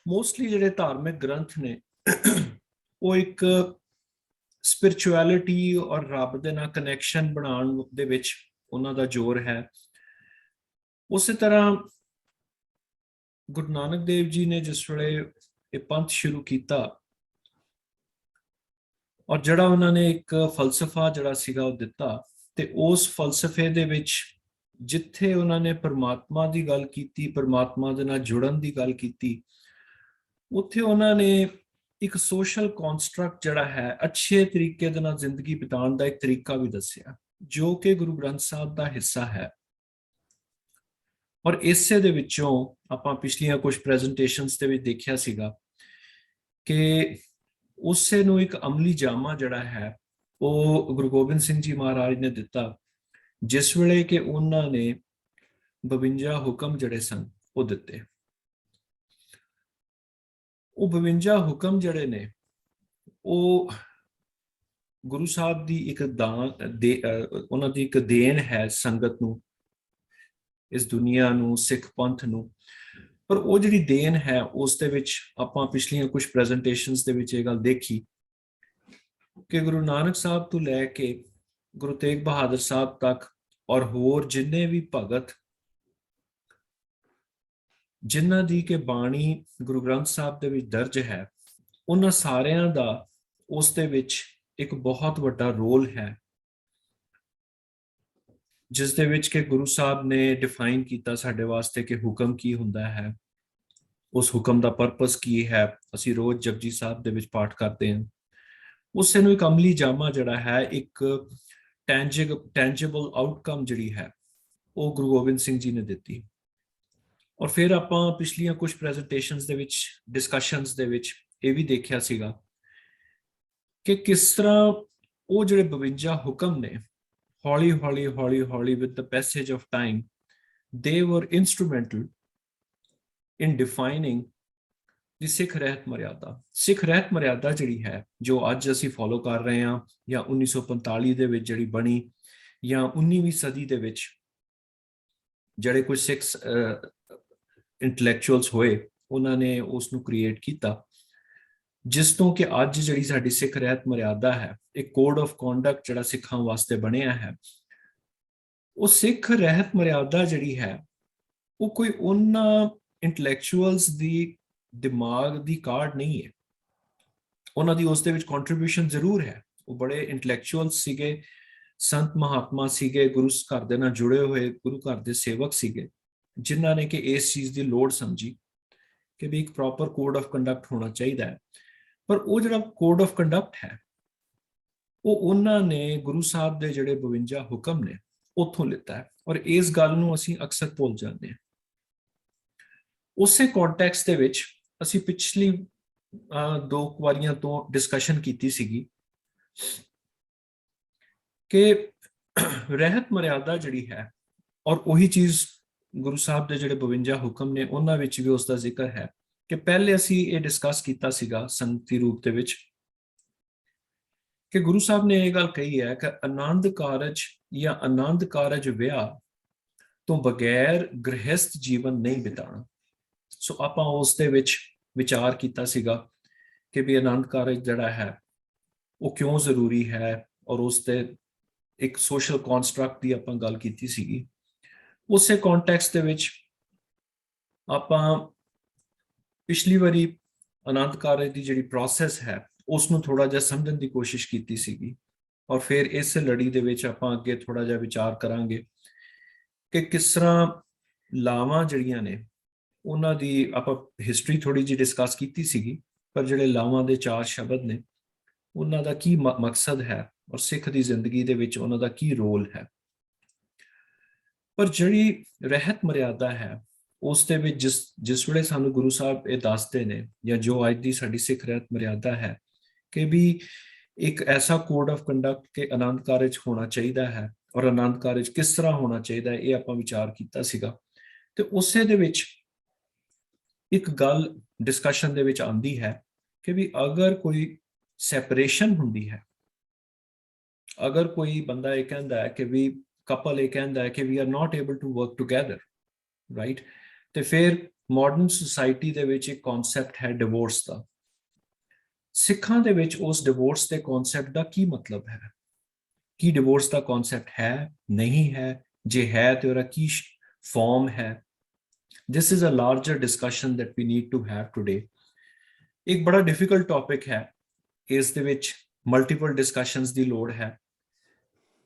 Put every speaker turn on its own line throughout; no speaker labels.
Mostly ਜਿਹੜੇ ਧਾਰਮਿਕ ਗ੍ਰੰਥ ਨੇ ਉਹ ਇੱਕ ਸਪਿਰਚੁਅਲਿਟੀ ਔਰ ਰੱਬ ਦੇ ਨਾਲ ਕਨੈਕਸ਼ਨ ਬਣਾਉਣ ਦੇ ਵਿੱਚ ਉਹਨਾਂ ਦਾ ਜ਼ੋਰ ਹੈ। ਉਸੇ ਤਰ੍ਹਾਂ ਗੁਰੂ ਨਾਨਕ ਦੇਵ ਜੀ ਨੇ ਜਿਸ ਵੇਲੇ ਇਹ ਪੰਥ ਸ਼ੁਰੂ ਕੀਤਾ ਔਰ ਜਿਹੜਾ ਉਹਨਾਂ ਨੇ ਇੱਕ ਫਲਸਫਾ ਜਿਹੜਾ ਸੀਗਾ ਉਹ ਦਿੱਤਾ, ਤੇ ਉਸ ਫਲਸਫੇ ਦੇ ਵਿੱਚ ਜਿੱਥੇ ਉਹਨਾਂ ਨੇ ਪਰਮਾਤਮਾ ਦੀ ਗੱਲ ਕੀਤੀ, ਪਰਮਾਤਮਾ ਦੇ ਨਾਲ ਜੁੜਨ ਦੀ ਗੱਲ ਕੀਤੀ, ਉੱਥੇ ਉਹਨਾਂ ਨੇ ਇੱਕ ਸੋਸ਼ਲ ਕਨਸਟਰਕਟ ਜਿਹੜਾ ਹੈ, ਅੱਛੇ ਤਰੀਕੇ ਦੇ ਨਾਲ ਜ਼ਿੰਦਗੀ ਬਿਤਾਉਣ ਦਾ ਇੱਕ ਤਰੀਕਾ ਵੀ ਦੱਸਿਆ, ਜੋ ਕਿ ਗੁਰੂ ਗ੍ਰੰਥ ਸਾਹਿਬ ਦਾ ਹਿੱਸਾ ਹੈ। ਔਰ ਇਸੇ ਦੇ ਵਿੱਚੋਂ ਆਪਾਂ ਪਿਛਲੀਆਂ ਕੁਝ ਪ੍ਰੈਜੈਂਟੇਸ਼ਨਸ ਦੇ ਵਿੱਚ ਦੇਖਿਆ ਸੀਗਾ ਕਿ ਉਸੇ ਨੂੰ ਇੱਕ ਅਮਲੀ ਜਾਮਾ ਜਿਹੜਾ ਹੈ ਉਹ ਗੁਰੂ ਗੋਬਿੰਦ ਸਿੰਘ ਜੀ ਮਹਾਰਾਜ ਨੇ ਦਿੱਤਾ, ਜਿਸ ਵੇਲੇ ਕਿ ਉਹਨਾਂ ਨੇ 52 ਹੁਕਮ ਜਿਹੜੇ ਸਨ ਉਹ ਦਿੱਤੇ। ਉਹ 52 ਹੁਕਮ ਜਿਹੜੇ ਨੇ ਉਹ ਗੁਰੂ ਸਾਹਿਬ ਦੀ ਇੱਕ ਉਹਨਾਂ ਦੀ ਇੱਕ ਦੇਣ ਹੈ ਸੰਗਤ ਨੂੰ, ਇਸ ਦੁਨੀਆ ਨੂੰ, ਸਿੱਖ ਪੰਥ ਨੂੰ। ਪਰ ਉਹ ਜਿਹੜੀ ਦੇਣ ਹੈ ਉਸ ਦੇ ਵਿੱਚ ਆਪਾਂ ਪਿਛਲੀਆਂ ਕੁਝ ਪ੍ਰੈਜੈਂਟੇਸ਼ਨਸ ਦੇ ਵਿੱਚ ਇਹ ਗੱਲ ਦੇਖੀ ਕਿ ਗੁਰੂ ਨਾਨਕ ਸਾਹਿਬ ਤੋਂ ਲੈ ਕੇ ਗੁਰੂ ਤੇਗ ਬਹਾਦਰ ਸਾਹਿਬ ਤੱਕ ਔਰ ਹੋਰ ਜਿੰਨੇ ਵੀ ਭਗਤ ਜਿਨ੍ਹਾਂ ਦੀ ਕਿ ਬਾਣੀ ਗੁਰੂ ਗ੍ਰੰਥ ਸਾਹਿਬ ਦੇ ਵਿੱਚ ਦਰਜ ਹੈ, ਉਹਨਾਂ ਸਾਰਿਆਂ ਦਾ ਉਸ ਦੇ ਵਿੱਚ ਇੱਕ ਬਹੁਤ ਵੱਡਾ ਰੋਲ ਹੈ, ਜਿਸ ਦੇ ਵਿੱਚ ਕਿ ਗੁਰੂ ਸਾਹਿਬ ਨੇ ਡਿਫਾਈਨ ਕੀਤਾ ਸਾਡੇ ਵਾਸਤੇ ਕਿ ਹੁਕਮ ਕੀ ਹੁੰਦਾ ਹੈ, ਉਸ ਹੁਕਮ ਦਾ ਪਰਪਸ ਕੀ ਹੈ। ਅਸੀਂ ਰੋਜ਼ ਜਪਜੀ ਸਾਹਿਬ ਦੇ ਵਿੱਚ ਪਾਠ ਕਰਦੇ ਹਾਂ। ਉਸੇ ਨੂੰ ਇੱਕ ਅਮਲੀ ਜਾਮਾ ਜਿਹੜਾ ਹੈ, ਇੱਕ ਟੈਂਜੇਬਲ ਆਊਟਕਮ ਜਿਹੜੀ ਹੈ ਉਹ ਗੁਰੂ ਗੋਬਿੰਦ ਸਿੰਘ ਜੀ ਨੇ ਦਿੱਤੀ। ਔਰ ਫਿਰ ਆਪਾਂ ਪਿਛਲੀਆਂ ਕੁਝ ਪ੍ਰੈਜੈਂਟੇਸ਼ਨਸ ਦੇ ਵਿੱਚ, ਡਿਸਕਸ਼ਨਸ ਦੇ ਵਿੱਚ ਇਹ ਵੀ ਦੇਖਿਆ ਸੀਗਾ ਕਿ ਕਿਸ ਤਰ੍ਹਾਂ ਉਹ ਜਿਹੜੇ 52 ਹੁਕਮ ਨੇ ਹੌਲੀ ਹੌਲੀ with the passage of time they were instrumental in defining ਦੀ ਸਿੱਖ ਰਹਿਤ ਮਰਿਆਦਾ। ਸਿੱਖ ਰਹਿਤ ਮਰਿਆਦਾ ਜਿਹੜੀ ਹੈ, ਜੋ ਅੱਜ ਅਸੀਂ ਫੋਲੋ ਕਰ ਰਹੇ ਹਾਂ, ਜਾਂ 1945 ਦੇ ਵਿੱਚ ਜਿਹੜੀ ਬਣੀ, ਜਾਂ 19ਵੀਂ ਸਦੀ ਦੇ ਵਿੱਚ ਜਿਹੜੇ ਕੁਝ ਸਿੱਖ ਇੰਟੈਲੈਕਚੁਅਲਸ ਹੋਏ, ਉਹਨਾਂ ਨੇ ਉਸ ਨੂੰ ਕ੍ਰੀਏਟ ਕੀਤਾ, ਜਿਸ ਤੋਂ ਕਿ ਅੱਜ ਜਿਹੜੀ ਸਾਡੀ ਸਿੱਖ ਰਹਿਤ ਮਰਿਆਦਾ ਹੈ, ਇੱਕ ਕੋਡ ਆਫ ਕੰਡਕਟ ਜਿਹੜਾ ਸਿੱਖਾਂ ਵਾਸਤੇ ਬਣਿਆ ਹੈ। ਉਹ ਸਿੱਖ ਰਹਿਤ ਮਰਿਆਦਾ ਜਿਹੜੀ ਹੈ ਉਹ ਕੋਈ ਉਹਨਾਂ ਇੰਟੈਲੈਕਚੁਅਲਸ ਦੀ ਦਿਮਾਗ ਦੀ ਕਾਢ ਨਹੀਂ ਹੈ। ਉਹਨਾਂ ਦੀ ਉਸ ਦੇ ਵਿੱਚ ਕੰਟਰੀਬਿਊਸ਼ਨ ਜ਼ਰੂਰ ਹੈ। ਉਹ ਬੜੇ ਇੰਟੈਲੈਕਚੁਅਲ ਸੀਗੇ, ਸੰਤ ਮਹਾਤਮਾ ਸੀਗੇ, ਗੁਰੂ ਘਰ ਦੇ ਨਾਲ ਜੁੜੇ ਹੋਏ ਗੁਰੂ ਘਰ ਦੇ ਸੇਵਕ ਸੀਗੇ, ਜਿਨ੍ਹਾਂ ਨੇ ਕਿ ਇਸ ਚੀਜ਼ ਦੀ ਲੋੜ ਸਮਝੀ ਕਿ ਵੀ ਇੱਕ ਪ੍ਰੋਪਰ ਕੋਡ ਆਫ ਕੰਡਕਟ ਹੋਣਾ ਚਾਹੀਦਾ ਹੈ। ਪਰ ਉਹ ਜਿਹੜਾ ਕੋਡ ਆਫ ਕੰਡਕਟ ਹੈ ਉਹ ਉਹਨਾਂ ਨੇ ਗੁਰੂ ਸਾਹਿਬ ਦੇ ਜਿਹੜੇ 52 ਹੁਕਮ ਨੇ ਉੱਥੋਂ ਲਿੱਤਾ ਹੈ। ਔਰ ਇਸ ਗੱਲ ਨੂੰ ਅਸੀਂ ਅਕਸਰ ਭੁੱਲ ਜਾਂਦੇ ਹਾਂ। ਉਸੇ ਕੰਟੈਕਸਟ ਦੇ ਵਿੱਚ ਅਸੀਂ ਪਿਛਲੀ 2 ਵਾਰੀਆਂ ਤੋਂ ਡਿਸਕਸ਼ਨ ਕੀਤੀ ਸੀਗੀ ਕਿ ਰਹਿਤ ਮਰਿਆਦਾ ਜਿਹੜੀ ਹੈ, ਔਰ ਉਹੀ ਚੀਜ਼ ਗੁਰੂ ਸਾਹਿਬ ਦੇ ਜਿਹੜੇ 52 ਹੁਕਮ ਨੇ ਉਹਨਾਂ ਵਿੱਚ ਵੀ ਉਸ ਦਾ ਜ਼ਿਕਰ ਹੈ ਕਿ ਪਹਿਲੇ ਅਸੀਂ ਇਹ ਡਿਸਕਸ ਕੀਤਾ ਸੀਗਾ ਸੰਗਤੀ ਰੂਪ ਦੇ ਵਿੱਚ ਕਿ ਗੁਰੂ ਸਾਹਿਬ ਨੇ ਇਹ ਗੱਲ ਕਹੀ ਹੈ ਕਿ ਆਨੰਦ ਕਾਰਜ ਜਾਂ ਆਨੰਦ ਕਾਰਜ ਵਿਆਹ ਤੋਂ ਬਗੈਰ ਗ੍ਰਹਿਸਥ ਜੀਵਨ ਨਹੀਂ ਬਿਤਾਉਣਾ। ਸੋ ਆਪਾਂ ਉਸ ਦੇ ਵਿੱਚ ਵਿਚਾਰ ਕੀਤਾ ਸੀਗਾ ਕਿ ਵੀ ਆਨੰਦ ਕਾਰਜ ਜਿਹੜਾ ਹੈ ਉਹ ਕਿਉਂ ਜ਼ਰੂਰੀ ਹੈ, ਔਰ ਉਸ ਤੇ ਇੱਕ ਸੋਸ਼ਲ ਕੰਸਟਰਕਟ ਦੀ ਆਪਾਂ ਗੱਲ ਕੀਤੀ ਸੀਗੀ। ਉਸੇ ਕੰਟੈਕਸਟ ਦੇ ਵਿੱਚ ਆਪਾਂ ਪਿਛਲੀ ਵਾਰੀ ਆਨੰਦ ਕਾਰਜ ਦੀ ਜਿਹੜੀ ਪ੍ਰੋਸੈਸ ਹੈ ਉਸ ਨੂੰ ਥੋੜਾ ਜਿਹਾ ਸਮਝਣ ਦੀ ਕੋਸ਼ਿਸ਼ ਕੀਤੀ ਸੀਗੀ, ਔਰ ਫਿਰ ਇਸ ਲੜੀ ਦੇ ਵਿੱਚ ਆਪਾਂ ਅੱਗੇ ਥੋੜਾ ਜਿਹਾ ਵਿਚਾਰ ਕਰਾਂਗੇ ਕਿ ਕਿਸ ਤਰ੍ਹਾਂ ਲਾਵਾਂ ਜਿਹੜੀਆਂ ਨੇ ਉਹਨਾਂ ਦੀ ਆਪਾਂ ਹਿਸਟਰੀ ਥੋੜੀ ਜਿਹੀ ਡਿਸਕਸ ਕੀਤੀ ਸੀਗੀ, ਪਰ ਜਿਹੜੇ ਲਾਵਾਂ ਦੇ 4 ਸ਼ਬਦ ਨੇ ਉਹਨਾਂ ਦਾ ਕੀ ਮਕਸਦ ਹੈ ਔਰ ਸਿੱਖ ਦੀ ਜ਼ਿੰਦਗੀ ਦੇ ਵਿੱਚ ਉਹਨਾਂ ਦਾ ਕੀ ਰੋਲ ਹੈ। ਪਰ ਜਿਹੜੀ ਰਹਿਤ ਮਰਿਆਦਾ ਹੈ ਉਸ ਦੇ ਵਿੱਚ ਜਿਸ ਵੇਲੇ ਸਾਨੂੰ ਗੁਰੂ ਸਾਹਿਬ ਇਹ ਦੱਸਦੇ ਨੇ, ਜਾਂ ਜੋ ਅੱਜ ਦੀ ਸਾਡੀ ਸਿੱਖ ਰਹਿਤ ਮਰਿਆਦਾ ਹੈ ਕਿ ਵੀ ਇੱਕ ਐਸਾ ਕੋਡ ਆਫ ਕੰਡਕਟ ਕਿ ਆਨੰਦ ਕਾਰਜ ਹੋਣਾ ਚਾਹੀਦਾ ਹੈ, ਔਰ ਆਨੰਦ ਕਾਰਜ ਕਿਸ ਤਰ੍ਹਾਂ ਹੋਣਾ ਚਾਹੀਦਾ ਹੈ, ਇਹ ਆਪਾਂ ਵਿਚਾਰ ਕੀਤਾ ਸੀਗਾ। ਤੇ ਉਸੇ ਦੇ ਵਿੱਚ ਇੱਕ ਗੱਲ ਡਿਸਕਸ਼ਨ ਦੇ ਵਿੱਚ ਆਉਂਦੀ ਹੈ ਕਿ ਵੀ ਅਗਰ ਕੋਈ ਸੈਪਰੇਸ਼ਨ ਹੁੰਦੀ ਹੈ, ਅਗਰ ਕੋਈ ਬੰਦਾ ਇਹ ਕਹਿੰਦਾ ਹੈ ਕਿ ਵੀ ਕਪਲ ਇਹ ਕਹਿੰਦਾ ਹੈ ਕਿ we are not able to work together, right, ਤੇ ਫਿਰ ਮਾਡਰਨ ਸੁਸਾਇਟੀ ਦੇ ਵਿੱਚ ਇੱਕ ਕਨਸੈਪਟ ਹੈ ਡਿਵੋਰਸ ਦਾ। ਸਿੱਖਾਂ ਦੇ ਵਿੱਚ ਉਸ ਡਿਵੋਰਸ ਦੇ ਕਨਸੈਪਟ ਦਾ ਕੀ ਮਤਲਬ ਹੈ? ਕੀ ਡਿਵੋਰਸ ਦਾ ਕਨਸੈਪਟ ਹੈ, ਨਹੀਂ ਹੈ? ਜੇ ਹੈ ਤੇ ਉਹਦਾ ਕੀ ਫਾਰਮ ਹੈ? This is a larger discussion that we need to have today. ਇੱਕ ਬੜਾ ਡਿਫਿਕਲਟ ਟੌਪਿਕ ਹੈ, ਇਸ ਦੇ ਵਿੱਚ ਮਲਟੀਪਲ ਡਿਸਕਸ਼ਨਸ ਦੀ ਲੋੜ ਹੈ,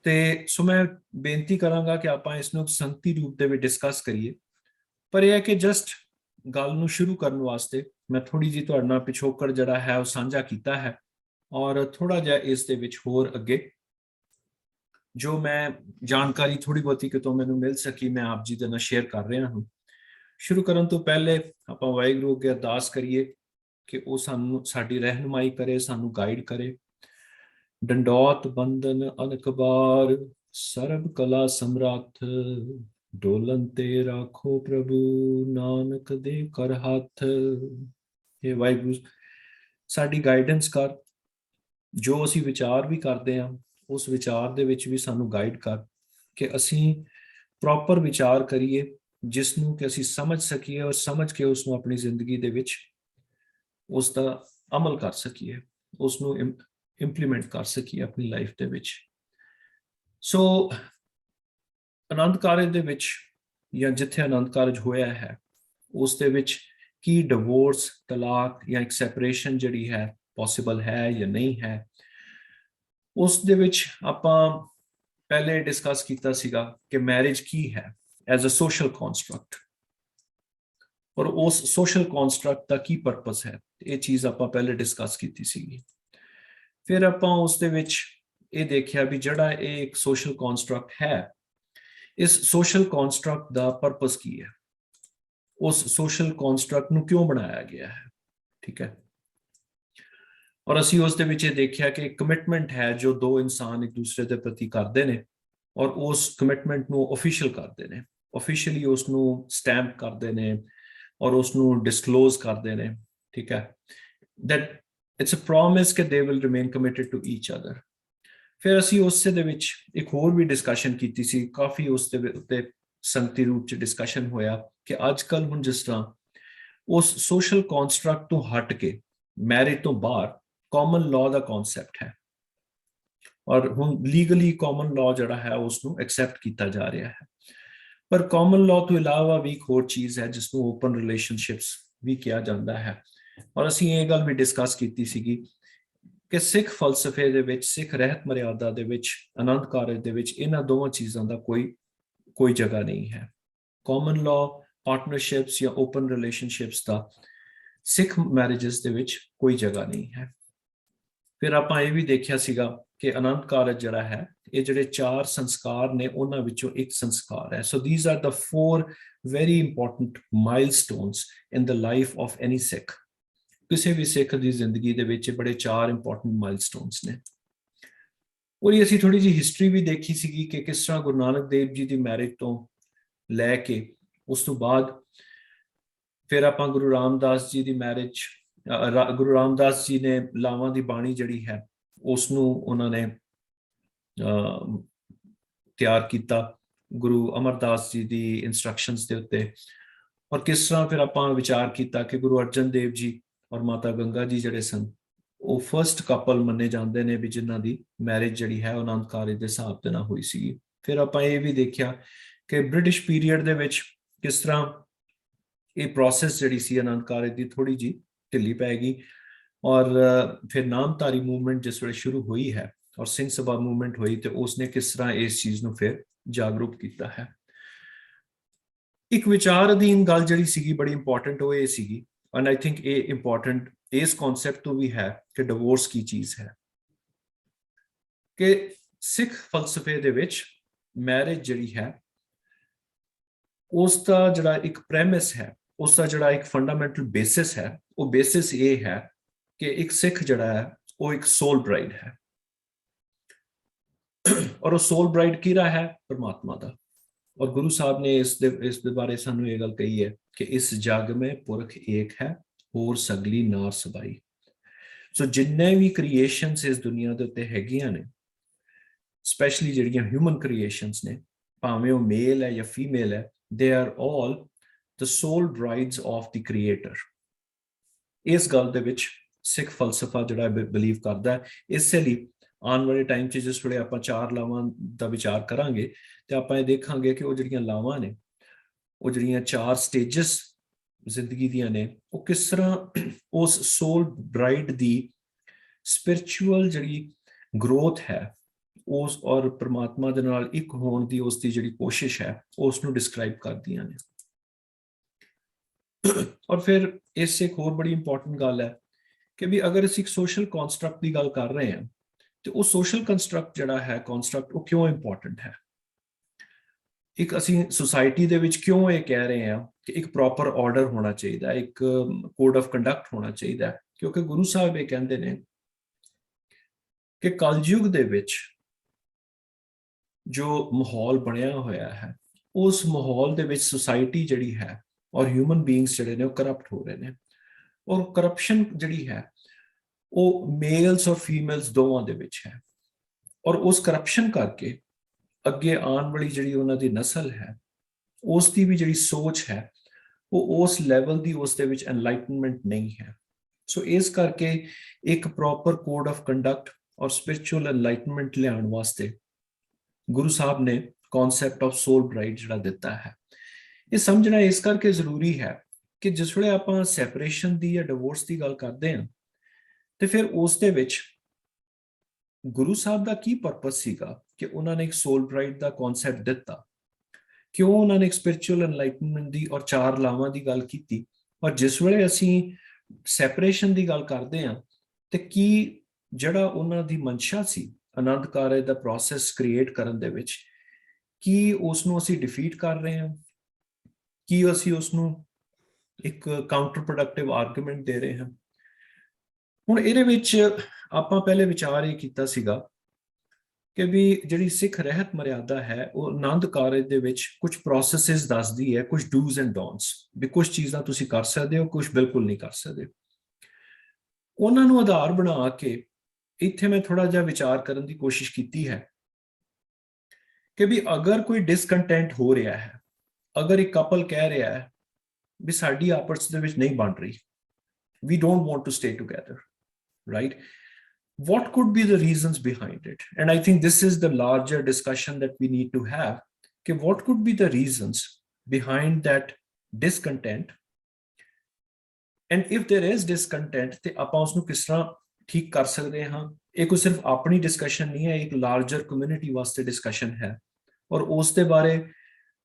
ਤੇ ਸੋ ਮੈਂ ਬੇਨਤੀ ਕਰਾਂਗਾ ਕਿ ਆਪਾਂ ਇਸ ਨੂੰ ਸੰਗਤੀ ਰੂਪ ਦੇ ਵਿੱਚ ਡਿਸਕਸ ਕਰੀਏ। ਪਰ ਇਹ ਹੈ ਕਿ ਜਸਟ ਗੱਲ ਨੂੰ ਸ਼ੁਰੂ ਕਰਨ ਵਾਸਤੇ ਮੈਂ ਥੋੜੀ ਜਿਹੀ ਤੁਹਾਡੇ ਨਾਲ ਪਿਛੋਕੜ ਜਿਹੜਾ ਹੈ ਉਹ ਸਾਂਝਾ ਕੀਤਾ ਹੈ, ਔਰ ਥੋੜਾ ਜਿਹਾ ਇਸ ਦੇ ਵਿੱਚ ਹੋਰ ਅੱਗੇ ਜੋ ਮੈਂ ਜਾਣਕਾਰੀ ਥੋੜੀ ਬਹੁਤੀ ਕਿਤੋਂ ਮੈਨੂੰ ਮਿਲ ਸਕੀ ਮੈਂ ਆਪ ਜੀ ਦੇ ਨਾਲ ਸ਼ੇਅਰ ਕਰ ਰਿਹਾ ਹਾਂ। ਸ਼ੁਰੂ ਕਰਨ ਤੋਂ ਪਹਿਲੇ ਆਪਾਂ ਵਾਹਿਗੁਰੂ ਅੱਗੇ ਅਰਦਾਸ ਕਰੀਏ ਕਿ ਉਹ ਸਾਨੂੰ ਸਾਡੀ ਰਹਿਨੁਮਾਈ ਕਰੇ, ਸਾਨੂੰ ਗਾਈਡ ਕਰੇ। ਡੰਡੌਤ ਬੰਦਨ ਅਨਕਬਾਰ ਸਰਬ ਕਲਾ ਸਮਰੱਥ, ਡੋਲਨ ਤੇ ਰਾਖੋ ਪ੍ਰਭੂ ਨਾਨਕ ਦੇ ਕਰ ਹੱਥ। ਇਹ ਵਾਹਿਗੁਰੂ ਸਾਡੀ ਗਾਈਡੈਂਸ ਕਰ, ਜੋ ਅਸੀਂ ਵਿਚਾਰ ਵੀ ਕਰਦੇ ਹਾਂ ਉਸ ਵਿਚਾਰ ਦੇ ਵਿੱਚ ਵੀ ਸਾਨੂੰ ਗਾਈਡ ਕਰ ਕਿ ਅਸੀਂ ਪ੍ਰੋਪਰ ਵਿਚਾਰ ਕਰੀਏ, ਜਿਸ ਨੂੰ ਕਿ ਅਸੀਂ ਸਮਝ ਸਕੀਏ ਔਰ ਸਮਝ ਕੇ ਉਸ ਨੂੰ ਆਪਣੀ ਜ਼ਿੰਦਗੀ ਦੇ ਵਿੱਚ ਉਸ ਦਾ ਅਮਲ ਕਰ ਸਕੀਏ, ਉਸ ਨੂੰ ਇੰਪਲੀਮੈਂਟ ਕਰ ਸਕੀਏ ਆਪਣੀ ਲਾਈਫ ਦੇ ਵਿੱਚ। ਸੋ ਆਨੰਦ ਕਾਰਜ ਦੇ ਵਿੱਚ ਜਾਂ ਜਿੱਥੇ ਆਨੰਦ ਕਾਰਜ ਹੋਇਆ ਹੈ ਉਸ ਦੇ ਵਿੱਚ ਕੀ ਡਿਵੋਰਸ, ਤਲਾਕ ਜਾਂ ਇੱਕ ਸੈਪਰੇਸ਼ਨ ਜਿਹੜੀ ਹੈ ਪੋਸੀਬਲ ਹੈ ਜਾਂ ਨਹੀਂ ਹੈ, ਉਸ ਦੇ ਵਿੱਚ ਆਪਾਂ ਪਹਿਲੇ ਡਿਸਕਸ ਕੀਤਾ ਸੀਗਾ ਕਿ ਮੈਰਿਜ ਕੀ ਹੈ ਐਜ਼ ਅ ਸੋਸ਼ਲ ਕਨਸਟਰਕਟ, ਔਰ ਉਸ ਸੋਸ਼ਲ ਕਨਸਟਰਕਟ ਦਾ ਕੀ ਪਰਪਸ ਹੈ, ਇਹ ਚੀਜ਼ ਆਪਾਂ ਪਹਿਲੇ ਡਿਸਕਸ ਕੀਤੀ ਸੀਗੀ। ਫਿਰ ਆਪਾਂ ਉਸ ਦੇ ਵਿੱਚ ਇਹ ਦੇਖਿਆ ਵੀ ਜਿਹੜਾ ਇਹ ਇੱਕ ਸੋਸ਼ਲ ਕਨਸਟਰਕਟ ਹੈ, ਇਸ ਸੋਸ਼ਲ ਕਨਸਟਰਕਟ ਦਾ ਪਰਪਸ ਕੀ ਹੈ, ਉਸ ਸੋਸ਼ਲ ਕਨਸਟਰਕਟ ਨੂੰ ਕਿਉਂ ਬਣਾਇਆ ਗਿਆ ਹੈ, ਠੀਕ ਹੈ। ਔਰ ਅਸੀਂ ਉਸ ਦੇ ਵਿੱਚ ਇਹ ਦੇਖਿਆ ਕਿ ਕਮਿਟਮੈਂਟ ਹੈ ਜੋ ਦੋ ਇਨਸਾਨ ਇੱਕ ਦੂਸਰੇ ਦੇ ਪ੍ਰਤੀ ਕਰਦੇ ਨੇ, ਔਰ ਉਸ ਕਮਿਟਮੈਂਟ ਨੂੰ ਆਫੀਸ਼ੀਅਲ ਕਰਦੇ ਨੇ, ਆਫੀਸ਼ੀਅਲੀ ਉਸ ਨੂੰ ਸਟੈਂਪ ਕਰਦੇ ਨੇ ਔਰ ਉਸ ਨੂੰ ਡਿਸਕਲੋਜ਼ ਕਰਦੇ ਨੇ, ਠੀਕ ਹੈ। ਦੈਟ ਇਟਸ ਅ ਪ੍ਰੋਮਿਸ ਕਿ they will remain committed to each other. ਫਿਰ ਅਸੀਂ ਉਸੇ ਦੇ ਵਿੱਚ ਇੱਕ ਹੋਰ ਵੀ ਡਿਸਕਸ਼ਨ ਕੀਤੀ ਸੀ, ਕਾਫੀ ਉਸ ਦੇ ਉੱਤੇ ਸੰਗਤੀ ਰੂਪ ਚ ਡਿਸਕਸ਼ਨ ਹੋਇਆ ਕਿ ਅੱਜ ਕੱਲ ਹੁਣ ਜਿਸ ਤਰ੍ਹਾਂ ਉਸ ਸੋਸ਼ਲ ਕਨਸਟਰਕਟ ਤੋਂ ਹਟ ਕੇ ਮੈਰਿਜ ਤੋਂ ਬਾਹਰ ਕਾਮਨ ਲਾਅ ਦਾ ਕਨਸੈਪਟ ਹੈ, ਔਰ ਹੁਣ ਲੀਗਲੀ ਕਾਮਨ ਲਾਅ ਜਿਹੜਾ ਹੈ ਉਸ ਨੂੰ ਐਕਸੈਪਟ ਕੀਤਾ ਜਾ ਰਿਹਾ ਹੈ। ਪਰ ਕਾਮਨ ਲਾਅ ਤੋਂ ਇਲਾਵਾ ਵੀ ਇੱਕ ਹੋਰ ਚੀਜ਼ ਹੈ ਜਿਸ ਨੂੰ ਓਪਨ ਰਿਲੇਸ਼ਨਸ਼ਿਪਸ ਵੀ ਕਿਹਾ ਜਾਂਦਾ ਹੈ, ਔਰ ਅਸੀਂ ਇਹ ਗੱਲ ਵੀ ਡਿਸਕਸ ਕੀਤੀ ਸੀਗੀ ਕਿ ਸਿੱਖ ਫਲਸਫੇ ਦੇ ਵਿੱਚ, ਸਿੱਖ ਰਹਿਤ ਮਰਿਆਦਾ ਦੇ ਵਿੱਚ, ਆਨੰਦ ਕਾਰਜ ਦੇ ਵਿੱਚ ਇਹਨਾਂ ਦੋਵਾਂ ਚੀਜ਼ਾਂ ਦਾ ਕੋਈ ਜਗ੍ਹਾ ਨਹੀਂ ਹੈ। ਕਾਮਨ ਲਾਅ, ਪਾਰਟਨਰਸ਼ਿਪਸ ਜਾਂ ਓਪਨ ਰਿਲੇਸ਼ਨਸ਼ਿਪਸ ਦਾ ਸਿੱਖ ਮੈਰਿਜਸ ਦੇ ਵਿੱਚ ਕੋਈ ਜਗ੍ਹਾ ਨਹੀਂ ਹੈ। ਫਿਰ ਆਪਾਂ ਇਹ ਵੀ ਦੇਖਿਆ ਸੀਗਾ ਕਿ ਆਨੰਦ ਕਾਰਜ ਜਿਹੜਾ ਹੈ, ਇਹ ਜਿਹੜੇ 4 ਸੰਸਕਾਰ ਨੇ ਉਹਨਾਂ ਵਿੱਚੋਂ ਇੱਕ ਸੰਸਕਾਰ ਹੈ। So these are the 4 very important milestones in the life of any Sikh. ਕਿਸੇ ਵੀ ਸਿੱਖ ਦੀ ਜ਼ਿੰਦਗੀ ਦੇ ਵਿੱਚ ਬੜੇ 4 ਇੰਪੋਰਟੈਂਟ ਮਾਈਲਸਟੋਨਸ ਨੇ। ਔਰ ਅਸੀਂ ਥੋੜੀ ਜਿਹੀ ਹਿਸਟਰੀ ਵੀ ਦੇਖੀ ਸੀਗੀ ਕਿ ਕਿਸ ਤਰ੍ਹਾਂ ਗੁਰੂ ਨਾਨਕ ਦੇਵ ਜੀ ਦੀ ਮੈਰਿਜ ਤੋਂ ਲੈ ਕੇ ਉਸ ਤੋਂ ਬਾਅਦ ਫਿਰ ਆਪਾਂ ਗੁਰੂ ਰਾਮਦਾਸ ਜੀ ਦੀ ਮੈਰਿਜ, ਗੁਰੂ ਰਾਮਦਾਸ ਜੀ ਨੇ ਲਾਵਾਂ ਦੀ ਬਾਣੀ ਜਿਹੜੀ ਹੈ ਉਸ ਨੂੰ ਉਹਨਾਂ ਨੇ ਤਿਆਰ ਕੀਤਾ ਗੁਰੂ ਅਮਰਦਾਸ ਜੀ ਦੀ ਇਨਸਟਰਕਸ਼ਨਸ ਦੇ ਉੱਤੇ। ਔਰ ਕਿਸ ਤਰ੍ਹਾਂ ਫਿਰ ਆਪਾਂ ਵਿਚਾਰ ਕੀਤਾ ਕਿ ਗੁਰੂ ਅਰਜਨ ਦੇਵ ਜੀ ਔਰ ਮਾਤਾ ਗੰਗਾ ਜੀ ਜਿਹੜੇ ਸਨ ਉਹ ਫਰਸਟ ਕਪਲ ਮੰਨੇ ਜਾਂਦੇ ਨੇ ਵੀ ਜਿਨ੍ਹਾਂ ਦੀ ਮੈਰਿਜ ਜਿਹੜੀ ਹੈ ਆਨੰਦ ਕਾਰਜ ਦੇ ਹਿਸਾਬ ਦੇ ਨਾਲ ਹੋਈ ਸੀ। ਫਿਰ ਆਪਾਂ ਇਹ ਵੀ ਦੇਖਿਆ ਕਿ ਬ੍ਰਿਟਿਸ਼ ਪੀਰੀਅਡ ਦੇ ਵਿੱਚ ਕਿਸ ਤਰ੍ਹਾਂ ਇਹ ਪ੍ਰੋਸੈਸ ਜਿਹੜੀ ਸੀ ਆਨੰਦ ਕਾਰਜ ਦੀ ਥੋੜੀ ਜੀ ਢਿੱਲੀ ਪੈ ਗਈ, ਔਰ ਫਿਰ ਨਾਮਧਾਰੀ ਮੂਵਮੈਂਟ ਜਿਸ ਵੇਲੇ ਸ਼ੁਰੂ ਹੋਈ ਹੈ ਔਰ ਸਿੰਘ ਸਭਾ ਮੂਵਮੈਂਟ ਹੋਈ ਤੇ ਉਸਨੇ ਕਿਸ ਤਰ੍ਹਾਂ ਇਸ ਚੀਜ਼ ਨੂੰ ਫਿਰ ਜਾਗਰੂਕ ਕੀਤਾ ਹੈ। ਇੱਕ ਵਿਚਾਰ ਅਧੀਨ ਗੱਲ ਜਿਹੜੀ ਸੀਗੀ ਬੜੀ ਇੰਪੋਰਟੈਂਟ ਉਹ ਇਹ ਸੀਗੀ, ਐਂਡ ਆਈ ਥਿੰਕ ਇਹ ਇੰਪੋਰਟੈਂਟ ਇਸ ਕਨਸੈਪਟ ਤੋਂ ਵੀ ਹੈ ਕਿ ਡਿਵੋਰਸ ਕੀ ਚੀਜ਼ ਹੈ। ਕਿ ਸਿੱਖ ਫਲਸਫੇ ਦੇ ਵਿੱਚ ਮੈਰਿਜ ਜਿਹੜੀ ਹੈ ਉਸ ਦਾ ਜਿਹੜਾ ਇੱਕ ਪ੍ਰੈਮਿਸ ਹੈ, ਉਸ ਦਾ ਜਿਹੜਾ ਇੱਕ ਫੰਡਾਮੈਂਟਲ ਬੇਸਿਸ ਹੈ, ਉਹ ਬੇਸਿਸ ਇਹ ਹੈ ਕਿ ਇੱਕ ਸਿੱਖ ਜਿਹੜਾ ਹੈ ਉਹ ਇੱਕ ਸੋਲ ਬ੍ਰਾਈਡ ਹੈ, ਔਰ ਉਹ ਸੋਲ ਬ੍ਰਾਈਡ ਕਿਹਦਾ ਹੈ? ਪਰਮਾਤਮਾ ਦਾ। ਔਰ ਗੁਰੂ ਸਾਹਿਬ ਨੇ ਇਸ ਦੇ ਬਾਰੇ ਸਾਨੂੰ ਇਹ ਗੱਲ ਕਹੀ ਹੈ ਕਿ ਇਸ ਜਗ ਮੇਂ ਪੁਰਖ ਏਕ ਹੈ, ਹੋਰ ਸਗਲੀ ਨਾਰ ਸਬਾਈ। ਸੋ ਜਿੰਨੇ ਵੀ ਕ੍ਰੀਏਸ਼ਨਸ ਇਸ ਦੁਨੀਆ ਦੇ ਉੱਤੇ ਹੈਗੀਆਂ ਨੇ, ਸਪੈਸ਼ਲੀ ਜਿਹੜੀਆਂ ਹਿਊਮਨ ਕ੍ਰੀਏਸ਼ਨਸ ਨੇ, ਭਾਵੇਂ ਉਹ ਮੇਲ ਹੈ ਜਾਂ ਫੀਮੇਲ ਹੈ, they are all the soul brides of the creator। इस गल दे विच सिख फलसफा जिहड़ा बिलीव करदा है। इसे लिए आने वाले टाइम च जिस वेले आपां चार लावां दा विचार करांगे ते आपां ये देखांगे कि वो जिहड़ियां लावां ने, वो जिहड़ियां चार स्टेजेस जिंदगी दियां ने, वो किस तरह उस सोल ब्राइड दी स्पिरिचुअल जिहड़ी ग्रोथ है उस और परमात्मा दे नाल एक होण दी उसकी जिहड़ी कोशिश है उसनूं डिस्क्राइब करदियां ने। और फिर इससे एक होर बड़ी इंपॉर्टेंट गल है कि भी अगर ਅਸੀਂ सोशल कॉन्स्ट्रक्ट की गल कर रहे हैं तो वो सोशल कंस्ट्रक्ट जिहड़ा है कॉन्स्ट्रक्ट वो क्यों इंपॉर्टेंट है। एक ਅਸੀਂ सोसाइटी ਦੇ ਵਿੱਚ क्यों ये कह रहे हैं कि एक प्रॉपर ऑर्डर होना चाहिए, एक कोड ऑफ कंडक्ट होना चाहिए, क्योंकि गुरु साहब ये कहते हैं कि कलयुग ਦੇ ਵਿੱਚ जो माहौल बनया होया है उस माहौल ਦੇ ਵਿੱਚ सोसाइटी जिहड़ी है और ह्यूमन बीइंग्स जिहड़े ने वो करप्ट हो रहे हैं। और करप्शन जिहड़ी है वो मेल्स और फीमेल्स दोवां दे विच है। और उस करप्शन करके अगे आने वाली जिहड़ी उन्हां दी नस्ल है उसकी भी जिहड़ी सोच है वो उस लैवल दी उस दे विच एनलाइटनमेंट नहीं है। सो इस करके एक प्रॉपर कोड ऑफ कंडक्ट और स्पिरिचुअल एनलाइटनमेंट लियाउण वास्ते गुरु साहब ने कॉन्सैप्ट ऑफ सोल ब्राइड जिहड़ा दिता है। ये समझना इस करके जरूरी है कि जिस वेले आपां सैपरेशन दी या डिवोर्स की गल करते हैं तो फिर उस दे विच गुरु साहब का की परपस सीगा कि उन्होंने एक सोल ब्राइड का कॉन्सैप्ट दिता, क्यों उन्होंने एक स्पिरिचुअल एनलाइटनमेंट दी और चार लावां दी गल कीती। और जिस वेले असीं सैपरेशन की गल करते हैं तो की जिहड़ा उन्हां दी मंशा सी आनंद कारज दा प्रोसैस क्रिएट करन दे विच की उसनूं असीं डिफीट कर रहे हैं, की असीं उसनूं एक काउंटर प्रोडक्टिव आर्गूमेंट दे रहे हैं। हुण इहदे विच आपां पहले विचार ये कीता सीगा कि भी जिहड़ी सिख रहत मर्यादा है वो आनंद कारज दे विच कुछ प्रोसैसेस दसदी है, कुछ डूज एंड डोंट्स, भी कुछ चीज़ां तुसीं कर सकदे हो, कुछ बिल्कुल नहीं कर सकदे। उन्हां नूं आधार बना के इत्थे मैं थोड़ा जिहा विचार करन दी कोशिश कीती है कि भी अगर कोई डिसकंटेंट हो रहा है, अगर एक कपल कह रहा है भी साडी आपस दे विच नहीं बन रही, we don't want to stay together, right? What could be the reasons behind it? And I think this is the larger discussion that we need to have, कि what could be the reasons behind that discontent, and if there is discontent ते आपां उसनूं किस तरह ठीक कर सकते हैं। ये कोई सिर्फ अपनी डिस्कशन नहीं है, एक लार्जर कम्युनिटी वास्ते डिस्कशन है। और उस दे बारे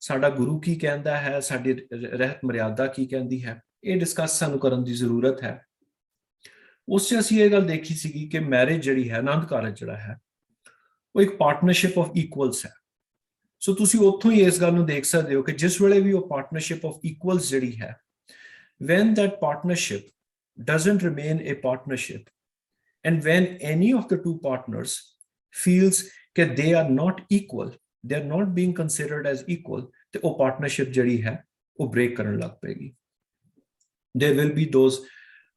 साडा गुरु की कहंदा है, साडी रहत मर्यादा की कहंदी है, ये डिस्कस सानू करन दी जरूरत है। उस च असीं ये गल देखी सीगी कि मैरिज जिहड़ी है, आनंद कारज जिहड़ा है वो एक पार्टनरशिप ऑफ इक्वल्स है। सो तुसीं उत्थों ही इस गल नूं देख सकदे हो कि जिस वेले भी वो पार्टनरशिप ऑफ इक्वल्स जिहड़ी है, when that partnership doesn't remain a partnership and when any of the two partners feels that they are not equal, they are not being considered as equal, तो वो partnership जिहड़ी है वो break करन लग Peggy. There will be those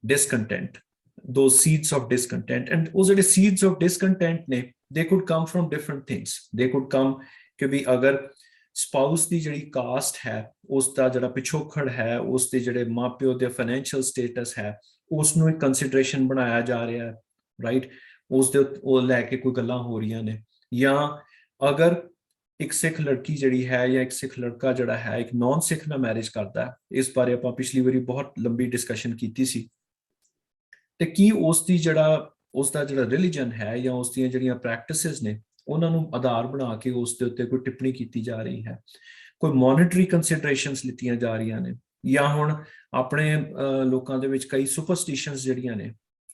discontent, those seeds of discontent, and those are the seeds of discontent ने they could come from different things। they could come कि भी अगर स्पाउस की जिहड़ी कास्ट है उसका जिहड़ा पिछोखड़ है, उसके जिहड़े माँ प्यो दे फाइनैंशियल स्टेटस है उसनूं एक कंसिडरेशन बनाया जा रहा है, राइट, उस दे वो लैके कोई गल्लां हो रही ने। या अगर एक सिख लड़की जिहड़ी है या एक सिख लड़का जिहड़ा है एक नॉन सिख नाल मैरिज करता है, इस बारे आपां पिछली वारी बहुत लंबी डिस्कशन कीती सी, ते की उसकी उसका जिहड़ा रिलीजन है या उसदियां जिहड़ियां प्रैक्टिसेस ने उन्हां नूं आधार बना के उस दे उत्ते कोई टिप्पणी की जा रही है, कोई मॉनिटरी कंसिडरेशनस लित्तियां जा रही ने, या हुण अपने लोकां दे विच कई सुपरस्टिशनस जिहड़ियां ने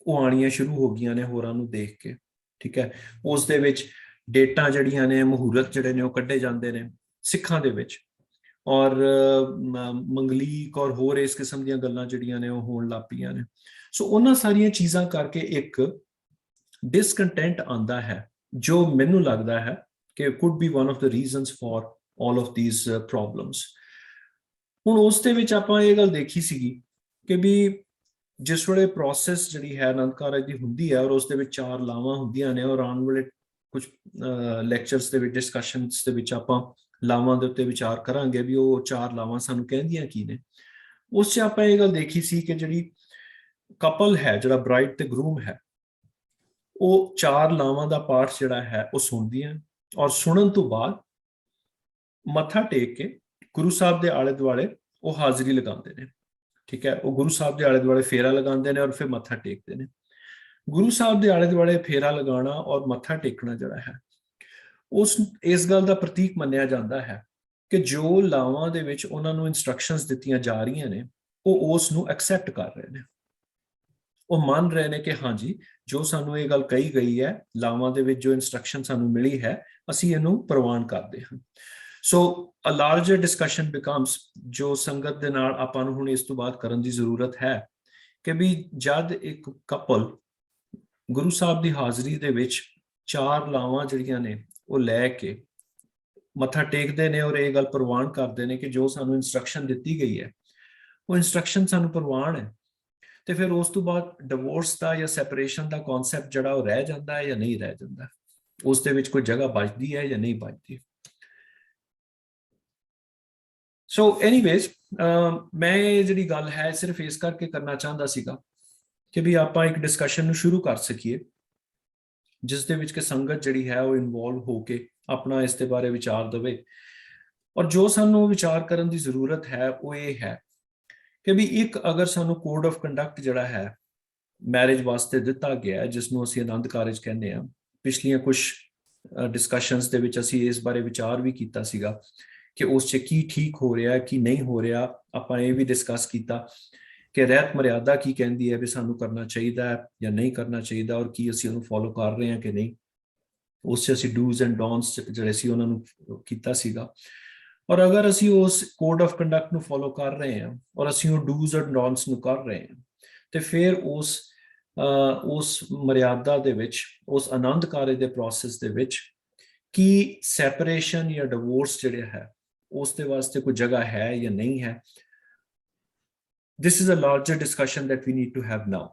वो आणियां शुरू हो गईयां ने होरां नूं देख के, ठीक है। उस दे विच डेटां जिहड़ियां ने मुहूर्त जिहड़े ने वो कड्ढे जांदे ने सिखां दे विच, और मंगलीक और होर इस किस्म दीयां गल्लां जिहड़ियां ने वो होण लग पईयां ने। सो उन्हां सारियां चीज़ां करके एक डिसकंटेंट आंदा है जो मैनू लगता है कि could be one of the reasons for all of these problems. हुण उस दे विच आपां ये गल देखी सीगी कि भी जिस वेले प्रोसैस जिहड़ी है आनंद कारज दी हुंदी है और उस दे विच चार लावां हुंदियां ने, और आने वाले कुछ लैक्चरस दे विच डिस्कशनस दे विच आपां ਲਾਵਾਂ ਦੇ ਉੱਤੇ ਵਿਚਾਰ ਕਰਾਂਗੇ ਵੀ ਉਹ 4 ਲਾਵਾਂ ਸਾਨੂੰ ਕਹਿੰਦੀਆਂ ਕੀ ਨੇ। ਉਸ 'ਚ ਆਪਾਂ ਇਹ ਗੱਲ ਦੇਖੀ ਸੀ ਕਿ ਜਿਹੜੀ ਕਪਲ ਹੈ, ਜਿਹੜਾ ਬ੍ਰਾਈਡ ਤੇ ਗਰੂਮ ਹੈ, ਉਹ 4 ਲਾਵਾਂ ਦਾ ਪਾਠ ਜਿਹੜਾ ਹੈ ਉਹ ਸੁਣਦੀਆਂ, ਔਰ ਸੁਣਨ ਤੋਂ ਬਾਅਦ ਮੱਥਾ ਟੇਕ ਕੇ ਗੁਰੂ ਸਾਹਿਬ ਦੇ ਆਲੇ ਦੁਆਲੇ ਉਹ ਹਾਜ਼ਰੀ ਲਗਾਉਂਦੇ ਨੇ। ਠੀਕ ਹੈ, ਉਹ ਗੁਰੂ ਸਾਹਿਬ ਦੇ ਆਲੇ ਦੁਆਲੇ ਫੇਰਾ ਲਗਾਉਂਦੇ ਨੇ ਔਰ ਫਿਰ ਮੱਥਾ ਟੇਕਦੇ ਨੇ। ਗੁਰੂ ਸਾਹਿਬ ਦੇ ਆਲੇ ਦੁਆਲੇ ਫੇਰਾ ਲਗਾਉਣਾ ਔਰ ਮੱਥਾ ਟੇਕਣਾ ਜਿਹੜਾ ਹੈ, ਇਸ ਗੱਲ ਦਾ ਪ੍ਰਤੀਕ ਮੰਨਿਆ ਜਾਂਦਾ ਹੈ ਕਿ ਜੋ ਲਾਵਾਂ ਦੇ ਵਿੱਚ ਉਹਨਾਂ ਨੂੰ ਇਨਸਟਰਕਸ਼ਨਸ ਦਿੱਤੀਆਂ ਜਾ ਰਹੀਆਂ ਨੇ, ਉਹ ਉਸ ਨੂੰ ਐਕਸੈਪਟ ਕਰ ਰਹੇ ਨੇ। ਉਹ ਮੰਨ ਰਹੇ ਨੇ ਕਿ ਹਾਂਜੀ, ਜੋ ਸਾਨੂੰ ਇਹ ਗੱਲ ਕਹੀ ਗਈ ਹੈ, ਲਾਵਾਂ ਦੇ ਵਿੱਚ ਜੋ ਇਨਸਟਰਕਸ਼ਨ ਸਾਨੂੰ ਮਿਲੀ ਹੈ, ਅਸੀਂ ਇਹਨੂੰ ਪ੍ਰਵਾਨ ਕਰਦੇ ਹਾਂ। ਸੋ ਅ ਲਾਰਜਰ ਡਿਸਕਸ਼ਨ ਬਿਕਮਸ, ਜੋ ਸੰਗਤ ਦੇ ਨਾਲ ਆਪਾਂ ਨੂੰ ਹੁਣ ਇਸ ਤੋਂ ਬਾਅਦ ਕਰਨ ਦੀ ਜ਼ਰੂਰਤ ਹੈ, ਕਿ ਵੀ ਜਦ ਇੱਕ ਕਪਲ ਗੁਰੂ ਸਾਹਿਬ ਦੀ ਹਾਜ਼ਰੀ ਦੇ ਵਿੱਚ 4 ਲਾਵਾਂ ਜਿਹੜੀਆਂ ਨੇ ਉਹ ਲੈ ਕੇ ਮੱਥਾ ਟੇਕਦੇ ਨੇ ਔਰ ਇਹ ਗੱਲ ਪ੍ਰਵਾਨ ਕਰਦੇ ਨੇ ਕਿ ਜੋ ਸਾਨੂੰ ਇਨਸਟਰਕਸ਼ਨ ਦਿੱਤੀ ਗਈ ਹੈ ਉਹ ਇਨਸਟਰਕਸ਼ਨ ਸਾਨੂੰ ਪ੍ਰਵਾਨ ਹੈ, ਤੇ ਫਿਰ ਉਸ ਤੋਂ ਬਾਅਦ ਡਿਵੋਰਸ ਦਾ ਜਾਂ ਸੈਪਰੇਸ਼ਨ ਦਾ ਕਨਸੈਪਟ ਜਿਹੜਾ ਉਹ ਰਹਿ ਜਾਂਦਾ ਹੈ ਜਾਂ ਨਹੀਂ ਰਹਿ ਜਾਂਦਾ, ਉਸ ਦੇ ਵਿੱਚ ਕੋਈ ਜਗ੍ਹਾ ਬਚਦੀ ਹੈ ਜਾਂ ਨਹੀਂ ਬਚਦੀ। ਸੋ ਐਨੀਵੇਜ਼, ਮੈਂ ਇਹ ਜਿਹੜੀ ਗੱਲ ਹੈ ਸਿਰਫ ਇਸ ਕਰਕੇ ਕਰਨਾ ਚਾਹੁੰਦਾ ਸੀਗਾ ਕਿ ਵੀ ਆਪਾਂ ਇੱਕ ਡਿਸਕਸ਼ਨ ਨੂੰ ਸ਼ੁਰੂ ਕਰ ਸਕੀਏ ਜਿਸ ਦੇ ਵਿੱਚ ਕਿ ਸੰਗਤ ਜਿਹੜੀ ਹੈ ਉਹ ਇਨਵੋਲਵ ਹੋ ਕੇ ਆਪਣਾ ਇਸ ਦੇ ਬਾਰੇ ਵਿਚਾਰ ਦੇਵੇ। ਔਰ ਜੋ ਸਾਨੂੰ ਵਿਚਾਰ ਕਰਨ ਦੀ ਜ਼ਰੂਰਤ ਹੈ ਉਹ ਇਹ ਹੈ ਕਿ ਵੀ ਇੱਕ ਅਗਰ ਸਾਨੂੰ ਕੋਡ ਆਫ ਕੰਡਕਟ ਜਿਹੜਾ ਹੈ ਮੈਰਿਜ ਵਾਸਤੇ ਦਿੱਤਾ ਗਿਆ ਹੈ, ਜਿਸ ਨੂੰ ਅਸੀਂ ਆਨੰਦ ਕਾਰਜ ਕਹਿੰਦੇ ਹਾਂ, ਪਿਛਲੀਆਂ ਕੁਝ ਡਿਸਕਸ਼ਨਸ ਦੇ ਵਿੱਚ ਅਸੀਂ ਇਸ ਬਾਰੇ ਵਿਚਾਰ ਵੀ ਕੀਤਾ ਸੀਗਾ ਕਿ ਉਸ 'ਚ ਕੀ ਠੀਕ ਹੋ ਰਿਹਾ ਕੀ ਨਹੀਂ ਹੋ ਰਿਹਾ। ਆਪਾਂ ਇਹ ਵੀ ਡਿਸਕਸ ਕੀਤਾ ਕਿ ਰਹਿਤ ਮਰਿਆਦਾ ਕੀ ਕਹਿੰਦੀ ਹੈ ਵੀ ਸਾਨੂੰ ਕਰਨਾ ਚਾਹੀਦਾ ਹੈ ਜਾਂ ਨਹੀਂ ਕਰਨਾ ਚਾਹੀਦਾ, ਔਰ ਕੀ ਅਸੀਂ ਉਹਨੂੰ ਫੋਲੋ ਕਰ ਰਹੇ ਹਾਂ ਕਿ ਨਹੀਂ। ਉਸ 'ਚ ਅਸੀਂ ਡੂਜ਼ ਐਂਡ ਡੋਨਟਸ ਜਿਹੜੇ ਸੀ ਉਹਨਾਂ ਨੂੰ ਕੀਤਾ ਸੀਗਾ। ਔਰ ਅਗਰ ਅਸੀਂ ਉਸ ਕੋਡ ਆਫ ਕੰਡਕਟ ਨੂੰ ਫੋਲੋ ਕਰ ਰਹੇ ਹਾਂ ਔਰ ਅਸੀਂ ਉਹ ਡੂਜ਼ ਐਂਡ ਡੋਨਟਸ ਨੂੰ ਕਰ ਰਹੇ ਹਾਂ, ਤੇ ਫਿਰ ਉਸ ਮਰਿਆਦਾ ਦੇ ਵਿੱਚ, ਉਸ ਆਨੰਦ ਕਾਰਜ ਦੇ ਪ੍ਰੋਸੈਸ ਦੇ ਵਿੱਚ ਕੀ ਸੈਪਰੇਸ਼ਨ ਜਾਂ ਡਿਵੋਰਸ ਜਿਹੜਾ ਹੈ ਉਸ ਦੇ ਵਾਸਤੇ ਕੋਈ ਜਗ੍ਹਾ ਹੈ ਜਾਂ ਨਹੀਂ ਹੈ। This is a larger discussion that we need to have now.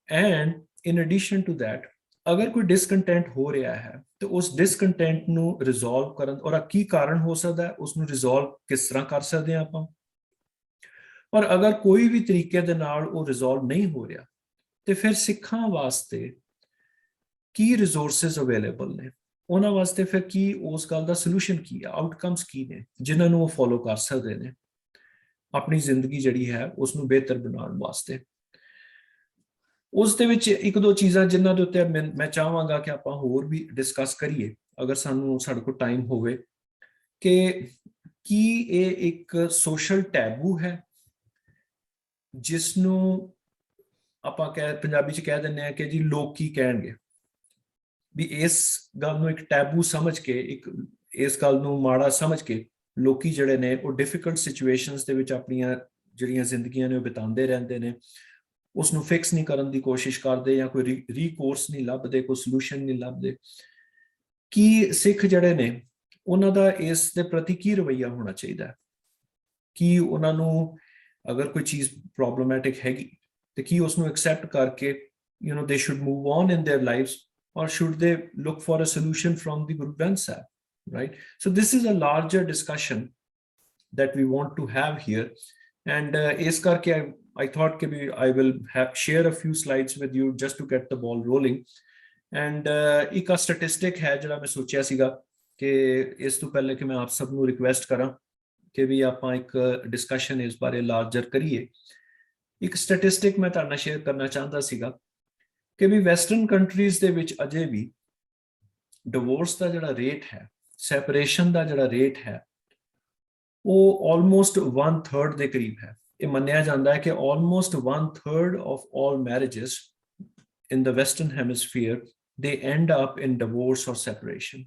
And in addition to that, ਅਗਰ ਕੋਈ ਡਿਸਕੰਟੈਂਟ ਹੋ ਰਿਹਾ ਹੈ ਤੇ ਉਸ ਡਿਸਕੰਟੈਂਟ ਨੂੰ ਰਿਜ਼ੋਲਵ ਕਰਨ, ਔਰ ਕੀ ਕਾਰਨ ਹੋ ਸਕਦਾ ਹੈ, ਉਸ ਨੂੰ ਰਿਜ਼ੋਲਵ ਕਿਸ ਤਰ੍ਹਾਂ ਕਰ ਸਕਦੇ ਹਾਂ ਆਪਾਂ। ਔਰ ਅਗਰ ਕੋਈ ਵੀ ਤਰੀਕੇ ਦੇ ਨਾਲ ਉਹ ਰਿਜ਼ੋਲਵ ਨਹੀਂ ਹੋ ਰਿਹਾ, ਤੇ ਫਿਰ ਸਿੱਖਾਂ ਵਾਸਤੇ ਕੀ ਰਿਸੋਰਸਸ ਅਵੇਲੇਬਲ ਨੇ, ਉਹਨਾਂ ਵਾਸਤੇ ਫਿਰ ਕੀ ਉਸ ਗੱਲ ਦਾ ਸੋਲੂਸ਼ਨ ਕੀ ਹੈ, ਆਊਟਕਮਸ ਕੀ ਨੇ ਜਿਨ੍ਹਾਂ ਨੂੰ ਉਹ ਫੋਲੋ ਕਰ ਸਕਦੇ ਨੇ ਆਪਣੀ ਜ਼ਿੰਦਗੀ ਜਿਹੜੀ ਹੈ ਉਸ ਨੂੰ ਬਿਹਤਰ ਬਣਾਉਣ ਵਾਸਤੇ। ਉਸ ਦੇ ਵਿੱਚ 1-2 ਚੀਜ਼ਾਂ ਜਿਨ੍ਹਾਂ ਦੇ ਉੱਤੇ ਮੈਂ ਚਾਹਾਂਗਾ ਕਿ ਆਪਾਂ ਹੋਰ ਵੀ ਡਿਸਕਸ ਕਰੀਏ ਅਗਰ ਸਾਡੇ ਕੋਲ ਟਾਈਮ ਹੋਵੇ, ਕਿ ਕੀ ਇਹ ਇੱਕ ਸੋਸ਼ਲ ਟੈਬੂ ਹੈ ਜਿਸ ਨੂੰ ਆਪਾਂ ਪੰਜਾਬੀ 'ਚ ਕਹਿ ਦਿੰਦੇ ਹਾਂ ਕਿ ਜੀ ਲੋਕ ਕੀ ਕਹਿਣਗੇ, ਵੀ ਇਸ ਗੱਲ ਨੂੰ ਇੱਕ ਟੈਬੂ ਸਮਝ ਕੇ, ਇਸ ਗੱਲ ਨੂੰ ਮਾੜਾ ਸਮਝ ਕੇ ਲੋਕੀ ਜਿਹੜੇ ਨੇ ਉਹ ਡਿਫਿਕਲਟ ਸਿਚੁਏਸ਼ਨਸ ਦੇ ਵਿੱਚ ਆਪਣੀਆਂ ਜਿਹੜੀਆਂ ਜ਼ਿੰਦਗੀਆਂ ਨੇ ਉਹ ਬਿਤਾਉਂਦੇ ਰਹਿੰਦੇ ਨੇ, ਉਸ ਨੂੰ ਫਿਕਸ ਨਹੀਂ ਕਰਨ ਦੀ ਕੋਸ਼ਿਸ਼ ਕਰਦੇ ਜਾਂ ਕੋਈ ਰੀਕੋਰਸ ਨਹੀਂ ਲੱਭਦੇ, ਕੋਈ ਸੋਲੂਸ਼ਨ ਨਹੀਂ ਲੱਭਦੇ। ਕੀ ਸਿੱਖ ਜਿਹੜੇ ਨੇ ਉਹਨਾਂ ਦਾ ਇਸ ਦੇ ਪ੍ਰਤੀ ਕੀ ਰਵੱਈਆ ਹੋਣਾ ਚਾਹੀਦਾ, ਕੀ ਉਹਨਾਂ ਨੂੰ ਅਗਰ ਕੋਈ ਚੀਜ਼ ਪ੍ਰੋਬਲਮੈਟਿਕ ਹੈਗੀ ਤੇ ਕੀ ਉਸ ਨੂੰ ਐਕਸੈਪਟ ਕਰਕੇ they should move on in their lives, or should they look for a solution from the Guru Granth Sahib, right? So this is a larger discussion that we want to have here, and is karke I thought I will share a few slides with you just to get the ball rolling. And ਇੱਕ statistic ਹੈ ਜਿਹੜਾ ਮੈਂ ਸੋਚਿਆ ਸੀਗਾ ਕਿ ਇਸ ਤੋਂ ਪਹਿਲੇ ਕਿ ਮੈਂ ਆਪ ਸਭ ਨੂੰ ਰਿਕੁਐਸਟ ਕਰਾਂ ਕਿ ਵੀ ਆਪਾਂ ਇੱਕ ਡਿਸਕਸ਼ਨ ਇਸ ਬਾਰੇ ਲਾਰਜਰ ਕਰੀਏ। ਇੱਕ ਸਟੈਟਿਸਟਿਕ ਮੈਂ ਤੁਹਾਡੇ ਨਾਲ ਸ਼ੇਅਰ ਕਰਨਾ ਚਾਹੁੰਦਾ ਸੀਗਾ ਕਿ ਵੀ ਵੈਸਟਰਨ ਕੰਟਰੀਜ਼ ਦੇ ਵਿੱਚ ਅਜੇ ਵੀ ਡਿਵੋਰਸ ਦਾ ਜਿਹੜਾ ਰੇਟ ਹੈ, ਸੈਪਰੇਸ਼ਨ ਦਾ ਜਿਹੜਾ ਰੇਟ ਹੈ, ਉਹ ਆਲਮੋਸਟ 1/3 ਦੇ ਕਰੀਬ ਹੈ। ਇਹ ਮੰਨਿਆ ਜਾਂਦਾ ਹੈ ਕਿ almost 1/3 of all marriages in the Western Hemisphere, they end up in divorce or separation.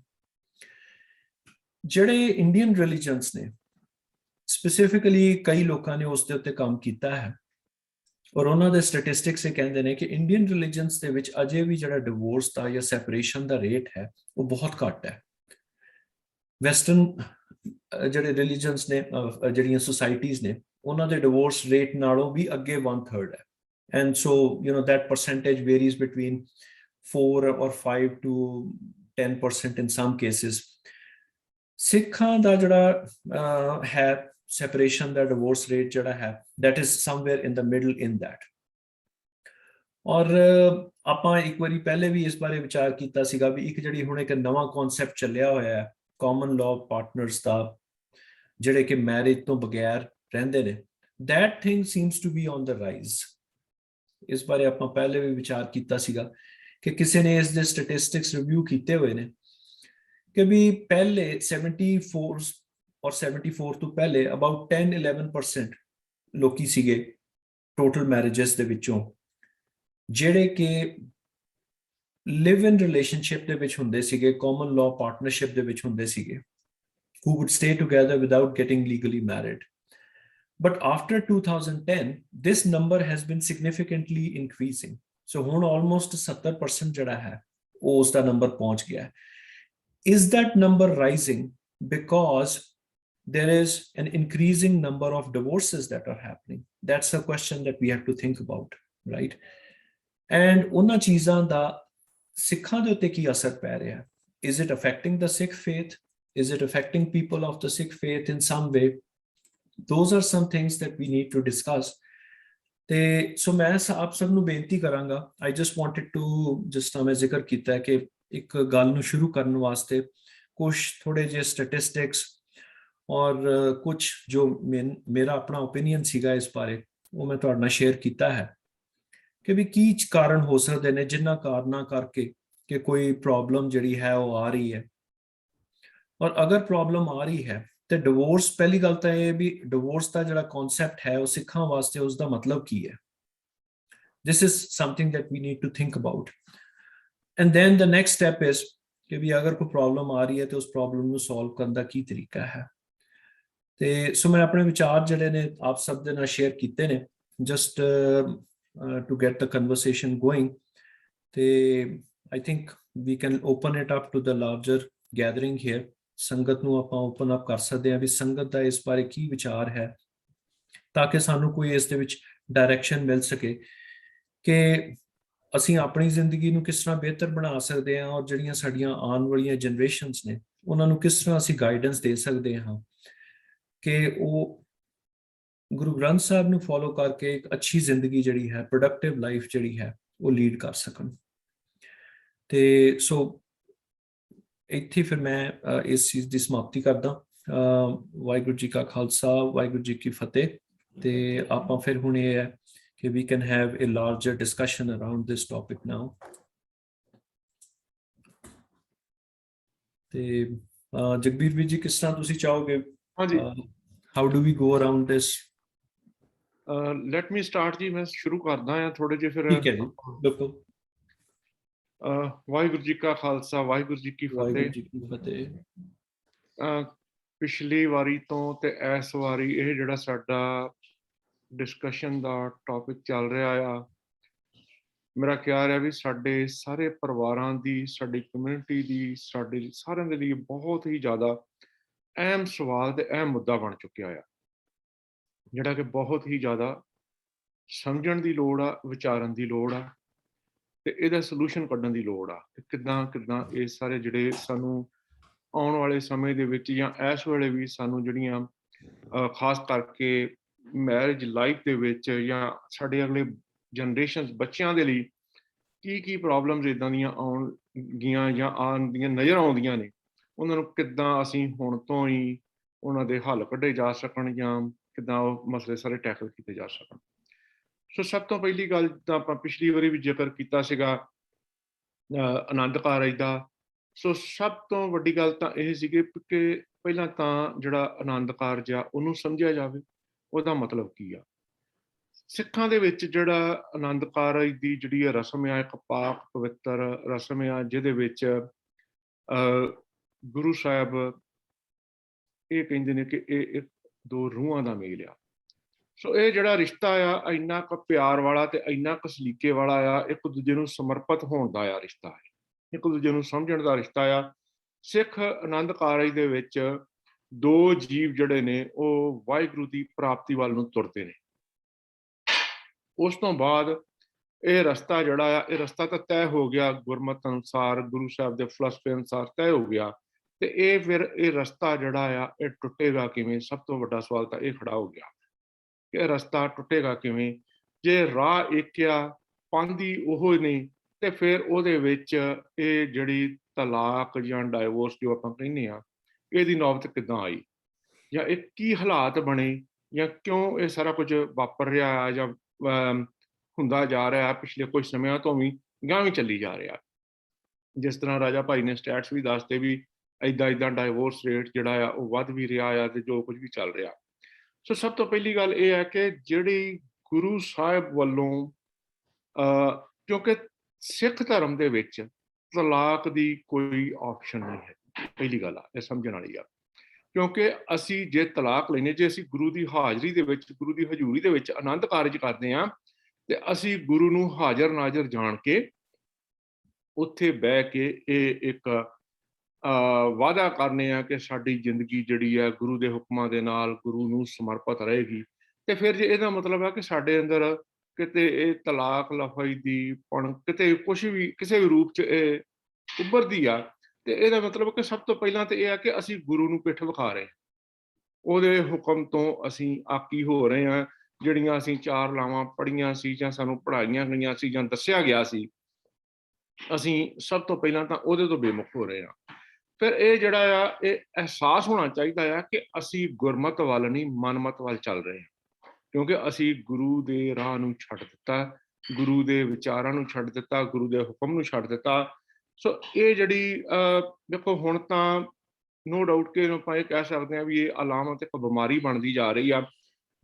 ਜਿਹੜੇ ਇੰਡੀਅਨ ਰਿਲੀਜਨਸ ਨੇ, ਸਪੈਸੀਫਿਕਲੀ ਕਈ ਲੋਕਾਂ ਨੇ ਉਸ ਦੇ ਉੱਤੇ ਕੰਮ ਕੀਤਾ ਹੈ, ਔਰ ਉਹਨਾਂ ਦੇ ਸਟੈਟਿਸਟਿਕਸ ਇਹ ਕਹਿੰਦੇ ਨੇ ਕਿ ਇੰਡੀਅਨ ਰਿਲੀਜਨਸ ਦੇ ਵਿੱਚ ਅਜੇ ਵੀ ਜਿਹੜਾ ਡਿਵੋਰਸ ਦਾ ਜਾਂ ਸੈਪਰੇਸ਼ਨ ਦਾ ਰੇਟ ਹੈ ਉਹ ਬਹੁਤ ਘੱਟ ਹੈ। ਵੈਸਟਰਨ ਜਿਹੜੇ ਰਿਲੀਜਨਸ ਨੇ, ਜਿਹੜੀਆਂ ਸੁਸਾਇਟੀਜ਼ ਨੇ, ਉਹਨਾਂ ਦੇ ਡਿਵੋਰਸ ਰੇਟ ਨਾਲੋਂ ਵੀ ਅੱਗੇ 1/3 ਹੈ। And so that percentage varies between 4 or 5 to 10% in some cases. ਸਿੱਖਾਂ ਦਾ ਜਿਹੜਾ ਹੈ ਸੈਪਰੇਸ਼ਨ ਦਾ ਡਿਵੋਰਸ ਰੇਟ ਜਿਹੜਾ ਹੈ that is somewhere in the middle in that। ਔਰ ਆਪਾਂ ਇੱਕ ਵਾਰੀ ਪਹਿਲੇ ਵੀ ਇਸ ਬਾਰੇ ਵਿਚਾਰ ਕੀਤਾ ਸੀਗਾ ਵੀ ਇੱਕ ਜਿਹੜੀ ਹੁਣ ਇੱਕ ਨਵਾਂ ਕਨਸੈਪਟ ਚੱਲਿਆ ਹੋਇਆ ਹੈ ਕਾਮਨ ਲਾਅ ਪਾਰਟਨਰਸ ਦਾ, ਜਿਹੜੇ ਕਿ ਮੈਰਿਜ ਤੋਂ ਬਗੈਰ ਰਹਿੰਦੇ ਨੇ, that thing seems to be on the rise। ਇਸ ਬਾਰੇ ਆਪਾਂ ਪਹਿਲੇ ਵੀ ਵਿਚਾਰ ਕੀਤਾ ਸੀਗਾ ਕਿ ਕਿਸੇ ਨੇ ਇਸ ਦੇ ਸਟੈਟਿਸਟਿਕਸ ਰਿਵਿਊ ਕੀਤੇ ਹੋਏ ਨੇ ਕਿ ਵੀ ਪਹਿਲੇ 74 ਔਰ 74 ਤੋਂ ਪਹਿਲੇ ਅਬਾਊਟ 10-11% ਲੋਕੀ ਸੀਗੇ ਟੋਟਲ ਮੈਰਿਜਸ ਦੇ ਵਿੱਚੋਂ ਜਿਹੜੇ ਕਿ ਲਿਵ ਇਨ ਰਿਲੇਸ਼ਨਸ਼ਿਪ ਦੇ ਵਿੱਚ ਹੁੰਦੇ ਸੀਗੇ, ਕਾਮਨ ਲਾਅ ਪਾਰਟਨਰਸ਼ਿਪ ਦੇ ਵਿੱਚ ਹੁੰਦੇ ਸੀਗੇ, who would stay together without getting legally married। But after 2010, this number has been significantly increasing। So ਹੁਣ almost 70% ਜਿਹੜਾ ਹੈ ਉਹ ਉਸ ਦਾ ਨੰਬਰ ਪਹੁੰਚ ਗਿਆ ਹੈ। Is that number rising because there is an increasing number of divorces that are happening? That's a question that we have to think about, right? And ਉਹਨਾਂ ਚੀਜ਼ਾਂ ਦਾ ਸਿੱਖਾਂ ਦੇ ਉੱਤੇ ਕੀ ਅਸਰ ਪੈ ਰਿਹਾ ਹੈ? Is it affecting the Sikh faith? Is it affecting people of the Sikh faith in some way? Those are some things that we need to discuss। ਤੇ ਸੋ ਮੈਂ ਆਪ ਸਭ ਨੂੰ ਬੇਨਤੀ ਕਰਾਂਗਾ, I just wanted to ਜਿਸ ਤਰ੍ਹਾਂ ਮੈਂ ਜ਼ਿਕਰ ਕੀਤਾ ਹੈ ਕਿ ਇੱਕ ਗੱਲ ਨੂੰ ਸ਼ੁਰੂ ਕਰਨ ਵਾਸਤੇ ਕੁਝ ਥੋੜੇ ਜਿਹੇ ਸਟੈਟਿਸਟਿਕਸ ਔਰ ਕੁਝ ਜੋ ਮੇਰਾ ਆਪਣਾ ਓਪੀਨੀਅਨ ਸੀਗਾ ਇਸ ਬਾਰੇ ਉਹ ਮੈਂ ਤੁਹਾਡੇ ਨਾਲ ਸ਼ੇਅਰ ਕੀਤਾ ਹੈ ਕਿ ਵੀ ਕੀ ਕਾਰਨ ਹੋ ਸਕਦੇ ਨੇ ਜਿਨ੍ਹਾਂ ਕਾਰਨਾਂ ਕਰਕੇ ਕਿ ਕੋਈ ਪ੍ਰੋਬਲਮ ਜਿਹੜੀ ਹੈ ਉਹ ਆ ਰਹੀ ਹੈ। ਔਰ ਅਗਰ ਪ੍ਰੋਬਲਮ ਆ ਰਹੀ ਹੈ ਤੇ ਡਿਵੋਰਸ, ਪਹਿਲੀ ਗੱਲ ਤਾਂ ਇਹ ਵੀ ਡਿਵੋਰਸ ਦਾ ਜਿਹੜਾ ਕਨਸੈਪਟ ਹੈ ਉਹ ਸਿੱਖਾਂ ਵਾਸਤੇ ਉਸ ਦਾ ਮਤਲਬ ਕੀ ਹੈ। This is something that we need to think about। And then the next step is ਕਿ ਵੀ ਅਗਰ ਕੋਈ ਪ੍ਰੋਬਲਮ ਆ ਰਹੀ ਹੈ ਤੇ ਉਸ ਪ੍ਰੋਬਲਮ ਨੂੰ ਸੋਲਵ ਕਰਨ ਦਾ ਕੀ ਤਰੀਕਾ ਹੈ। ਤੇ ਸੋ ਮੈਂ ਆਪਣੇ ਵਿਚਾਰ ਜਿਹੜੇ ਨੇ ਆਪ ਸਭ ਦੇ ਨਾਲ ਸ਼ੇਅਰ ਕੀਤੇ ਨੇ just to get the conversation going। ਤੇ I think we can open it up to the larger gathering here। ਸੰਗਤ ਨੂੰ ਆਪਾਂ ਓਪਨ ਅਪ ਕਰ ਸਕਦੇ ਹਾਂ ਵੀ ਸੰਗਤ ਦਾ ਇਸ ਬਾਰੇ ਕੀ ਵਿਚਾਰ ਹੈ ਤਾਂ ਕਿ ਸਾਨੂੰ ਕੋਈ ਇਸ ਦੇ ਵਿੱਚ ਡਾਇਰੈਕਸ਼ਨ ਮਿਲ ਸਕੇ ਕਿ ਅਸੀਂ ਆਪਣੀ ਜ਼ਿੰਦਗੀ ਨੂੰ ਕਿਸ ਤਰ੍ਹਾਂ ਬਿਹਤਰ ਬਣਾ ਸਕਦੇ ਹਾਂ ਔਰ ਜਿਹੜੀਆਂ ਸਾਡੀਆਂ ਆਉਣ ਵਾਲੀਆਂ ਜਨਰੇਸ਼ਨਸ ਨੇ ਉਹਨਾਂ ਨੂੰ ਕਿਸ ਤਰ੍ਹਾਂ ਅਸੀਂ ਗਾਈਡੈਂਸ ਦੇ ਸਕਦੇ ਹਾਂ ਕਿ ਉਹ ਗੁਰੂ ਗ੍ਰੰਥ ਸਾਹਿਬ ਨੂੰ ਫੋਲੋ ਕਰਕੇ ਇੱਕ ਅੱਛੀ ਜ਼ਿੰਦਗੀ ਜਿਹੜੀ ਹੈ, ਪ੍ਰੋਡਕਟਿਵ ਲਾਈਫ ਜਿਹੜੀ ਹੈ ਉਹ ਲੀਡ ਕਰ ਸਕਣ। ਤੇ ਸੋ ਇੱਥੇ ਫਿਰ ਮੈਂ ਇਸ ਚੀਜ਼ ਦੀ ਸਮਾਪਤੀ ਕਰਦਾ। ਵਾਹਿਗੁਰੂ ਜੀ ਕਾ ਖਾਲਸਾ, ਵਾਹਿਗੁਰੂ ਜੀ ਕੀ ਫਤਿਹ। ਤੇ ਆਪਾਂ ਫਿਰ ਹੁਣ ਇਹ ਹੈ ਕਿ we can have a larger discussion around this topic now। ਤੇ ਜਗਬੀਰ ਵੀ ਜੀ ਕਿਸ ਤਰ੍ਹਾਂ ਤੁਸੀਂ ਚਾਹੋਗੇ?
ਹਾਂਜੀ,
how do we go around this?
Let me start ਜੀ। ਮੈਂ ਸ਼ੁਰੂ ਕਰਦਾ ਹਾਂ ਥੋੜੇ ਜਿਹੇ ਫਿਰ।
ਠੀਕ ਹੈ ਜੀ, ਬਿਲਕੁਲ।
ਵਾਹਿਗੁਰੂ ਜੀ ਕਾ ਖਾਲਸਾ, ਵਾਹਿਗੁਰੂ ਜੀ ਕੀ
ਵਾਹਿਗੁਰੂ ਜੀ ਕੀ ਫਤਿਹ।
ਪਿਛਲੀ ਵਾਰੀ ਤੋਂ ਤੇ ਇਸ ਵਾਰੀ ਇਹ ਜਿਹੜਾ ਸਾਡਾ ਡਿਸਕਸ਼ਨ ਦਾ ਟੌਪਿਕ ਚੱਲ ਰਿਹਾ ਆ, ਮੇਰਾ ਖਿਆਲ ਹੈ ਵੀ ਸਾਡੇ ਸਾਰੇ ਪਰਿਵਾਰਾਂ ਦੀ, ਸਾਡੀ ਕਮਿਊਨਿਟੀ ਦੀ, ਸਾਡੇ ਸਾਰਿਆਂ ਦੇ ਲਈ ਬਹੁਤ ਹੀ ਜ਼ਿਆਦਾ ਅਹਿਮ ਸਵਾਲ ਤੇ ਅਹਿਮ ਮੁੱਦਾ ਬਣ ਚੁੱਕਿਆ ਆ, ਜਿਹੜਾ ਕਿ ਬਹੁਤ ਹੀ ਜ਼ਿਆਦਾ ਸਮਝਣ ਦੀ ਲੋੜ ਆ, ਵਿਚਾਰਨ ਦੀ ਲੋੜ ਆ ਤੇ ਇਹਦਾ ਸੋਲੂਸ਼ਨ ਕੱਢਣ ਦੀ ਲੋੜ ਆ ਕਿ ਕਿੱਦਾਂ ਇਹ ਸਾਰੇ ਜਿਹੜੇ ਸਾਨੂੰ ਆਉਣ ਵਾਲੇ ਸਮੇਂ ਦੇ ਵਿੱਚ ਜਾਂ ਇਸ ਵੇਲੇ ਵੀ ਸਾਨੂੰ ਜਿਹੜੀਆਂ ਖਾਸ ਕਰਕੇ ਮੈਰਿਜ ਲਾਈਫ ਦੇ ਵਿੱਚ ਜਾਂ ਸਾਡੇ ਅਗਲੇ ਜਨਰੇਸ਼ਨ ਬੱਚਿਆਂ ਦੇ ਲਈ ਕੀ ਪ੍ਰੋਬਲਮਸ ਇੱਦਾਂ ਦੀਆਂ ਆਉਣਗੀਆਂ ਜਾਂ ਆਉਣਦੀਆਂ ਨਜ਼ਰ ਆਉਂਦੀਆਂ ਨੇ, ਉਹਨਾਂ ਨੂੰ ਕਿੱਦਾਂ ਅਸੀਂ ਹੁਣ ਤੋਂ ਹੀ ਉਹਨਾਂ ਦੇ ਹੱਲ ਕੱਢੇ ਜਾ ਸਕਣ ਜਾਂ ਕਿੱਦਾਂ ਉਹ ਮਸਲੇ ਸਾਰੇ ਟੈਕਲ ਕੀਤੇ ਜਾ ਸਕਣ। ਸੋ ਸਭ ਤੋਂ ਪਹਿਲੀ ਗੱਲ ਤਾਂ ਆਪਾਂ ਪਿਛਲੀ ਵਾਰੀ ਵੀ ਜ਼ਿਕਰ ਕੀਤਾ ਸੀਗਾ ਆਨੰਦ ਕਾਰਜ ਦਾ। ਸੋ ਸਭ ਤੋਂ ਵੱਡੀ ਗੱਲ ਤਾਂ ਇਹ ਸੀਗੀ ਕਿ ਪਹਿਲਾਂ ਤਾਂ ਜਿਹੜਾ ਆਨੰਦ ਕਾਰਜ ਆ ਉਹਨੂੰ ਸਮਝਿਆ ਜਾਵੇ, ਉਹਦਾ ਮਤਲਬ ਕੀ ਆ। ਸਿੱਖਾਂ ਦੇ ਵਿੱਚ ਜਿਹੜਾ ਆਨੰਦ ਕਾਰਜ ਦੀ ਜਿਹੜੀ ਰਸਮ ਆ, ਇੱਕ ਪਾਕ ਪਵਿੱਤਰ ਰਸਮ ਆ, ਜਿਹਦੇ ਵਿੱਚ ਗੁਰੂ ਸਾਹਿਬ ਇਹ ਕਹਿੰਦੇ ਨੇ ਕਿ ਇਹ ਇੱਕ ਦੋ ਰੂਹਾਂ ਦਾ ਮੇਲ ਆ। ਸੋ ਇਹ ਜਿਹੜਾ ਰਿਸ਼ਤਾ ਆ ਇੰਨਾ ਕੁ ਪਿਆਰ ਵਾਲਾ ਤੇ ਇੰਨਾ ਕੁ ਸਲੀਕੇ ਵਾਲਾ ਆ, ਇੱਕ ਦੂਜੇ ਨੂੰ ਸਮਰਪਿਤ ਹੋਣ ਦਾ ਆ ਰਿਸ਼ਤਾ ਹੈ, ਇੱਕ ਦੂਜੇ ਨੂੰ ਸਮਝਣ ਦਾ ਰਿਸ਼ਤਾ ਆ। ਸਿੱਖ ਆਨੰਦ ਕਾਰਜ ਦੇ ਵਿੱਚ ਦੋ ਜੀਵ ਜਿਹੜੇ ਨੇ ਉਹ ਵਾਹਿਗੁਰੂ ਦੀ ਪ੍ਰਾਪਤੀ ਵੱਲ ਨੂੰ ਤੁਰਦੇ ਨੇ। ਉਸ ਤੋਂ ਬਾਅਦ ਇਹ ਰਸਤਾ ਜਿਹੜਾ ਆ, ਇਹ ਰਸਤਾ ਤਾਂ ਤੈਅ ਹੋ ਗਿਆ ਗੁਰਮਤਿ ਅਨੁਸਾਰ, ਗੁਰੂ ਸਾਹਿਬ ਦੇ ਫਲਸਫੇ ਅਨੁਸਾਰ ਤੈਅ ਹੋ ਗਿਆ ਤੇ ਇਹ ਫਿਰ ਇਹ ਰਸਤਾ ਜਿਹੜਾ ਆ ਇਹ ਟੁੱਟੇਗਾ ਕਿਵੇਂ? ਸਭ ਤੋਂ ਵੱਡਾ ਸਵਾਲ ਤਾਂ ਇਹ ਖੜਾ ਹੋ ਗਿਆ ਕਿ ਰਸਤਾ ਟੁੱਟੇਗਾ ਕਿਵੇਂ? ਜੇ ਰਾਹ ਇੱਕ ਆ, ਪਾਂਦੀ ਉਹ ਨਹੀਂ, ਤੇ ਫਿਰ ਉਹਦੇ ਵਿੱਚ ਇਹ ਜਿਹੜੀ ਤਲਾਕ ਜਾਂ ਡਾਈਵੋਰਸ ਜੋ ਆਪਾਂ ਕਹਿੰਦੇ ਆ, ਇਹਦੀ ਨੌਬਤ ਕਿੱਦਾਂ ਆਈ, ਜਾਂ ਇਹ ਕੀ ਹਾਲਾਤ ਬਣੇ, ਜਾਂ ਕਿਉਂ ਇਹ ਸਾਰਾ ਕੁਝ ਵਾਪਰ ਰਿਹਾ ਆ, ਜਾਂ ਹੁੰਦਾ ਜਾ ਰਿਹਾ ਪਿਛਲੇ ਕੁਝ ਸਮਿਆਂ ਤੋਂ ਵੀ ਗਾਂਹ ਵੀ ਚੱਲੀ ਜਾ ਰਿਹਾ। ਜਿਸ ਤਰ੍ਹਾਂ ਰਾਜਾ ਭਾਈ ਨੇ ਸਟੈਟਸ ਵੀ ਦੱਸਦੇ ਵੀ ਇੱਦਾਂ ਡਾਈਵੋਰਸ ਰੇਟ ਜਿਹੜਾ ਆ ਉਹ ਵੱਧ ਵੀ ਰਿਹਾ ਆ ਤੇ ਜੋ ਕੁਝ ਵੀ ਚੱਲ ਰਿਹਾ। ਸੋ ਸਭ ਤੋਂ ਪਹਿਲੀ ਗੱਲ ਇਹ ਹੈ ਕਿ ਜਿਹੜੀ ਗੁਰੂ ਸਾਹਿਬ ਵੱਲੋਂ ਕਿਉਂਕਿ ਸਿੱਖ ਧਰਮ ਦੇ ਵਿੱਚ ਤਲਾਕ ਦੀ ਕੋਈ ਆਪਸ਼ਨ ਨਹੀਂ ਹੈ, ਪਹਿਲੀ ਗੱਲ ਆ ਇਹ ਸਮਝਣ ਵਾਲੀ ਆ। ਕਿਉਂਕਿ ਅਸੀਂ ਜੇ ਤਲਾਕ ਲੈਨੇ, ਜੇ ਅਸੀਂ ਗੁਰੂ ਦੀ ਹਾਜ਼ਰੀ ਦੇ ਵਿੱਚ, ਗੁਰੂ ਦੀ ਹਜ਼ੂਰੀ ਦੇ ਵਿੱਚ ਆਨੰਦ ਕਾਰਜ ਕਰਦੇ ਹਾਂ, ਤੇ ਅਸੀਂ ਗੁਰੂ ਨੂੰ ਹਾਜ਼ਰ ਨਾਜ਼ਰ ਜਾਣ ਕੇ ਉੱਥੇ ਬਹਿ ਕੇ ਇਹ ਇੱਕ ਵਾਅਦਾ ਕਰਨੇ ਆ ਕਿ ਸਾਡੀ ਜ਼ਿੰਦਗੀ ਜਿਹੜੀ ਹੈ ਗੁਰੂ ਦੇ ਹੁਕਮਾਂ ਦੇ ਨਾਲ ਗੁਰੂ ਨੂੰ ਸਮਰਪਿਤ ਰਹੇਗੀ। ਤੇ ਫਿਰ ਜੇ ਇਹਦਾ ਮਤਲਬ ਹੈ ਕਿ ਸਾਡੇ ਅੰਦਰ ਕਿਤੇ ਇਹ ਤਲਾਕ ਲਫ਼ਜ਼ ਦੀ ਕਿਤੇ ਕੁਛ ਵੀ ਕਿਸੇ ਵੀ ਰੂਪ 'ਚ ਇਹ ਉੱਭਰਦੀ ਆ, ਤੇ ਇਹਦਾ ਮਤਲਬ ਕਿ ਸਭ ਤੋਂ ਪਹਿਲਾਂ ਤਾਂ ਇਹ ਹੈ ਕਿ ਅਸੀਂ ਗੁਰੂ ਨੂੰ ਪਿੱਠ ਵਿਖਾ ਰਹੇ, ਉਹਦੇ ਹੁਕਮ ਤੋਂ ਅਸੀਂ ਆਕੀ ਹੋ ਰਹੇ ਹਾਂ। ਜਿਹੜੀਆਂ ਅਸੀਂ 4 ਲਾਵਾਂ ਪੜ੍ਹੀਆਂ ਸੀ ਜਾਂ ਸਾਨੂੰ ਪੜ੍ਹਾਈਆਂ ਗਈਆਂ ਸੀ ਜਾਂ ਦੱਸਿਆ ਗਿਆ ਸੀ, ਅਸੀਂ ਸਭ ਤੋਂ ਪਹਿਲਾਂ ਤਾਂ ਉਹਦੇ ਤੋਂ ਬੇਮੁਖ ਹੋ ਰਹੇ ਹਾਂ। ਫਿਰ ਇਹ ਜਿਹੜਾ ਆ ਇਹ ਅਹਿਸਾਸ ਹੋਣਾ ਚਾਹੀਦਾ ਆ ਕਿ ਅਸੀਂ ਗੁਰਮਤ ਵੱਲ ਨਹੀਂ ਮਨਮਤ ਵੱਲ ਚੱਲ ਰਹੇ ਹਾਂ, ਕਿਉਂਕਿ ਅਸੀਂ ਗੁਰੂ ਦੇ ਰਾਹ ਨੂੰ ਛੱਡ ਦਿੱਤਾ, ਗੁਰੂ ਦੇ ਵਿਚਾਰਾਂ ਨੂੰ ਛੱਡ ਦਿੱਤਾ, ਗੁਰੂ ਦੇ ਹੁਕਮ ਨੂੰ ਛੱਡ ਦਿੱਤਾ। ਸੋ ਇਹ ਜਿਹੜੀ ਦੇਖੋ ਹੁਣ ਤਾਂ ਨੋ ਡਾਊਟ ਕਿ ਆਪਾਂ ਇਹ ਕਹਿ ਸਕਦੇ ਹਾਂ ਵੀ ਇਹ ਅਲਾਮਤ ਇੱਕ ਬਿਮਾਰੀ ਬਣਦੀ ਜਾ ਰਹੀ ਆ,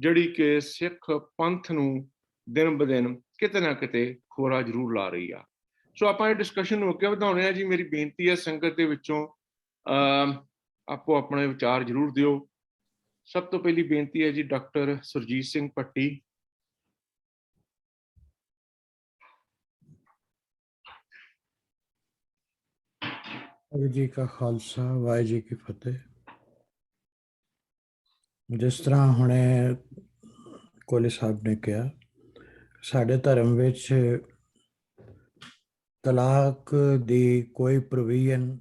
ਜਿਹੜੀ ਕਿ ਸਿੱਖ ਪੰਥ ਨੂੰ ਦਿਨ ਬ ਦਿਨ ਕਿਤੇ ਨਾ ਕਿਤੇ ਖੋਰਾ ਜ਼ਰੂਰ ਲਾ ਰਹੀ ਆ। ਸੋ ਆਪਾਂ ਇਹ ਡਿਸਕਸ਼ਨ ਨੂੰ ਅੱਗੇ ਵਧਾਉਣੇ ਆ ਜੀ। ਮੇਰੀ ਬੇਨਤੀ ਹੈ ਸੰਗਤ ਦੇ ਵਿੱਚੋਂ ਆਪੋ ਆਪਣੇ ਵਿਚਾਰ ਜ਼ਰੂਰ ਦਿਓ। ਸਭ ਤੋਂ ਪਹਿਲੀ ਬੇਨਤੀ ਹੈ ਜੀ ਡਾਕਟਰ ਸੁਰਜੀਤ ਸਿੰਘ ਭੱਟੀ।
ਵਾਹਿਗੁਰੂ ਜੀ ਕਾ ਖਾਲਸਾ, ਵਾਹਿਗੁਰੂ ਜੀ ਕੀ ਫਤਿਹ। ਜਿਸ ਤਰ੍ਹਾਂ ਹੁਣੇ ਕੋਲੇ ਸਾਹਿਬ ਨੇ ਕਿਹਾ, ਸਾਡੇ ਧਰਮ ਵਿੱਚ ਤਲਾਕ ਦੀ ਕੋਈ ਪ੍ਰੋਵੀਜ਼ਨ,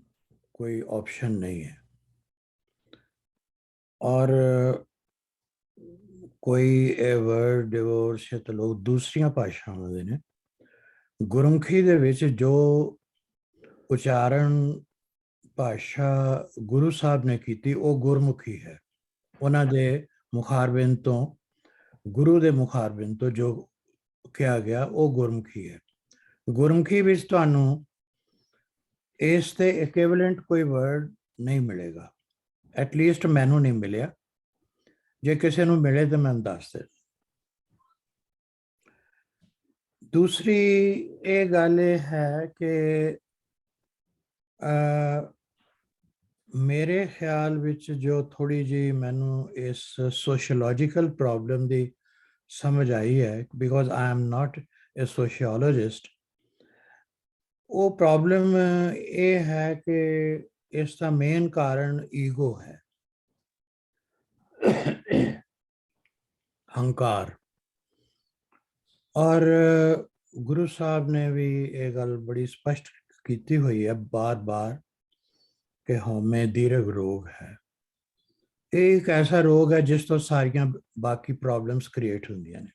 ਕੋਈ ਆਪਸ਼ਨ ਨਹੀਂ ਹੈ, ਔਰ ਕੋਈ ਇਹ ਵਰਡ ਡਿਵੋਰਸ ਜਾਂ ਤਲਾਕ ਦੂਸਰੀਆਂ ਭਾਸ਼ਾਵਾਂ ਦੇ ਨੇ। ਗੁਰਮੁਖੀ ਦੇ ਵਿੱਚ ਜੋ ਉਚਾਰਨ ਭਾਸ਼ਾ ਗੁਰੂ ਸਾਹਿਬ ਨੇ ਕੀਤੀ ਉਹ ਗੁਰਮੁਖੀ ਹੈ। ਉਹਨਾਂ ਦੇ ਮੁਖਾਰਬਿੰਦ ਤੋਂ, ਗੁਰੂ ਦੇ ਮੁਖਾਰਬਿੰਦ ਤੋਂ ਜੋ ਕਿਹਾ ਗਿਆ ਉਹ ਗੁਰਮੁਖੀ ਹੈ। ਗੁਰਮੁਖੀ ਵਿੱਚ ਤੁਹਾਨੂੰ ਇਸ ਤੇ ਇਕੁਇਵਲੈਂਟ ਕੋਈ ਵਰਡ ਨਹੀਂ ਮਿਲੇਗਾ, ਐਟਲੀਸਟ ਮੈਨੂੰ ਨਹੀਂ ਮਿਲਿਆ। ਜੇ ਕਿਸੇ ਨੂੰ ਮਿਲੇ ਤਾਂ ਮੈਨੂੰ ਦੱਸ ਦੇ। ਦੂਸਰੀ ਇਹ ਗੱਲ ਇਹ ਹੈ ਕਿ ਮੇਰੇ ਖਿਆਲ ਵਿੱਚ ਜੋ ਥੋੜੀ ਜਿਹੀ ਮੈਨੂੰ ਇਸ ਸੋਸ਼ੀਓਲੋਜੀਕਲ ਪ੍ਰੋਬਲਮ ਦੀ ਸਮਝ ਆਈ ਹੈ, ਬਿਕੋਜ਼ ਆਈ ਐਮ ਨਾਟ ਏ ਸੋਸ਼ੀਓਲੋਜਿਸਟ, ਉਹ ਪ੍ਰੋਬਲਮ ਇਹ ਹੈ ਕਿ ਇਸ ਦਾ ਮੇਨ ਕਾਰਨ ਈਗੋ ਹੈ, ਹੰਕਾਰ। ਔਰ ਗੁਰੂ ਸਾਹਿਬ ਨੇ ਵੀ ਇਹ ਗੱਲ ਬੜੀ ਸਪਸ਼ਟ ਕੀਤੀ ਹੋਈ ਹੈ ਬਾਰ-ਬਾਰ ਕਿ ਹਉਮੈ ਦੀਰਘ ਰੋਗ ਹੈ। ਇਹ ਇੱਕ ਐਸਾ ਰੋਗ ਹੈ ਜਿਸ ਤੋਂ ਸਾਰੀਆਂ ਬਾਕੀ ਪ੍ਰੋਬਲਮਸ ਕ੍ਰੀਏਟ ਹੁੰਦੀਆਂ ਨੇ।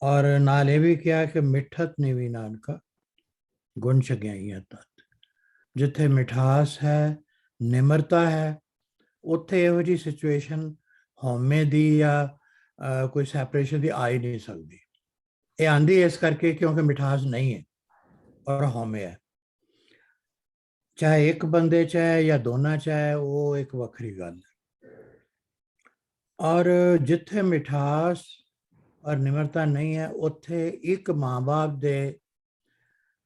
ਔਰ ਨਾਲ ਇਹ ਵੀ ਕਿਹਾ ਕਿ ਮਿੱਠਤ ਨੇ ਵੀ ਨਾਨਕਾ ਗੁਣ ਚੰਗਿਆਈਆਂ ਤਤ। ਜਿੱਥੇ ਮਿਠਾਸ ਹੈ, ਨਿਮਰਤਾ ਹੈ, ਉੱਥੇ ਇਹੋ ਜਿਹੀ ਸਿਚੁਏਸ਼ਨ ਹਉਮੈ ਦੀ ਜਾਂ ਕੋਈ ਸੈਪਰੇਸ਼ਨ ਦੀ ਆ ਹੀ ਨਹੀਂ ਸਕਦੀ। ਇਹ ਆਂਦੀ ਇਸ ਕਰਕੇ ਕਿਉਂਕਿ ਮਿਠਾਸ ਨਹੀਂ ਹੈ ਔਰ ਹਉਮੈ ਹੈ। ਚਾਹੇ ਇੱਕ ਬੰਦੇ 'ਚ ਹੈ ਜਾਂ ਦੋਨਾਂ 'ਚ ਹੈ, ਉਹ ਇੱਕ ਵੱਖਰੀ ਗੱਲ ਹੈ। ਔਰ ਜਿੱਥੇ ਮਿਠਾਸ ਔਰ ਨਿਮਰਤਾ ਨਹੀਂ ਹੈ, ਉੱਥੇ ਇੱਕ ਮਾਂ-ਬਾਪ ਦੇ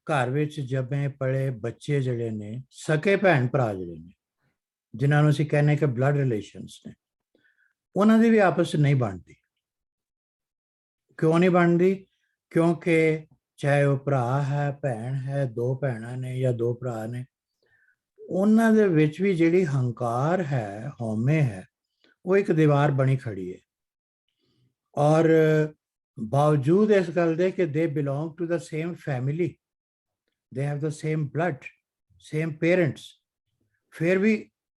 ਘਰ ਵਿੱਚ ਜੰਮੇ ਪਲੇ ਬੱਚੇ ਜਿਹੜੇ ਨੇ, ਸਕੇ ਭੈਣ ਭਰਾ ਜਿਹੜੇ ਨੇ, ਜਿਨ੍ਹਾਂ ਨੂੰ ਅਸੀਂ ਕਹਿੰਦੇ ਕਿ ਬਲੱਡ ਰਿਲੇਸ਼ਨਸ ਨੇ, ਉਹਨਾਂ ਦੀ ਵੀ ਆਪਸ 'ਚ ਨਹੀਂ ਬਣਦੀ। ਕਿਉਂ ਨਹੀਂ ਬਣਦੀ? ਕਿਉਂਕਿ ਚਾਹੇ ਉਹ ਭਰਾ ਹੈ, ਭੈਣ ਹੈ, 2 ਭੈਣਾਂ ਨੇ ਜਾਂ 2 ਭਰਾ ਨੇ, ਉਹਨਾਂ ਦੇ ਵਿੱਚ ਵੀ ਜਿਹੜੀ ਹੰਕਾਰ ਹੈ, ਹਉਮੈ ਹੈ, ਉਹ ਇੱਕ ਦੀਵਾਰ ਬਣੀ ਖੜੀ ਹੈ। ਔਰ ਬਾਵਜੂਦ ਇਸ ਗੱਲ ਦੇ ਕਿ they belong to the same family, they have the same blood, same parents, फिर भी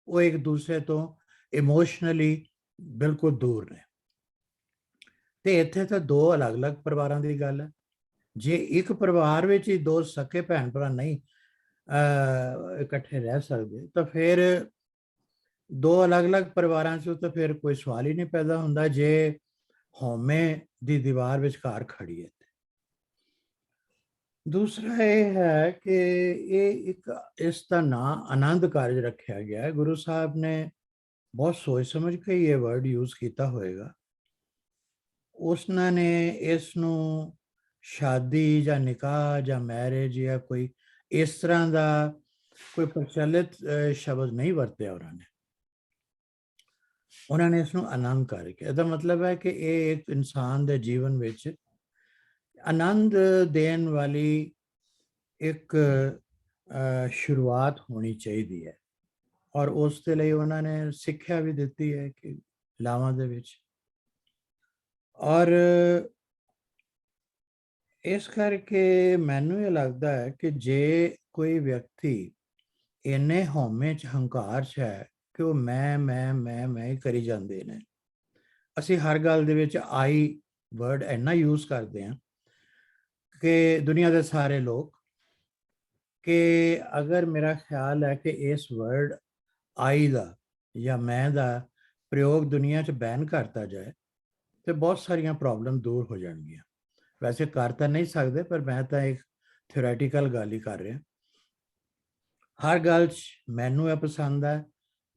वो एक दूसरे तो इमोशनली बिल्कुल दूर ने। ਤੇ ਇੱਥੇ ਤਾਂ ਦੋ ਅਲੱਗ-ਅਲੱਗ ਪਰਿਵਾਰਾਂ ਦੀ ਗੱਲ ਹੈ। ਜੇ ਇੱਕ ਪਰਿਵਾਰ ਵਿੱਚ ਹੀ ਦੋ ਸਕੇ ਭੈਣ ਭਰਾ ਨਹੀਂ ਇਕੱਠੇ ਰਹਿ ਸਕਦੇ ਤਾਂ ਫਿਰ ਦੋ ਅਲੱਗ-ਅਲੱਗ ਪਰਿਵਾਰਾਂ 'ਚ ਤਾਂ ਫਿਰ ਕੋਈ ਸਵਾਲ ਹੀ ਨਹੀਂ ਪੈਦਾ ਹੁੰਦਾ ਜੇ ਹਉਮੈ ਦੀ ਦੀਵਾਰ ਵਿਚਕਾਰ ਖੜੀ ਹੈ। ਦੂਸਰਾ ਇਹ ਹੈ ਕਿ ਇਹ ਇੱਕ ਇਸ ਦਾ ਨਾਂ ਆਨੰਦ ਕਾਰਜ ਰੱਖਿਆ ਗਿਆ ਹੈ। ਗੁਰੂ ਸਾਹਿਬ ਨੇ ਬਹੁਤ ਸੋਚ ਸਮਝ ਕੇ ਇਹ ਵਰਡ ਯੂਜ਼ ਕੀਤਾ ਹੋਏਗਾ। ਉਸਨਾਂ ਨੇ ਇਸ ਨੂੰ ਸ਼ਾਦੀ ਜਾਂ ਨਿਕਾਹ ਜਾਂ ਮੈਰਿਜ ਜਾਂ ਕੋਈ ਇਸ ਤਰ੍ਹਾਂ ਦਾ ਕੋਈ ਪ੍ਰਚਲਿਤ ਸ਼ਬਦ ਨਹੀਂ ਵਰਤਿਆ ਉਹਨਾਂ ਨੇ ਇਸ ਨੂੰ ਆਨੰਦ ਕਾਰਜ ਕਿਹਾ। ਇਹਦਾ ਮਤਲਬ ਹੈ ਕਿ ਇਹ ਇੱਕ ਇਨਸਾਨ ਦੇ ਜੀਵਨ ਵਿੱਚ ਆਨੰਦ ਦੇਣ ਵਾਲੀ ਇੱਕ ਸ਼ੁਰੂਆਤ ਹੋਣੀ ਚਾਹੀਦੀ ਹੈ ਔਰ ਉਸ ਦੇ ਲਈ ਉਹਨਾਂ ਨੇ ਸਿੱਖਿਆ ਵੀ ਦਿੱਤੀ ਹੈ ਕਿ ਲਾਵਾਂ ਦੇ ਵਿੱਚ। ਔਰ ਇਸ ਕਰਕੇ ਮੈਨੂੰ ਇਹ ਲੱਗਦਾ ਹੈ ਕਿ ਜੇ ਕੋਈ ਵਿਅਕਤੀ ਇੰਨੇ ਹਉਮੈ 'ਚ ਹੰਕਾਰ 'ਚ ਹੈ ਕਿ ਉਹ ਮੈਂ ਹੀ ਕਰੀ ਜਾਂਦੇ ਨੇ। ਅਸੀਂ ਹਰ ਗੱਲ ਦੇ ਵਿੱਚ ਆਈ ਵਰਡ ਇੰਨਾ ਯੂਜ਼ ਕਰਦੇ ਹਾਂ ਕਿ ਦੁਨੀਆ ਦੇ ਸਾਰੇ ਲੋਕ ਕਿ ਅਗਰ ਮੇਰਾ ਖਿਆਲ ਹੈ ਕਿ ਇਸ ਵਰਡ ਆਈ ਦਾ ਜਾਂ ਮੈਂ ਦਾ ਪ੍ਰਯੋਗ ਦੁਨੀਆ 'ਚ ਬੈਨ ਕਰਤਾ ਜਾਏ ਤੇ ਬਹੁਤ ਸਾਰੀਆਂ ਪ੍ਰੋਬਲਮ ਦੂਰ ਹੋ ਜਾਣਗੀਆਂ। ਵੈਸੇ ਕਰ ਤਾਂ ਨਹੀਂ ਸਕਦੇ ਪਰ ਮੈਂ ਤਾਂ ਇੱਕ ਥਿਓਰੈਟੀਕਲ ਗੱਲ ਹੀ ਕਰ ਰਿਹਾ। ਹਰ ਗੱਲ 'ਚ ਮੈਨੂੰ ਇਹ ਪਸੰਦ ਹੈ,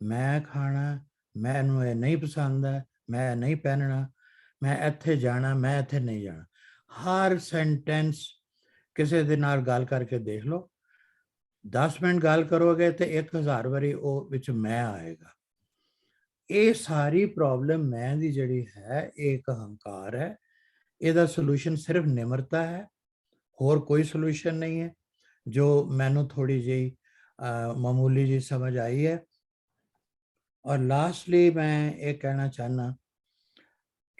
ਮੈਂ ਖਾਣਾ, ਮੈਨੂੰ ਇਹ ਨਹੀਂ ਪਸੰਦ ਹੈ, ਮੈਂ ਨਹੀਂ ਪਹਿਨਣਾ, ਮੈਂ ਇੱਥੇ ਜਾਣਾ, ਮੈਂ ਇੱਥੇ ਨਹੀਂ ਜਾਣਾ। ਹਰ ਸੈਂਟੈਂਸ ਕਿਸੇ ਦੇ ਨਾਲ ਗੱਲ ਕਰਕੇ ਦੇਖ ਲਓ, 10 ਮਿੰਟ ਗੱਲ ਕਰੋਗੇ ਤੇ 1000 ਵਾਰੀ ਉਹ ਵਿੱਚ ਮੈਂ ਆਏਗਾ। ਇਹ ਸਾਰੀ ਪ੍ਰੋਬਲਮ ਮੈਂ ਦੀ ਜਿਹੜੀ ਹੈ ਇਹ ਇੱਕ ਹੰਕਾਰ ਹੈ। ਇਹਦਾ ਸੋਲੂਸ਼ਨ ਸਿਰਫ ਨਿਮਰਤਾ ਹੈ, ਹੋਰ ਕੋਈ ਸੋਲੂਸ਼ਨ ਨਹੀਂ ਹੈ ਜੋ ਮੈਨੂੰ ਥੋੜੀ ਜਿਹੀ ਮਾਮੂਲੀ ਜੀ ਸਮਝ ਆਈ ਹੈ। ਔਰ ਲਾਸਟਲੀ ਮੈਂ ਇਹ ਕਹਿਣਾ ਚਾਹਨਾ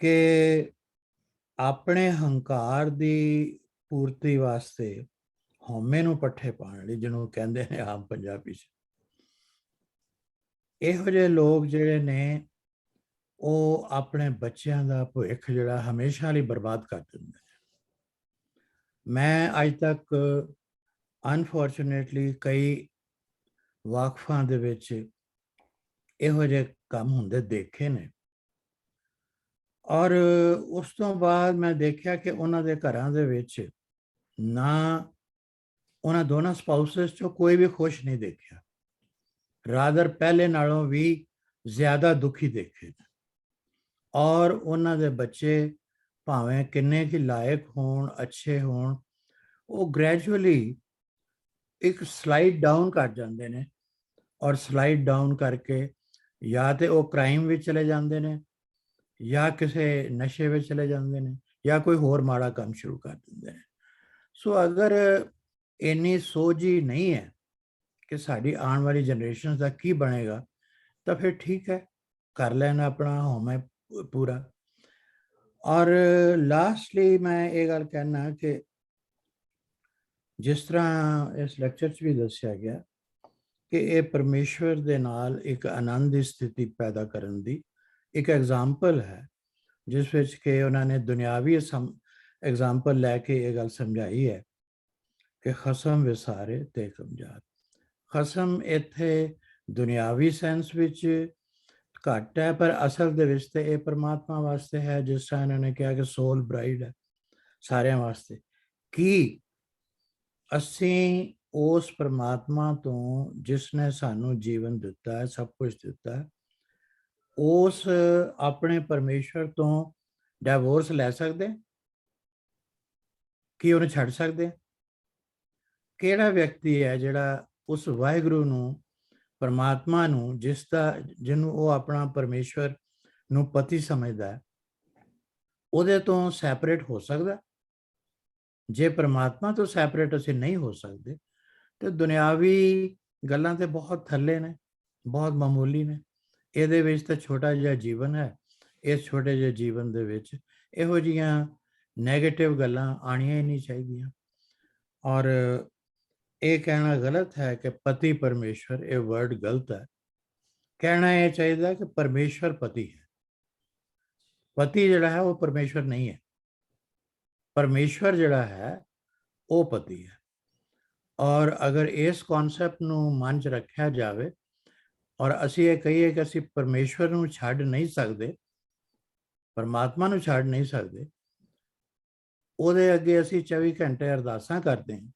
ਕਿ ਆਪਣੇ ਹੰਕਾਰ ਦੀ ਪੂਰਤੀ ਵਾਸਤੇ ਹਉਮੈ ਨੂੰ ਪੱਠੇ ਪਾਉਣ ਲਈ, ਜਿਹਨੂੰ ਕਹਿੰਦੇ ਨੇ ਆਮ ਪੰਜਾਬੀ 'ਚ, ਇਹੋ ਜਿਹੇ ਲੋਕ ਜਿਹੜੇ ਨੇ ਉਹ ਆਪਣੇ ਬੱਚਿਆਂ ਦਾ ਭਵਿੱਖ ਜਿਹੜਾ ਹਮੇਸ਼ਾ ਲਈ ਬਰਬਾਦ ਕਰ ਦਿੰਦੇ ਨੇ। ਮੈਂ ਅੱਜ ਤੱਕ ਅਨਫੋਰਚੂਨੇਟਲੀ ਕਈ ਵਾਕਫਾਂ ਦੇ ਵਿੱਚ ਇਹੋ ਜਿਹੇ ਕੰਮ ਹੁੰਦੇ ਦੇਖੇ ਨੇ ਔਰ ਉਸ ਤੋਂ ਬਾਅਦ ਮੈਂ ਦੇਖਿਆ ਕਿ ਉਹਨਾਂ ਦੇ ਘਰਾਂ ਦੇ ਵਿੱਚ ਨਾ ਉਹਨਾਂ ਦੋਨਾਂ ਸਪਾਊਸਸ 'ਚੋਂ ਕੋਈ ਵੀ ਖੁਸ਼ ਨਹੀਂ ਦੇਖਿਆ, ਰਾਦਰ ਪਹਿਲੇ ਨਾਲੋਂ ਵੀ ਜ਼ਿਆਦਾ ਦੁਖੀ ਦੇਖੇ। ਔਰ ਉਹਨਾਂ ਦੇ ਬੱਚੇ ਭਾਵੇਂ ਕਿੰਨੇ ਕੀ ਲਾਇਕ ਹੋਣ, ਅੱਛੇ ਹੋਣ, ਉਹ ਗ੍ਰੈਜੂਅਲੀ ਇੱਕ ਸਲਾਈਡ ਡਾਊਨ ਕਰ ਜਾਂਦੇ ਨੇ ਔਰ ਸਲਾਈਡ ਡਾਊਨ ਕਰਕੇ ਜਾਂ ਤੇ ਉਹ ਕ੍ਰਾਈਮ ਵਿੱਚ ਚਲੇ ਜਾਂਦੇ ਨੇ ਜਾਂ ਕਿਸੇ ਨਸ਼ੇ ਵਿੱਚ ਚਲੇ ਜਾਂਦੇ ਨੇ ਜਾਂ ਕੋਈ ਹੋਰ ਮਾੜਾ ਕੰਮ ਸ਼ੁਰੂ ਕਰ ਦਿੰਦੇ ਨੇ। ਸੋ ਅਗਰ ਇੰਨੀ ਸੋਝ ਹੀ ਨਹੀਂ ਹੈ ਕਿ ਸਾਡੀ ਆਉਣ ਵਾਲੀ ਜਨਰੇਸ਼ਨ ਦਾ ਕੀ ਬਣੇਗਾ ਤਾਂ ਫਿਰ ਠੀਕ ਹੈ, ਕਰ ਲੈਣਾ ਆਪਣਾ ਹਉਮੈ ਪੂਰਾ। ਔਰ ਲਾਸਟਲੀ ਮੈਂ ਇਹ ਗੱਲ ਕਹਿਣਾ ਕਿ ਜਿਸ ਤਰ੍ਹਾਂ ਇਸ ਲੈਕਚਰ 'ਚ ਵੀ ਦੱਸਿਆ ਗਿਆ ਕਿ ਇਹ ਪਰਮੇਸ਼ਵਰ ਦੇ ਨਾਲ ਇੱਕ ਆਨੰਦ ਦੀ ਸਥਿਤੀ ਪੈਦਾ ਕਰਨ ਦੀ ਇੱਕ ਐਗਜ਼ਾਮਪਲ ਹੈ, ਜਿਸ ਵਿੱਚ ਕਿ ਉਹਨਾਂ ਨੇ ਦੁਨਿਆਵੀ ਐਗਜ਼ਾਮਪਲ ਲੈ ਕੇ ਇਹ ਗੱਲ ਸਮਝਾਈ ਹੈ ਕਿ ਖਸਮ ਵਿਸਾਰੇ ਤੇ ਕਮਜਾਤ। ਖਸਮ ਇੱਥੇ ਦੁਨਿਆਵੀ ਸੈਂਸ ਵਿੱਚ ਘੱਟ ਹੈ ਪਰ ਅਸਲ ਦੇ ਵਿੱਚ ਤੇ ਇਹ ਪਰਮਾਤਮਾ ਵਾਸਤੇ ਹੈ। ਜਿਸ ਤਰ੍ਹਾਂ ਇਹਨਾਂ ਨੇ ਕਿਹਾ ਕਿ ਸੋਲ ਬ੍ਰਾਈਡ ਹੈ ਸਾਰਿਆਂ ਵਾਸਤੇ। ਕੀ ਅਸੀਂ ਉਸ ਪਰਮਾਤਮਾ ਤੋਂ ਜਿਸ ਨੇ ਸਾਨੂੰ ਜੀਵਨ ਦਿੱਤਾ ਹੈ, ਸਭ ਕੁਝ ਦਿੱਤਾ ਹੈ, ਉਸ ਆਪਣੇ ਪਰਮੇਸ਼ਵਰ ਤੋਂ ਡਿਵੋਰਸ ਲੈ ਸਕਦੇ? ਕੀ ਉਹਨੂੰ ਛੱਡ ਸਕਦੇ? ਕਿਹੜਾ ਵਿਅਕਤੀ ਹੈ ਜਿਹੜਾ ਉਸ ਵਾਹਿਗੁਰੂ ਨੂੰ, ਪਰਮਾਤਮਾ ਨੂੰ, ਜਿਹਨੂੰ ਉਹ ਆਪਣਾ ਪਰਮੇਸ਼ਵਰ ਨੂੰ ਪਤੀ ਸਮਝਦਾ ਹੈ, ਉਹਦੇ ਤੋਂ ਸੈਪਰੇਟ ਹੋ ਸਕਦਾ? ਜੇ ਪਰਮਾਤਮਾ ਤੋਂ ਸੈਪਰੇਟ ਅਸੀਂ ਨਹੀਂ ਹੋ ਸਕਦੇ ਤੇ ਦੁਨਿਆਵੀ ਗੱਲਾਂ ਤੇ ਬਹੁਤ ਥੱਲੇ ਨੇ, ਬਹੁਤ ਮਾਮੂਲੀ ਨੇ। ਇਹਦੇ ਵਿੱਚ ਤਾਂ ਛੋਟਾ ਜਿਹਾ ਜੀਵਨ ਹੈ, ਇਸ ਛੋਟੇ ਜਿਹੇ ਜੀਵਨ ਦੇ ਵਿੱਚ ਇਹੋ ਜਿਹੀਆਂ ਨੈਗੇਟਿਵ ਗੱਲਾਂ ਆਉਣੀਆਂ ਹੀ ਨਹੀਂ ਚਾਹੀਦੀਆਂ। ਔਰ ये कहना गलत है कि पति परमेश्वर, ये वर्ड गलत है। कहना ये चाहिए कि परमेश्वर पति है। पति जड़ा है वो परमेश्वर नहीं है, परमेश्वर जड़ा है वो पति है। और अगर इस कॉन्सैप्ट ਨੂੰ ਮਨ 'ਚ ਰੱਖਿਆ ਜਾਵੇ ਔਰ ਅਸੀਂ ਇਹ ਕਹੀਏ ਕਿ ਅਸੀਂ ਪਰਮੇਸ਼ਵਰ ਨੂੰ ਛੱਡ ਨਹੀਂ ਸਕਦੇ, ਪਰਮਾਤਮਾ ਨੂੰ ਛੱਡ ਨਹੀਂ ਸਕਦੇ, ਉਹਦੇ ਅੱਗੇ ਅਸੀਂ 24 ਘੰਟੇ ਅਰਦਾਸਾਂ ਕਰਦੇ ਹਾਂ,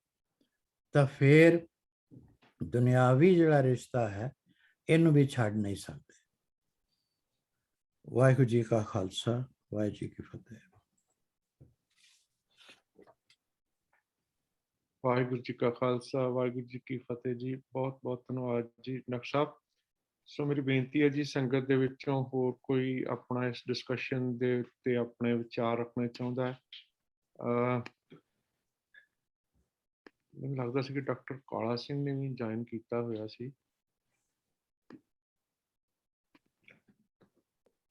ਤਾਂ ਫਿਰ ਦੁਨਿਆਵੀ ਜਿਹੜਾ ਰਿਸ਼ਤਾ ਹੈ ਇਹਨੂੰ ਵੀ ਛੱਡ ਨਹੀਂ ਸਕਦੇ। ਵਾਹਿਗੁਰੂ ਜੀ ਕਾ ਖਾਲਸਾ, ਵਾਹਿਗੁਰੂ ਜੀ ਕੀ ਫਤਿਹ।
ਵਾਹਿਗੁਰੂ ਜੀ ਕਾ ਖਾਲਸਾ, ਵਾਹਿਗੁਰੂ ਜੀ ਕੀ ਫਤਿਹ ਜੀ। ਬਹੁਤ ਬਹੁਤ ਧੰਨਵਾਦ ਜੀ ਡਾਕਟਰ ਸਾਹਿਬ। ਸੋ ਮੇਰੀ ਬੇਨਤੀ ਹੈ ਜੀ, ਸੰਗਤ ਦੇ ਵਿੱਚੋਂ ਹੋਰ ਕੋਈ ਆਪਣਾ ਇਸ ਡਿਸਕਸ਼ਨ ਦੇ ਉੱਤੇ ਆਪਣੇ ਵਿਚਾਰ ਰੱਖਣੇ ਚਾਹੁੰਦਾ ਹੈ? ਮੈਨੂੰ ਲੱਗਦਾ ਸੀ ਕਿ ਡਾਕਟਰ ਕਾਲਾ ਸਿੰਘ ਨੇ ਵੀ ਜੁਆਇਨ ਕੀਤਾ ਹੋਇਆ ਸੀ।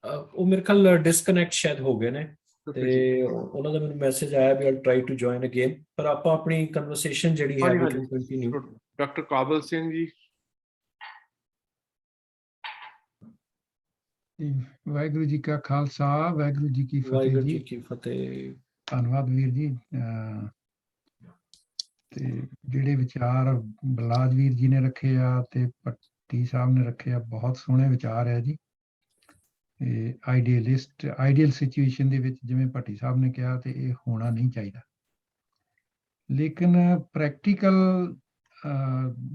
ਉਹ ਮੇਰੇ ਖਿਆਲ ਡਿਸਕਨੈਕਟ ਸ਼ਾਇਦ ਹੋ ਗਏ ਨੇ, ਤੇ ਉਹਨਾਂ ਦਾ ਮੈਨੂੰ ਮੈਸੇਜ ਆਇਆ ਵੀ ਆਲ ਟਰਾਈ ਟੂ ਜੁਆਇਨ ਅਗੇਨ, ਪਰ ਆਪਾਂ ਆਪਣੀ ਕਨਵਰਸੇਸ਼ਨ ਜਿਹੜੀ ਹੈ ਵੀ ਕੈਨ ਕੰਟੀਨਿਊ।
ਡਾਕਟਰ ਕਾਬਲ ਸਿੰਘ ਜੀ।
ਵਾਹਿਗੁਰੂ ਜੀ ਕਾ ਖਾਲਸਾ, ਵਾਹਿਗੁਰੂ ਜੀ ਕੀ ਫਤਿਹ
ਵਾਹਿਗੁਰੂ ਜੀ
ਜੀ।
ਕੀ ਫਤਿਹ।
ਧੰਨਵਾਦ ਵੀਰ ਜੀ। ਤੇ ਜਿਹੜੇ ਵਿਚਾਰ ਬਲਾਜ ਵੀਰ ਜੀ ਨੇ ਰੱਖੇ ਆ ਤੇ ਭੱਟੀ ਸਾਹਿਬ ਨੇ ਰੱਖੇ ਆ, ਬਹੁਤ ਸੋਹਣੇ ਵਿਚਾਰ ਹੈ ਜੀ। ਆਈਡੀਅਲ ਸਿਚੁਏਸ਼ਨ ਦੇ ਵਿੱਚ ਜਿਵੇਂ ਭੱਟੀ ਸਾਹਿਬ ਨੇ ਕਿਹਾ ਤੇ ਇਹ ਹੋਣਾ ਨਹੀਂ ਚਾਹੀਦਾ, ਲੇਕਿਨ ਪ੍ਰੈਕਟੀਕਲ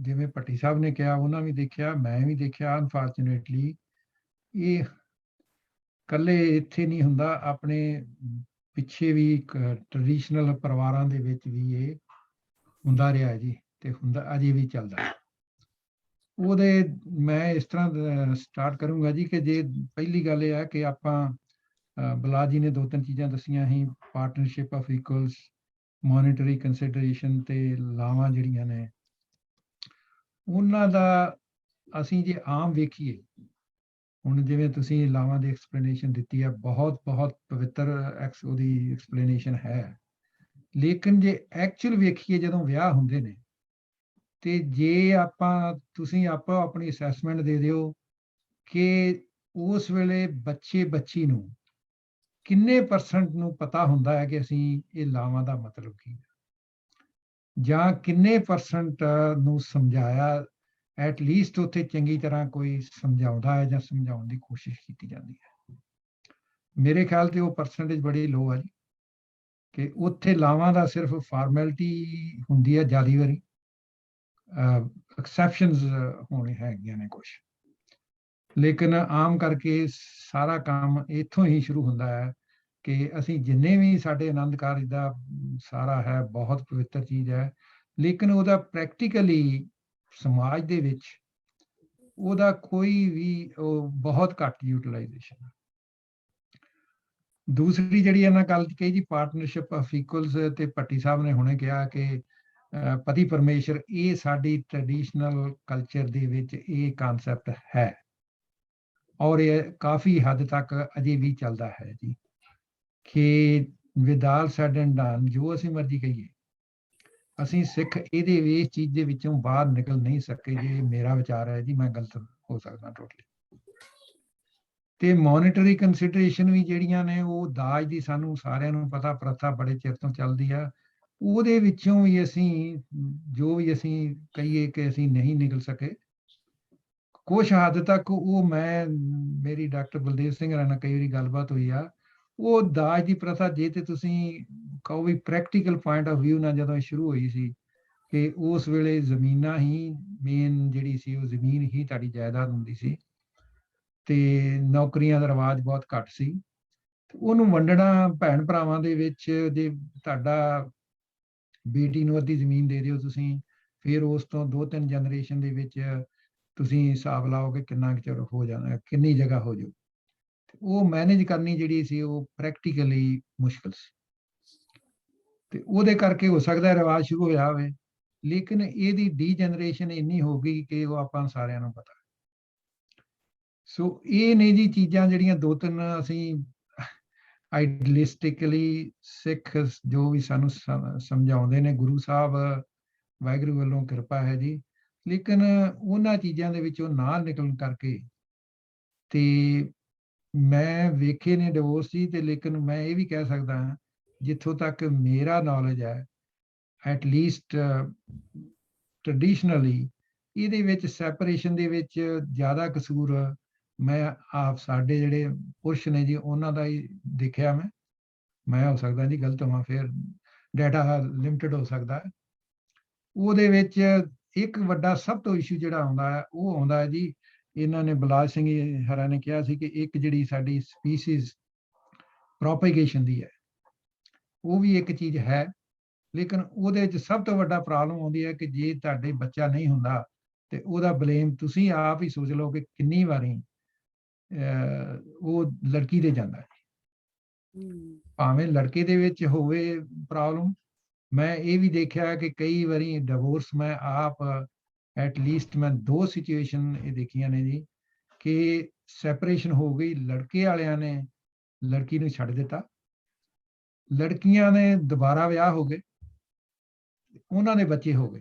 ਜਿਵੇਂ ਭੱਟੀ ਸਾਹਿਬ ਨੇ ਕਿਹਾ, ਉਹਨਾਂ ਵੀ ਦੇਖਿਆ, ਮੈਂ ਵੀ ਦੇਖਿਆ, ਅਨਫੋਰਚੂਨੇਟਲੀ ਇਹ ਇਕੱਲੇ ਇੱਥੇ ਨਹੀਂ ਹੁੰਦਾ, ਆਪਣੇ ਪਿੱਛੇ ਵੀ ਟ੍ਰੈਡੀਸ਼ਨਲ ਪਰਿਵਾਰਾਂ ਦੇ ਵਿੱਚ ਵੀ ਇਹ ਹੁੰਦਾ ਰਿਹਾ ਜੀ, ਤੇ ਹੁੰਦਾ ਅਜੇ ਵੀ ਚੱਲਦਾ। ਉਹਦੇ ਮੈਂ ਇਸ ਤਰ੍ਹਾਂ ਸਟਾਰਟ ਕਰੂੰਗਾ ਜੀ ਕਿ ਜੇ ਪਹਿਲੀ ਗੱਲ ਇਹ ਹੈ ਕਿ ਆਪਾਂ ਬਲਾਜ ਜੀ ਨੇ 2-3 ਚੀਜ਼ਾਂ ਦੱਸੀਆਂ ਸੀ, partnership of equals, monetary consideration ਤੇ ਲਾਵਾਂ ਜਿਹੜੀਆਂ ਨੇ, ਉਹਨਾਂ ਦਾ ਅਸੀਂ ਜੇ ਆਮ ਵੇਖੀਏ, ਹੁਣ ਜਿਵੇਂ ਤੁਸੀਂ ਲਾਵਾਂ ਦੀ ਐਕਸਪਲੇਨੇਸ਼ਨ ਦਿੱਤੀ ਹੈ, ਬਹੁਤ ਬਹੁਤ ਪਵਿੱਤਰ ਉਹਦੀ ਐਕਸਪਲੇਨੇਸ਼ਨ ਹੈ, ਲੇਕਿਨ ਜੇ ਐਕਚੁਅਲ ਵੇਖੀਏ ਜਦੋਂ ਵਿਆਹ ਹੁੰਦੇ ਨੇ, ਤੇ ਜੇ ਤੁਸੀਂ ਆਪਣੀ ਅਸੈਸਮੈਂਟ ਦੇ ਦਿਓ ਕਿ ਉਸ ਵੇਲੇ ਬੱਚੀ ਨੂੰ ਕਿੰਨੇ % ਨੂੰ ਪਤਾ ਹੁੰਦਾ ਹੈ ਕਿ ਅਸੀਂ ਇਹ ਲਾਵਾਂ ਦਾ ਮਤਲਬ ਕੀ ਹੈ, ਜਾਂ ਕਿੰਨੇ % ਨੂੰ ਸਮਝਾਇਆ, ਐਟਲੀਸਟ ਉੱਥੇ ਚੰਗੀ ਤਰ੍ਹਾਂ ਕੋਈ ਸਮਝਾਉਂਦਾ ਹੈ ਜਾਂ ਸਮਝਾਉਣ ਦੀ ਕੋਸ਼ਿਸ਼ ਕੀਤੀ ਜਾਂਦੀ ਹੈ। ਮੇਰੇ ਖਿਆਲ ਤੇ ਉਹ ਪਰਸੈਂਟੇਜ ਬੜੀ ਲੋ ਹੈ ਜੀ, ਕਿ ਉੱਥੇ ਲਾਵਾਂ ਦਾ ਸਿਰਫ ਫਾਰਮੈਲਿਟੀ ਹੁੰਦੀ ਹੈ ਜ਼ਿਆਦਾ ਵਾਰੀ, ਐਕਸੈਪਸ਼ਨਸ ਹੋਣੇ ਹੈਗੀਆਂ ਨੇ ਕੁਛ, ਲੇਕਿਨ ਆਮ ਕਰਕੇ ਸਾਰਾ ਕੰਮ ਇੱਥੋਂ ਹੀ ਸ਼ੁਰੂ ਹੁੰਦਾ ਹੈ ਕਿ ਅਸੀਂ ਜਿੰਨੇ ਵੀ ਸਾਡੇ ਆਨੰਦ ਕਾਰਜ ਦਾ ਸਾਰਾ ਹੈ, ਬਹੁਤ ਪਵਿੱਤਰ ਚੀਜ਼ ਹੈ, ਲੇਕਿਨ ਉਹਦਾ ਪ੍ਰੈਕਟੀਕਲੀ ਸਮਾਜ ਦੇ ਵਿੱਚ ਉਹਦਾ ਕੋਈ ਵੀ ਬਹੁਤ ਘੱਟ ਯੂਟਿਲਾਈਜੇਸ਼ਨ। ਦੂਸਰੀ ਜਿਹੜੀ ਇਹਨਾਂ ਗੱਲ ਕਹੀ ਜੀ, ਪਾਰਟਨਰਸ਼ਿਪ ਆਫ ਇਕੁਅਲਸ, ਤੇ ਭੱਟੀ ਸਾਹਿਬ ਨੇ ਹੁਣੇ ਕਿਹਾ ਕਿ ਪਤੀ ਪਰਮੇਸ਼ਰ, ਇਹ ਸਾਡੀ ਟ੍ਰੈਡੀਸ਼ਨਲ ਕਲਚਰ ਦੇ ਵਿੱਚ ਇਹ ਕਨਸੈਪਟ ਹੈ, ਔਰ ਇਹ ਕਾਫੀ ਹੱਦ ਤੱਕ ਅਜੇ ਵੀ ਚੱਲਦਾ ਹੈ ਜੀ, ਕਿ with all said and done, ਜੋ ਅਸੀਂ ਮਰਜ਼ੀ ਕਹੀਏ, ਅਸੀਂ ਸਿੱਖ ਇਹਦੇ ਇਸ ਚੀਜ਼ ਦੇ ਵਿੱਚੋਂ ਬਾਹਰ ਨਿਕਲ ਨਹੀਂ ਸਕੇ। ਜੇ ਮੇਰਾ ਵਿਚਾਰ ਹੈ ਜੀ, ਮੈਂ ਗਲਤ ਹੋ ਸਕਦਾ ਟੋਟਲੀ। ਤੇ ਮੋਨੀਟਰੀ ਕੰਸੀਡਰੇਸ਼ਨ ਵੀ ਜਿਹੜੀਆਂ ਨੇ, ਉਹ ਦਾਜ ਦੀ ਸਾਨੂੰ ਸਾਰਿਆਂ ਨੂੰ ਪਤਾ ਪ੍ਰਥਾ ਬੜੇ ਚਿਰ ਤੋਂ ਚੱਲਦੀ ਆ, ਉਹਦੇ ਵਿੱਚੋਂ ਵੀ ਅਸੀਂ ਜੋ ਵੀ ਅਸੀਂ ਕਹੀਏ ਕਿ ਅਸੀਂ ਨਹੀਂ ਨਿਕਲ ਸਕੇ, ਕੁਛ ਹੱਦ ਤੱਕ ਉਹ ਮੇਰੀ ਡਾਕਟਰ ਬਲਦੇਵ ਸਿੰਘ ਨਾਲ ਕਈ ਵਾਰੀ ਗੱਲਬਾਤ ਹੋਈ ਆ, ਉਹ ਦਾਜ ਦੀ ਪ੍ਰਥਾ ਜੇ ਤੇ ਤੁਸੀਂ ਕਹੋ ਵੀ ਪ੍ਰੈਕਟੀਕਲ ਪੁਆਇੰਟ ਆਫ ਵਿਊ ਨਾਲ ਜਦੋਂ ਸ਼ੁਰੂ ਹੋਈ ਸੀ, ਕਿ ਉਸ ਵੇਲੇ ਜ਼ਮੀਨਾਂ ਹੀ ਮੇਨ ਜਿਹੜੀ ਸੀ, ਉਹ ਜ਼ਮੀਨ ਹੀ ਤੁਹਾਡੀ ਜਾਇਦਾਦ ਹੁੰਦੀ ਸੀ, ਤੇ ਨੌਕਰੀਆਂ ਦਾ ਰਿਵਾਜ ਬਹੁਤ ਘੱਟ ਸੀ, ਉਹਨੂੰ ਵੰਡਣਾ ਭੈਣ ਭਰਾਵਾਂ ਦੇ ਵਿੱਚ, ਜੇ ਤੁਹਾਡਾ ਬੇਟੀ ਨੂੰ ਅੱਧੀ ਜ਼ਮੀਨ ਦੇ ਦਿਓ ਤੁਸੀਂ, ਫਿਰ ਉਸ ਤੋਂ 2-3 ਜਨਰੇਸ਼ਨ ਦੇ ਵਿੱਚ ਤੁਸੀਂ ਹਿਸਾਬ ਲਾਓ ਕਿ ਕਿੰਨਾ ਕੁ ਚਿਰ ਹੋ ਜਾਣਾ, ਕਿੰਨੀ ਜਗ੍ਹਾ ਹੋ ਜਾਊ। ਉਹ ਮੈਨੇਜ ਕਰਨੀ ਜਿਹੜੀ ਸੀ, ਉਹ ਪ੍ਰੈਕਟੀਕਲੀ ਮੁਸ਼ਕਲ ਸੀ, ਤੇ ਉਹਦੇ ਕਰਕੇ ਹੋ ਸਕਦਾ ਰਿਵਾਜ ਸ਼ੁਰੂ ਹੋਇਆ ਹੋਵੇ, ਲੇਕਿਨ ਇਹਦੀ ਡੀਜਨਰੇਸ਼ਨ ਇੰਨੀ ਹੋ ਗਈ ਕਿ ਉਹ ਆਪਾਂ ਸਾਰਿਆਂ ਨੂੰ ਪਤਾ। ਸੋ ਇਹ ਨੇ ਜੀ ਚੀਜ਼ਾਂ ਜਿਹੜੀਆਂ 2-3 ਅਸੀਂ ਆਈਡੀਅਲਿਸਟਿਕਲੀ ਸਿੱਖ ਜੋ ਵੀ ਸਾਨੂੰ ਸਮਝਾਉਂਦੇ ਨੇ, ਗੁਰੂ ਸਾਹਿਬ ਵਾਹਿਗੁਰੂ ਵੱਲੋਂ ਕਿਰਪਾ ਹੈ ਜੀ। ਲੇਕਿਨ ਉਹਨਾਂ ਚੀਜ਼ਾਂ ਦੇ ਵਿੱਚੋਂ ਨਾ ਨਿਕਲਣ ਕਰਕੇ ਤੇ ਮੈਂ ਵੇਖੇ ਨੇ ਡਿਵੋਰਸ ਜੀ, ਤੇ ਲੇਕਿਨ ਮੈਂ ਇਹ ਵੀ ਕਹਿ ਸਕਦਾ ਹਾਂ ਜਿੱਥੋਂ ਤੱਕ ਮੇਰਾ ਨੌਲੇਜ ਹੈ, ਐਟ ਲੀਸਟ ਟ੍ਰੈਡੀਸ਼ਨਲੀ ਇਹਦੇ ਵਿੱਚ ਸੈਪਰੇਸ਼ਨ ਦੇ ਵਿੱਚ ਜ਼ਿਆਦਾ ਕਸੂਰ ਮੈਂ ਆਪ ਸਾਡੇ ਜਿਹੜੇ ਪੁਰਸ਼ ਨੇ ਜੀ ਉਹਨਾਂ ਦਾ ਹੀ ਦੇਖਿਆ। ਮੈਂ ਹੋ ਸਕਦਾ ਜੀ ਗਲਤ ਹੋਵਾਂ, ਫਿਰ ਡਾਟਾ ਲਿਮਟਿਡ ਹੋ ਸਕਦਾ ਹੈ। ਉਹਦੇ ਵਿੱਚ ਇੱਕ ਵੱਡਾ ਸਭ ਤੋਂ ਇਸ਼ੂ ਜਿਹੜਾ ਆਉਂਦਾ ਹੈ ਉਹ ਆਉਂਦਾ ਹੈ ਜੀ, ਇਹਨਾਂ ਨੇ ਬਲਾਜ ਸਿੰਘ ਹਰਾਂ ਨੇ ਕਿਹਾ ਸੀ ਕਿ ਇੱਕ ਜਿਹੜੀ ਸਾਡੀ ਸਪੀਸੀਜ਼ ਪ੍ਰੋਪੇਗੇਸ਼ਨ ਦੀ ਹੈ ਉਹ ਵੀ ਇੱਕ ਚੀਜ਼ ਹੈ, ਲੇਕਿਨ ਉਹਦੇ ਵਿੱਚ ਸਭ ਤੋਂ ਵੱਡਾ ਪ੍ਰੋਬਲਮ ਆਉਂਦੀ ਹੈ ਕਿ ਜੇ ਤੁਹਾਡੇ ਬੱਚਾ ਨਹੀਂ ਹੁੰਦਾ ਤੇ ਉਹਦਾ ਬਲੇਮ ਤੁਸੀਂ ਆਪ ਹੀ ਸੋਚ ਲਓ ਕਿ ਕਿੰਨੀ ਵਾਰੀ ਉਹ ਲੜਕੀ ਦੇ ਜਾਂਦਾ ਹੈ। ਭਾਵੇਂ ਲੜਕੇ ਦੇ ਵਿੱਚ ਹੋਵੇ ਪ੍ਰੋਬਲਮ, ਮੈਂ ਇਹ ਵੀ ਦੇਖਿਆ ਕਿ ਕਈ ਵਾਰੀ ਡਿਵੋਰਸ ਮੈਂ ਆਪ ਐਟ ਲੀਸਟ ਮੈਂ 2 ਸਿਚੁਏਸ਼ਨ ਇਹ ਦੇਖੀਆਂ ਨੇ ਜੀ ਕਿ ਸੈਪਰੇਸ਼ਨ ਹੋ ਗਈ, ਲੜਕੇ ਵਾਲਿਆਂ ਨੇ ਲੜਕੀ ਨੂੰ ਛੱਡ ਦਿੱਤਾ, ਲੜਕੀਆਂ ਨੇ ਦੁਬਾਰਾ ਵਿਆਹ ਹੋ ਗਏ, ਉਹਨਾਂ ਦੇ ਬੱਚੇ ਹੋ ਗਏ,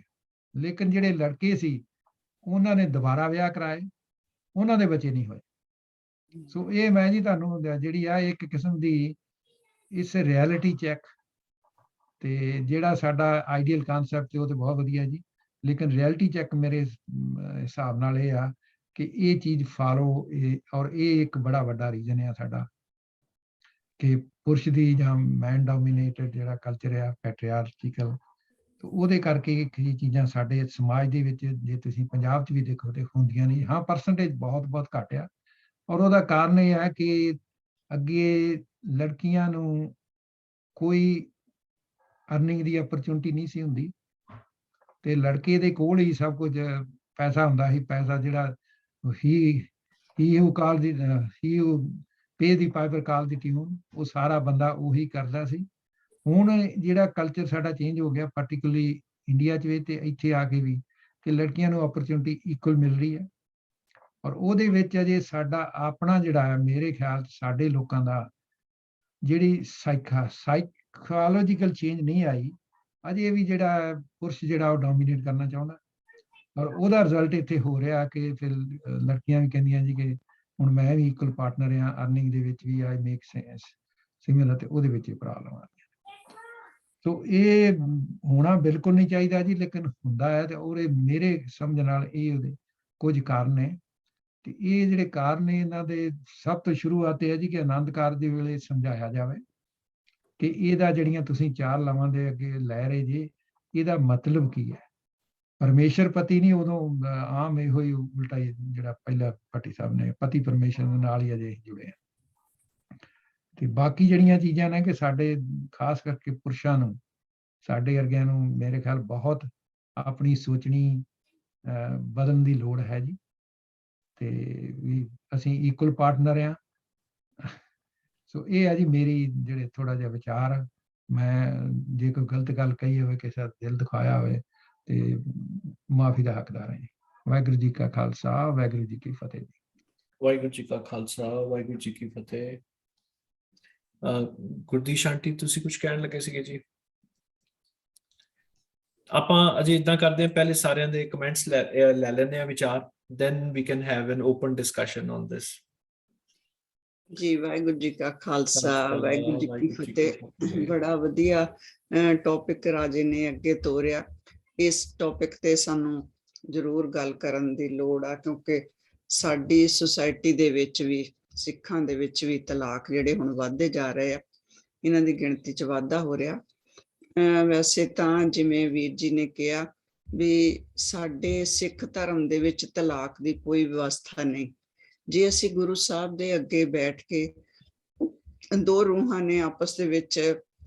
ਲੇਕਿਨ ਜਿਹੜੇ ਲੜਕੇ ਸੀ ਉਹਨਾਂ ਨੇ ਦੁਬਾਰਾ ਵਿਆਹ ਕਰਾਏ, ਉਹਨਾਂ ਦੇ ਬੱਚੇ ਨਹੀਂ ਹੋਏ। ਸੋ ਇਹ ਮੈਂ ਜੀ ਤੁਹਾਨੂੰ ਜਿਹੜੀ ਆ ਇੱਕ ਕਿਸਮ ਦੀ ਇਸ ਰਿਐਲਿਟੀ ਚੈੱਕ, ਤੇ ਜਿਹੜਾ ਸਾਡਾ ਆਈਡੀਅਲ ਕਨਸੈਪਟ ਉਹ ਤੇ ਬਹੁਤ ਵਧੀਆ ਜੀ, ਲੇਕਿਨ ਰਿਐਲਿਟੀ ਚੈੱਕ ਮੇਰੇ ਹਿਸਾਬ ਨਾਲ ਇਹ ਆ ਕਿ ਇਹ ਚੀਜ਼ ਫਾਲੋ, ਔਰ ਇਹ ਇੱਕ ਬੜਾ ਵੱਡਾ ਰੀਜ਼ਨ ਆ ਸਾਡਾ ਕਿ ਪੁਰਸ਼ ਦੀ ਜਾਂ ਮੈਨ ਡੋਮੀਨੇਟਡ ਜਿਹੜਾ ਕਲਚਰ ਆ ਪੈਟਰੀਆਰਕੀਕਲ, ਤੇ ਉਹਦੇ ਕਰਕੇ ਇਹ ਚੀਜ਼ਾਂ ਸਾਡੇ ਸਮਾਜ ਦੇ ਵਿੱਚ ਜੇ ਤੁਸੀਂ ਪੰਜਾਬ 'ਚ ਵੀ ਦੇਖੋ ਤੇ ਹੁੰਦੀਆਂ ਨਹੀਂ। ਹਾਂ, ਪਰਸੈਂਟੇਜ ਬਹੁਤ ਘੱਟ ਆ, ਔਰ ਉਹਦਾ ਕਾਰਨ ਇਹ ਹੈ ਕਿ ਅੱਗੇ ਲੜਕੀਆਂ ਨੂੰ ਕੋਈ ਅਰਨਿੰਗ ਦੀ ਅਪਰਚੁਨਿਟੀ ਨਹੀਂ ਸੀ ਹੁੰਦੀ, ਤੇ ਲੜਕੇ ਦੇ ਕੋਲ ਹੀ ਸਭ ਕੁਝ ਪੈਸਾ ਹੁੰਦਾ ਸੀ। ਪੈਸਾ ਜਿਹੜਾ ਹੀ ਪੇ ਦੀ ਪਾਈਪਰ ਕਾਲ ਦੀ ਟਿਊਨ, ਉਹ ਸਾਰਾ ਬੰਦਾ ਉਹੀ ਕਰਦਾ ਸੀ। ਹੁਣ ਜਿਹੜਾ ਕਲਚਰ ਸਾਡਾ ਚੇਂਜ ਹੋ ਗਿਆ, ਪਾਰਟਿਕੂਲਰਲੀ ਇੰਡੀਆ 'ਚ ਵੀ ਤੇ ਇੱਥੇ ਆ ਕੇ ਵੀ, ਕਿ ਲੜਕੀਆਂ ਨੂੰ ਅਪਰਚੁਨਿਟੀ ਇਕੁਅਲ ਮਿਲ ਰਹੀ ਹੈ, ਔਰ ਉਹਦੇ ਵਿੱਚ ਅਜੇ ਸਾਡਾ ਆਪਣਾ ਜਿਹੜਾ ਹੈ, ਮੇਰੇ ਖਿਆਲ 'ਚ ਸਾਡੇ ਲੋਕਾਂ ਦਾ ਜਿਹੜੀ ਸਾਈਕੋਲੋਜੀਕਲ ਚੇਂਜ ਨਹੀਂ ਆਈ ਅਜੇ ਵੀ, ਜਿਹੜਾ ਪੁਰਸ਼ ਜਿਹੜਾ ਉਹ ਡੋਮੀਨੇਟ ਕਰਨਾ ਚਾਹੁੰਦਾ, ਔਰ ਉਹਦਾ ਰਿਜ਼ਲਟ ਇੱਥੇ ਹੋ ਰਿਹਾ ਕਿ ਫਿਰ ਲੜਕੀਆਂ ਵੀ ਕਹਿੰਦੀਆਂ ਜੀ ਕਿ ਹੁਣ ਮੈਂ ਵੀ ਇਕੁਅਲ ਪਾਰਟਨਰ ਆ, ਅਰਨਿੰਗ ਦੇ ਵਿੱਚ ਵੀ ਆਈ ਮੇਕ ਸਿਮਿਲਰ, ਤੇ ਉਹਦੇ ਵਿੱਚ ਪ੍ਰੋਬਲਮ ਆ ਰਹੀ ਹੈ। ਸੋ ਇਹ ਹੋਣਾ ਬਿਲਕੁਲ ਨਹੀਂ ਚਾਹੀਦਾ ਜੀ, ਲੇਕਿਨ ਹੁੰਦਾ ਹੈ, ਤੇ ਉਹਦੇ ਮੇਰੇ ਸਮਝ ਨਾਲ ਇਹ ਉਹਦੇ ਕੁਝ ਕਾਰਨ ਨੇ, ਤੇ ਇਹ ਜਿਹੜੇ ਕਾਰਨ ਨੇ ਇਹਨਾਂ ਦੇ ਸਭ ਤੋਂ ਸ਼ੁਰੂਆਤ ਇਹ ਹੈ ਜੀ ਕਿ ਆਨੰਦ ਕਾਰਜ ਦੇ ਵੇਲੇ ਸਮਝਾਇਆ ਜਾਵੇ ਕਿ ਇਹਦਾ ਜਿਹੜੀਆਂ ਤੁਸੀਂ 4 ਲਵਾਂ ਦੇ ਅੱਗੇ ਲੈ ਰਹੇ ਜੀ, ਇਹਦਾ ਮਤਲਬ ਕੀ ਹੈ। ਪਰਮੇਸ਼ਰ ਪਤੀ ਨਹੀਂ, ਉਦੋਂ ਆਮ ਇਹੋ ਹੀ ਉਲਟਾ ਜਿਹੜਾ ਪਹਿਲਾ ਭੱਟੀ ਸਾਹਿਬ ਨੇ ਪਤੀ ਪਰਮੇਸ਼ਰ ਦੇ ਨਾਲ ਹੀ ਅਜੇ ਜੁੜੇ ਆ। ਤੇ ਬਾਕੀ ਜਿਹੜੀਆਂ ਚੀਜ਼ਾਂ ਨੇ ਕਿ ਸਾਡੇ ਖਾਸ ਕਰਕੇ ਪੁਰਸ਼ਾਂ ਨੂੰ, ਸਾਡੇ ਵਰਗਿਆਂ ਨੂੰ ਮੇਰੇ ਖਿਆਲ ਬਹੁਤ ਆਪਣੀ ਸੋਚਣੀ ਬਦਲਣ ਦੀ ਲੋੜ ਹੈ ਜੀ, ਤੇ ਵੀ ਅਸੀਂ ਇਕੁਅਲ ਪਾਰਟਨਰ ਆ। ਸੋ ਇਹ ਹੈ ਜੀ ਮੇਰੀ ਜਿਹੜੇ ਥੋੜਾ ਜਿਹਾ ਵਿਚਾਰ। ਮੈਂ ਜੇ ਕੋਈ ਗਲਤ ਗੱਲ ਕਹੀ ਹੋਵੇ, ਕਿਸੇ ਦਾ ਦਿਲ ਦਿਖਾਇਆ ਹੋਵੇ, ਤੇ ਮਾਫੀ ਦਾ ਹੱਕਦਾਰ ਹਾਂ ਜੀ। ਵਾਹਿਗੁਰੂ ਜੀ ਕਾ ਖਾਲਸਾ, ਵਾਹਿਗੁਰੂ ਜੀ ਕੀ ਫਤਿਹ ਜੀ।
ਵਾਹਿਗੁਰੂ ਜੀ ਕਾ ਖਾਲਸਾ, ਵਾਹਿਗੁਰੂ ਜੀ ਕੀ ਫਤਿਹ। ਗੁਰਦੀਸ਼ ਆਂਟੀ, ਤੁਸੀਂ ਕੁਝ ਕਹਿਣ ਲੱਗੇ ਸੀਗੇ ਜੀ? ਆਪਾਂ ਅਜੇ ਇਦਾਂ ਕਰਦੇ ਹਾਂ, ਪਹਿਲੇ ਸਾਰਿਆਂ ਦੇ ਕਮੈਂਟਸ ਲੈ ਲੈਂਦੇ ਆ ਵਿਚਾਰ, then we can have an open discussion on this.
ਜੀ ਵਾਹਿਗੁਰੂ ਜੀ ਕਾ ਖਾਲਸਾ, ਵਾਹਿਗੁਰੂ ਜੀ ਕੀ ਫਤਿਹ। ਬੜਾ ਵਧੀਆ ਟੌਪਿਕ ਰਾਜੇ ਨੇ ਅੱਗੇ ਤੋਰਿਆ। ਇਸ ਟੌਪਿਕ ਤੇ ਸਾਨੂੰ ਜ਼ਰੂਰ ਗੱਲ ਕਰਨ ਦੀ ਲੋੜ ਆ, ਕਿਉਂਕਿ ਸਾਡੀ ਸੁਸਾਇਟੀ ਦੇ ਵਿੱਚ ਵੀ, ਸਿੱਖਾਂ ਦੇ ਵਿੱਚ ਵੀ ਤਲਾਕ ਜਿਹੜੇ ਹੁਣ ਵੱਧਦੇ ਜਾ ਰਹੇ ਆ, ਇਹਨਾਂ ਦੀ ਗਿਣਤੀ 'ਚ ਵਾਧਾ ਹੋ ਰਿਹਾ। ਵੈਸੇ ਤਾਂ ਜਿਵੇਂ ਵੀਰ ਜੀ ਨੇ ਕਿਹਾ ਵੀ ਸਾਡੇ ਸਿੱਖ ਧਰਮ ਦੇ ਵਿੱਚ ਤਲਾਕ ਦੀ ਕੋਈ ਵਿਵਸਥਾ ਨਹੀਂ। ਜੇ ਅਸੀਂ ਗੁਰੂ ਸਾਹਿਬ ਦੇ ਅੱਗੇ ਬੈਠ ਕੇ 2 ਰੂਹਾਂ ਨੇ ਆਪਸ ਦੇ ਵਿੱਚ,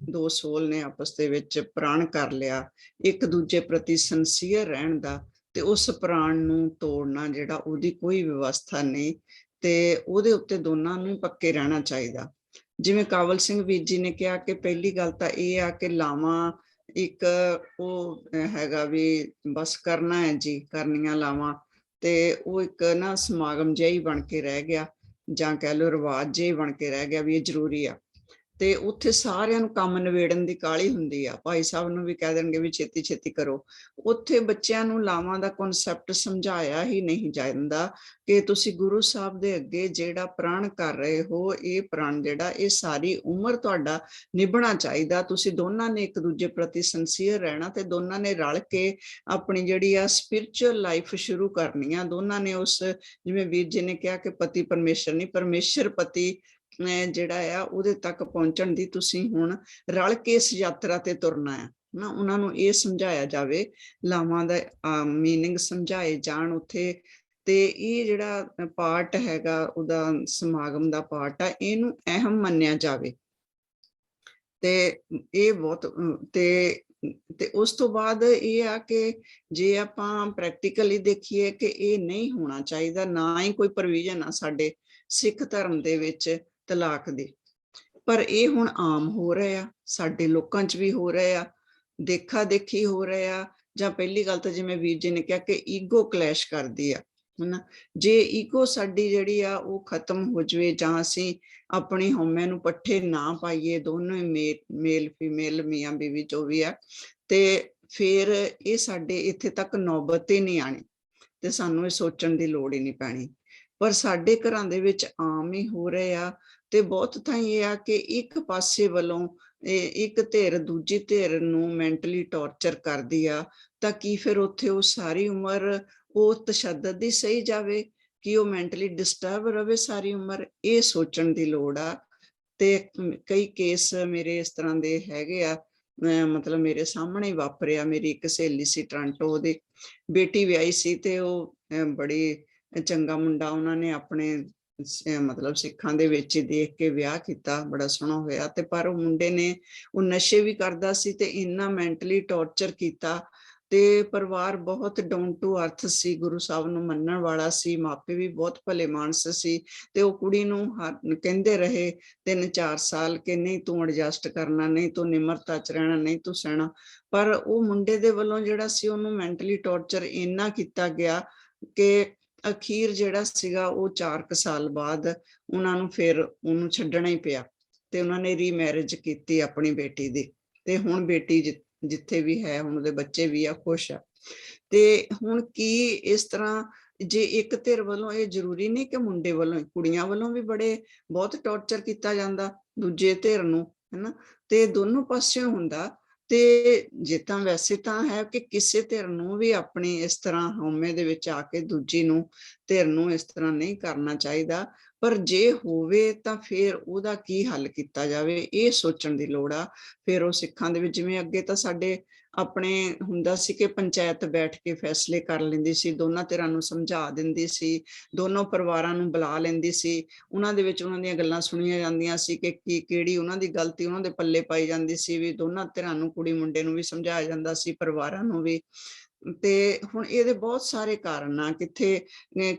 2 ਸੋਲ ਨੇ ਆਪਸ ਦੇ ਵਿੱਚ ਪ੍ਰਣ ਕਰ ਲਿਆ ਇੱਕ ਦੂਜੇ ਪ੍ਰਤੀ ਸਿੰਸੀਅਰ ਰਹਿਣ ਦਾ, ਤੇ ਉਸ ਪ੍ਰਾਣ ਨੂੰ ਤੋੜਨਾ ਜਿਹੜਾ, ਉਹਦੀ ਕੋਈ ਵਿਵਸਥਾ ਨਹੀਂ, ਤੇ ਉਹਦੇ ਉੱਤੇ ਦੋਨਾਂ ਨੂੰ ਪੱਕੇ ਰਹਿਣਾ ਚਾਹੀਦਾ। ਜਿਵੇਂ ਕਾਬਲ ਸਿੰਘ ਵੀਰ ਜੀ ਨੇ ਕਿਹਾ ਕਿ ਪਹਿਲੀ ਗੱਲ ਤਾਂ ਇਹ ਆ ਕਿ ਲਾਵਾਂ ਇੱਕ ਉਹ ਹੈਗਾ ਵੀ ਬਸ ਕਰਨਾ ਹੈ ਜੀ, ਕਰਨੀਆਂ ਲਾਵਾਂ, ਤੇ ਉਹ ਇੱਕ ਨਾ ਸਮਾਗਮ ਜਿਹਾ ਹੀ ਬਣ ਕੇ ਰਹਿ ਗਿਆ, ਜਾਂ ਕਹਿ ਲਓ ਰਿਵਾਜ ਜਿਹਾ ਹੀ ਬਣ ਕੇ ਰਹਿ ਗਿਆ ਵੀ ਇਹ ਜ਼ਰੂਰੀ ਆ। ਤੇ ਉੱਥੇ ਸਾਰਿਆਂ ਨੂੰ ਕੰਮ ਨਿਬੇੜਨ ਦੀ ਕਾਹਲੀ ਹੁੰਦੀ ਆ, ਭਾਈ ਸਾਹਿਬ ਨੂੰ ਵੀ ਕਹਿ ਦੇਣਗੇ ਵੀ ਛੇਤੀ ਛੇਤੀ ਕਰੋ। ਉੱਥੇ ਬੱਚਿਆਂ ਨੂੰ ਲਾਵਾਂ ਦਾ ਕਨਸੈਪਟ ਸਮਝਾਇਆ ਹੀ ਨਹੀਂ ਜਾਂਦਾ ਕਿ ਤੁਸੀਂ ਗੁਰੂ ਸਾਹਿਬ ਦੇ ਅੱਗੇ ਜਿਹੜਾ ਪ੍ਰਣ ਕਰ ਰਹੇ ਹੋ, ਇਹ ਪ੍ਰਣ ਜਿਹੜਾ ਇਹ ਸਾਰੀ ਉਮਰ ਤੁਹਾਡਾ ਨਿਭਣਾ ਚਾਹੀਦਾ। ਤੁਸੀਂ ਦੋਨਾਂ ਨੇ ਇੱਕ ਦੂਜੇ ਪ੍ਰਤੀ ਸਿੰਸੀਅਰ ਰਹਿਣਾ ਤੇ ਦੋਨਾਂ ਨੇ ਰਲ ਕੇ ਆਪਣੀ ਜਿਹੜੀ ਆ ਸਪਿਰਿਚੁਅਲ ਲਾਈਫ ਸ਼ੁਰੂ ਕਰਨੀ ਆ। ਦੋਨਾਂ ਨੇ ਉਸ, ਜਿਵੇਂ ਵੀਰ ਜੀ ਨੇ ਕਿਹਾ ਕਿ ਪਤੀ ਪਰਮੇਸ਼ਰ ਨਹੀਂ, ਪਰਮੇਸ਼ਰ ਪਤੀ ਜਿਹੜਾ ਆ ਉਹਦੇ ਤੱਕ ਪਹੁੰਚਣ ਦੀ ਤੁਸੀਂ ਹੁਣ ਰਲ ਕੇ ਇਸ ਯਾਤਰਾ ਤੇ ਤੁਰਨਾ ਹੈ ਨਾ। ਉਹਨਾਂ ਨੂੰ ਇਹ ਸਮਝਾਇਆ ਜਾਵੇ, ਲਾਵਾਂ ਦਾ ਮੀਨਿੰਗ ਸਮਝਾਏ ਜਾਣ ਉੱਥੇ। ਤੇ ਇਹ ਜਿਹੜਾ ਪਾਰਟ ਹੈਗਾ ਉਹਦਾ ਸਮਾਗਮ ਦਾ ਪਾਰਟ ਆ, ਇਹਨੂੰ ਅਹਿਮ ਮੰਨਿਆ ਜਾਵੇ। ਤੇ ਇਹ ਬਹੁਤ ਤੇ ਉਸ ਤੋਂ ਬਾਅਦ ਇਹ ਆ ਕਿ ਜੇ ਆਪਾਂ ਪ੍ਰੈਕਟੀਕਲੀ ਦੇਖੀਏ ਕਿ ਇਹ ਨਹੀਂ ਹੋਣਾ ਚਾਹੀਦਾ, ਨਾ ਹੀ ਕੋਈ ਪ੍ਰੋਵੀਜ਼ਨ ਆ ਸਾਡੇ ਸਿੱਖ ਧਰਮ ਦੇ ਵਿੱਚ ਤਲਾਕ ਦੀ, ਪਰ ਇਹ ਹੁਣ ਆਮ ਹੋ ਰਿਹਾ, ਸਾਡੇ ਲੋਕਾਂ 'ਚ ਵੀ ਹੋ ਰਿਹਾ, ਦੇਖਾ ਦੇਖੀ ਹੋ ਰਿਹਾ। ਜਾਂ ਪਹਿਲੀ ਗੱਲ ਤਾਂ ਜਿਵੇਂ ਵੀਰ ਜੀ ਨੇ ਕਿਹਾ ਕਿ ਈਗੋ ਕਲੈਸ਼ ਕਰਦੀ ਆ, ਹਨਾ। ਜੇ ਈਗੋ ਸਾਡੀ ਜਿਹੜੀ ਆ ਉਹ ਖਤਮ ਹੋ ਜਾਵੇ, ਜਾਂ ਅਸੀਂ ਆਪਣੀ ਹਉਮੈ ਨੂੰ ਪੱਠੇ ਨਾ ਪਾਈਏ, ਦੋਨੋਂ ਮੇਲ ਫੀਮੇਲ, ਮੀਆਂ ਬੀਵੀ ਜੋ ਵੀ ਆ, ਤੇ ਫਿਰ ਇਹ ਸਾਡੇ ਇੱਥੇ ਤੱਕ ਨੌਬਤ ਹੀ ਨਹੀਂ ਆਣੀ ਤੇ ਸਾਨੂੰ ਇਹ ਸੋਚਣ ਦੀ ਲੋੜ ਹੀ ਨਹੀਂ ਪੈਣੀ। ਪਰ ਸਾਡੇ ਘਰਾਂ ਦੇ ਵਿੱਚ ਆਮ ਹੀ ਹੋ ਰਹੇ ਆ। ਤੇ ਬਹੁਤ ਥਾਂ ਇਹ ਆ ਕਿ ਇੱਕ ਪਾਸੇ ਵੱਲੋਂ ਇੱਕ ਧਿਰ ਦੂਜੀ ਧਿਰ ਨੂੰ ਮੈਂਟਲੀ ਟੌਰਚਰ ਕਰਦੀ ਆ, ਤਾਂ ਕੀ ਫਿਰ ਉੱਥੇ ਉਹ ਸਾਰੀ ਉਮਰ ਉਹ ਤਸ਼ੱਦਦ ਦੀ ਸਹੀ ਜਾਵੇ ਕਿ ਉਹ ਮੈਂਟਲੀ ਡਿਸਟਰਬ ਰਵੇ ਸਾਰੀ ਉਮਰ? ਇਹ ਸੋਚਣ ਦੀ ਲੋੜ ਆ। ਤੇ ਕਈ ਕੇਸ ਮੇਰੇ ਇਸ ਤਰ੍ਹਾਂ ਦੇ ਹੈਗੇ ਆ, ਮਤਲਬ ਮੇਰੇ ਸਾਹਮਣੇ ਹੀ ਵਾਪਰਿਆ। ਮੇਰੀ ਇੱਕ ਸਹੇਲੀ ਸੀ ਟੋਰਾਂਟੋ, ਉਹਦੀ ਬੇਟੀ ਵਿਆਹੀ ਸੀ ਤੇ ਉਹ ਬੜੀ ਚੰਗਾ ਮੁੰਡਾ ਉਹਨਾਂ ਨੇ ਆਪਣੇ ਮਤਲਬ ਸਿੱਖਾਂ ਦੇ ਵਿੱਚ ਹੀ ਦੇਖ ਕੇ ਵਿਆਹ ਕੀਤਾ, ਬੜਾ ਸੋਹਣਾ ਹੋਇਆ। ਤੇ ਪਰ ਉਹ ਮੁੰਡੇ ਨੇ ਉਹ ਨਸ਼ੇ ਵੀ ਕਰਦਾ ਸੀ ਤੇ ਇੰਨਾ ਮੈਂਟਲੀ ਟੌਰਚਰ ਕੀਤਾ। ਤੇ ਪਰਿਵਾਰ ਬਹੁਤ ਡਾਊਨ ਟੂ ਅਰਥ ਸੀ, ਗੁਰੂ ਸਾਹਿਬ ਨੂੰ ਮੰਨਣ ਵਾਲਾ ਸੀ, ਮਾਪੇ ਵੀ ਬਹੁਤ ਭਲੇ ਮਾਨਸ ਸੀ। ਤੇ ਉਹ ਕੁੜੀ ਨੂੰ ਕਹਿੰਦੇ ਰਹੇ 3-4 ਸਾਲ ਕਿ ਨਹੀਂ ਤੂੰ ਐਡਜਸਟ ਕਰਨਾ, ਨਹੀਂ ਤੂੰ ਨਿਮਰਤਾ 'ਚ ਰਹਿਣਾ, ਨਹੀਂ ਤੂੰ ਸਹਿਣਾ। ਪਰ ਉਹ ਮੁੰਡੇ ਦੇ ਵੱਲੋਂ ਜਿਹੜਾ ਸੀ ਉਹਨੂੰ ਮੈਂਟਲੀ ਟੌਰਚਰ ਇੰਨਾ ਕੀਤਾ ਗਿਆ ਕਿ ਅਖੀਰ ਜਿਹੜਾ ਸੀਗਾ ਉਹ 4 ਸਾਲ ਬਾਅਦ ਉਹਨਾਂ ਨੂੰ ਫਿਰ ਉਹਨੂੰ ਛੱਡਣਾ ਹੀ ਪਿਆ ਤੇ ਉਹਨਾਂ ਨੇ ਰੀਮੈਰਿਜ ਕੀਤੀ ਆਪਣੀ ਬੇਟੀ ਦੀ। ਤੇ ਹੁਣ ਬੇਟੀ ਜਿੱਥੇ ਵੀ ਹੈ, ਹੁਣ ਉਹਦੇ ਬੱਚੇ ਵੀ ਆ, ਖੁਸ਼ ਆ। ਤੇ ਹੁਣ ਕੀ ਇਸ ਤਰ੍ਹਾਂ ਜੇ ਇੱਕ ਧਿਰ ਵੱਲੋਂ, ਇਹ ਜ਼ਰੂਰੀ ਨਹੀਂ ਕਿ ਮੁੰਡੇ ਵੱਲੋਂ, ਕੁੜੀਆਂ ਵੱਲੋਂ ਵੀ ਬਹੁਤ ਟੌਰਚਰ ਕੀਤਾ ਜਾਂਦਾ ਦੂਜੇ ਧਿਰ ਨੂੰ, ਹਨਾ। ਤੇ ਦੋਨੋਂ ਪਾਸਿਓਂ ਹੁੰਦਾ। ਤੇ ਜੇ ਤਾਂ ਵੈਸੇ ਤਾਂ ਹੈ ਕਿ ਕਿਸੇ ਧਿਰ ਨੂੰ ਵੀ ਆਪਣੀ ਇਸ ਤਰ੍ਹਾਂ ਹਉਮੈ ਦੇ ਵਿੱਚ ਆ ਕੇ ਦੂਜੀ ਨੂੰ ਧਿਰ ਨੂੰ ਇਸ ਤਰ੍ਹਾਂ ਨਹੀਂ ਕਰਨਾ ਚਾਹੀਦਾ। ਪਰ ਜੇ ਹੋਵੇ ਤਾਂ ਫਿਰ ਉਹਦਾ ਕੀ ਹੱਲ ਕੀਤਾ ਜਾਵੇ, ਇਹ ਸੋਚਣ ਦੀ ਲੋੜ ਆ। ਫਿਰ ਉਹ ਸਿੱਖਾਂ ਦੇ ਵਿੱਚ ਜਿਵੇਂ ਅੱਗੇ ਤਾਂ ਸਾਡੇ ਆਪਣੇ ਹੁੰਦਾ ਸੀ ਕਿ ਪੰਚਾਇਤ ਬੈਠ ਕੇ ਫੈਸਲੇ ਕਰ ਲੈਂਦੀ ਸੀ, ਦੋਨਾਂ ਧਿਰਾਂ ਨੂੰ ਸਮਝਾ ਦਿੰਦੀ ਸੀ, ਦੋਨੋਂ ਪਰਿਵਾਰਾਂ ਨੂੰ ਬੁਲਾ ਲੈਂਦੀ ਸੀ, ਉਹਨਾਂ ਦੇ ਵਿੱਚ ਉਹਨਾਂ ਦੀਆਂ ਗੱਲਾਂ ਸੁਣੀਆਂ ਜਾਂਦੀਆਂ ਸੀ ਕਿ ਕਿਹੜੀ ਉਹਨਾਂ ਦੀ ਗਲਤੀ ਉਹਨਾਂ ਦੇ ਪੱਲੇ ਪਾਈ ਜਾਂਦੀ ਸੀ, ਵੀ ਦੋਨਾਂ ਧਿਰਾਂ ਨੂੰ, ਕੁੜੀ ਮੁੰਡੇ ਨੂੰ ਵੀ ਸਮਝਾਇਆ ਜਾਂਦਾ ਸੀ, ਪਰਿਵਾਰਾਂ ਨੂੰ ਵੀ। ਤੇ ਹੁਣ ਇਹਦੇ ਬਹੁਤ ਸਾਰੇ ਕਾਰਨ ਆ। ਕਿੱਥੇ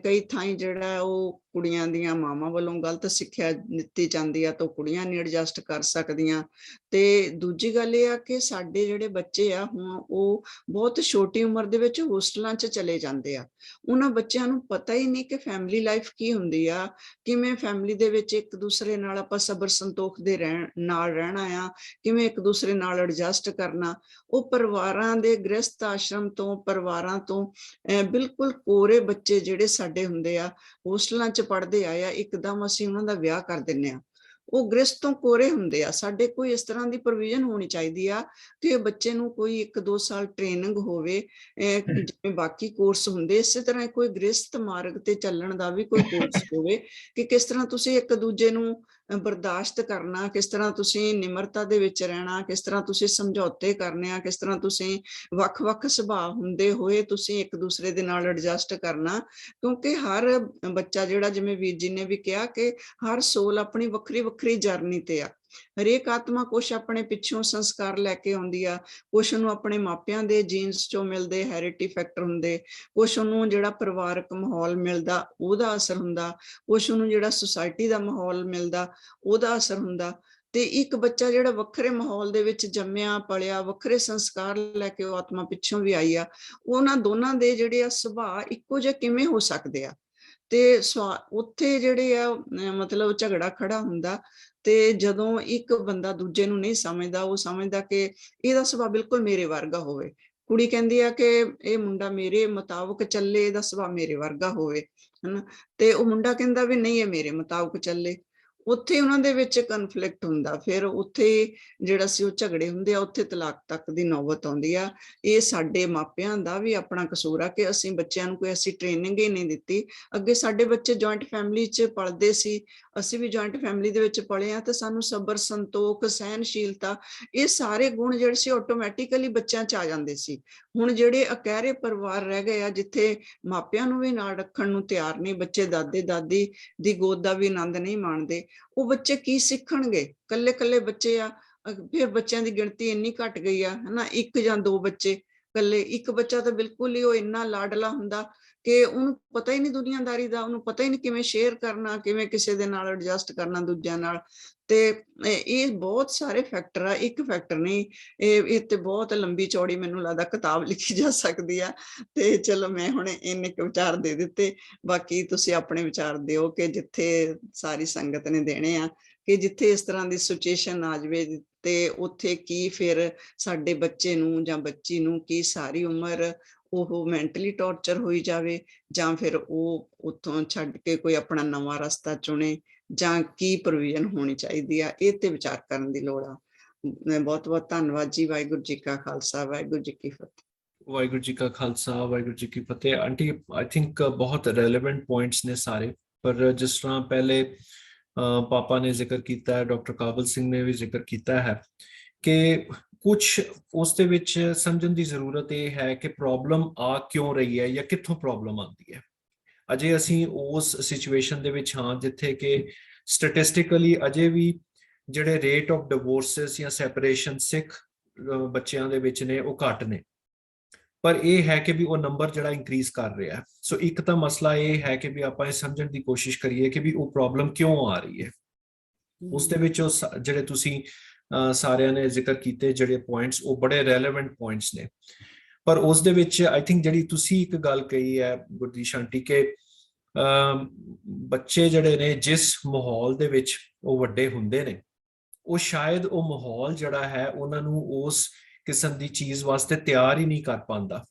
ਕਈ ਥਾਈਂ ਜਿਹੜਾ ਉਹ ਕੁੜੀਆਂ ਦੀਆਂ ਮਾਵਾਂ ਵੱਲੋਂ ਗਲਤ ਸਿੱਖਿਆ ਦਿੱਤੀ ਜਾਂਦੀ ਆ ਤਾਂ ਕੁੜੀਆਂ ਨਹੀਂ ਐਡਜਸਟ ਕਰ ਸਕਦੀਆਂ। ਤੇ ਦੂਜੀ ਗੱਲ ਇਹ ਆ ਕਿ ਸਾਡੇ ਜਿਹੜੇ ਬੱਚੇ ਆ ਹੁਣ ਉਹ ਬਹੁਤ ਛੋਟੀ ਉਮਰ ਦੇ ਵਿੱਚ ਹੋਸਟਲਾਂ 'ਚ ਚਲੇ ਜਾਂਦੇ ਆ। ਉਹਨਾਂ ਬੱਚਿਆਂ ਨੂੰ ਪਤਾ ਹੀ ਨਹੀਂ ਕਿ ਫੈਮਿਲੀ ਲਾਈਫ ਕੀ ਹੁੰਦੀ ਆ, ਕਿਵੇਂ ਫੈਮਿਲੀ ਦੇ ਵਿੱਚ ਇੱਕ ਦੂਸਰੇ ਨਾਲ ਆਪਾਂ ਸਬਰ ਸੰਤੋਖ ਦੇ ਨਾਲ ਰਹਿਣਾ ਆ, ਕਿਵੇਂ ਇੱਕ ਦੂਸਰੇ ਨਾਲ ਐਡਜਸਟ ਕਰਨਾ। ਉਹ ਪਰਿਵਾਰਾਂ ਦੇ ਗ੍ਰਸਥ ਆਸ਼ਰਮ ਤੋਂ, ਪਰਿਵਾਰਾਂ ਤੋਂ ਬਿਲਕੁਲ ਕੋਰੇ ਬੱਚੇ ਜਿਹੜੇ ਸਾਡੇ ਹੁੰਦੇ ਆ, ਹੋਸਟਲਾਂ 'ਚ ਪੜ੍ਹਦੇ ਆਏ ਆ, ਇੱਕਦਮ ਅਸੀਂ ਉਹਨਾਂ ਦਾ ਵਿਆਹ ਕਰ ਦਿੰਦੇ ਆ। ਉਹ ਗ੍ਰਸਥ ਤੋਂ ਕੋਰੇ ਹੁੰਦੇ ਆ। ਸਾਡੇ ਕੋਈ ਇਸ ਤਰ੍ਹਾਂ ਦੀ ਪ੍ਰੋਵੀਜ਼ਨ ਹੋਣੀ ਚਾਹੀਦੀ ਆ ਕਿ ਬੱਚੇ ਨੂੰ ਕੋਈ 1-2 ਸਾਲ ਟ੍ਰੇਨਿੰਗ ਹੋਵੇ, ਜਿਵੇਂ ਬਾਕੀ ਕੋਰਸ ਹੁੰਦੇ, ਇਸੇ ਤਰ੍ਹਾਂ ਕੋਈ ਗ੍ਰਸਥ ਮਾਰਗ ਤੇ ਚੱਲਣ ਦਾ ਵੀ ਕੋਈ ਕੋਰਸ ਹੋਵੇ ਕਿ ਕਿਸ ਤਰ੍ਹਾਂ ਤੁਸੀਂ ਇੱਕ ਦੂਜੇ ਨੂੰ ਬਰਦਾਸ਼ਤ ਕਰਨਾ, ਕਿਸ ਤਰ੍ਹਾਂ ਤੁਸੀਂ ਨਿਮਰਤਾ ਦੇ ਵਿੱਚ ਰਹਿਣਾ, ਕਿਸ ਤਰ੍ਹਾਂ ਤੁਸੀਂ ਸਮਝੌਤੇ ਕਰਨੇ ਆ, ਕਿਸ ਤਰ੍ਹਾਂ ਤੁਸੀਂ ਵੱਖ-ਵੱਖ ਸੁਭਾਅ ਹੁੰਦੇ ਹੋਏ ਤੁਸੀਂ ਇੱਕ ਦੂਸਰੇ ਦੇ ਨਾਲ ਐਡਜਸਟ ਕਰਨਾ। ਕਿਉਂਕਿ ਹਰ ਬੱਚਾ ਜਿਹੜਾ, ਜਿਵੇਂ ਵੀਰ ਜੀ ਨੇ ਵੀ ਕਿਹਾ ਕਿ ਹਰ ਸੋਲ ਆਪਣੀ ਵੱਖਰੀ ਜਰਨੀ ਤੇ ਆ। ਹਰੇਕ ਆਤਮਾ ਕੁਛ ਆਪਣੇ ਪਿੱਛੋਂ ਸੰਸਕਾਰ ਲੈ ਕੇ ਆਉਂਦੀ ਆ, ਕੁਛ ਉਹਨੂੰ ਆਪਣੇ ਮਾਪਿਆਂ ਦੇ ਜੀਨਸ ਚੋਂ ਮਿਲਦੇ ਹੈਰੀਟੀ ਫੈਕਟਰ ਹੁੰਦੇ, ਕੁਛ ਉਹਨੂੰ ਜਿਹੜਾ ਪਰਿਵਾਰਕ ਮਾਹੌਲ ਮਿਲਦਾ ਉਹਦਾ ਅਸਰ ਹੁੰਦਾ, ਕੁਛ ਉਹਨੂੰ ਜਿਹੜਾ ਸੁਸਾਇਟੀ ਦਾ ਮਾਹੌਲ ਮਿਲਦਾ ਉਹਦਾ ਅਸਰ ਹੁੰਦਾ। ਤੇ ਇੱਕ ਬੱਚਾ ਜਿਹੜਾ ਵੱਖਰੇ ਮਾਹੌਲ ਦੇ ਵਿੱਚ ਜੰਮਿਆ ਪਲਿਆ, ਵੱਖਰੇ ਸੰਸਕਾਰ ਲੈ ਕੇ ਉਹ ਆਤਮਾ ਪਿੱਛੋਂ ਵੀ ਆਈ ਆ, ਉਹਨਾਂ ਦੋਨਾਂ ਦੇ ਜਿਹੜੇ ਆ ਸੁਭਾਅ ਇੱਕੋ ਜਿਹੇ ਕਿਵੇਂ ਹੋ ਸਕਦੇ ਆ? ਤੇ ਉੱਥੇ ਜਿਹੜੇ ਆ ਮਤਲਬ ਝਗੜਾ ਖੜਾ ਹੁੰਦਾ। ਤੇ ਜਦੋਂ ਇੱਕ ਬੰਦਾ ਦੂਜੇ ਨੂੰ ਨਹੀਂ ਸਮਝਦਾ, ਉਹ ਸਮਝਦਾ ਕਿ ਇਹਦਾ ਸੁਭਾਅ ਬਿਲਕੁਲ ਮੇਰੇ ਵਰਗਾ ਹੋਵੇ। ਕੁੜੀ ਕਹਿੰਦੀ ਆ ਕਿ ਇਹ ਮੁੰਡਾ ਮੇਰੇ ਮੁਤਾਬਕ ਚੱਲੇ, ਇਹਦਾ ਸੁਭਾਅ ਮੇਰੇ ਵਰਗਾ ਹੋਵੇ, ਹਨਾ। ਤੇ ਉਹ ਮੁੰਡਾ ਕਹਿੰਦਾ ਵੀ ਨਹੀਂ, ਇਹ ਮੇਰੇ ਮੁਤਾਬਕ ਚੱਲੇ। ਉੱਥੇ ਉਹਨਾਂ ਦੇ ਵਿੱਚ ਕਨਫਲਿਕਟ ਹੁੰਦਾ, ਫਿਰ ਉੱਥੇ ਜਿਹੜਾ ਸੀ ਉਹ ਝਗੜੇ ਹੁੰਦੇ ਆ, ਉੱਥੇ ਤਲਾਕ ਤੱਕ ਦੀ ਨੌਬਤ ਆਉਂਦੀ ਆ। ਇਹ ਸਾਡੇ ਮਾਪਿਆਂ ਦਾ ਵੀ ਆਪਣਾ ਕਸੂਰ ਆ ਕਿ ਅਸੀਂ ਬੱਚਿਆਂ ਨੂੰ ਕੋਈ ਐਸੀ ਟ੍ਰੇਨਿੰਗ ਹੀ ਨਹੀਂ ਦਿੱਤੀ। ਅੱਗੇ ਸਾਡੇ ਬੱਚੇ ਜੁਆਇੰਟ ਫੈਮਿਲੀ 'ਚ ਪਲਦੇ ਸੀ, ਅਸੀਂ ਵੀ ਜੁਆਇੰਟ ਫੈਮਿਲੀ ਦੇ ਵਿੱਚ ਪਲੇ ਆ, ਤੇ ਸਾਨੂੰ ਸਬਰ, ਸੰਤੋਖ, ਸਹਿਨਸ਼ੀਲਤਾ, ਇਹ ਸਾਰੇ ਗੁਣ ਜਿਹੜੇ ਸੀ ਆਟੋਮੈਟਿਕਲੀ ਬੱਚਿਆਂ 'ਚ ਆ ਜਾਂਦੇ ਸੀ। ਹੁਣ ਜਿਹੜੇ ਇਕਹਿਰੇ ਪਰਿਵਾਰ ਰਹਿ ਗਏ ਆ, ਜਿੱਥੇ ਮਾਪਿਆਂ ਨੂੰ ਵੀ ਨਾਲ ਰੱਖਣ ਨੂੰ ਤਿਆਰ ਨਹੀਂ, ਬੱਚੇ ਦਾਦੇ ਦਾਦੀ ਦੀ ਗੋਦ ਦਾ ਵੀ ਆਨੰਦ ਨਹੀਂ ਮਾਣਦੇ, ਉਹ ਬੱਚੇ ਕੀ ਸਿੱਖਣਗੇ? ਕੱਲੇ ਕੱਲੇ ਬੱਚੇ ਆ, ਫਿਰ ਬੱਚਿਆਂ ਦੀ ਗਿਣਤੀ ਇੰਨੀ ਘਟ ਗਈ ਆ, ਹਨਾ, 1 ਜਾਂ 2 ਬੱਚੇ ਕੱਲੇ। ਇੱਕ ਬੱਚਾ ਤਾਂ ਬਿਲਕੁਲ ਹੀ ਉਹ ਇੰਨਾ ਲਾਡਲਾ ਹੁੰਦਾ ਕਿ ਉਹਨੂੰ ਪਤਾ ਹੀ ਨਹੀਂ ਦੁਨੀਆਦਾਰੀ ਦਾ, ਉਹਨੂੰ ਪਤਾ ਹੀ ਨਹੀਂ ਕਿਵੇਂ ਸ਼ੇਅਰ ਕਰਨਾ, ਕਿਵੇਂ ਕਿਸੇ ਦੇ ਨਾਲ ਐਡਜਸਟ ਕਰਨਾ, ਦੂਜਿਆਂ ਨਾਲ। ਤੇ ਇਹ ਬਹੁਤ ਸਾਰੇ ਫੈਕਟਰ ਆ, ਇੱਕ ਫੈਕਟਰ ਨਹੀਂ। ਇਹ ਤੇ ਬਹੁਤ ਲੰਬੀ ਚੌੜੀ ਮੈਨੂੰ ਲੱਗਦਾ ਕਿਤਾਬ ਲਿਖੀ ਜਾ ਸਕਦੀ ਆ। ਤੇ ਚਲੋ ਮੈਂ ਹੁਣ ਇੰਨੇ ਕੁ ਵਿਚਾਰ ਦੇ ਦਿੱਤੇ, ਬਾਕੀ ਤੁਸੀਂ ਆਪਣੇ ਵਿਚਾਰ ਦਿਓ ਕਿ ਜਿੱਥੇ ਸਾਰੀ ਸੰਗਤ ਨੇ ਦੇਣੇ ਆ, ਕਿ ਜਿੱਥੇ ਇਸ ਤਰ੍ਹਾਂ ਦੀ ਸਿਚੁਏਸ਼ਨ ਆ ਜਾਵੇ ਤੇ ਉੱਥੇ ਕੀ ਫਿਰ ਸਾਡੇ ਬੱਚੇ ਨੂੰ ਜਾਂ ਬੱਚੀ ਨੂੰ ਕੀ ਸਾਰੀ ਉਮਰ ਉਹ ਮੈਂਟਲੀ ਟੌਰਚਰ ਹੋਈ ਜਾਵੇ, ਜਾਂ ਫਿਰ ਉਹ ਉੱਥੋਂ ਛੱਡ ਕੇ ਕੋਈ ਆਪਣਾ ਨਵਾਂ ਰਸਤਾ ਚੁਣੇ, ਜਾਂ ਕੀ ਪ੍ਰੋਵੀਜ਼ਨ ਹੋਣੀ ਚਾਹੀਦੀ ਆ, ਇਹ ਤੇ ਵਿਚਾਰ ਕਰਨ ਦੀ ਲੋੜ ਆ। ਬਹੁਤ ਬਹੁਤ ਧੰਨਵਾਦ ਜੀ। ਵਾਹਿਗੁਰੂ ਜੀ ਕਾ ਖਾਲਸਾ, ਵਾਹਿਗੁਰੂ ਜੀ ਕੀ ਫਤਿਹ।
ਵਾਹਿਗੁਰੂ ਜੀ ਕਾ ਖਾਲਸਾ, ਵਾਹਿਗੁਰੂ ਜੀ ਕੀ ਫਤਿਹ। ਆਂਟੀ, ਆਈ ਥਿੰਕ ਬਹੁਤ ਰੈਲੇਵੈਂਟ ਪੁਆਇੰਟਸ ਨੇ ਸਾਰੇ, ਪਰ ਜਿਸ ਤਰ੍ਹਾਂ ਪਹਿਲੇ ਪਾਪਾ ਨੇ ਜ਼ਿਕਰ ਕੀਤਾ ਹੈ, ਡਾਕਟਰ ਕਾਬਲ ਸਿੰਘ ਨੇ ਵੀ ਜ਼ਿਕਰ ਕੀਤਾ ਹੈ ਕਿ ਕੁਝ ਉਸ ਦੇ ਵਿੱਚ ਸਮਝਣ ਦੀ ਜ਼ਰੂਰਤ ਇਹ ਹੈ ਕਿ ਪ੍ਰੋਬਲਮ ਆ ਕਿਉਂ ਰਹੀ ਹੈ ਜਾਂ ਕਿੱਥੋਂ ਪ੍ਰੋਬਲਮ ਆਉਂਦੀ ਹੈ। ਅਜੇ ਅਸੀਂ ਉਸ ਸਿਚੁਏਸ਼ਨ ਦੇ ਵਿੱਚ ਹਾਂ ਜਿੱਥੇ ਕਿ ਸਟੈਟਿਸਟਿਕਲੀ ਅਜੇ ਵੀ ਜਿਹੜੇ ਰੇਟ ਆਫ ਡਿਵੋਰਸਿਸ ਜਾਂ ਸੈਪਰੇਸ਼ਨ ਸਿੱਖ ਬੱਚਿਆਂ ਦੇ ਵਿੱਚ ਨੇ ਉਹ ਘੱਟ ਨੇ, ਪਰ ਇਹ ਹੈ ਕਿ ਵੀ ਉਹ ਨੰਬਰ ਜਿਹੜਾ ਇੰਕਰੀਜ਼ ਕਰ ਰਿਹਾ। ਸੋ ਇੱਕ ਤਾਂ ਮਸਲਾ ਇਹ ਹੈ ਕਿ ਵੀ ਆਪਾਂ ਇਹ ਸਮਝਣ ਦੀ ਕੋਸ਼ਿਸ਼ ਕਰੀਏ ਕਿ ਵੀ ਉਹ ਪ੍ਰੋਬਲਮ ਕਿਉਂ ਆ ਰਹੀ ਹੈ। ਉਸ ਦੇ ਵਿੱਚ ਉਹ ਜਿਹੜੇ ਤੁਸੀਂ ਸਾਰਿਆਂ ਨੇ ਜ਼ਿਕਰ ਕੀਤੇ ਜਿਹੜੇ ਪੁਆਇੰਟਸ, ਉਹ ਬੜੇ ਰੈਲੇਵੈਂਟ ਪੁਆਇੰਟਸ ਨੇ। ਪਰ ਉਸ ਦੇ ਵਿੱਚ ਆਈ ਥਿੰਕ ਜਿਹੜੀ ਤੁਸੀਂ ਇੱਕ ਗੱਲ ਕਹੀ ਹੈ ਗੁਰਦੀਸ਼ ਆਂਟੀ, ਕਿ ਬੱਚੇ ਜਿਹੜੇ ਨੇ ਜਿਸ ਮਾਹੌਲ ਦੇ ਵਿੱਚ ਉਹ ਵੱਡੇ ਹੁੰਦੇ ਨੇ, ਉਹ ਸ਼ਾਇਦ ਉਹ ਮਾਹੌਲ ਜਿਹੜਾ ਹੈ ਉਹਨਾਂ ਨੂੰ ਉਸ ਕਿਸਮ ਦੀ ਚੀਜ਼ ਵਾਸਤੇ ਤਿਆਰ ਹੀ ਨਹੀਂ ਕਰ ਪਾਉਂਦਾ,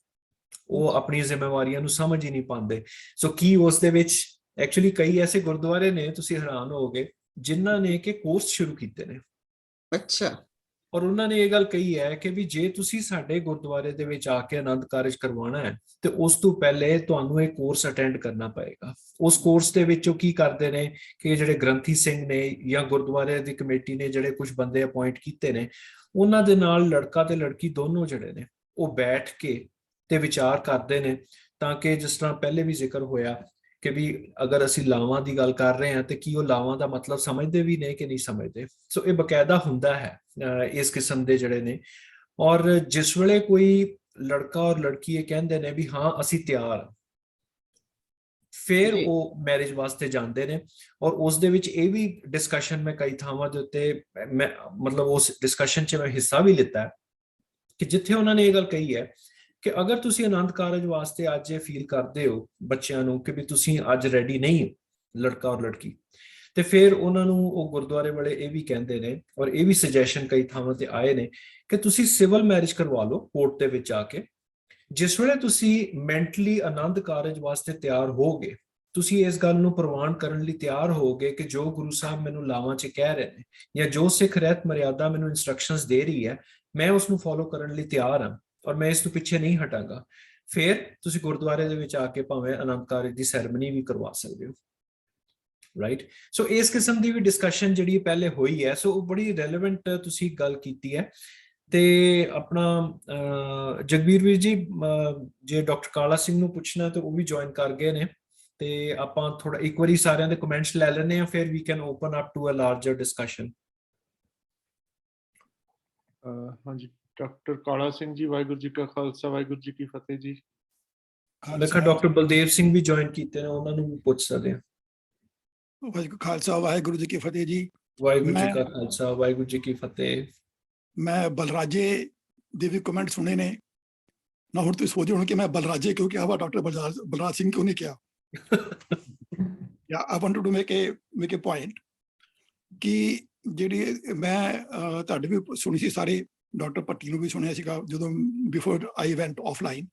ਉਹ ਆਪਣੀਆਂ ਜ਼ਿੰਮੇਵਾਰੀਆਂ ਨੂੰ ਸਮਝ ਹੀ ਨਹੀਂ ਪਾਉਂਦੇ। ਸੋ ਕੀ ਉਸ ਦੇ ਵਿੱਚ ਐਕਚੁਅਲੀ ਕਈ ਐਸੇ ਗੁਰਦੁਆਰੇ ਨੇ, ਤੁਸੀਂ ਹੈਰਾਨ ਹੋਵੋਗੇ, ਜਿਨ੍ਹਾਂ ਨੇ ਕਿ ਕੋਰਸ ਸ਼ੁਰੂ ਕੀਤੇ ਨੇ।
ਅੱਛਾ।
ਔਰ ਉਹਨਾਂ ਨੇ ਇਹ ਗੱਲ ਕਹੀ ਹੈ ਕਿ ਵੀ ਜੇ ਤੁਸੀਂ ਸਾਡੇ ਗੁਰਦੁਆਰੇ ਦੇ ਵਿੱਚ ਆ ਕੇ ਆਨੰਦ ਕਾਰਜ ਕਰਵਾਉਣਾ ਹੈ ਤੇ ਉਸ ਤੋਂ ਪਹਿਲੇ ਤੁਹਾਨੂੰ ਇਹ ਕੋਰਸ ਅਟੈਂਡ ਕਰਨਾ ਪਏਗਾ। ਉਸ ਕੋਰਸ ਦੇ ਵਿੱਚ ਉਹ ਕੀ ਕਰਦੇ ਨੇ ਕਿ ਜਿਹੜੇ ਗ੍ਰੰਥੀ ਸਿੰਘ ਨੇ ਜਾਂ ਗੁਰਦੁਆਰੇ ਦੀ ਕਮੇਟੀ ਨੇ ਜਿਹੜੇ ਕੁਝ ਬੰਦੇ ਅਪਾਇੰਟ ਕੀਤੇ ਨੇ, ਉਹਨਾਂ ਦੇ ਨਾਲ ਲੜਕਾ ਤੇ ਲੜਕੀ ਦੋਨੋਂ ਜਿਹੜੇ ਨੇ ਉਹ ਬੈਠ ਕੇ ਤੇ ਵਿਚਾਰ ਕਰਦੇ ਨੇ, ਤਾਂ ਕਿ ਜਿਸ ਤਰ੍ਹਾਂ ਪਹਿਲੇ ਵੀ ਜ਼ਿਕਰ ਹੋਇਆ ਕਿ ਵੀ ਅਗਰ ਅਸੀਂ ਲਾਵਾਂ ਦੀ ਗੱਲ ਕਰ ਰਹੇ ਹਾਂ ਤੇ ਕੀ ਉਹ ਲਾਵਾਂ ਦਾ ਮਤਲਬ ਸਮਝਦੇ ਵੀ ਨੇ ਕਿ ਨਹੀਂ ਸਮਝਦੇ। ਸੋ ਇਹ ਬਕਾਇਦਾ ਹੁੰਦਾ ਹੈ ਇਸ ਕਿਸਮ ਦੇ ਜਿਹੜੇ ਨੇ। ਔਰ ਜਿਸ ਵੇਲੇ ਕੋਈ ਲੜਕਾ ਔਰ ਲੜਕੀ ਇਹ ਕਹਿੰਦੇ ਨੇ ਵੀ ਹਾਂ ਅਸੀਂ ਤਿਆਰ, ਫਿਰ ਉਹ ਮੈਰਿਜ ਵਾਸਤੇ ਜਾਂਦੇ ਨੇ। ਔਰ ਉਸ ਦੇ ਵਿੱਚ ਇਹ ਵੀ ਡਿਸਕਸ਼ਨ ਮੈਂ ਕਈ ਥਾਵਾਂ ਦੇ ਉੱਤੇ ਮੈਂ ਮਤਲਬ ਉਸ ਡਿਸਕਸ਼ਨ 'ਚ ਮੈਂ ਹਿੱਸਾ ਵੀ ਲਿੱਤਾ ਕਿ ਜਿੱਥੇ ਉਹਨਾਂ ਨੇ ਇਹ ਗੱਲ ਕਹੀ ਹੈ ਕਿ ਅਗਰ ਤੁਸੀਂ ਆਨੰਦ ਕਾਰਜ ਵਾਸਤੇ ਅੱਜ ਇਹ ਫੀਲ ਕਰਦੇ ਹੋ ਬੱਚਿਆਂ ਨੂੰ ਕਿ ਵੀ ਤੁਸੀਂ ਅੱਜ ਰੈਡੀ ਨਹੀਂ ਹੋ, ਲੜਕਾ ਔਰ ਲੜਕੀ, ਤੇ ਫਿਰ ਉਹਨਾਂ ਨੂੰ ਉਹ ਗੁਰਦੁਆਰੇ ਵਾਲੇ ਇਹ ਵੀ ਕਹਿੰਦੇ ਨੇ, ਔਰ ਇਹ ਵੀ ਸੁਜੈਸ਼ਨ ਕਈ ਥਾਵਾਂ ਤੇ ਆਏ ਨੇ ਕਿ ਤੁਸੀਂ ਸਿਵਲ ਮੈਰਿਜ ਕਰਵਾ ਲਓ ਕੋਰਟ ਦੇ ਵਿੱਚ ਆ ਕੇ। ਜਿਸ ਵੇਲੇ ਤੁਸੀਂ ਮੈਂਟਲੀ ਆਨੰਦ ਕਾਰਜ ਵਾਸਤੇ ਤਿਆਰ ਹੋਗੇ, ਤੁਸੀਂ ਇਸ ਗੱਲ ਨੂੰ ਪ੍ਰਵਾਨ ਕਰਨ ਲਈ ਤਿਆਰ ਹੋਗੇ ਕਿ ਜੋ ਗੁਰੂ ਸਾਹਿਬ ਮੈਨੂੰ ਲਾਵਾਂ 'ਚ ਕਹਿ ਰਹੇ ਨੇ ਜਾਂ ਜੋ ਸਿੱਖ ਰਹਿਤ ਮਰਿਆਦਾ ਮੈਨੂੰ ਇਨਸਟਰਕਸ਼ਨਸ ਦੇ ਰਹੀ ਹੈ, ਮੈਂ ਉਸ ਨੂੰ ਫੋਲੋ ਕਰਨ ਲਈ ਤਿਆਰ ਹਾਂ ਔਰ ਮੈਂ ਇਸ ਤੋਂ ਪਿੱਛੇ ਨਹੀਂ ਹਟਾਂਗਾ, ਫਿਰ ਤੁਸੀਂ ਗੁਰਦੁਆਰੇ ਦੇ ਵਿੱਚ ਆ ਕੇ ਭਾਵੇਂ ਆਨੰਦ ਕਾਰਜ ਦੀ ਸੈਰੇਮਨੀ ਵੀ ਕਰਵਾ ਸਕਦੇ ਹੋ। ਰਾਈਟ। ਸੋ ਇਸ ਕਿਸਮ ਦੀ ਵੀ ਡਿਸਕਸ਼ਨ ਜਿਹੜੀ ਪਹਿਲੇ ਹੋਈ ਹੈ, ਸੋ ਉਹ ਬੜੀ ਰੈਲੇਵੈਂਟ ਤੁਸੀਂ ਗੱਲ ਕੀਤੀ ਹੈ। ਤੇ ਆਪਣਾ ਜਗਬੀਰ ਵੀਰ ਜੀ, ਜੇ ਡਾਕਟਰ ਕਾਲਾ ਸਿੰਘ ਨੂੰ ਪੁੱਛਣਾ ਤੇ ਉਹ ਵੀ ਜੁਆਇਨ ਕਰ ਗਏ ਨੇ, ਤੇ ਆਪਾਂ ਥੋੜਾ ਇੱਕ ਵਾਰੀ ਸਾਰਿਆਂ ਦੇ ਕਮੈਂਟਸ ਲੈ ਲੈਣੇ ਆ, ਫਿਰ we can open up to a larger discussion.
ਹਾਂਜੀ, ਡਾਕਟਰ ਕਾਲਾ ਸਿੰਘ ਜੀ, ਵਾਹਿਗੁਰੂ ਜੀ ਕਾ ਖਾਲਸਾ, ਵਾਹਿਗੁਰੂ ਜੀ ਕੀ ਫਤਿਹ ਜੀ।
ਦੇਖਾ ਡਾਕਟਰ ਬਲਦੇਵ ਸਿੰਘ ਵੀ ਜੁਆਇਨ ਕੀਤੇ ਨੇ, ਉਹਨਾਂ ਨੂੰ ਵੀ ਪੁੱਛ ਸਕਦੇ ਆ।
ਵਾਹਿਗੁਰੂ ਖਾਲਸਾ, ਵਾਹਿਗੁਰੂ ਜੀ ਕੀ ਫਤਿਹ ਜੀ।
ਵਾਹਿਗੁਰੂ ਜੀ ਕਾ ਖਾਲਸਾ, ਵਾਹਿਗੁਰੂ ਜੀ ਕੀ ਫਤਿਹ। ਮੈਂ
ਬਲਰਾਜੇ ਦੇ ਵੀ ਕਮੈਂਟ ਸੁਣੇ ਨੇ ਨਾ, ਹੁਣ ਤੁਸੀਂ ਸੋਚਦੇ ਹੋ ਕਿ ਮੈਂ ਬਲਰਾਜੇ ਕਿਉਂ ਕਿਹਾ ਵਾ, ਡਾਕਟਰ ਬਲਰਾਜ ਸਿੰਘ ਕਿਉਂ ਨਹੀਂ ਕਿਹਾ। Yeah, I wanted to make a point कि ਜਿਹੜੀ ਮੈਂ ਤੁਹਾਡੇ ਵੀ ਸੁਣੀ ਸੀ ਸਾਰੇ, ਡਾਕਟਰ ਭੱਟੀ ਨੂੰ ਵੀ ਸੁਣਿਆ ਸੀਗਾ ਜਦੋਂ ਬਿਫੋਰ ਆਈ ਵੈਂਟ ਆਫਲਾਈਨ।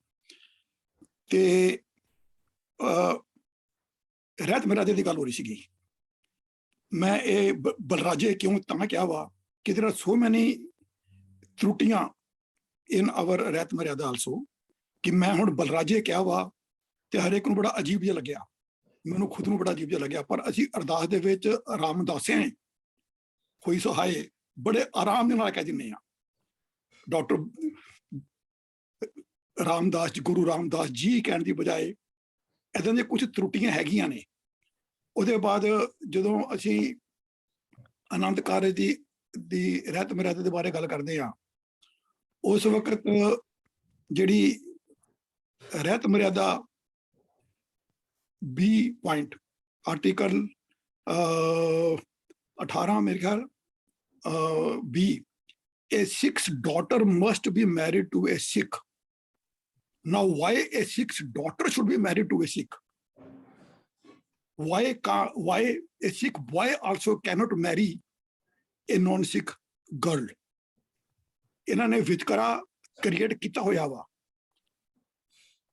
ਤੇ ਰਹਿਤ ਮਰਿਆਦਾ ਦੀ ਗੱਲ ਹੋ ਰਹੀ ਸੀਗੀ। ਮੈਂ ਇਹ ਬਲਰਾਜੇ ਕਿਉਂ ਤਾਂ ਕਿਹਾ ਵਾ ਕਿ there are so many ਤਰੁੱਟੀਆਂ in our ਰਹਿਤ ਮਰਿਆਦਾ ਆਲਸੋ, ਕਿ ਮੈਂ ਹੁਣ ਬਲਰਾਜੇ ਕਿਹਾ ਵਾ ਤੇ ਹਰੇਕ ਨੂੰ ਬੜਾ ਅਜੀਬ ਜਿਹਾ ਲੱਗਿਆ, ਮੈਨੂੰ ਖੁਦ ਨੂੰ ਬੜਾ ਅਜੀਬ ਜਿਹਾ ਲੱਗਿਆ। ਪਰ ਅਸੀਂ ਅਰਦਾਸ ਦੇ ਵਿੱਚ ਰਾਮਦਾਸਿਆਂ ਹੋਈ ਸਹਾਏ ਬੜੇ ਆਰਾਮ ਦੇ ਨਾਲ ਕਹਿ ਦਿੰਦੇ ਹਾਂ, ਡਾਕਟਰ ਰਾਮਦਾਸ ਜੀ, ਗੁਰੂ ਰਾਮਦਾਸ ਜੀ ਕਹਿਣ ਦੀ ਬਜਾਏ ਇੱਦਾਂ ਦੀਆਂ ਕੁਝ ਤਰੁੱਟੀਆਂ ਹੈਗੀਆਂ ਨੇ। ਉਹਦੇ ਬਾਅਦ ਜਦੋਂ ਅਸੀਂ ਆਨੰਦ ਕਾਰਜ ਦੀ ਰਹਿਤ ਮਰਿਆਦਾ ਦੇ ਬਾਰੇ ਗੱਲ ਕਰਦੇ ਹਾਂ, ਉਸ ਵਕਤ ਜਿਹੜੀ ਰਹਿਤ ਮਰਿਆਦਾ 20 ਪੁਆਇੰਟ ਆਰਟੀਕਲ 18 ਮੇਰੇ ਖਿਆਲ 20, a Sikh's daughter must be married to a Sikh. Now, why a Sikh's daughter should be married to a Sikh? Why a Sikh boy also cannot marry a non-Sikh girl? ਇਹਨਾਂ ਨੇ ਵਿਤਕਰਾ create ਕੀਤਾ ਹੋਇਆ ਵਾ।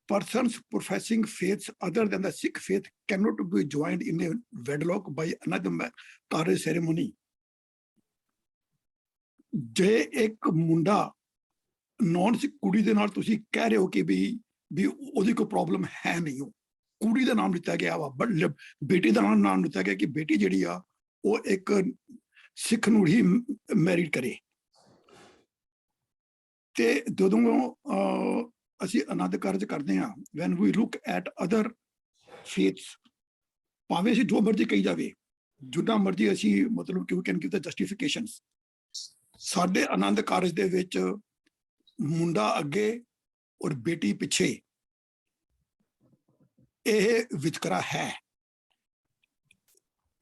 Persons professing faiths other than the Sikh faith cannot be joined in a wedlock by another marriage ceremony. ਜੇ ਇੱਕ ਮੁੰਡਾ non ਸਿੱਖ ਕੁੜੀ ਦੇ ਨਾਲ ਤੁਸੀਂ ਕਹਿ ਰਹੇ ਹੋ ਕਿ ਵੀ ਉਹਦੀ ਕੋਈ ਪ੍ਰੋਬਲਮ ਹੈ ਨਹੀਂ, ਉਹ ਕੁੜੀ ਦਾ ਨਾਮ ਲਿੱਤਾ ਗਿਆ ਵਾ, ਬਟ ਬੇਟੀ ਦਾ ਨਾਮ ਲਿੱਤਾ ਗਿਆ ਕਿ ਬੇਟੀ ਜਿਹੜੀ ਆ ਉਹ ਇੱਕ ਸਿੱਖ ਨੂੰ ਹੀ ਮੈਰਿਡ ਕਰੇ। ਤੇ ਜਦੋਂ ਅਸੀਂ ਆਨੰਦ ਕਾਰਜ ਕਰਦੇ ਹਾਂ, when we look at other faiths, ਭਾਵੇਂ ਅਸੀਂ ਜੋ ਮਰਜ਼ੀ ਕਹੀ ਜਾਵੇ, ਜਿੰਨਾ ਮਰਜ਼ੀ ਅਸੀਂ ਮਤਲਬ ਕਿ ਵੀ ਕੈਨ ਗਿਵ ਦ ਜਸਟੀਫਿਕੇਸ਼ਨਸ, ਸਾਡੇ ਆਨੰਦ ਕਾਰਜ ਦੇ ਵਿੱਚ ਮੁੰਡਾ ਅੱਗੇ ਔਰ ਬੇਟੀ ਪਿੱਛੇ, ਇਹ ਵਿਤਕਰਾ ਹੈ,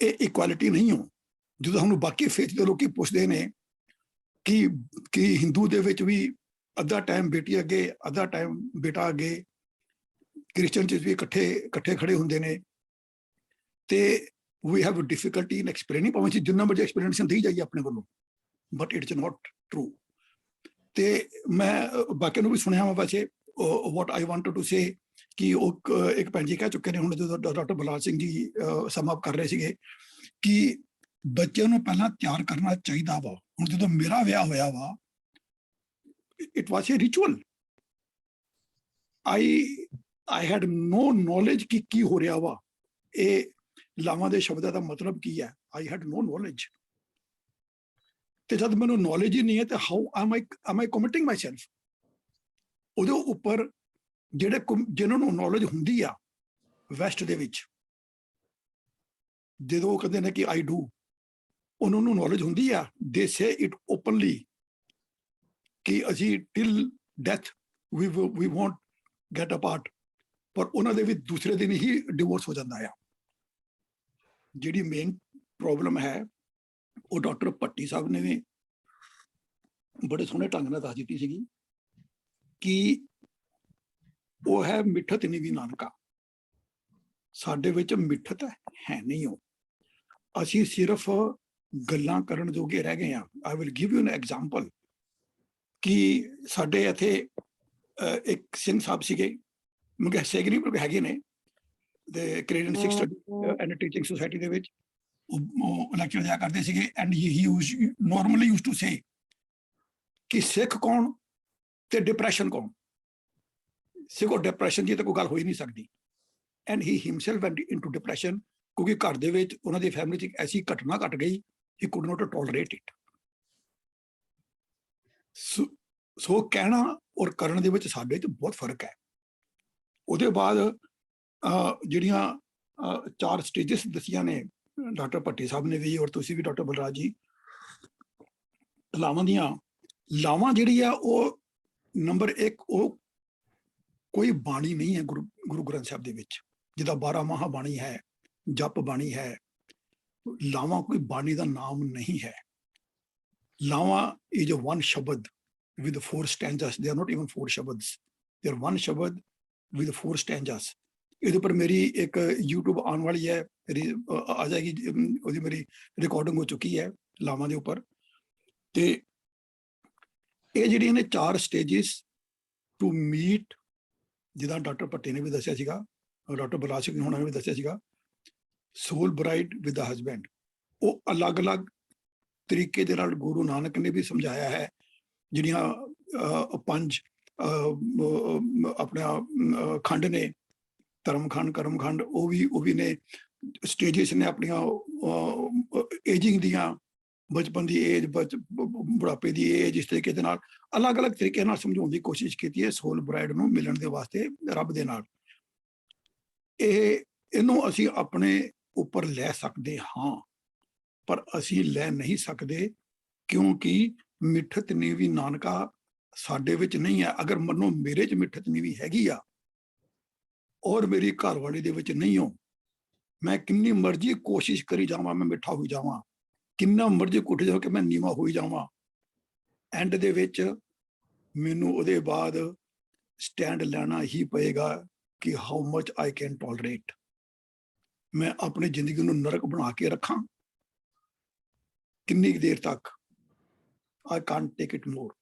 ਇਹ ਇਕੁਐਲਿਟੀ ਨਹੀਂ ਹੋ। ਜਦੋਂ ਸਾਨੂੰ ਬਾਕੀ ਫੇਥ ਦੇ ਲੋਕੀ ਪੁੱਛਦੇ ਨੇ ਕਿ ਹਿੰਦੂ ਦੇ ਵਿੱਚ ਵੀ ਅੱਧਾ ਟਾਈਮ ਬੇਟੀ ਅੱਗੇ, ਅੱਧਾ ਟਾਈਮ ਬੇਟਾ ਅੱਗੇ, ਕ੍ਰਿਸਚਨ 'ਚ ਵੀ ਇਕੱਠੇ ਖੜੇ ਹੁੰਦੇ ਨੇ, ਤੇ we have difficulty in explaining, ਭਾਵੇਂ ਅਸੀਂ ਜਿੰਨਾ ਮਰਜ਼ੀ ਐਕਸਪਲੇਨੇਸ਼ਨ ਦੇਈ ਜਾਈਏ ਆਪਣੇ ਵੱਲੋਂ, ਬਟ ਇਟਸ ਨਾਟ ਟਰੂ। ਤੇ ਮੈਂ ਬਾਕੀ ਨੂੰ ਵੀ ਸੁਣਿਆ ਵਾ ਵੈਸੇ, ਵਾਟ ਆਈ ਵਾਂਟਡ ਟੂ ਸੇ, ਕਿ ਉਹ ਇੱਕ ਭੈਣ ਜੀ ਕਹਿ ਚੁੱਕੇ ਨੇ ਹੁਣ, ਜਦੋਂ ਡਾਕਟਰ ਬਲਰਾਜ ਸਿੰਘ ਜੀ ਸਮ ਅਪ ਕਰ ਰਹੇ ਸੀਗੇ, ਕਿ ਬੱਚਿਆਂ ਨੂੰ ਪਹਿਲਾਂ ਤਿਆਰ ਕਰਨਾ ਚਾਹੀਦਾ ਵਾ। ਹੁਣ ਜਦੋਂ ਮੇਰਾ ਵਿਆਹ ਹੋਇਆ ਵਾ, it was a ritual. I had no knowledge ਕਿ ਕੀ ਹੋ ਰਿਹਾ ਵਾ, ਇਹ ਲਾਵਾਂ ਦੇ ਸ਼ਬਦਾਂ ਦਾ ਮਤਲਬ ਕੀ ਹੈ। I had no knowledge. ਤੇ ਜਦ ਮੈਨੂੰ ਨੌਲੇਜ ਹੀ ਨਹੀਂ ਹੈ ਤੇ how am I committing myself? ਉਹਦੇ ਉੱਪਰ ਜਿਹਨਾਂ ਨੂੰ ਨੌਲੇਜ ਹੁੰਦੀ ਆ ਵੈਸਟ ਦੇ ਵਿੱਚ, ਜਦੋਂ ਉਹ ਕਹਿੰਦੇ ਨੇ ਕਿ I do, ਉਹਨਾਂ ਨੂੰ ਨੌਲੇਜ ਹੁੰਦੀ ਆ, they say it openly ਕਿ ਅਸੀਂ till death we won't get apart, ਪਰ ਉਹਨਾਂ ਦੇ ਵੀ ਦੂਸਰੇ ਦਿਨ ਹੀ ਡਿਵੋਰਸ ਹੋ ਜਾਂਦਾ ਆ। ਜਿਹੜੀ ਮੇਨ ਪ੍ਰੋਬਲਮ ਹੈ ਉਹ ਡਾਕਟਰ ਭੱਟੀ ਸਾਹਿਬ ਨੇ ਵੀ ਬੜੇ ਸੋਹਣੇ ਢੰਗ ਨਾਲ ਦੱਸ ਦਿੱਤੀ ਸੀਗੀ, ਕਿ ਉਹ ਹੈ ਮਿੱਠਤ ਨਹੀਂ ਵੀ ਨਾਨਕਾ। ਸਾਡੇ ਵਿੱਚ ਮਿੱਠਤ ਹੈ ਨਹੀਂ, ਉਹ ਅਸੀਂ ਸਿਰਫ ਗੱਲਾਂ ਕਰਨ ਜੋਗੇ ਰਹਿ ਗਏ ਆ। I will give U N example, ਕਿ ਸਾਡੇ ਇੱਥੇ ਇੱਕ ਸਿੰਘ ਸਾਹਿਬ ਸੀਗੇ, ਮੈਂ ਸੇਗ ਨਹੀਂ ਪਰ ਹੈਗੇ ਨੇ, the Canadian Sikh study and teaching society ਦੇ ਵਿੱਚ ਉਹ ਲੈਕਚਰ ਦਿਆ ਕਰਦੇ ਸੀਗੇ। And he normally used to say ਕਿ ਸਿੱਖ ਕੌਣ ਤੇ ਡਿਪਰੈਸ਼ਨ ਕੌਣ, ਸਿੱਖ ਔਰ ਡਿਪਰੈਸ਼ਨ ਦੀ ਤਾਂ ਕੋਈ ਗੱਲ ਹੋ ਹੀ ਨਹੀਂ ਸਕਦੀ। And he himself ਵੈਂਟ into depression, ਕਿਉਂਕਿ ਘਰ ਦੇ ਵਿੱਚ ਉਹਨਾਂ ਦੀ ਫੈਮਿਲੀ 'ਚ ਇੱਕ ਐਸੀ ਘਟਨਾ ਘਟ ਗਈ, ਹੀ ਕੁਡ ਨਾਟ ਟੋਲਰੇਟ ਇਟ। ਸੋ ਕਹਿਣਾ ਔਰ ਕਰਨ ਦੇ ਵਿੱਚ ਸਾਡੇ 'ਚ ਬਹੁਤ ਫਰਕ ਹੈ। ਉਹਦੇ ਬਾਅਦ ਜਿਹੜੀਆਂ 4 ਸਟੇਜਸ ਦੱਸੀਆਂ ਨੇ ਡਾਕਟਰ ਭੱਟੀ ਸਾਹਿਬ ਨੇ ਵੀ, ਔਰ ਤੁਸੀਂ ਵੀ ਡਾਕਟਰ ਬਲਰਾਜ ਜੀ, ਲਾਵਾਂ ਦੀਆਂ ਲਾਵਾਂ ਜਿਹੜੀ ਆ ਉਹ ਨੰਬਰ 1, ਉਹ ਕੋਈ ਬਾਣੀ ਨਹੀਂ ਹੈ ਗੁਰੂ ਗ੍ਰੰਥ ਸਾਹਿਬ ਦੇ ਵਿੱਚ, ਜਿਹਦਾ 12 ਮਾਹ ਬਾਣੀ ਹੈ, ਜਪ ਬਾਣੀ ਹੈ। ਲਾਵਾਂ ਕੋਈ ਬਾਣੀ ਦਾ ਨਾਮ ਨਹੀਂ ਹੈ। ਲਾਵਾਂ is a one ਸ਼ਬਦ with 4 stanzas. They are not even 4 Shabds, they are one ਸ਼ਬਦ with 4 stanzas. ਇਹਦੇ ਉੱਪਰ ਮੇਰੀ ਇੱਕ YouTube ਆਉਣ ਵਾਲੀ ਹੈ, ਆ ਜਾਏਗੀ, ਉਹਦੀ ਮੇਰੀ ਰਿਕਾਰਡਿੰਗ ਹੋ ਚੁੱਕੀ ਹੈ। ਲਾਵਾਂ ਦੇ ਉੱਪਰ। ਤੇ ਇਹ ਜਿਹੜੀਆਂ ਨੇ 4 ਸਟੇजेस ਟੂ ਮੀਟ, ਜਿੱਦਾਂ ਡਾਕਟਰ ਭੱਟੀ ਨੇ ਵੀ ਦੱਸਿਆ ਸੀਗਾ, ਡਾਕਟਰ ਬਲਰਾਜ ਸਿੰਘ ਹੋਣਾ ਨੇ ਵੀ ਦੱਸਿਆ ਸੀਗਾ, ਸੋਲ ਬਰਾਈਡ ਵਿਦ ਦਾ ਹਸਬੈਂਡ, ਉਹ ਅਲੱਗ-ਅਲੱਗ ਤਰੀਕੇ ਦੇ ਨਾਲ ਗੁਰੂ ਨਾਨਕ ਨੇ ਵੀ ਸਮਝਾਇਆ ਹੈ। ਜਿਹੜੀਆਂ 5 ਆਪਣਾ ਖੰਡ ਨੇ, ਧਰਮ ਖੰਡ, ਕਰਮ ਖੰਡ, ਉਹ ਵੀ ਨੇ ਸਟੇजेस ਨੇ ਆਪਣੀਆਂ ਏਜਿੰਗ ਦੀਆਂ, ਬਚਪਨ ਦੀ ਏਜ, ਬੁਢਾਪੇ ਦੀ ਏਜ, ਇਸ ਤਰੀਕੇ ਦੇ ਨਾਲ ਅਲੱਗ-ਅਲੱਗ ਤਰੀਕੇ ਨਾਲ ਸਮਝਾਉਣ ਦੀ ਕੋਸ਼ਿਸ਼ ਕੀਤੀ ਹੈ ਸੋਲ ਬਰਾਈਡ ਨੂੰ ਮਿਲਣ ਦੇ ਵਾਸਤੇ ਰੱਬ ਦੇ ਨਾਲ। ਇਹਨੂੰ ਅਸੀਂ ਆਪਣੇ ਉੱਪਰ ਲੈ ਸਕਦੇ ਹਾਂ, ਪਰ ਅਸੀਂ ਲੈ ਨਹੀਂ ਸਕਦੇ ਕਿਉਂਕਿ ਮਿੱਠਤ ਨੀਵੀਂ ਨਾਨਕਾ ਸਾਡੇ ਵਿੱਚ ਨਹੀਂ ਹੈ। ਅਗਰ ਮੰਨੋ ਮੇਰੇ 'ਚ ਮਿੱਠਤ ਨੀਵੀਂ ਹੈਗੀ ਆ ਔਰ ਮੇਰੀ ਘਰਵਾਲੀ ਦੇ ਵਿੱਚ ਨਹੀਂ ਹੋ, ਮੈਂ ਕਿੰਨੀ ਮਰਜ਼ੀ ਕੋਸ਼ਿਸ਼ ਕਰੀ ਜਾਵਾਂ ਮੈਂ ਮਿੱਠਾ ਹੋਈ ਜਾਵਾਂ, ਕਿੰਨਾ ਮਰਜ਼ੀ ਕੁੱਟ ਜਾਵਾਂ ਕਿ ਮੈਂ ਨੀਵਾਂ ਹੋਈ ਜਾਵਾਂ, ਐਂਡ ਦੇ ਵਿੱਚ ਮੈਨੂੰ ਉਹਦੇ ਬਾਅਦ ਸਟੈਂਡ ਲੈਣਾ ਹੀ ਪਏਗਾ ਕਿ how much I can tolerate. ਮੈਂ ਆਪਣੀ ਜ਼ਿੰਦਗੀ ਨੂੰ ਨਰਕ ਬਣਾ ਕੇ ਰੱਖਾਂ ਕਿੰਨੀ ਦੇਰ ਤੱਕ, ਆਈ ਕਾਂਟ ਟੇਕ ਇਟ ਮੋਰ।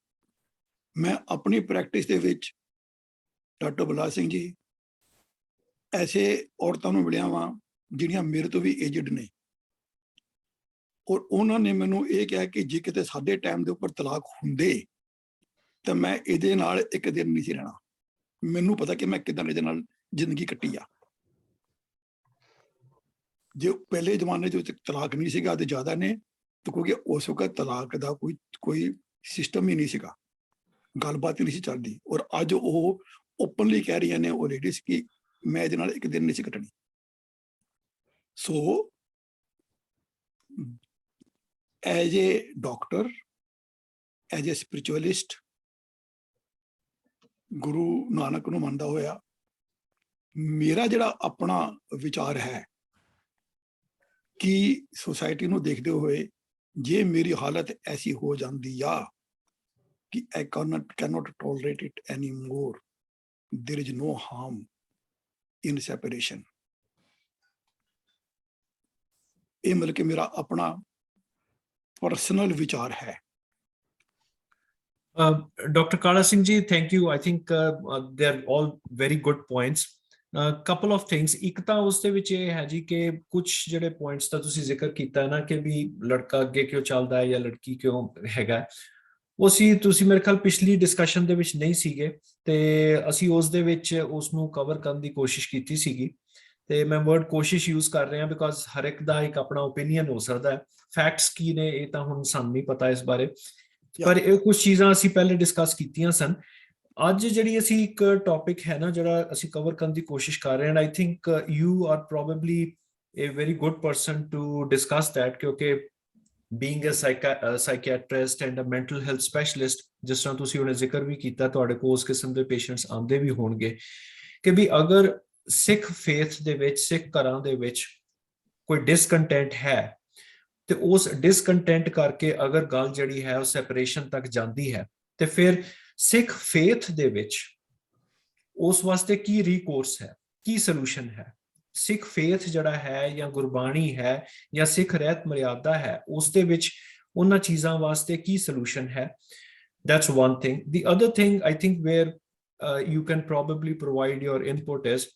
ਮੈਂ ਆਪਣੀ ਪ੍ਰੈਕਟਿਸ ਦੇ ਵਿੱਚ ਡਾਕਟਰ ਬਲਰਾਜ ਸਿੰਘ ਜੀ ਐਸੇ ਔਰਤਾਂ ਨੂੰ ਮਿਲਿਆ ਵਾਂ ਜਿਹੜੀਆਂ ਮੇਰੇ ਤੋਂ ਵੀ ਏਜਡ ਨੇ, ਔਰ ਉਹਨਾਂ ਨੇ ਮੈਨੂੰ ਇਹ ਕਿਹਾ ਕਿ ਜੇ ਕਿਤੇ ਸਾਡੇ ਟਾਈਮ ਦੇ ਉੱਪਰ ਤਲਾਕ ਹੁੰਦੇ ਤਾਂ ਮੈਂ ਇਹਦੇ ਨਾਲ ਇੱਕ ਦਿਨ ਨਹੀਂ ਸੀ ਰਹਿਣਾ। ਮੈਨੂੰ ਪਤਾ ਕਿ ਮੈਂ ਕਿੱਦਾਂ ਇਹਦੇ ਨਾਲ ਜ਼ਿੰਦਗੀ ਕੱਟੀ ਆ। ਜੇ ਪਹਿਲੇ ਜ਼ਮਾਨੇ ਦੇ ਵਿੱਚ ਤਲਾਕ ਨਹੀਂ ਸੀਗਾ ਤੇ ਜ਼ਿਆਦਾ ਨੇ, ਤਾਂ ਕਿਉਂਕਿ ਉਸ ਵਕਤ ਤਲਾਕ ਦਾ ਕੋਈ ਸਿਸਟਮ ਹੀ ਨਹੀਂ ਸੀਗਾ, ਗੱਲਬਾਤ ਹੀ ਨਹੀਂ ਸੀ ਚੱਲਦੀ। ਔਰ ਅੱਜ ਉਹ ਓਪਨਲੀ ਕਹਿ ਰਹੀਆਂ ਨੇ ਉਹ ਲੇਡੀਜ਼ ਕਿ ਮੈਂ ਇਹਦੇ ਨਾਲ ਇੱਕ ਦਿਨ ਨਹੀਂ ਸੀ ਕੱਟਣੀ। So as a doctor, as a spiritualist, Guru Nanak ਨੂੰ ਮੰਨਦਾ ਹੋਇਆ, ਮੇਰਾ ਜਿਹੜਾ ਆਪਣਾ ਵਿਚਾਰ ਹੈ ਕਿ ਸੋਸਾਇਟੀ ਨੂੰ ਦੇਖਦੇ ਹੋਏ ਜੇ ਮੇਰੀ ਹਾਲਤ ਐਸੀ ਹੋ ਜਾਂਦੀ ਆ ਕਿ I cannot tolerate it anymore, there is no harm in separation। ਇਹ ਮਤਲਬ ਕਿ ਮੇਰਾ ਆਪਣਾ ਪਰਸਨਲ ਵਿਚਾਰ ਹੈ।
Dr. Kala Singh ji, thank you. I think they're all very good points. Couple of things. ਇੱਕ ਤਾਂ ਉਸ ਦੇ ਵਿੱਚ ਇਹ ਹੈ ਜੀ ਕਿ ਕੁਝ ਜਿਹੜੇ ਪੁਆਇੰਟਸ ਦਾ ਤੁਸੀਂ ਜ਼ਿਕਰ ਕੀਤਾ ਨਾ ਕਿ ਵੀ ਲੜਕਾ ਅੱਗੇ ਕਿਉਂ ਚੱਲਦਾ ਹੈ ਜਾਂ ਲੜਕੀ ਕਿਉਂ ਹੈਗਾ, ਉਹ ਸੀ ਤੁਸੀਂ ਮੇਰੇ ਖਿਆਲ ਪਿਛਲੀ ਡਿਸਕਸ਼ਨ ਦੇ ਵਿੱਚ ਨਹੀਂ ਸੀਗੇ ਤੇ ਅਸੀਂ ਉਸ ਦੇ ਵਿੱਚ ਉਸ ਨੂੰ ਕਵਰ ਕਰਨ ਦੀ ਕੋਸ਼ਿਸ਼ ਕੀਤੀ ਸੀਗੀ। ਤੇ ਮੈਂ ਵਰਡ ਕੋਸ਼ਿਸ਼ ਯੂਜ਼ ਕਰ ਰਿਹਾ ਬਿਕਾਜ਼ ਹਰ ਇੱਕ ਦਾ ਇੱਕ ਆਪਣਾ ਓਪੀਨੀਅਨ ਹੋ ਸਕਦਾ ਹੈ। ਫੈਕਟਸ ਕੀ ਨੇ ਇਹ ਤਾਂ ਹੁਣ ਸਾਨੂੰ ਨਹੀਂ ਪਤਾ ਇਸ ਬਾਰੇ, ਪਰ ਇਹ ਕੁਝ ਚੀਜ਼ਾਂ ਅਸੀਂ ਪਹਿਲੇ ਡਿਸਕਸ ਕੀਤੀਆਂ ਸਨ। ਅੱਜ ਜਿਹੜੀ ਅਸੀਂ ਇੱਕ ਟੌਪਿਕ ਹੈ ਨਾ ਜਿਹੜਾ ਅਸੀਂ ਕਵਰ ਕਰਨ ਦੀ ਕੋਸ਼ਿਸ਼ ਕਰ ਰਹੇ ਹਾਂ, I think you are probably a very good person to discuss that, ਕਿਉਂਕਿ being a psychiatrist and a mental health specialist, ਜਿਸ ਤਰ੍ਹਾਂ ਤੁਸੀਂ ਉਹਨੇ ਜ਼ਿਕਰ ਵੀ ਕੀਤਾ ਤੁਹਾਡੇ ਕੋਲ ਉਸ ਕਿਸਮ ਦੇ ਪੇਸ਼ੈਂਟਸ ਆਉਂਦੇ ਵੀ ਹੋਣਗੇ ਕਿ ਵੀ ਅਗਰ ਸਿੱਖ ਫੇਥ ਦੇ ਵਿੱਚ, ਸਿੱਖ ਘਰਾਂ ਦੇ ਵਿੱਚ ਕੋਈ ਡਿਸਕੰਟੈਂਟ ਹੈ ਤੇ ਉਸ ਡਿਸਕੰਟੈਂਟ ਕਰਕੇ ਅਗਰ ਗੱਲ ਜਿਹੜੀ ਹੈ ਉਹ ਸੈਪਰੇਸ਼ਨ ਤੱਕ ਜਾਂਦੀ ਹੈ ਤੇ ਫਿਰ ਸਿੱਖ ਫੇਥ ਦੇ ਵਿੱਚ ਉਸ ਵਾਸਤੇ ਕੀ ਰੀਕੋਰਸ ਹੈ, ਕੀ ਸੋਲੂਸ਼ਨ ਹੈ। ਸਿੱਖ ਫੇਥ ਜਿਹੜਾ ਹੈ ਜਾਂ ਗੁਰਬਾਣੀ ਹੈ ਜਾਂ ਸਿੱਖ ਰਹਿਤ ਮਰਿਆਦਾ ਹੈ ਉਸ ਦੇ ਵਿੱਚ ਉਹਨਾਂ ਚੀਜ਼ਾਂ ਵਾਸਤੇ ਕੀ ਸੋਲੂਸ਼ਨ ਹੈ। That's one thing. The other thing I think where you can probably provide your input is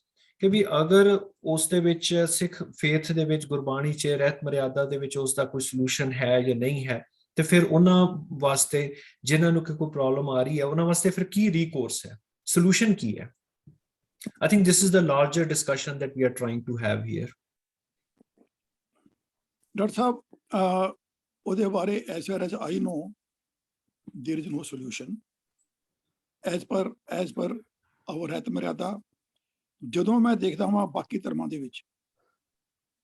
ਕਿ ਵੀ ਅਗਰ ਉਸ ਦੇ ਵਿੱਚ ਸਿੱਖ ਫੇਥ ਦੇ ਵਿੱਚ ਗੁਰਬਾਣੀ 'ਚ ਰਹਿਤ ਮਰਿਆਦਾ ਦੇ ਵਿੱਚ ਉਸ ਦਾ ਕੋਈ ਸੋਲੂਸ਼ਨ ਹੈ ਜਾਂ ਨਹੀਂ ਹੈ ਤੇ ਫਿਰ ਉਹਨਾਂ ਵਾਸਤੇ ਜਿਨ੍ਹਾਂ ਨੂੰ ਕੋਈ ਪ੍ਰੋਬਲਮ ਆ ਰਹੀ ਹੈ ਉਹਨਾਂ ਵਾਸਤੇ ਫਿਰ ਕੀ ਰੀਕੋਰਸ ਹੈ, ਸੋਲੂਸ਼ਨ ਕੀ ਹੈ। I think this is the larger discussion that we are trying to have here.
Doctor ਸਾਹਿਬ ਉਹਦੇ ਬਾਰੇ as far as I know there is no solution as per our ਰਹਿਤ ਮਰਿਆਦਾ। ਜਦੋਂ ਮੈਂ ਦੇਖਦਾ ਹਾਂ ਬਾਕੀ ਧਰਮਾਂ ਦੇ ਵਿੱਚ,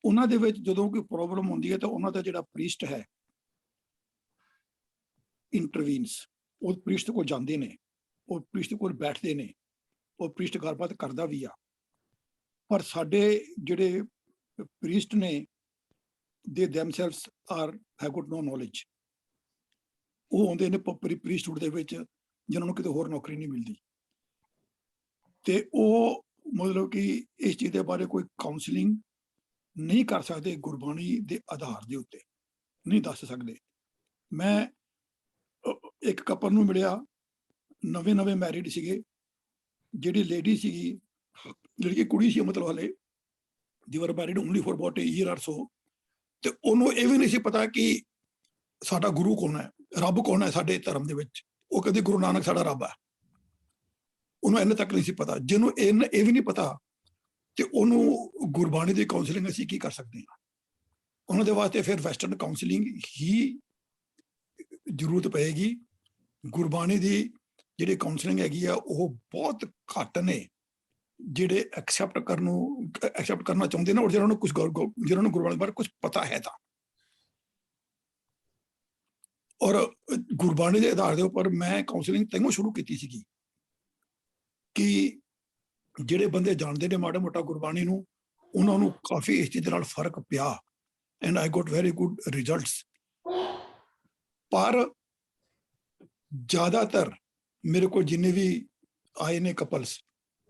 ਉਹਨਾਂ ਦੇ ਵਿੱਚ ਜਦੋਂ ਕੋਈ ਪ੍ਰੋਬਲਮ ਹੁੰਦੀ ਹੈ ਤਾਂ ਉਹਨਾਂ ਦਾ ਜਿਹੜਾ ਪ੍ਰੀਸਟ ਹੈ ਇੰਟਰਵੀਨਸ, ਉਹ ਪ੍ਰੀਸਟ ਕੋਲ ਜਾਂਦੇ ਨੇ, ਉਹ ਪ੍ਰੀਸਟ ਕੋਲ ਬੈਠਦੇ ਨੇ, ਉਹ ਪ੍ਰੀਸਟ ਗੱਲਬਾਤ ਕਰਦਾ ਵੀ ਆ। ਪਰ ਸਾਡੇ ਜਿਹੜੇ ਪ੍ਰੀਸਟ ਨੇ ਦੇ themselves have got no knowledge, ਉਹ ਆਉਂਦੇ ਨੇ ਪ੍ਰੀਸਟਹੁੱਡ ਦੇ ਵਿੱਚ ਜਿਨ੍ਹਾਂ ਨੂੰ ਕਿਤੇ ਹੋਰ ਨੌਕਰੀ ਨਹੀਂ ਮਿਲਦੀ ਤੇ ਉਹ ਮਤਲਬ ਕਿ ਇਸ ਚੀਜ਼ ਦੇ ਬਾਰੇ ਕੋਈ ਕਾਉਂਸਲਿੰਗ ਨਹੀਂ ਕਰ ਸਕਦੇ, ਗੁਰਬਾਣੀ ਦੇ ਆਧਾਰ ਦੇ ਉੱਤੇ ਨਹੀਂ ਦੱਸ ਸਕਦੇ। ਮੈਂ ਇੱਕ ਕਪਲ ਨੂੰ ਮਿਲਿਆ, ਨਵੇਂ ਮੈਰਿਡ ਸੀਗੇ। ਜਿਹੜੀ ਲੇਡੀ ਸੀਗੀ, ਜਿਹੜੀ ਕਿ ਕੁੜੀ ਸੀ ਮਤਲਬ ਹਾਲੇ, they were married only for about a year or so, ਤੇ ਉਹਨੂੰ ਇਹ ਵੀ ਨਹੀਂ ਸੀ ਪਤਾ ਕਿ ਸਾਡਾ ਗੁਰੂ ਕੌਣ ਹੈ, ਰੱਬ ਕੌਣ ਹੈ ਸਾਡੇ ਧਰਮ ਦੇ ਵਿੱਚ। ਉਹ ਕਹਿੰਦੇ ਗੁਰੂ ਨਾਨਕ ਸਾਡਾ ਰੱਬ ਹੈ, ਉਹਨੂੰ ਇੰਨੇ ਤੱਕ ਨਹੀਂ ਸੀ ਪਤਾ। ਜਿਹਨੂੰ ਇਹ ਵੀ ਨਹੀਂ ਪਤਾ ਤੇ ਉਹਨੂੰ ਗੁਰਬਾਣੀ ਦੀ ਕਾਉਂਸਲਿੰਗ ਅਸੀਂ ਕੀ ਕਰ ਸਕਦੇ ਹਾਂ? ਉਹਨਾਂ ਦੇ ਵਾਸਤੇ ਫਿਰ ਵੈਸਟਰਨ ਕਾਉਂਸਲਿੰਗ ਹੀ ਜ਼ਰੂਰਤ ਪਏਗੀ। ਗੁਰਬਾਣੀ ਦੀ ਜਿਹੜੀ ਕਾਉਂਸਲਿੰਗ ਹੈਗੀ ਆ ਉਹ ਬਹੁਤ ਘੱਟ ਨੇ ਜਿਹੜੇ ਐਕਸੈਪਟ ਕਰਨਾ ਚਾਹੁੰਦੇ ਨੇ, ਔਰ ਜਿਹਨਾਂ ਨੂੰ ਗੁਰਬਾਣੀ ਬਾਰੇ ਕੁਝ ਪਤਾ ਹੈ ਤਾਂ। ਔਰ ਗੁਰਬਾਣੀ ਦੇ ਆਧਾਰ ਦੇ ਉੱਪਰ ਮੈਂ ਕਾਉਂਸਲਿੰਗ ਤੈਨੂੰ ਸ਼ੁਰੂ ਕੀਤੀ ਸੀਗੀ ਕਿ ਜਿਹੜੇ ਬੰਦੇ ਜਾਣਦੇ ਨੇ ਮਾੜਾ ਮੋਟਾ ਗੁਰਬਾਣੀ ਨੂੰ, ਉਹਨਾਂ ਨੂੰ ਕਾਫੀ ਇਸ ਚੀਜ਼ ਨਾਲ ਫਰਕ ਪਿਆ, and I got very good results. ਪਰ ਜ਼ਿਆਦਾਤਰ ਮੇਰੇ ਕੋਲ ਜਿੰਨੇ ਵੀ ਆਏ ਨੇ ਕਪਲਸ,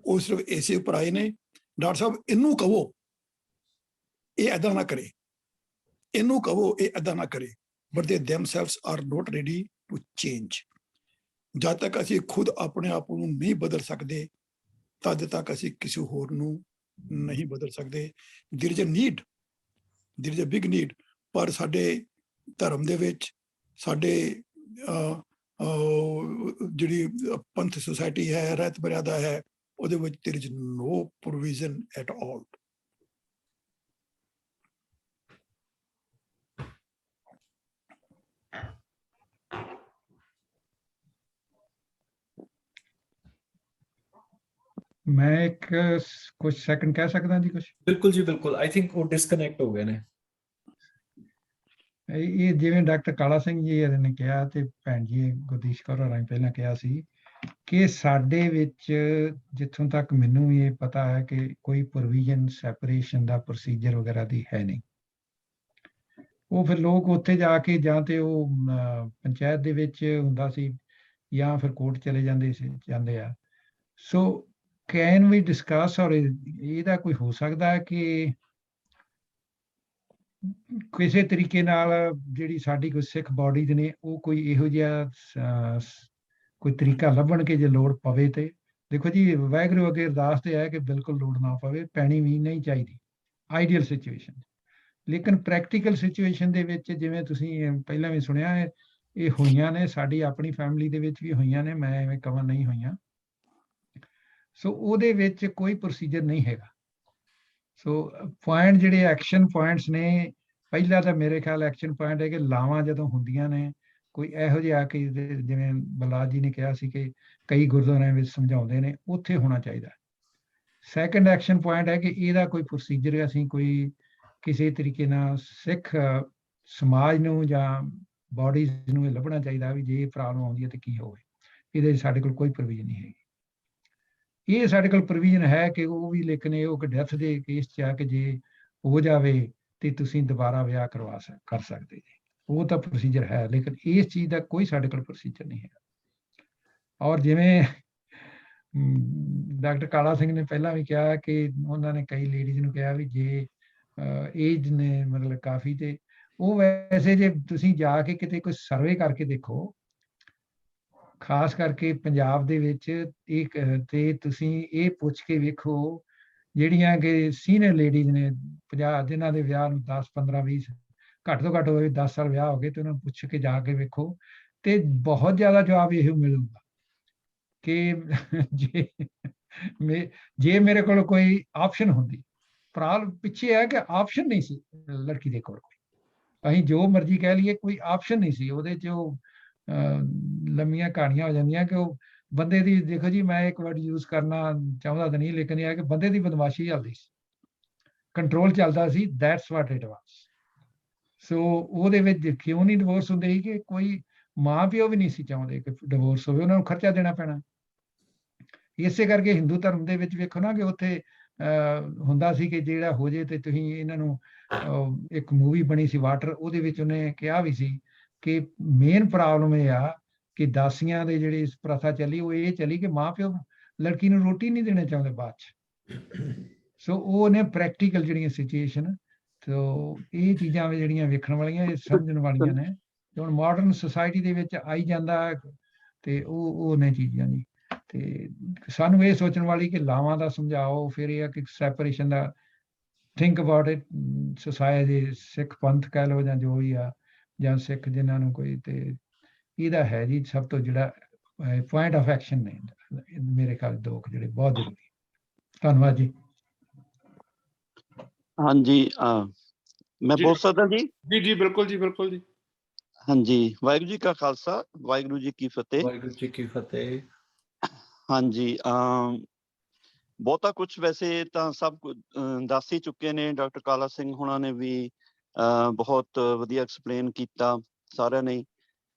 ਉਹ ਸਿਰਫ ਇਸੇ ਉੱਪਰ ਆਏ ਨੇ, ਡਾਕਟਰ ਸਾਹਿਬ ਇਹਨੂੰ ਕਹੋ ਇਹ ਏਦਾਂ ਨਾ ਕਰੇ, ਇਹਨੂੰ ਕਹੋ ਇਹ ਏਦਾਂ ਨਾ ਕਰੇ, ਬਟ ਦੇ themselves are not ready to change। ਜਦ ਤੱਕ ਅਸੀਂ ਖੁਦ ਆਪਣੇ ਆਪ ਨੂੰ ਨਹੀਂ ਬਦਲ ਸਕਦੇ, ਤਦ ਤੱਕ ਅਸੀਂ ਕਿਸੇ ਹੋਰ ਨੂੰ ਨਹੀਂ ਬਦਲ ਸਕਦੇ। there is a need, there is a big need। ਪਰ ਸਾਡੇ ਧਰਮ ਦੇ ਵਿੱਚ, ਸਾਡੇ ਜਿਹੜੀ ਪੰਥ ਸੁਸਾਇਟੀ ਹੈ, ਰਹਿਤ ਮਰਿਆਦਾ ਹੈ, ਉਹਦੇ ਵਿੱਚ there is no provision at all।
ਮੈਂ ਇੱਕ ਕੁਝ ਸੈਕਿੰਡ ਕਹਿ ਸਕਦਾ ਜੀ? ਕੁਝ
ਬਿਲਕੁਲ ਜੀ, ਬਿਲਕੁਲ। ਆਈ ਥਿੰਕ ਉਹ ਡਿਸਕਨੈਕਟ ਹੋ ਗਏ ਨੇ।
ਇਹ ਜਿਵੇਂ ਡਾਕਟਰ ਕਾਲਾ ਸਿੰਘ ਜੀ ਨੇ ਕਿਹਾ ਤੇ ਭੈਣ ਜੀ ਗੁਰਦੀਸ਼ ਕੌਰ ਹੋਰਾਂ ਨੇ ਪਹਿਲਾਂ ਕਿਹਾ ਸੀ ਕਿ ਸਾਡੇ ਵਿੱਚ, ਜਿੱਥੋਂ ਤੱਕ ਮੈਨੂੰ ਇਹ ਪਤਾ ਹੈ, ਕਿ ਕੋਈ ਪ੍ਰੋਵੀਜ਼ਨ ਸੈਪਰੇਸ਼ਨ ਦਾ ਪ੍ਰੋਸੀਜਰ ਵਗੈਰਾ ਦੀ ਹੈ ਨਹੀਂ। ਉਹ ਫਿਰ ਲੋਕ ਉੱਥੇ ਜਾ ਕੇ ਜਾਂ ਤੇ ਉਹ ਪੰਚਾਇਤ ਦੇ ਵਿੱਚ ਹੁੰਦਾ ਸੀ ਜਾਂ ਫਿਰ ਕੋਰਟ ਚਲੇ ਜਾਂਦੇ ਆ। ਸੋ ਕੈਨ ਵੀ ਡਿਸਕਸ, ਔਰ ਇਹਦਾ ਕੋਈ ਹੋ ਸਕਦਾ ਹੈ ਕਿ ਕਿਸੇ ਤਰੀਕੇ ਨਾਲ ਜਿਹੜੀ ਸਾਡੀ ਕੋਈ ਸਿੱਖ ਬਾਡੀਜ਼ ਨੇ, ਉਹ ਕੋਈ ਇਹੋ ਜਿਹਾ ਕੋਈ ਤਰੀਕਾ ਲੱਭਣ ਕਿ ਜੇ ਲੋੜ ਪਵੇ ਤੇ। ਦੇਖੋ ਜੀ, ਵਾਹਿਗੁਰੂ ਅੱਗੇ ਅਰਦਾਸ ਤੇ ਹੈ ਕਿ ਬਿਲਕੁਲ ਲੋੜ ਨਾ ਪਵੇ, ਪੈਣੀ ਵੀ ਨਹੀਂ ਚਾਹੀਦੀ ਆਈਡੀਅਲ ਸਿਚੁਏਸ਼ਨ। ਲੇਕਿਨ ਪ੍ਰੈਕਟੀਕਲ ਸਿਚੁਏਸ਼ਨ ਦੇ ਵਿੱਚ, ਜਿਵੇਂ ਤੁਸੀਂ ਪਹਿਲਾਂ ਵੀ ਸੁਣਿਆ, ਇਹ ਹੋਈਆਂ ਨੇ, ਸਾਡੀ ਆਪਣੀ ਫੈਮਿਲੀ ਦੇ ਵਿੱਚ ਵੀ ਹੋਈਆਂ ਨੇ, ਮੈਂ ਐਵੇਂ ਕਵਾਂ ਨਹੀਂ ਹੋਈਆਂ। ਸੋ ਉਹਦੇ ਵਿੱਚ ਕੋਈ ਪ੍ਰੋਸੀਜਰ ਨਹੀਂ ਹੈਗਾ। ਸੋ ਪੁਆਇੰਟ ਜਿਹੜੇ ਐਕਸ਼ਨ ਪੁਆਇੰਟਸ ਨੇ, ਪਹਿਲਾ ਤਾਂ ਮੇਰੇ ਖਿਆਲ ਐਕਸ਼ਨ ਪੁਆਇੰਟ ਹੈ ਕਿ ਲਾਵਾਂ ਜਦੋਂ ਹੁੰਦੀਆਂ ਨੇ, ਕੋਈ ਇਹੋ ਜਿਹਾ ਕਿ ਜਿਵੇਂ ਬਲਰਾਜ ਜੀ ਨੇ ਕਿਹਾ ਸੀ ਕਿ ਕਈ ਗੁਰਦੁਆਰਿਆਂ ਵਿੱਚ ਸਮਝਾਉਂਦੇ ਨੇ, ਉੱਥੇ ਹੋਣਾ ਚਾਹੀਦਾ। ਸੈਕੰਡ ਐਕਸ਼ਨ ਪੁਆਇੰਟ ਹੈ ਕਿ ਇਹਦਾ ਕੋਈ ਪ੍ਰੋਸੀਜਰ ਅਸੀਂ ਕੋਈ ਕਿਸੇ ਤਰੀਕੇ ਨਾਲ ਸਿੱਖ ਸਮਾਜ ਨੂੰ ਜਾਂ ਬਾਡੀਜ਼ ਨੂੰ ਇਹ ਲੱਭਣਾ ਚਾਹੀਦਾ ਵੀ ਜੇ ਪ੍ਰੋਬਲਮ ਆਉਂਦੀ ਹੈ ਤੇ ਕੀ ਹੋਵੇ। ਇਹਦੇ ਸਾਡੇ ਕੋਲ ਕੋਈ ਪ੍ਰੋਵੀਜ਼ਨ ਨਹੀਂ ਹੈਗੀ। ਇਹ ਸਾਡੇ ਕੋਲ ਪ੍ਰੋਵੀਜ਼ਨ ਹੈ ਕਿ ਉਹ ਵੀ, ਲੇਕਿਨ ਇਹ ਉਹ ਕਿ ਡੈਥ ਦੇ ਕੇਸ 'ਚ ਆ ਕਿ ਜੇ ਹੋ ਜਾਵੇ ਤੇ ਤੁਸੀਂ ਦੁਬਾਰਾ ਵਿਆਹ ਕਰ ਸਕਦੇ ਜੀ, ਉਹ ਤਾਂ ਪ੍ਰੋਸੀਜਰ ਹੈ। ਲੇਕਿਨ ਇਸ ਚੀਜ਼ ਦਾ ਕੋਈ ਸਾਡੇ ਕੋਲ ਪ੍ਰੋਸੀਜਰ ਨਹੀਂ ਹੈ। ਔਰ ਜਿਵੇਂ ਡਾਕਟਰ ਕਾਲਾ ਸਿੰਘ ਨੇ ਪਹਿਲਾਂ ਵੀ ਕਿਹਾ ਕਿ ਉਹਨਾਂ ਨੇ ਕਈ ਲੇਡੀਜ਼ ਨੂੰ ਕਿਹਾ ਵੀ ਜੇ ਏਜ ਨੇ ਮਤਲਬ ਕਾਫੀ, ਤੇ ਉਹ ਵੈਸੇ ਜੇ ਤੁਸੀਂ ਜਾ ਕੇ ਕਿਤੇ ਕੋਈ ਸਰਵੇ ਕਰਕੇ ਦੇਖੋ, ਖਾਸ ਕਰਕੇ ਪੰਜਾਬ ਦੇ ਵਿੱਚ, ਤੇ ਤੁਸੀਂ ਇਹ ਪੁੱਛ ਕੇ ਵੇਖੋ ਜਿਹੜੀਆਂ ਕਿ ਸੀਨੀਅਰ ਲੇਡੀਜ਼ ਨੇ 50, ਜਿਨ੍ਹਾਂ ਦੇ ਵਿਆਹ ਨੂੰ 10, 15, 20 ਘੱਟ ਤੋਂ ਘੱਟ ਹੋਵੇ 10 ਸਾਲ ਵਿਆਹ ਹੋ ਗਏ, ਤੇ ਉਹਨਾਂ ਨੂੰ ਪੁੱਛ ਕੇ ਜਾ ਕੇ ਵੇਖੋ ਤੇ ਬਹੁਤ ਜ਼ਿਆਦਾ ਜਵਾਬ ਇਹੋ ਮਿਲੂਗਾ ਕਿ ਜੇ ਮੇਰੇ ਕੋਲ ਕੋਈ ਆਪਸ਼ਨ ਹੁੰਦੀ। ਪ੍ਰੋਬਲਮ ਪਿੱਛੇ ਹੈ ਕਿ ਆਪਸ਼ਨ ਨਹੀਂ ਸੀ ਲੜਕੀ ਦੇ ਕੋਲ। ਅਸੀਂ ਜੋ ਮਰਜ਼ੀ ਕਹਿ ਲਈਏ, ਕੋਈ ਆਪਸ਼ਨ ਨਹੀਂ ਸੀ ਉਹਦੇ 'ਚ। ਉਹ ਲੰਮੀਆਂ ਕਹਾਣੀਆਂ ਹੋ ਜਾਂਦੀਆਂ ਕਿ ਉਹ ਬੰਦੇ ਦੀ, ਦੇਖੋ ਜੀ ਮੈਂ ਇੱਕ ਵਰਡ ਯੂਜ਼ ਕਰਨਾ ਚਾਹੁੰਦਾ ਤਾਂ ਨਹੀਂ, ਲੇਕਿਨ ਇਹ ਹੈ ਕਿ ਬੰਦੇ ਦੀ ਬਦਮਾਸ਼ੀ ਚੱਲਦੀ ਸੀ, ਕੰਟਰੋਲ ਚੱਲਦਾ ਸੀ। That's what it was. ਸੋ ਉਹਦੇ ਵਿੱਚ ਕਿਉਂ ਨਹੀਂ ਡਿਵੋਰਸ ਹੁੰਦੇ ਸੀ ਕਿ ਕੋਈ ਮਾਂ ਪਿਓ ਵੀ ਨਹੀਂ ਸੀ ਚਾਹੁੰਦੇ ਕਿ ਡਿਵੋਰਸ ਹੋਵੇ, ਉਹਨਾਂ ਨੂੰ ਖਰਚਾ ਦੇਣਾ ਪੈਣਾ। ਇਸੇ ਕਰਕੇ ਹਿੰਦੂ ਧਰਮ ਦੇ ਵਿੱਚ ਵੇਖੋ ਨਾ ਕਿ ਉੱਥੇ ਹੁੰਦਾ ਸੀ ਕਿ ਜਿਹੜਾ ਹੋ ਜੇ ਤੇ ਤੁਸੀਂ ਇਹਨਾਂ ਨੂੰ, ਇੱਕ ਮੂਵੀ ਬਣੀ ਸੀ ਵਾਟਰ, ਉਹਦੇ ਵਿੱਚ ਉਹਨੇ ਕਿਹਾ ਵੀ ਸੀ ਕਿ ਮੇਨ ਪ੍ਰੋਬਲਮ ਇਹ ਆ ਕਿ ਦਾਸੀਆਂ ਦੇ ਜਿਹੜੀ ਪ੍ਰਥਾ ਚੱਲੀ, ਉਹ ਇਹ ਚੱਲੀ ਕਿ ਮਾਂ ਪਿਓ ਲੜਕੀ ਨੂੰ ਰੋਟੀ ਨਹੀਂ ਦੇਣਾ ਚਾਹੁੰਦੇ ਬਾਅਦ 'ਚ। ਸੋ ਉਹ ਨੇ ਪ੍ਰੈਕਟੀਕਲ ਜਿਹੜੀਆਂ ਸਿਚੁਏਸ਼ਨ, ਸੋ ਇਹ ਚੀਜ਼ਾਂ ਜਿਹੜੀਆਂ ਵੇਖਣ ਵਾਲੀਆਂ, ਇਹ ਸਮਝਣ ਵਾਲੀਆਂ ਨੇ। ਤੇ ਹੁਣ ਮਾਡਰਨ ਸੁਸਾਇਟੀ ਦੇ ਵਿੱਚ ਆਈ ਜਾਂਦਾ ਤੇ ਉਹ ਨੇ ਚੀਜ਼ਾਂ ਜੀ। ਤੇ ਸਾਨੂੰ ਇਹ ਸੋਚਣ ਵਾਲੀ ਕਿ ਲਾਵਾਂ ਦਾ ਸਮਝਾਓ, ਫਿਰ ਇਹ ਆ ਕਿ ਸੈਪਰੇਸ਼ਨ ਦਾ think about it, society Sikh Panth ਕਹਿ ਲਓ ਜਾਂ ਜੋ ਵੀ ਆ, ਜਾਂ ਸਿੱਖ ਜਿਨ੍ਹਾਂ ਨੂੰ ਕੋਈ, ਤੇ ਇਹਦਾ ਹੈ ਜੀ ਸਭ ਤੋਂ ਜਿਹੜਾ ਪੁਆਇੰਟ ਆਫ ਐਕਸ਼ਨ ਨੇ ਮੇਰੇ ਖਿਆਲ ਦੋ ਜਿਹੜੇ ਬਹੁਤ ਜ਼ਰੂਰੀ। ਧੰਨਵਾਦ ਜੀ।
ਹਾਂਜੀ, ਮੈਂ
ਜੀ।
ਬੋਲ ਸਕਦਾ ਜੀ?
ਜੀ ਜੀ ਬਿਲਕੁਲ ਜੀ, ਬਿਲਕੁਲ ਜੀ।
ਹਾਂਜੀ, ਵਾਹਿਗੁਰੂ ਜੀ ਕਾ ਖਾਲਸਾ, ਵਾਹਿਗੁਰੂ ਜੀ ਕੀ ਫਤਿਹ।
ਵਾਹਿਗੁਰੂ ਜੀ ਕੀ ਫਤਿਹ।
ਹਾਂਜੀ, ਬਹੁਤਾ ਕੁਝ ਵੈਸੇ ਤਾਂ ਸਭ ਕੁਝ ਦੱਸ ਹੀ ਚੁੱਕੇ ਨੇ। ਡਾਕਟਰ ਕਾਲਾ ਸਿੰਘ ਹੁਣਾਂ ਨੇ ਵੀ ਬਹੁਤ ਵਧੀਆ ਐਕਸਪਲੇਨ ਕੀਤਾ ਸਾਰਿਆਂ ਨੇ।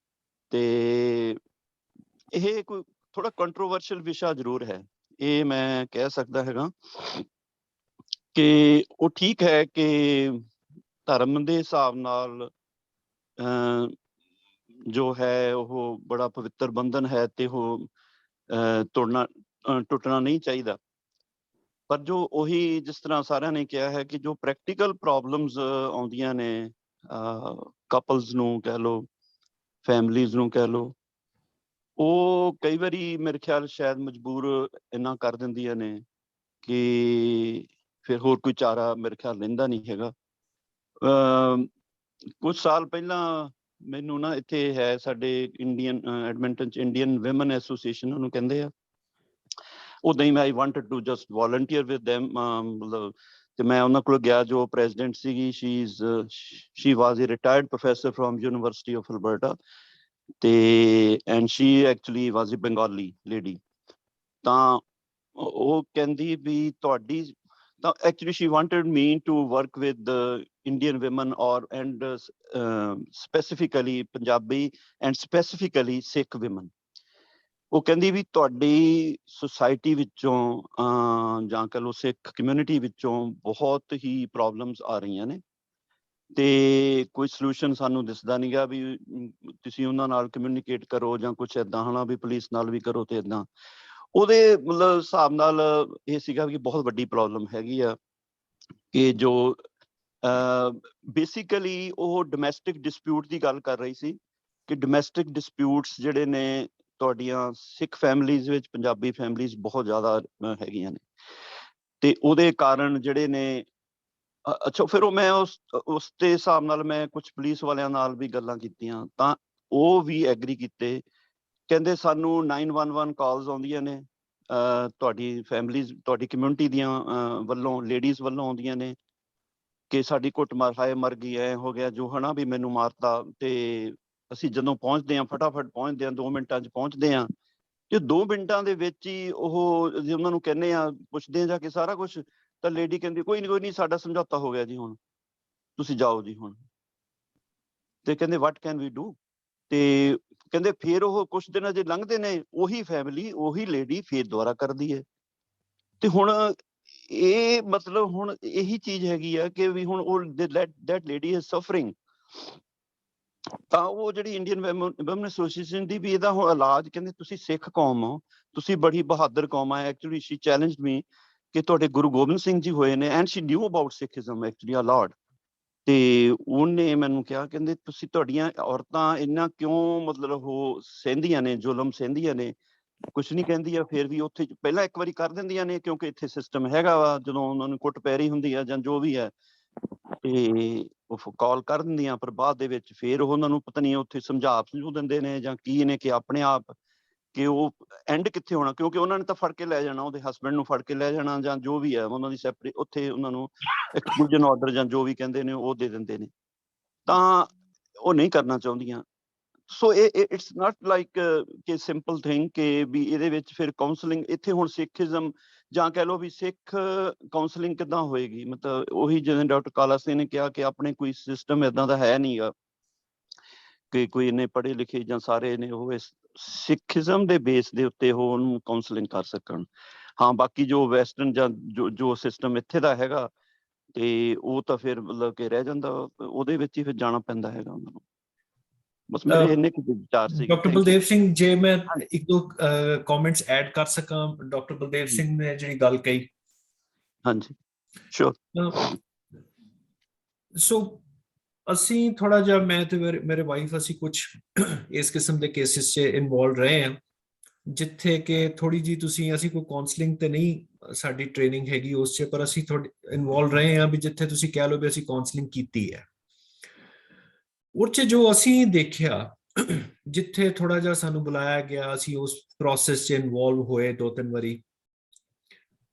ਤੇ ਇਹ ਕੋਈ ਥੋੜਾ ਕੰਟਰੋਵਰਸ਼ੀਅਲ ਵਿਸ਼ਾ ਜ਼ਰੂਰ ਹੈ, ਇਹ ਮੈਂ ਕਹਿ ਸਕਦਾ ਹੈਗਾ ਕਿ ਉਹ ਠੀਕ ਹੈ ਕਿ ਧਰਮ ਦੇ ਹਿਸਾਬ ਨਾਲ ਜੋ ਹੈ ਉਹ ਬੜਾ ਪਵਿੱਤਰ ਬੰਧਨ ਹੈ ਤੇ ਉਹ ਟੁੱਟਣਾ ਨਹੀਂ ਚਾਹੀਦਾ। ਪਰ ਜੋ ਉਹੀ ਜਿਸ ਤਰ੍ਹਾਂ ਸਾਰਿਆਂ ਨੇ ਕਿਹਾ ਹੈ ਕਿ ਜੋ ਪ੍ਰੈਕਟੀਕਲ ਪ੍ਰੋਬਲਮਸ ਆਉਂਦੀਆਂ ਨੇ ਕਪਲਸ ਨੂੰ ਕਹਿ ਲਓ, ਫੈਮਲੀਜ਼ ਨੂੰ ਕਹਿ ਲਓ, ਉਹ ਕਈ ਵਾਰੀ ਮੇਰੇ ਖਿਆਲ ਸ਼ਾਇਦ ਮਜਬੂਰ ਇੰਨਾ ਕਰ ਦਿੰਦੀਆਂ ਨੇ ਕਿ ਫਿਰ ਹੋਰ ਕੋਈ ਚਾਰਾ ਮੇਰੇ ਖਿਆਲ ਰਹਿੰਦਾ ਨਹੀਂ ਹੈਗਾ। ਕੁਝ ਸਾਲ ਪਹਿਲਾਂ ਮੈਨੂੰ ਨਾ ਇੱਥੇ ਹੈ ਸਾਡੇ ਇੰਡੀਅਨ ਐਡਮਿੰਟਨ 'ਚ ਇੰਡੀਅਨ ਵਿਮਨ ਐਸੋਸੀਏਸ਼ਨ ਉਹਨੂੰ ਕਹਿੰਦੇ ਆ, ਉਦਾਂ ਹੀ ਮੈਂ I wanted to just volunteer with them. ਮਤਲਬ ਤੇ ਮੈਂ ਉਹਨਾਂ ਕੋਲ ਗਿਆ, ਜੋ ਪ੍ਰੈਜ਼ੀਡੈਂਟ ਸੀਗੀ, she was a retired professor from university of Alberta, ਤੇ and she actually was a Bengali lady. ਤਾਂ ਉਹ ਕਹਿੰਦੀ ਵੀ ਤੁਹਾਡੀ ਤਾਂ actually she wanted me to work with Indian women ਔਰ and specifically Punjabi and specifically Sikh women. ਉਹ ਕਹਿੰਦੀ ਵੀ ਤੁਹਾਡੀ ਸੁਸਾਇਟੀ ਵਿੱਚੋਂ ਜਾਂ ਕਹਿ ਲਓ ਸਿੱਖ ਕਮਿਊਨਿਟੀ ਵਿੱਚੋਂ ਬਹੁਤ ਹੀ ਪ੍ਰੋਬਲਮਸ ਆ ਰਹੀਆਂ ਨੇ ਤੇ ਕੋਈ ਸੋਲੂਸ਼ਨ ਸਾਨੂੰ ਦਿਸਦਾ ਨਹੀਂ ਗਾ ਵੀ ਤੁਸੀਂ ਉਹਨਾਂ ਨਾਲ ਕਮਿਊਨੀਕੇਟ ਕਰੋ ਜਾਂ ਕੁਛ ਏਦਾਂ ਹਨਾ, ਵੀ ਪੁਲਿਸ ਨਾਲ ਵੀ ਕਰੋ ਤੇ ਏਦਾਂ। ਉਹਦੇ ਮਤਲਬ ਹਿਸਾਬ ਨਾਲ ਇਹ ਸੀਗਾ ਕਿ ਬਹੁਤ ਵੱਡੀ ਪ੍ਰੋਬਲਮ ਹੈਗੀ ਆ ਕਿ ਜੋ ਬੇਸਿਕਲੀ ਉਹ ਡੋਮੈਸਟਿਕ ਡਿਸਪਿਊਟ ਦੀ ਗੱਲ ਕਰ ਰਹੀ ਸੀ ਕਿ ਡੋਮੈਸਟਿਕ ਡਿਸਪਿਊਟਸ ਜਿਹੜੇ ਨੇ ਤੁਹਾਡੀਆਂ ਸਿੱਖ ਫੈਮਲੀਜ਼ ਵਿੱਚ, ਪੰਜਾਬੀ ਫੈਮਲੀਜ਼ ਬਹੁਤ ਜ਼ਿਆਦਾ ਹੈਗੀਆਂ ਨੇ ਤੇ ਉਹਦੇ ਕਾਰਨ ਜਿਹੜੇ ਨੇ ਅੱਛਾ ਫਿਰ ਉਹ ਮੈਂ ਉਸ ਦੇ ਹਿਸਾਬ ਨਾਲ ਮੈਂ ਕੁਛ ਪੁਲਿਸ ਵਾਲਿਆਂ ਨਾਲ ਵੀ ਗੱਲਾਂ ਕੀਤੀਆਂ ਤਾਂ ਉਹ ਵੀ ਐਗਰੀ ਕੀਤੇ। ਕਹਿੰਦੇ ਸਾਨੂੰ 911 ਕਾਲਸ ਆਉਂਦੀਆਂ ਨੇ ਤੁਹਾਡੀ ਫੈਮਲੀਜ਼, ਤੁਹਾਡੀ ਕਮਿਊਨਿਟੀ ਦੀਆਂ ਵੱਲੋਂ, ਲੇਡੀਜ਼ ਵੱਲੋਂ ਆਉਂਦੀਆਂ ਨੇ ਕਿ ਸਾਡੀ ਕੁੱਟ ਮਾਰ, ਹਾਏ ਮਰ ਗਈ, ਐ ਹੋ ਗਿਆ ਜੋ ਹਨਾ, ਵੀ ਮੈਨੂੰ ਮਾਰਤਾ। ਤੇ ਅਸੀਂ ਜਦੋਂ ਪਹੁੰਚਦੇ ਹਾਂ, ਫਟਾਫਟ ਪਹੁੰਚਦੇ ਹਾਂ, 2 ਮਿੰਟਾਂ 'ਚ ਪਹੁੰਚਦੇ ਹਾਂ ਤੇ 2 ਮਿੰਟਾਂ ਦੇ ਵਿੱਚ ਹੀ ਉਹ ਜੇ ਉਹਨਾਂ ਨੂੰ ਕਹਿੰਦੇ ਆ, ਪੁੱਛਦੇ ਆ ਜਾ ਕੇ ਸਾਰਾ ਕੁਛ, ਤਾਂ ਲੇਡੀ ਕਹਿੰਦੀ ਕੋਈ ਨਹੀਂ ਸਾਡਾ ਸਮਝੌਤਾ ਹੋ ਗਿਆ ਜੀ, ਹੁਣ ਤੁਸੀਂ ਜਾਓ ਜੀ ਹੁਣ। ਤੇ ਕਹਿੰਦੇ ਵਾਟ ਕੈਨ ਵੀ ਡੂ। ਤੇ ਕਹਿੰਦੇ ਫਿਰ ਉਹ ਕੁਛ ਦਿਨ ਜੇ ਲੰਘਦੇ ਨੇ, ਉਹੀ ਫੈਮਿਲੀ, ਉਹੀ ਲੇਡੀ ਫਿਰ ਦੁਬਾਰਾ ਕਰਦੀ ਹੈ। ਤੇ ਹੁਣ ਇਹ ਮਤਲਬ ਹੁਣ ਇਹੀ ਚੀਜ਼ ਹੈਗੀ ਆ ਕਿ ਵੀ ਹੁਣ ਉਹ ਦੈਟ ਲੇਡੀ ਇਜ਼ ਸਫਰਿੰਗ। ਤਾਂ ਉਹ ਜਿਹੜੀ ਇੰਡੀਅਨ ਵਿਮਨ ਐਸੋਸੀਏਸ਼ਨ ਦੀ ਵੀ ਇਹਦਾ ਹੁਣ ਇਲਾਜ, ਕਹਿੰਦੇ ਤੁਸੀਂ ਸਿੱਖ ਕੌਮ ਹੋ, ਤੁਸੀਂ ਬੜੀ ਬਹਾਦਰ ਕੌਮ ਆ। ਐਕਚੁਅਲੀ ਸ਼ੀ ਚੈਲੰਜਡ ਮੀ ਕਿ ਤੁਹਾਡੇ ਗੁਰੂ ਗੋਬਿੰਦ ਸਿੰਘ ਜੀ ਹੋਏ ਨੇ, and she knew about Sikhism actually a lot. ਤੇ ਉਹਨੇ ਮੈਨੂੰ ਕਿਹਾ, ਕਹਿੰਦੇ ਤੁਸੀਂ, ਤੁਹਾਡੀਆਂ ਔਰਤਾਂ ਇੰਨਾ ਕਿਉਂ ਮਤਲਬ ਉਹ ਸਹਿੰਦੀਆਂ ਨੇ, ਜ਼ੁਲਮ ਸਹਿੰਦੀਆਂ ਨੇ, ਕੁਛ ਨਹੀਂ ਕਹਿੰਦੀਆਂ, ਫਿਰ ਵੀ ਉੱਥੇ ਪਹਿਲਾਂ ਇੱਕ ਵਾਰੀ ਕਰ ਦਿੰਦੀਆਂ ਨੇ ਕਿਉਂਕਿ ਇੱਥੇ ਸਿਸਟਮ ਹੈਗਾ ਵਾ, ਜਦੋਂ ਉਹਨਾਂ ਨੂੰ ਕੁੱਟ ਪੈ ਰਹੀ ਹੁੰਦੀ ਆ ਜਾਂ ਜੋ ਵੀ ਹੈ ਤੇ ਉਹ ਕਾਲ ਕਰ ਦਿੰਦੀਆਂ, ਪਰ ਬਾਅਦ ਦੇ ਵਿੱਚ ਫਿਰ ਉਹਨਾਂ ਨੂੰ ਪਤਾ ਨਹੀਂ ਉੱਥੇ ਸਮਝੂ ਦਿੰਦੇ ਨੇ ਜਾਂ ਕੀ ਨੇ ਕਿ ਆਪਣੇ ਆਪ ਕਿ ਉਹ ਐਂਡ ਕਿੱਥੇ ਹੋਣਾ, ਕਿਉਂਕਿ ਉਹਨਾਂ ਨੇ ਤਾਂ ਫੜ ਕੇ ਲੈ ਜਾਣਾ, ਉਹਦੇ ਹਸਬੈਂਡ ਨੂੰ ਫੜ ਕੇ ਲੈ ਜਾਣਾ ਜਾਂ ਜੋ ਵੀ ਹੈ ਉਹਨਾਂ ਦੀ ਸੈਪਰੇਟ, ਉੱਥੇ ਉਹਨਾਂ ਨੂੰ ਐਕਸਕਲੂਜਨ ਆਰਡਰ ਜਾਂ ਜੋ ਵੀ ਕਹਿੰਦੇ ਨੇ ਉਹ ਦੇ ਦਿੰਦੇ ਨੇ, ਤਾਂ ਉਹ ਨਹੀਂ ਕਰਨਾ ਚਾਹੁੰਦੀਆਂ। ਸੋ ਇਟਸ ਨਾਟ ਲਾਈਕ ਕਿ ਸਿੰਪਲ ਥਿੰਗ ਕਿ ਵੀ ਇਹਦੇ ਵਿੱਚ ਫਿਰ ਕਾਉਂਸਲਿੰਗ, ਇੱਥੇ ਹੁਣ ਸਿੱਖਿਜ਼ਮ ਜਾਂ ਕਹਿ ਲਓ ਵੀ ਸਿੱਖ ਕਾਉਂਸਲਿੰਗ ਕਿੱਦਾਂ ਹੋਏਗੀ। ਮਤਲਬ ਉਹੀ ਜਿਵੇਂ ਡਾਕਟਰ ਕਾਲਾ ਸਿੰਘ ਨੇ ਕਿਹਾ ਕਿ ਆਪਣੇ ਕੋਈ ਸਿਸਟਮ ਏਦਾਂ ਦਾ ਹੈ ਨਹੀਂ ਗਾ ਕਿ ਕੋਈ ਇੰਨੇ ਪੜ੍ਹੇ ਲਿਖੇ ਜਾਂ ਸਾਰੇ ਨੇ ਉਹ ਇਸ ਸਿੱਖਿਜ਼ਮ ਦੇ ਬੇਸ ਦੇ ਉੱਤੇ ਉਹ ਉਹਨੂੰ ਕਾਉਂਸਲਿੰਗ ਕਰ ਸਕਣ। ਹਾਂ, ਬਾਕੀ ਜੋ ਵੈਸਟਰਨ ਜਾਂ ਜੋ ਸਿਸਟਮ ਇੱਥੇ ਦਾ ਹੈਗਾ ਤੇ ਉਹ ਤਾਂ ਫਿਰ ਮਤਲਬ ਕਿ ਰਹਿ ਜਾਂਦਾ, ਉਹਦੇ ਵਿੱਚ ਹੀ ਫਿਰ ਜਾਣਾ ਪੈਂਦਾ ਹੈਗਾ ਉਹਨਾਂ ਨੂੰ। ਬਸ ਮੇਰੇ ਇੰਨੇ ਕੁ ਵਿਚਾਰ ਸੀਗੇ।
ਡਾਕਟਰ ਬਲਦੇਵ ਸਿੰਘ, ਜੇ ਮੈਂ 1-2 ਕਮੈਂਟਸ ਐਡ ਕਰ ਸਕਾਂ, ਡਾਕਟਰ ਬਲਦੇਵ ਸਿੰਘ ਨੇ ਜਿਹੜੀ ਗੱਲ ਕਹੀ।
ਹਾਂਜੀ, ਸ਼ੋਰ।
ਸੋ ਅਸੀਂ ਥੋੜਾ ਜਿਹਾ ਮੈਂ ਤੇ ਮੇਰੇ ਵਾਈਫ ਅਸੀਂ ਕੁਝ ਇਸ ਕਿਸਮ ਦੇ ਕੇਸਿਸ 'ਚ ਇਨਵੋਲਵ ਰਹੇ ਹਾਂ ਜਿੱਥੇ ਕਿ ਥੋੜੀ ਜੀ ਅਸੀਂ ਕੋਈ ਕਾਉਂਸਲਿੰਗ ਤੇ ਨਹੀਂ ਸਾਡੀ ਟ੍ਰੇਨਿੰਗ ਹੈਗੀ ਉਸ 'ਚ, ਪਰ ਅਸੀਂ ਥੋੜੀ ਇਨਵੋਲਵ ਰਹੇ ਹਾਂ ਵੀ ਜਿੱਥੇ ਤੁਸੀਂ ਕਹਿ ਲਓ ਵੀ ਅਸੀਂ ਕਾਉਂਸਲਿੰਗ ਕੀਤੀ ਹੈ। ਉਹ 'ਚ ਜੋ ਅਸੀਂ ਦੇਖਿਆ, ਜਿੱਥੇ ਥੋੜਾ ਜਿਹਾ ਸਾਨੂੰ ਬੁਲਾਇਆ ਗਿਆ, ਅਸੀਂ ਉਸ ਪ੍ਰੋਸੈਸ 'ਚ ਇਨਵੋਲਵ ਹੋਏ 2-3 ਵਾਰੀ।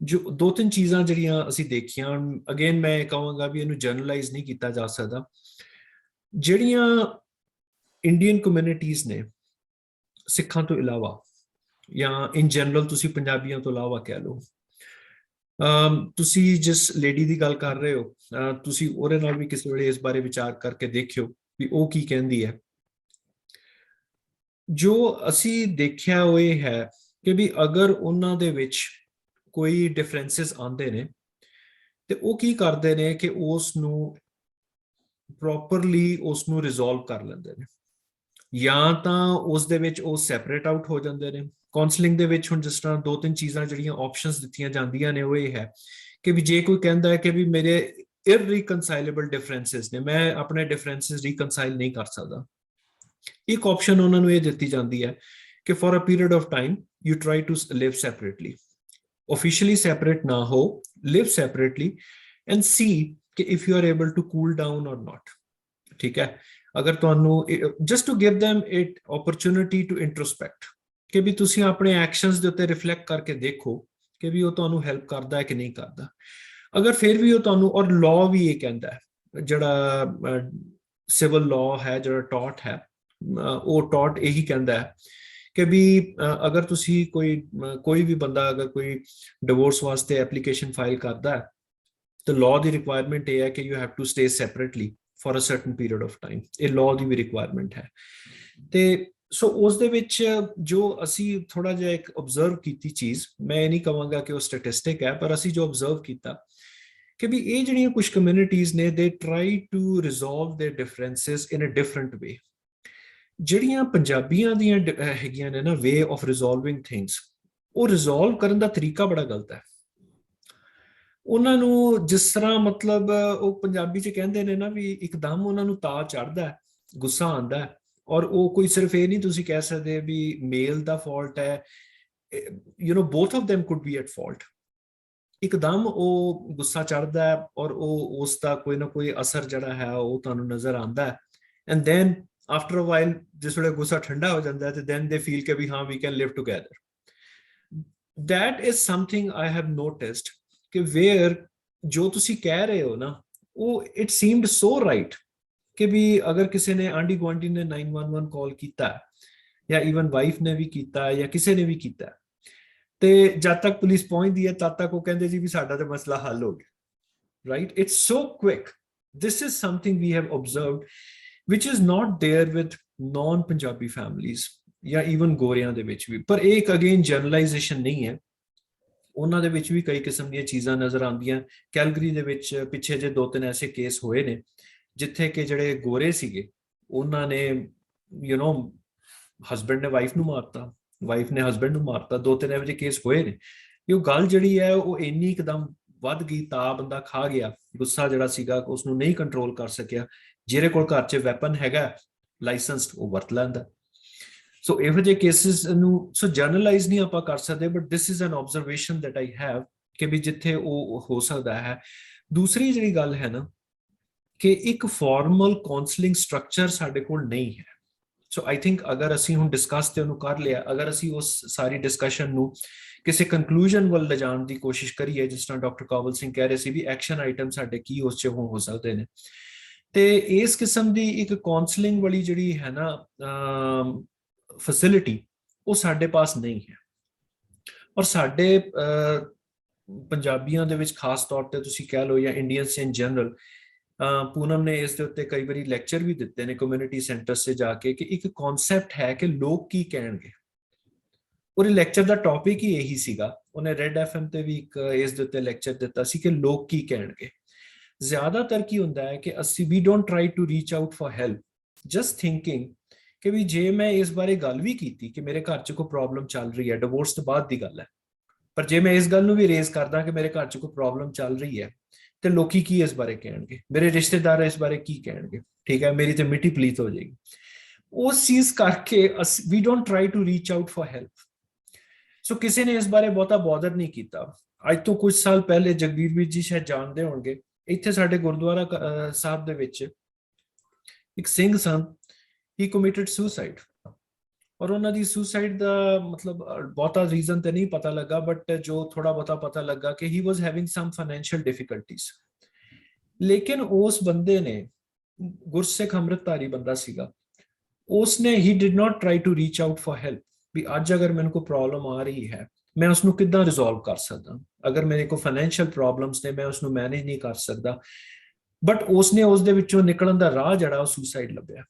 ਜੋ 2-3 ਚੀਜ਼ਾਂ ਜਿਹੜੀਆਂ ਅਸੀਂ ਦੇਖੀਆਂ, ਅਗੇਨ ਮੈਂ ਕਹਾਂਗਾ ਵੀ ਇਹਨੂੰ ਜਨਰਲਾਈਜ਼ ਨਹੀਂ ਕੀਤਾ ਜਾ ਸਕਦਾ। ਜਿਹੜੀਆਂ ਇੰਡੀਅਨ ਕਮਿਊਨਿਟੀਜ਼ ਨੇ ਸਿੱਖਾਂ ਤੋਂ ਇਲਾਵਾ ਜਾਂ ਇਨ ਜਨਰਲ ਤੁਸੀਂ ਪੰਜਾਬੀਆਂ ਤੋਂ ਇਲਾਵਾ ਕਹਿ ਲਓ, ਤੁਸੀਂ ਜਿਸ ਲੇਡੀ ਦੀ ਗੱਲ ਕਰ ਰਹੇ ਹੋ, ਤੁਸੀਂ ਉਹਦੇ ਨਾਲ ਵੀ ਕਿਸੇ ਵੇਲੇ ਇਸ ਬਾਰੇ ਵਿਚਾਰ ਕਰਕੇ ਦੇਖਿਓ ਵੀ ਉਹ ਕੀ ਕਹਿੰਦੀ ਹੈ। ਜੋ ਅਸੀਂ ਦੇਖਿਆ ਉਹ ਇਹ ਹੈ ਕਿ ਵੀ ਅਗਰ ਉਹਨਾਂ ਦੇ ਵਿੱਚ ਕੋਈ ਡਿਫਰੈਂਸਿਸ ਆਉਂਦੇ ਨੇ ਤੇ ਉਹ ਕੀ ਕਰਦੇ ਨੇ ਕਿ ਉਸ ਨੂੰ ਪ੍ਰੋਪਰਲੀ ਉਸ ਨੂੰ ਰਿਜ਼ੋਲਵ ਕਰ ਲੈਂਦੇ ਨੇ, ਜਾਂ ਤਾਂ ਉਸ ਦੇ ਵਿੱਚ ਉਹ ਸੈਪਰੇਟ ਆਊਟ ਹੋ ਜਾਂਦੇ ਨੇ। ਕਾਉਂਸਲਿੰਗ ਦੇ ਵਿੱਚ ਹੁਣ ਜਿਸ ਤਰ੍ਹਾਂ 2-3 ਚੀਜ਼ਾਂ ਜਿਹੜੀਆਂ ਆਪਸ਼ਨਸ ਦਿੱਤੀਆਂ ਜਾਂਦੀਆਂ ਨੇ ਉਹ ਇਹ ਹੈ ਕਿ ਵੀ ਜੇ ਕੋਈ ਕਹਿੰਦਾ ਹੈ ਕਿ ਵੀ ਮੇਰੇ ਇਰਰੀਕਨਸਾਈਲੇਬਲ ਡਿਫਰੈਂਸਿਸ ਨੇ, ਮੈਂ ਆਪਣੇ ਡਿਫਰੈਂਸਿਸ ਰੀਕਨਸਾਈਲ ਨਹੀਂ ਕਰ ਸਕਦਾ, ਇੱਕ ਆਪਸ਼ਨ ਉਹਨਾਂ ਨੂੰ ਇਹ ਦਿੱਤੀ ਜਾਂਦੀ ਹੈ ਕਿ for a period of time you try to live separately, officially separate ना हो, लिव सेपरेटली एंड सी कि if you are able to cool down और नॉट। ठीक है, अगर तुहानू just to give them it opportunity to introspect कि भी तुसी अपने एक्शंस दे उत्ते रिफ्लेक्ट करके देखो कि भी वो तुहानू हेल्प करदा है कि नहीं करदा। अगर फिर भी वो तुहानू, और लॉ भी ये कहता है, जड़ा सिविल लॉ है जड़ा टॉट है, वो टॉट यही कहता है कि भी अगर तुसी कोई भी बंदा अगर कोई डिवोर्स वास्ते एप्लीकेशन फाइल करता है तो लॉ दी रिक्वायरमेंट ये है कि you have to stay separately for a certain period of time. ये लॉ दी भी रिक्वायरमेंट है। ते सो उस दे विच जो असी थोड़ा जिहा एक ऑब्जर्व कीती चीज़, मैं नहीं कहांगा कि वो स्टैटिस्टिक है, पर असी जो ऑब्जर्व कीता कि भी ये जिहड़ियां कुछ कम्युनिटीज़ ने they try to resolve their differences in a different way. ਜਿਹੜੀਆਂ ਪੰਜਾਬੀਆਂ ਦੀਆਂ ਹੈਗੀਆਂ ਨੇ ਨਾ ਵੇ ਆਫ ਰਿਜ਼ੋਲਵਿੰਗ ਥਿੰਗਸ, ਉਹ ਰਿਜ਼ੋਲਵ ਕਰਨ ਦਾ ਤਰੀਕਾ ਬੜਾ ਗਲਤ ਹੈ। ਉਹਨਾਂ ਨੂੰ ਜਿਸ ਤਰ੍ਹਾਂ ਮਤਲਬ ਉਹ ਪੰਜਾਬੀ 'ਚ ਕਹਿੰਦੇ ਨੇ ਨਾ ਵੀ ਇੱਕਦਮ ਉਹਨਾਂ ਨੂੰ ਤਾਅ ਚੜ੍ਹਦਾ, ਗੁੱਸਾ ਆਉਂਦਾ, ਔਰ ਉਹ ਕੋਈ ਸਿਰਫ ਇਹ ਨਹੀਂ ਤੁਸੀਂ ਕਹਿ ਸਕਦੇ ਵੀ ਮੇਲ ਦਾ ਫਾਲਟ ਹੈ, you know both of them could be at fault। ਇੱਕਦਮ ਉਹ ਗੁੱਸਾ ਚੜ੍ਹਦਾ ਔਰ ਉਹ ਉਸ ਦਾ ਕੋਈ ਨਾ ਕੋਈ ਅਸਰ ਜਿਹੜਾ ਹੈ ਉਹ ਤੁਹਾਨੂੰ ਨਜ਼ਰ ਆਉਂਦਾ, and then after a while ਜਿਸ ਵੇਲੇ ਗੁੱਸਾ ਠੰਡਾ ਹੋ ਜਾਂਦਾ ਤੇ then they feel ਕਿ ਵੀ ਹਾਂ we can live together। that is something I have noticed ਕਿ where ਜੋ ਤੁਸੀਂ ਕਹਿ ਰਹੇ ਹੋ ਨਾ ਉਹ it seemed so right ਕਿ ਵੀ ਅਗਰ ਕਿਸੇ ਨੇ ਆਂਢੀ ਗੁਆਂਢੀ ਨੇ 911 ਕਾਲ ਕੀਤਾ ਜਾਂ ਈਵਨ ਵਾਈਫ ਨੇ ਵੀ ਕੀਤਾ ਜਾਂ ਕਿਸੇ ਨੇ ਵੀ ਕੀਤਾ ਤੇ ਜਦ ਤੱਕ ਪੁਲਿਸ ਪਹੁੰਚਦੀ ਹੈ ਤਦ ਤੱਕ ਉਹ ਕਹਿੰਦੇ ਜੀ ਵੀ ਸਾਡਾ ਤਾਂ ਮਸਲਾ ਹੱਲ ਹੋ ਗਿਆ। Right, it's so quick. This is something we have observed which is not there with non-Punjabi families ਜਾਂ even ਗੋਰਿਆਂ ਦੇ ਵਿੱਚ ਵੀ। ਪਰ ਇਹ ਇੱਕ ਅਗੇਨ ਜਨਰਲਾਈਜੇਸ਼ਨ ਨਹੀਂ ਹੈ, ਉਹਨਾਂ ਦੇ ਵਿੱਚ ਵੀ ਕਈ ਕਿਸਮ ਦੀਆਂ ਚੀਜ਼ਾਂ ਨਜ਼ਰ ਆਉਂਦੀਆਂ। ਕੈਲਗਰੀ ਦੇ ਵਿੱਚ ਪਿੱਛੇ ਜੇ 2-3 ਐਸੇ ਕੇਸ ਹੋਏ ਨੇ ਜਿੱਥੇ ਕਿ ਜਿਹੜੇ ਗੋਰੇ ਸੀਗੇ ਉਹਨਾਂ ਨੇ ਯੂ نو ਹਸਬੈਂਡ ਨੇ ਵਾਈਫ ਨੂੰ ਮਾਰਤਾ, ਵਾਈਫ ਨੇ ਹਸਬੈਂਡ ਨੂੰ ਮਾਰਤਾ, 2-3 ਇਹੋ ਜਿਹੇ ਕੇਸ ਹੋਏ ਨੇ। ਇਹ ਗੱਲ ਜਿਹੜੀ ਹੈ ਉਹ ਇੰਨੀ ਇੱਕਦਮ ਵੱਧ ਗਈ, ਤਾਂ ਬੰਦਾ ਖਾ ਗਿਆ, ਗੁੱਸਾ ਜਿਹੜਾ ਸੀਗਾ ਉਸਨੂੰ ਨਹੀਂ ਕੰਟਰੋਲ ਕਰ ਸਕਿਆ। ਜਿਹਦੇ ਕੋਲ ਘਰ 'ਚ ਵੈਪਨ ਹੈਗਾ ਲਾਇਸੈਂਸਡ, ਉਹ ਵਰਤ ਲੈਂਦਾ। ਸੋ ਇਹੋ ਜਿਹੇ ਕੇਸਿਸ ਨੂੰ ਸੋ ਜਰਨਲਾਈਜ਼ ਨਹੀਂ ਆਪਾਂ ਕਰ ਸਕਦੇ, but this is an observation that I have ਕਿ ਵੀ ਜਿੱਥੇ ਉਹ ਹੋ ਸਕਦਾ ਹੈ। ਦੂਸਰੀ ਜਿਹੜੀ ਗੱਲ ਹੈ ਨਾ ਕਿ ਇੱਕ ਫਾਰਮਲ ਕਾਉਂਸਲਿੰਗ ਸਟਰਕਚਰ ਸਾਡੇ ਕੋਲ ਨਹੀਂ ਹੈ। ਸੋ ਆਈ ਥਿੰਕ ਅਗਰ ਅਸੀਂ ਹੁਣ ਡਿਸਕਸ ਤੇ ਉਹਨੂੰ ਕਰ ਲਿਆ, ਅਗਰ ਅਸੀਂ ਉਸ ਸਾਰੀ ਡਿਸਕਸ਼ਨ ਨੂੰ ਕਿਸੇ ਕੰਕਲੂਜਨ ਵੱਲ ਲਿਜਾਣ ਦੀ ਕੋਸ਼ਿਸ਼ ਕਰੀਏ, ਜਿਸ ਤਰ੍ਹਾਂ ਡਾਕਟਰ ਕਾਬਲ ਸਿੰਘ ਕਹਿ ਰਹੇ ਸੀ ਵੀ ਐਕਸ਼ਨ ਆਈਟਮ ਸਾਡੇ ਕੀ ਉਸ 'ਚ ਹੋ ਸਕਦੇ ਨੇ, ਤੇ ਇਸ ਕਿਸਮ ਦੀ ਇੱਕ ਕਾਉਂਸਲਿੰਗ ਵਾਲੀ ਜਿਹੜੀ ਹੈ ਨਾ ਫੈਸਿਲਿਟੀ ਉਹ ਸਾਡੇ ਪਾਸ ਨਹੀਂ ਹੈ। ਔਰ ਸਾਡੇ ਪੰਜਾਬੀਆਂ ਦੇ ਵਿੱਚ ਖਾਸ ਤੌਰ ਤੇ ਤੁਸੀਂ ਕਹਿ ਲਓ ਜਾਂ ਇੰਡੀਅਨਸ ਇਨ ਜਨਰਲ, ਪੂਨਮ ਨੇ ਇਸ ਦੇ ਉੱਤੇ ਕਈ ਵਾਰੀ ਲੈਕਚਰ ਵੀ ਦਿੱਤੇ ਨੇ ਕਮਿਊਨਿਟੀ ਸੈਂਟਰਸ 'ਤੇ ਜਾ ਕੇ ਕਿ ਇੱਕ ਕਨਸੈਪਟ ਹੈ ਕਿ ਲੋਕ ਕੀ ਕਹਿਣਗੇ। ਉਹਦੇ ਲੈਕਚਰ ਦਾ ਟੌਪਿਕ ਹੀ ਇਹੀ ਸੀਗਾ। ਉਹਨੇ ਰੈਡ FM ਤੇ ਵੀ ਇੱਕ ਇਸ ਦੇ ਉੱਤੇ ਲੈਕਚਰ ਦਿੱਤਾ ਸੀ ਕਿ ਲੋਕ ਕੀ ਕਹਿਣਗੇ। ਜ਼ਿਆਦਾਤਰ ਕੀ ਹੁੰਦਾ ਹੈ ਕਿ ਅਸੀਂ we don't try to reach out for help, just thinking ਕਿ ਵੀ ਜੇ ਮੈਂ ਇਸ ਬਾਰੇ ਗੱਲ ਵੀ ਕੀਤੀ ਕਿ ਮੇਰੇ ਘਰ 'ਚ ਕੋਈ ਪ੍ਰੋਬਲਮ ਚੱਲ ਰਹੀ ਹੈ, ਡਿਵੋਰਸ ਤੋਂ ਬਾਅਦ ਦੀ ਗੱਲ ਹੈ, ਪਰ ਜੇ ਮੈਂ ਇਸ ਗੱਲ ਨੂੰ ਵੀ ਰੇਜ਼ ਕਰਦਾ ਕਿ ਮੇਰੇ ਘਰ 'ਚ ਕੋਈ ਪ੍ਰੋਬਲਮ ਚੱਲ ਰਹੀ ਹੈ ਤੇ ਲੋਕੀ ਕੀ ਇਸ ਬਾਰੇ ਕਹਿਣਗੇ, ਮੇਰੇ ਰਿਸ਼ਤੇਦਾਰ ਇਸ ਬਾਰੇ ਕੀ ਕਹਿਣਗੇ, ਠੀਕ ਹੈ, ਮੇਰੀ ਤੇ ਮਿੱਟੀ ਪਲੀਤ ਹੋ ਜਾਏਗੀ। ਉਸ ਚੀਜ਼ ਕਰਕੇ we don't try to reach out for help. So ਕਿਸੇ ਨੇ ਇਸ ਬਾਰੇ ਬਹੁਤਾ ਬੋਦਰ ਨਹੀਂ ਕੀਤਾ। ਅੱਜ ਤੋਂ ਕੁਝ ਸਾਲ ਪਹਿਲੇ ਜਗਬੀਰ ਵੀਰ ਜੀ ਸ਼ਾਇਦ ਜਾਣਦੇ ਹੋਣਗੇ, ਇੱਥੇ ਸਾਡੇ ਗੁਰਦੁਆਰਾ ਸਾਹਿਬ ਦੇ ਵਿੱਚ ਇੱਕ ਸਿੰਘ ਸਨ, ਹੀ ਕਮਿਟਡ ਸੁਸਾਈਡ। ਔਰ ਉਹਨਾਂ ਦੀ ਸੁਸਾਈਡ ਦਾ ਮਤਲਬ ਬਹੁਤਾ ਰੀਜ਼ਨ ਤੇ ਨਹੀਂ ਪਤਾ ਲੱਗਾ, ਬਟ ਜੋ ਥੋੜਾ ਬਹੁਤਾ ਪਤਾ ਲੱਗਾ ਕਿ he was having some financial difficulties. ਲੇਕਿਨ ਉਸ ਬੰਦੇ ਨੇ, ਗੁਰਸਿੱਖ ਅੰਮ੍ਰਿਤਧਾਰੀ ਬੰਦਾ ਸੀਗਾ, ਉਸਨੇ he did not try to reach out for help ਵੀ ਅੱਜ ਅਗਰ ਮੈਨੂੰ ਕੋਈ ਪ੍ਰੋਬਲਮ ਆ ਰਹੀ ਹੈ ਮੈਂ ਉਸ ਨੂੰ ਕਿੱਦਾਂ ਰਿਜ਼ੋਲਵ ਕਰ ਸਕਦਾ, ਅਗਰ ਮੇਰੇ ਕੋਲ ਫਾਈਨੈਂਸ਼ੀਅਲ ਪ੍ਰੋਬਲਮਸ ਨੇ ਮੈਂ ਉਸ ਨੂੰ ਮੈਨੇਜ ਨਹੀਂ ਕਰ ਸਕਦਾ, ਬਟ ਉਸਨੇ ਉਸ ਦੇ ਵਿੱਚੋਂ ਨਿਕਲਣ ਦਾ ਰਾਹ ਜਿਹੜਾ ਉਹ ਸੁਸਾਈਡ ਲੱਭਿਆ।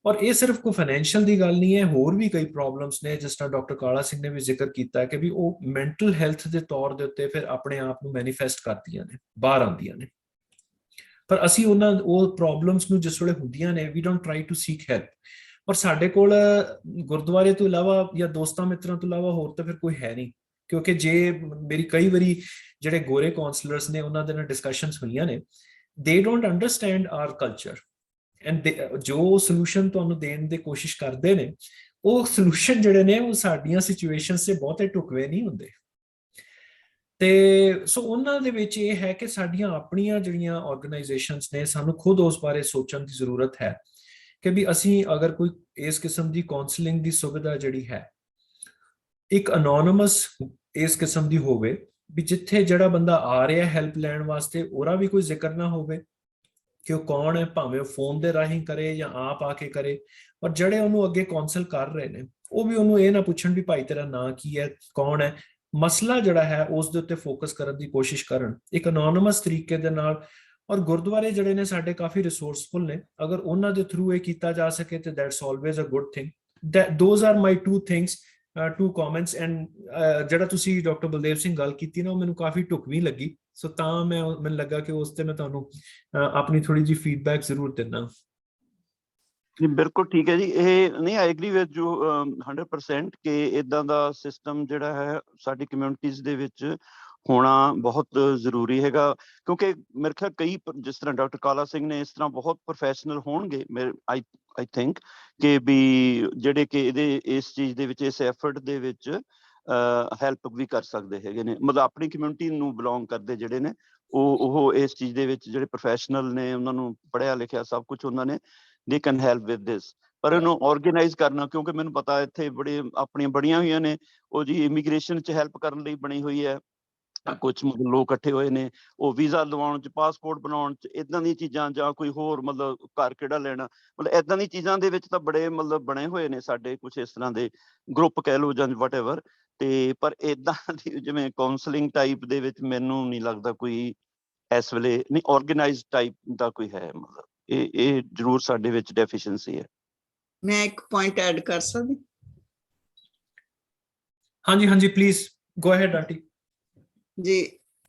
ਔਰ ਇਹ ਸਿਰਫ ਕੋਈ ਫਾਈਨੈਂਸ਼ੀਅਲ ਦੀ ਗੱਲ ਨਹੀਂ ਹੈ, ਹੋਰ ਵੀ ਕਈ ਪ੍ਰੋਬਲਮਸ ਨੇ, ਜਿਸ ਤਰ੍ਹਾਂ ਡਾਕਟਰ ਕਾਲਾ ਸਿੰਘ ਨੇ ਵੀ ਜ਼ਿਕਰ ਕੀਤਾ ਕਿ ਵੀ ਉਹ ਮੈਂਟਲ ਹੈਲਥ ਦੇ ਤੌਰ ਦੇ ਉੱਤੇ ਫਿਰ ਆਪਣੇ ਆਪ ਨੂੰ ਮੈਨੀਫੈਸਟ ਕਰਦੀਆਂ ਨੇ, ਬਾਹਰ ਆਉਂਦੀਆਂ ਨੇ। ਪਰ ਅਸੀਂ ਉਹ ਪ੍ਰੋਬਲਮਸ ਨੂੰ ਜਿਸ ਵੇਲੇ ਹੁੰਦੀਆਂ ਨੇ, we don't try to seek help. ਪਰ ਸਾਡੇ ਕੋਲ ਗੁਰਦੁਆਰੇ ਤੋਂ ਇਲਾਵਾ ਜਾਂ ਦੋਸਤਾਂ ਮਿੱਤਰਾਂ ਤੋਂ ਇਲਾਵਾ ਹੋਰ ਤਾਂ ਫਿਰ ਕੋਈ ਹੈ ਨਹੀਂ, ਕਿਉਂਕਿ ਜੇ ਮੇਰੀ ਕਈ ਵਾਰੀ ਜਿਹੜੇ ਗੋਰੇ ਕਾਉਂਸਲਰਸ ਨੇ ਉਹਨਾਂ ਦੇ ਨਾਲ ਡਿਸਕਸ਼ਨਸ ਹੋਈਆਂ ਨੇ, they don't understand our culture and ਜੋ ਸੋਲੂਸ਼ਨ ਤੁਹਾਨੂੰ ਦੇਣ ਦੀ ਕੋਸ਼ਿਸ਼ ਕਰਦੇ ਨੇ, ਉਹ ਸੋਲੂਸ਼ਨ ਜਿਹੜੇ ਨੇ ਉਹ ਸਾਡੀਆਂ ਸਿਚੁਏਸ਼ਨਸ ਤੇ ਬਹੁਤੇ ਢੁਕਵੇਂ ਨਹੀਂ ਹੁੰਦੇ। ਤੇ ਸੋ ਉਹਨਾਂ ਦੇ ਵਿੱਚ ਇਹ ਹੈ ਕਿ ਸਾਡੀਆਂ ਆਪਣੀਆਂ ਜਿਹੜੀਆਂ ਆਰਗੇਨਾਈਜੇਸ਼ਨਸ ਨੇ, ਸਾਨੂੰ ਖੁਦ ਉਸ ਬਾਰੇ ਸੋਚਣ ਦੀ ਜ਼ਰੂਰਤ ਹੈ ਕਿ ਵੀ ਅਸੀਂ ਅਗਰ ਕੋਈ ਇਸ ਕਿਸਮ ਦੀ ਕਾਉਂਸਲਿੰਗ ਦੀ ਸੁਵਿਧਾ ਜਿਹੜੀ ਹੈ ਇੱਕ ਅਨੋਨਿਮਸ ਇਸ ਕਿਸਮ ਦੀ ਹੋਵੇ, ਵੀ ਜਿੱਥੇ ਜਿਹੜਾ ਬੰਦਾ ਆ ਰਿਹਾ ਹੈਲਪ ਲੈਣ ਵਾਸਤੇ ਉਹਦਾ ਵੀ ਕੋਈ ਜ਼ਿਕਰ ਨਾ ਹੋਵੇ ਕਿ ਉਹ ਕੌਣ ਹੈ, ਭਾਵੇਂ ਉਹ ਫੋਨ ਦੇ ਰਾਹੀਂ ਕਰੇ ਜਾਂ ਆਪ ਆ ਕੇ ਕਰੇ, ਔਰ ਜਿਹੜੇ ਉਹਨੂੰ ਅੱਗੇ ਕਾਉਂਸਲ ਕਰ ਰਹੇ ਨੇ ਉਹ ਵੀ ਉਹਨੂੰ ਇਹ ਨਾ ਪੁੱਛਣ ਵੀ ਭਾਈ ਤੇਰਾ ਨਾਂ ਕੀ ਹੈ, ਕੌਣ ਹੈ, ਮਸਲਾ ਜਿਹੜਾ ਹੈ ਉਸ ਦੇ ਉੱਤੇ ਫੋਕਸ ਕਰਨ ਦੀ ਕੋਸ਼ਿਸ਼ ਕਰਨ ਇੱਕ ਅਨੋਨਿਮਸ ਤਰੀਕੇ ਦੇ ਨਾਲ। ਔਰ ਗੁਰਦੁਆਰੇ ਜਿਹੜੇ ਨੇ ਸਾਡੇ ਕਾਫੀ ਰਿਸੋਰਸਫੁਲ ਨੇ, ਅਗਰ ਉਹਨਾਂ ਦੇ ਥਰੂ ਇਹ ਕੀਤਾ ਜਾ ਸਕੇ ਤੇ that's always a good thing. Those are my two things, two comments. And ਜਿਹੜਾ ਤੁਸੀਂ ਡਾਕਟਰ ਬਲਦੇਵ ਸਿੰਘ ਗੱਲ ਕੀਤੀ ਨਾ, ਉਹ ਮੈਨੂੰ ਕਾਫੀ ਢੁਕਵੀਂ ਲੱਗੀ। ਸੋ ਤਾਂ ਮੈਨੂੰ ਲੱਗਾ ਕਿ ਉਸ ਤੇ ਮੈਂ ਤੁਹਾਨੂੰ ਆਪਣੀ ਥੋੜੀ ਜਿਹੀ ਫੀਡਬੈਕ ਜ਼ਰੂਰ ਦਿੰਦਾ।
ਬਿਲਕੁਲ ਠੀਕ ਹੈ ਜੀ। ਇਹ ਨਹੀਂ, ਆਈ ਐਗਰੀ ਵਿਦ ਯੂ 100% ਕਿ ਇਦਾਂ ਦਾ ਸਿਸਟਮ ਜਿਹੜਾ ਹੈ ਸਾਡੀ ਕਮਿਊਨਿਟੀਜ਼ ਦੇ ਵਿੱਚ ਹੋਣਾ ਬਹੁਤ ਜ਼ਰੂਰੀ ਹੈਗਾ, ਕਿਉਂਕਿ ਮੇਰੇ ਖਿਆਲ ਕਈ ਜਿਸ ਤਰ੍ਹਾਂ ਡਾਕਟਰ ਕਾਲਾ ਸਿੰਘ ਨੇ ਇਸ ਤਰ੍ਹਾਂ ਬਹੁਤ ਪ੍ਰੋਫੈਸ਼ਨਲ ਹੋਣਗੇ ਆਈ ਥਿੰਕ ਕਿ ਵੀ ਜਿਹੜੇ ਕਿ ਇਸ ਚੀਜ਼ ਦੇ ਵਿੱਚ, ਇਸ ਐਫਰਟ ਦੇ ਵਿੱਚ ਹੈਲਪ ਵੀ ਕਰ ਸਕਦੇ ਹੈਗੇ ਨੇ, ਮਤਲਬ ਆਪਣੀ ਕਮਿਊਨਿਟੀ ਨੂੰ ਬਿਲੋਂਗ ਕਰਦੇ ਜਿਹੜੇ ਨੇ ਉਹ ਇਸ ਚੀਜ਼ ਦੇ ਵਿੱਚ ਜਿਹੜੇ ਪ੍ਰੋਫੈਸ਼ਨਲ ਨੇ, ਉਹਨਾਂ ਨੂੰ ਪੜ੍ਹਿਆ ਲਿਖਿਆ ਸਭ ਕੁਝ ਉਹਨਾਂ ਨੇ, they can help with this। ਪਰ ਇਹਨੂੰ ਆਰਗੇਨਾਈਜ਼ ਕਰਨਾ, ਕਿਉਂਕਿ ਮੈਨੂੰ ਪਤਾ ਇੱਥੇ ਆਪਣੀਆਂ ਬੜੀਆਂ ਹੋਈਆਂ ਨੇ ਉਹ ਜੀ ਇਮੀਗ੍ਰੇਸ਼ਨ 'ਚ ਹੈਲਪ ਕਰਨ ਲਈ ਬਣੀ ਹੋਈ ਹੈ, ਕੁਛ ਮਤਲਬ ਲੋਕ ਇਕੱਠੇ ਹੋਏ ਨੇ ਉਹ ਵੀਜ਼ਾ ਲਵਾਉਣ 'ਚ, ਪਾਸਪੋਰਟ ਬਣਾਉਣ 'ਚ, ਏਦਾਂ ਦੀਆਂ ਚੀਜ਼ਾਂ, ਜਾਂ ਕੋਈ ਹੋਰ ਮਤਲਬ ਘਰ ਕਿਹੜਾ ਲੈਣਾ, ਮਤਲਬ ਏਦਾਂ ਦੀਆਂ ਚੀਜ਼ਾਂ ਦੇ ਵਿੱਚ ਤਾਂ ਬੜੇ ਮਤਲਬ ਬਣੇ ਹੋਏ ਨੇ ਸਾਡੇ ਕੁਛ ਇਸ ਤਰ੍ਹਾਂ ਦੇ ਗਰੁੱਪ ਕਹਿ ਲਓ ਜਾਂ ਵਟਐਵਰ। ਤੇ ਪਰ ਏਦਾਂ ਦੀ ਜਿਵੇਂ ਕਾਉਂਸਲਿੰਗ ਟਾਈਪ ਦੇ ਵਿੱਚ ਮੈਨੂੰ ਨਹੀਂ ਲੱਗਦਾ ਕੋਈ ਇਸ ਵੇਲੇ ਨਹੀਂ ਆਰਗੇਨਾਈਜ਼ਡ ਟਾਈਪ ਦਾ ਕੋਈ ਹੈ, ਮਤਲਬ ਇਹ ਜ਼ਰੂਰ ਸਾਡੇ ਵਿੱਚ ਡੈਫੀਸ਼ੀਐਂਸੀ ਹੈ।
ਮੈਂ ਇੱਕ ਪੁਆਇੰਟ ਐਡ ਕਰ ਸਕਦੀ?
ਹਾਂਜੀ ਹਾਂਜੀ ਪਲੀਜ਼ ਗੋ ਅਹੈਡ ਆਂਟੀ
ਜੀ।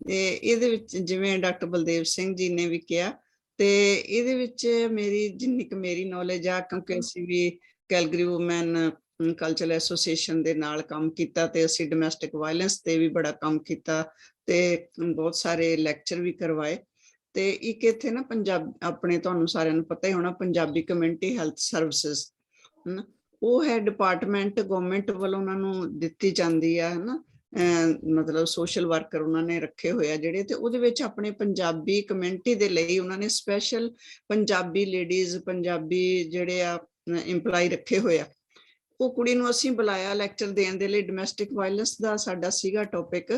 ਇਹਦੇ ਵਿੱਚ ਜਿਵੇਂ ਡਾਕਟਰ ਬਲਦੇਵ ਸਿੰਘ ਜੀ ਨੇ ਵੀ ਕਿਹਾ, ਤੇ ਇਹਦੇ ਵਿੱਚ ਜਿੰਨੀ ਕੁ ਮੇਰੀ ਨੌਲੇਜ ਆ, ਕਿਉਂਕਿ ਅਸੀਂ ਵੀ ਕੈਲਗਰੀ ਵੂਮੈਨ ਕਲਚਰਲ ਐਸੋਸੀਏਸ਼ਨ ਦੇ ਨਾਲ ਕੰਮ ਕੀਤਾ ਤੇ ਅਸੀਂ ਡੋਮੈਸਟਿਕ ਵਾਇਲੈਂਸ ਤੇ ਵੀ ਬੜਾ ਕੰਮ ਕੀਤਾ ਤੇ ਬਹੁਤ ਸਾਰੇ ਲੈਕਚਰ ਵੀ ਕਰਵਾਏ। ਤੇ ਇੱਕ ਇੱਥੇ ਨਾ ਆਪਣੇ ਤੁਹਾਨੂੰ ਸਾਰਿਆਂ ਨੂੰ ਪਤਾ ਹੀ ਹੋਣਾ, ਪੰਜਾਬੀ ਕਮਿਊਨਿਟੀ ਹੈਲਥ ਸਰਵਿਸਿਜ਼ ਹਨਾ, ਉਹ ਹੈ ਡਿਪਾਰਟਮੈਂਟ ਗਵਰਨਮੈਂਟ ਵੱਲੋਂ ਉਹਨਾਂ ਨੂੰ ਦਿੱਤੀ ਜਾਂਦੀ ਆ ਹਨਾ, ਮਤਲਬ ਸੋਸ਼ਲ ਵਰਕਰ ਉਹਨਾਂ ਨੇ ਰੱਖੇ ਹੋਏ ਆ ਜਿਹੜੇ, ਤੇ ਉਹਦੇ ਵਿੱਚ ਆਪਣੇ ਪੰਜਾਬੀ ਕਮਿਊਨਿਟੀ ਦੇ ਲਈ ਉਹਨਾਂ ਨੇ ਸਪੈਸ਼ਲ ਪੰਜਾਬੀ ਲੇਡੀਜ਼, ਪੰਜਾਬੀ ਜਿਹੜੇ ਆ ਇੰਪਲਾਈ ਰੱਖੇ ਹੋਏ ਆ। ਉਹ ਕੁੜੀ ਨੂੰ ਅਸੀਂ ਬੁਲਾਇਆ ਲੈਕਚਰ ਦੇਣ ਦੇ ਲਈ, ਡੋਮੈਸਟਿਕ ਵਾਇਲੈਂਸ ਦਾ ਸਾਡਾ ਸੀਗਾ ਟੌਪਿਕ,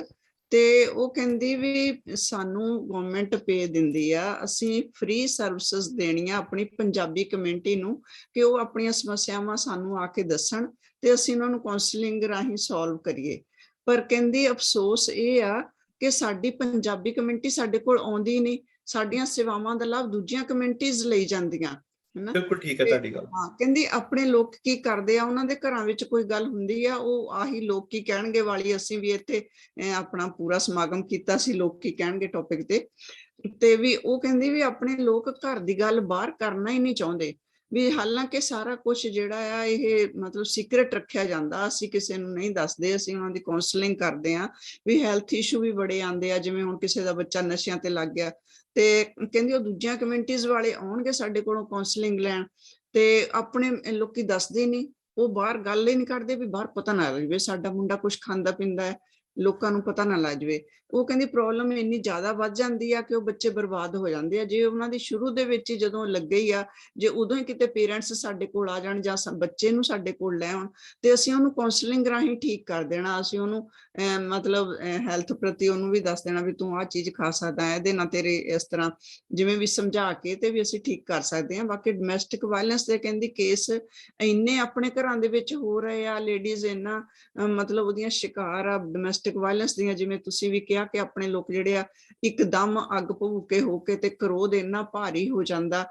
ਤੇ ਉਹ ਕਹਿੰਦੀ ਵੀ ਸਾਨੂੰ ਗਵਰਨਮੈਂਟ ਪੇ ਦਿੰਦੀ ਆ, ਅਸੀਂ ਫ੍ਰੀ ਸਰਵਿਸਿਜ਼ ਦੇਣੀਆਂ ਆਪਣੀ ਪੰਜਾਬੀ ਕਮਿਊਨਿਟੀ ਨੂੰ ਕਿ ਉਹ ਆਪਣੀਆਂ ਸਮੱਸਿਆਵਾਂ ਸਾਨੂੰ ਆ ਕੇ ਦੱਸਣ ਤੇ ਅਸੀਂ ਉਹਨਾਂ ਨੂੰ ਕਾਉਂਸਲਿੰਗ ਰਾਹੀਂ ਸੋਲਵ ਕਰੀਏ। ਪਰ ਕਹਿੰਦੀ ਅਫਸੋਸ ਇਹ ਆ ਕਿ ਸਾਡੀ ਪੰਜਾਬੀ ਕਮਿਊਨਿਟੀ ਸਾਡੇ ਕੋਲ ਆਉਂਦੀ ਨਹੀਂ, ਸਾਡੀਆਂ ਸੇਵਾਵਾਂ ਦਾ ਲਾਭ ਦੂਜੀਆਂ ਕਮਿਊਨਿਟੀਜ਼ ਲਈ ਜਾਂਦੀਆਂ ਹਨਾ।
ਬਿਲਕੁਲ ਠੀਕ ਹੈ ਤੁਹਾਡੀ ਗੱਲ।
ਹਾਂ, ਕਹਿੰਦੀ ਆਪਣੇ ਲੋਕ ਕੀ ਕਰਦੇ ਆ, ਉਹਨਾਂ ਦੇ ਘਰਾਂ ਵਿੱਚ ਕੋਈ ਗੱਲ ਹੁੰਦੀ ਆ, ਉਹ ਆਹੀ ਲੋਕ ਕੀ ਕਹਿਣਗੇ ਵਾਲੀ, ਅਸੀਂ ਵੀ ਇੱਥੇ ਆਪਣਾ ਪੂਰਾ ਸਮਾਗਮ ਕੀਤਾ ਸੀ ਲੋਕ ਕੀ ਕਹਿਣਗੇ ਟੌਪਿਕ ਤੇ ਵੀ ਉਹ ਕਹਿੰਦੀ ਵੀ ਆਪਣੇ ਲੋਕ ਘਰ ਦੀ ਗੱਲ ਬਾਹਰ ਕਰਨਾ ਹੀ ਨਹੀਂ ਚਾਹੁੰਦੇ, ਵੀ ਹਾਲਾਂਕਿ ਸਾਰਾ ਕੁਝ ਜਿਹੜਾ ਆ ਇਹ ਮਤਲਬ ਸੀਕ੍ਰੇਟ ਰੱਖਿਆ ਜਾਂਦਾ, ਅਸੀਂ ਕਿਸੇ ਨੂੰ ਨਹੀਂ ਦੱਸਦੇ, ਅਸੀਂ ਉਹਨਾਂ ਦੀ ਕਾਉਂਸਲਿੰਗ ਕਰਦੇ ਆ ਵੀ ਹੈਲਥ ਇਸ਼ੂ ਵੀ ਬੜੇ ਆਉਂਦੇ ਆ, ਜਿਵੇਂ ਹੁਣ ਕਿਸੇ ਦਾ ਬੱਚਾ ਨਸ਼ਿਆਂ ਤੇ ਲੱਗ ਗਿਆ ਤੇ ਕਹਿੰਦੀ ਉਹ ਦੂਜੀਆਂ ਕਮਿਊਨਿਟੀਜ਼ ਵਾਲੇ ਆਉਣਗੇ ਸਾਡੇ ਕੋਲੋਂ ਕਾਉਂਸਲਿੰਗ ਲੈਣ, ਤੇ ਆਪਣੇ ਲੋਕੀ ਦੱਸਦੇ ਨਹੀਂ, ਉਹ ਬਾਹਰ ਗੱਲ ਹੀ ਨਹੀਂ ਕਰਦੇ ਵੀ ਬਾਹਰ ਪਤਾ ਨਾ ਲੱਗ ਜਾਵੇ ਸਾਡਾ ਮੁੰਡਾ ਕੁਝ ਖਾਂਦਾ ਪੀਂਦਾ ਹੈ, ਲੋਕਾਂ ਨੂੰ ਪਤਾ ਨਾ ਲੱਗ ਜਾਵੇ। ਉਹ ਕਹਿੰਦੀ ਪ੍ਰੋਬਲਮ ਇੰਨੀ ਜ਼ਿਆਦਾ ਵੱਧ ਜਾਂਦੀ ਆ ਕਿ ਉਹ ਬੱਚੇ ਬਰਬਾਦ ਹੋ ਜਾਂਦੇ ਆ। ਜੇ ਉਹਨਾਂ ਦੀ ਸ਼ੁਰੂ ਦੇ ਵਿੱਚ ਹੀ ਜਦੋਂ ਲੱਗੇ ਹੀ ਆ, ਜੇ ਉਦੋਂ ਹੀ ਕਿਤੇ ਪੇਰੈਂਟਸ ਸਾਡੇ ਕੋਲ ਆ ਜਾਣ ਜਾਂ ਬੱਚੇ ਨੂੰ ਸਾਡੇ ਕੋਲ ਲੈ ਆਉਣ ਤੇ ਅਸੀਂ ਉਹਨੂੰ ਕਾਉਂਸਲਿੰਗ ਰਾਹੀਂ ਠੀਕ ਕਰ ਦੇਣਾ, ਅਸੀਂ ਉਹਨੂੰ ਮਤਲਬ ਹੈਲਥ ਪ੍ਰਤੀ ਉਹਨੂੰ ਵੀ ਦੱਸ ਦੇਣਾ ਵੀ ਤੂੰ ਆਹ ਚੀਜ਼ ਖਾ ਸਕਦਾ ਹੈ, ਇਹਦੇ ਨਾਲ ਤੇਰੇ ਇਸ ਤਰ੍ਹਾਂ ਜਿਵੇਂ ਵੀ ਸਮਝਾ ਕੇ ਤੇ ਵੀ ਅਸੀਂ ਠੀਕ ਕਰ ਸਕਦੇ ਹਾਂ। ਬਾਕੀ ਡੋਮੈਸਟਿਕ ਵਾਇਲੈਂਸ ਦੇ ਕਹਿੰਦੀ ਕੇਸ ਇੰਨੇ ਆਪਣੇ ਘਰਾਂ ਦੇ ਵਿੱਚ ਹੋ ਰਹੇ ਆ, ਲੇਡੀਜ਼ ਇੰਨਾ ਮਤਲਬ ਉਹਦੀਆਂ ਸ਼ਿਕਾਰ ਆ ਡੋਮੈਸਟਿਕ ਵਾਇਲੈਂਸ ਦੀਆਂ, ਜਿਵੇਂ ਤੁਸੀਂ ਵੀ ਕਿਹਾ ਕਿ ਆਪਣੇ ਲੋਕ ਜਿਹੜੇ ਆ ਇੱਕਦਮ ਅੱਗ ਭੁੱਕੇ ਹੋ ਕੇ ਤੇ ਕ੍ਰੋਧ ਇੰਨਾ ਭਾਰੀ ਹੋ ਜਾਂਦਾ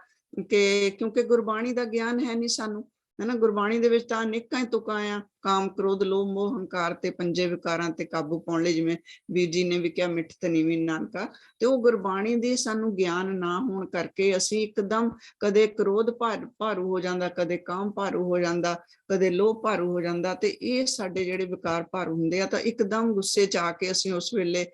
ਕਿ ਕਿਉਂਕਿ ਗੁਰਬਾਣੀ ਦਾ ਗਿਆਨ ਹੈ ਨਹੀਂ ਸਾਨੂੰ, ਹਨਾ। ਗੁਰਬਾਣੀ ਦੇ ਵਿੱਚ ਤਾਂ ਅਨੇਕਾਂ ਹੀ ਤੁਕਾਂ ਆ, ਕਾਮ ਕ੍ਰੋਧ ਲੋਭ ਮੋਹ ਹੰਕਾਰ ਤੇ ਪੰਜੇ ਵਿਕਾਰਾਂ ਤੇ ਕਾਬੂ ਪਾਉਣ ਲਈ, ਜਿਵੇਂ ਵੀਰ ਜੀ ਨੇ ਵੀ ਕਿਹਾ ਮਿੱਠ ਤੇ ਨੀਵੀਂ ਨਾਨਕਾ, ਤੇ ਉਹ ਗੁਰਬਾਣੀ ਦੀ ਸਾਨੂੰ ਗਿਆਨ ਨਾ ਹੋਣ ਕਰਕੇ ਅਸੀਂ ਇੱਕਦਮ ਕਦੇ ਕ੍ਰੋਧ ਭਾਰੂ ਹੋ ਜਾਂਦਾ, ਕਦੇ ਕਾਮ ਭਾਰੂ ਹੋ ਜਾਂਦਾ, ਕਦੇ ਲੋਭ ਭਾਰੂ ਹੋ ਜਾਂਦਾ, ਤੇ ਇਹ ਸਾਡੇ ਜਿਹੜੇ ਵਿਕਾਰ ਭਾਰੂ ਹੁੰਦੇ ਆ ਤਾਂ ਇੱਕਦਮ ਗੁੱਸੇ ਚ ਆ ਕੇ ਅਸੀਂ ਉਸ ਵੇਲੇ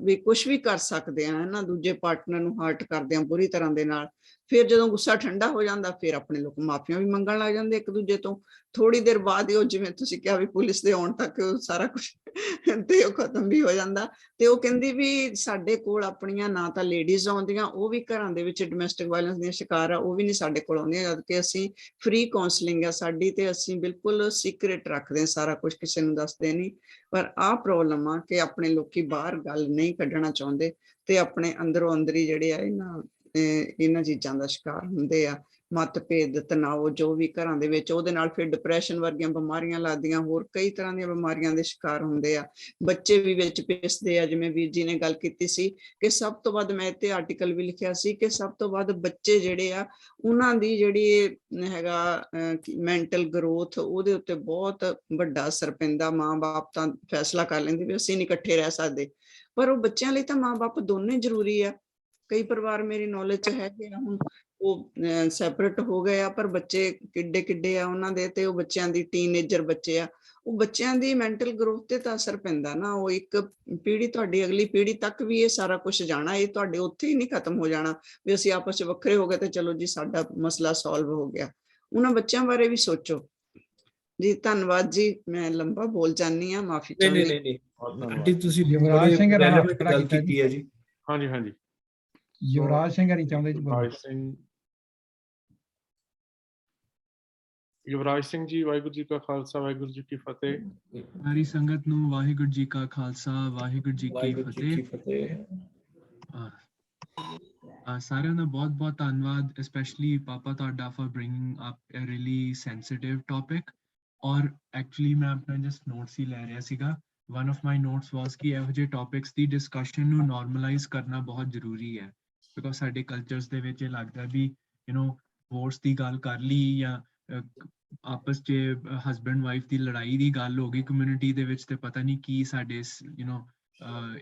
ਵੀ ਕੁਝ ਵੀ ਕਰ ਸਕਦੇ ਆ, ਹਨਾ। ਦੂਜੇ ਪਾਰਟਨਰ ਨੂੰ ਹਰਟ ਕਰਦੇ ਆ ਬੁਰੀ ਤਰ੍ਹਾਂ ਦੇ ਨਾਲ। ਫਿਰ ਜਦੋਂ ਗੁੱਸਾ ਠੰਡਾ ਹੋ ਜਾਂਦਾ ਫਿਰ ਆਪਣੇ ਲੋਕ ਮਾਫੀਆਂ ਵੀ ਮੰਗਣ ਲੱਗ ਜਾਂਦੇ ਇੱਕ ਦੂਜੇ ਤੋਂ। ਥੋੜੀ ਦੇਰ ਬਾਅਦ ਉਹ ਜਿਵੇਂ ਤੁਸੀਂ ਕਿਹਾ ਵੀ ਪੁਲਿਸ ਦੇ ਆਉਣ ਤੱਕ ਸਾਰਾ ਕੁਝ ਤੇ ਉਹ ਖਤਮ ਵੀ ਹੋ ਜਾਂਦਾ। ਤੇ ਉਹ ਕਹਿੰਦੀ ਵੀ ਸਾਡੇ ਕੋਲ ਆਪਣੀਆਂ ਨਾ ਤਾਂ ਲੇਡੀਜ਼ ਆਉਂਦੀਆਂ, ਉਹ ਵੀ ਘਰਾਂ ਦੇ ਵਿੱਚ ਡੋਮੈਸਟਿਕ ਵਾਇਲੈਂਸ ਦੀਆਂ ਸ਼ਿਕਾਰ ਆ, ਉਹ ਵੀ ਨਹੀਂ ਸਾਡੇ ਕੋਲ ਆਉਂਦੀਆਂ, ਜਦ ਕਿ ਅਸੀਂ ਫ੍ਰੀ ਕਾਉਂਸਲਿੰਗ ਆ ਸਾਡੀ ਤੇ ਅਸੀਂ ਬਿਲਕੁਲ ਸੀਕ੍ਰੇਟ ਰੱਖਦੇ ਹਾਂ, ਸਾਰਾ ਕੁਝ ਕਿਸੇ ਨੂੰ ਦੱਸਦੇ ਨਹੀਂ। ਪਰ ਆਹ ਪ੍ਰੋਬਲਮ ਆ ਕਿ ਆਪਣੇ ਲੋਕੀ ਬਾਹਰ ਗੱਲ ਨਹੀਂ ਕੱਢਣਾ ਚਾਹੁੰਦੇ ਤੇ ਆਪਣੇ ਅੰਦਰੋਂ ਅੰਦਰੀ ਜਿਹੜੇ ਆ ਇਹਨਾਂ ਚੀਜ਼ਾਂ ਦਾ ਸ਼ਿਕਾਰ ਹੁੰਦੇ ਆ। ਮਤਭੇਦ, ਤਣਾਅ ਜੋ ਵੀ ਘਰਾਂ ਦੇ ਵਿੱਚ, ਉਹਦੇ ਨਾਲ ਫਿਰ ਡਿਪਰੈਸ਼ਨ ਵਰਗੀਆਂ ਬਿਮਾਰੀਆਂ ਲੱਗਦੀਆਂ, ਹੋਰ ਕਈ ਤਰ੍ਹਾਂ ਦੀਆਂ ਬਿਮਾਰੀਆਂ ਦੇ ਸ਼ਿਕਾਰ ਹੁੰਦੇ ਆ। ਬੱਚੇ ਵੀ ਵਿੱਚ ਪਿਸਦੇ ਆ, ਜਿਵੇਂ ਵੀਰ ਜੀ ਨੇ ਗੱਲ ਕੀਤੀ ਸੀ ਕਿ ਸਭ ਤੋਂ ਵੱਧ, ਮੈਂ ਇੱਥੇ ਆਰਟੀਕਲ ਵੀ ਲਿਖਿਆ ਸੀ ਕਿ ਸਭ ਤੋਂ ਵੱਧ ਬੱਚੇ ਜਿਹੜੇ ਆ ਉਹਨਾਂ ਦੀ ਜਿਹੜੀ ਹੈਗਾ ਮੈਂਟਲ ਗਰੋਥ, ਉਹਦੇ ਉੱਤੇ ਬਹੁਤ ਵੱਡਾ ਅਸਰ ਪੈਂਦਾ। ਮਾਂ-ਬਾਪ ਤਾਂ ਫੈਸਲਾ ਕਰ ਲੈਂਦੇ ਵੀ ਅਸੀਂ ਨਹੀਂ ਇਕੱਠੇ ਰਹਿ ਸਕਦੇ, ਪਰ ਉਹ ਬੱਚਿਆਂ ਲਈ ਤਾਂ ਮਾਂ-ਬਾਪ ਦੋਨੇ ਜ਼ਰੂਰੀ ਆ। ਕਈ ਪਰਿਵਾਰ ਮੇਰੀ ਨੌਲੇਜ ਚ ਹੈਗੇ ਆ ਹੁਣ ਉਹ ਸੈਪਰੇਟ ਹੋ ਗਏ ਆ, ਪਰ ਬੱਚੇ ਕਿੱਡੇ ਆ ਉਹਨਾਂ ਦੇ, ਤੇ ਉਹ ਬੱਚਿਆਂ ਦੀ ਟੀਨੇਜਰ ਬੱਚੇ ਆ, ਉਹ ਬੱਚਿਆਂ ਦੀ ਮੈਂਟਲ ਗਰੋਥ ਤੇ ਤਾਂ ਅਸਰ ਪੈਂਦਾ ਨਾ। ਉਹ ਇੱਕ ਪੀੜ੍ਹੀ ਤੁਹਾਡੀ ਅਗਲੀ ਪੀੜ੍ਹੀ ਤੱਕ ਵੀ ਇਹ ਸਾਰਾ ਕੁਝ ਜਾਣਾ, ਇਹ ਤੁਹਾਡੇ ਉੱਥੇ ਹੀ ਨਹੀਂ ਖਤਮ ਹੋ ਜਾਣਾ ਵੀ ਅਸੀਂ ਆਪਸ ਚ ਵੱਖਰੇ ਹੋ ਗਏ ਤੇ ਚਲੋ ਜੀ ਸਾਡਾ ਮਸਲਾ ਸੋਲਵ ਹੋ ਗਿਆ। ਉਹਨਾਂ ਬੱਚਿਆਂ ਬਾਰੇ ਵੀ ਸੋਚੋ ਜੀ। ਧੰਨਵਾਦ ਜੀ, ਮੈਂ ਲੰਬਾ ਬੋਲ ਜਾਨੀ ਆ, ਮਾਫੀ ਚਾਹੁੰਦੀ।
ਨਹੀਂ ਆਂਟੀ ਤੁਸੀਂ
ਯੁਵਰਾਜ ਸਿੰਘ ਦਾ ਨਾਮ
relevant ਗੱਲ ਕੀਤੀ ਹੈ ਜੀ।
ਹਾਂਜੀ
ਯੁਵਰਾਜ ਸਿੰਘ ਹਰੀ ਚਾਹੁੰਦੇ ਜੀ
ਯੁਵਰਾਜ ਸਿੰਘ ਜੀ, ਵਾਹਿਗੁਰੂ ਜੀ ਕਾ ਖਾਲਸਾ, ਵਾਹਿਗੁਰੂ ਜੀ ਕੀ ਫਤਿਹ।
ਸਾਰੀ ਸੰਗਤ ਨੂੰ ਵਾਹਿਗੁਰੂ ਜੀ ਕਾ ਖਾਲਸਾ, ਵਾਹਿਗੁਰੂ ਜੀ ਕੀ ਫਤਿਹ। ਸਾਰਿਆਂ ਦਾ ਬਹੁਤ ਬਹੁਤ ਧੰਨਵਾਦ, ਸਪੈਸ਼ਲੀ ਪਾਪਾ ਤੁਹਾਡਾ for bringing up a really sensitive topic. ਔਰ ਐਕਚੁਅਲੀ ਮੈਂ ਆਪਣਾ ਜਸਟ ਨੋਟਸ ਹੀ ਲੈ ਰਿਹਾ ਸੀਗਾ। One of my notes was ਕਿ ਇਹੋ ਜਿਹੇ ਟੌਪਿਕਸ ਦੀ ਡਿਸਕਸ਼ਨ ਨੂੰ ਨਾਰਮਲਾਈਜ਼ ਕਰਨਾ ਬਹੁਤ ਜ਼ਰੂਰੀ ਹੈ, ਬਿਕੋਜ਼ ਸਾਡੇ ਕਲਚਰਸ ਦੇ ਵਿੱਚ ਇਹ ਲੱਗਦਾ ਵੀ ਵੋਟਸ ਦੀ ਗੱਲ ਕਰ ਲਈ ਜਾਂ ਆਪਸ 'ਚ ਹਸਬੈਂਡ ਵਾਈਫ ਦੀ ਲੜਾਈ ਦੀ ਗੱਲ ਹੋ ਗਈ ਕਮਿਊਨਿਟੀ ਦੇ ਵਿੱਚ, ਤੇ ਪਤਾ ਨਹੀਂ ਕੀ ਸਾਡੇ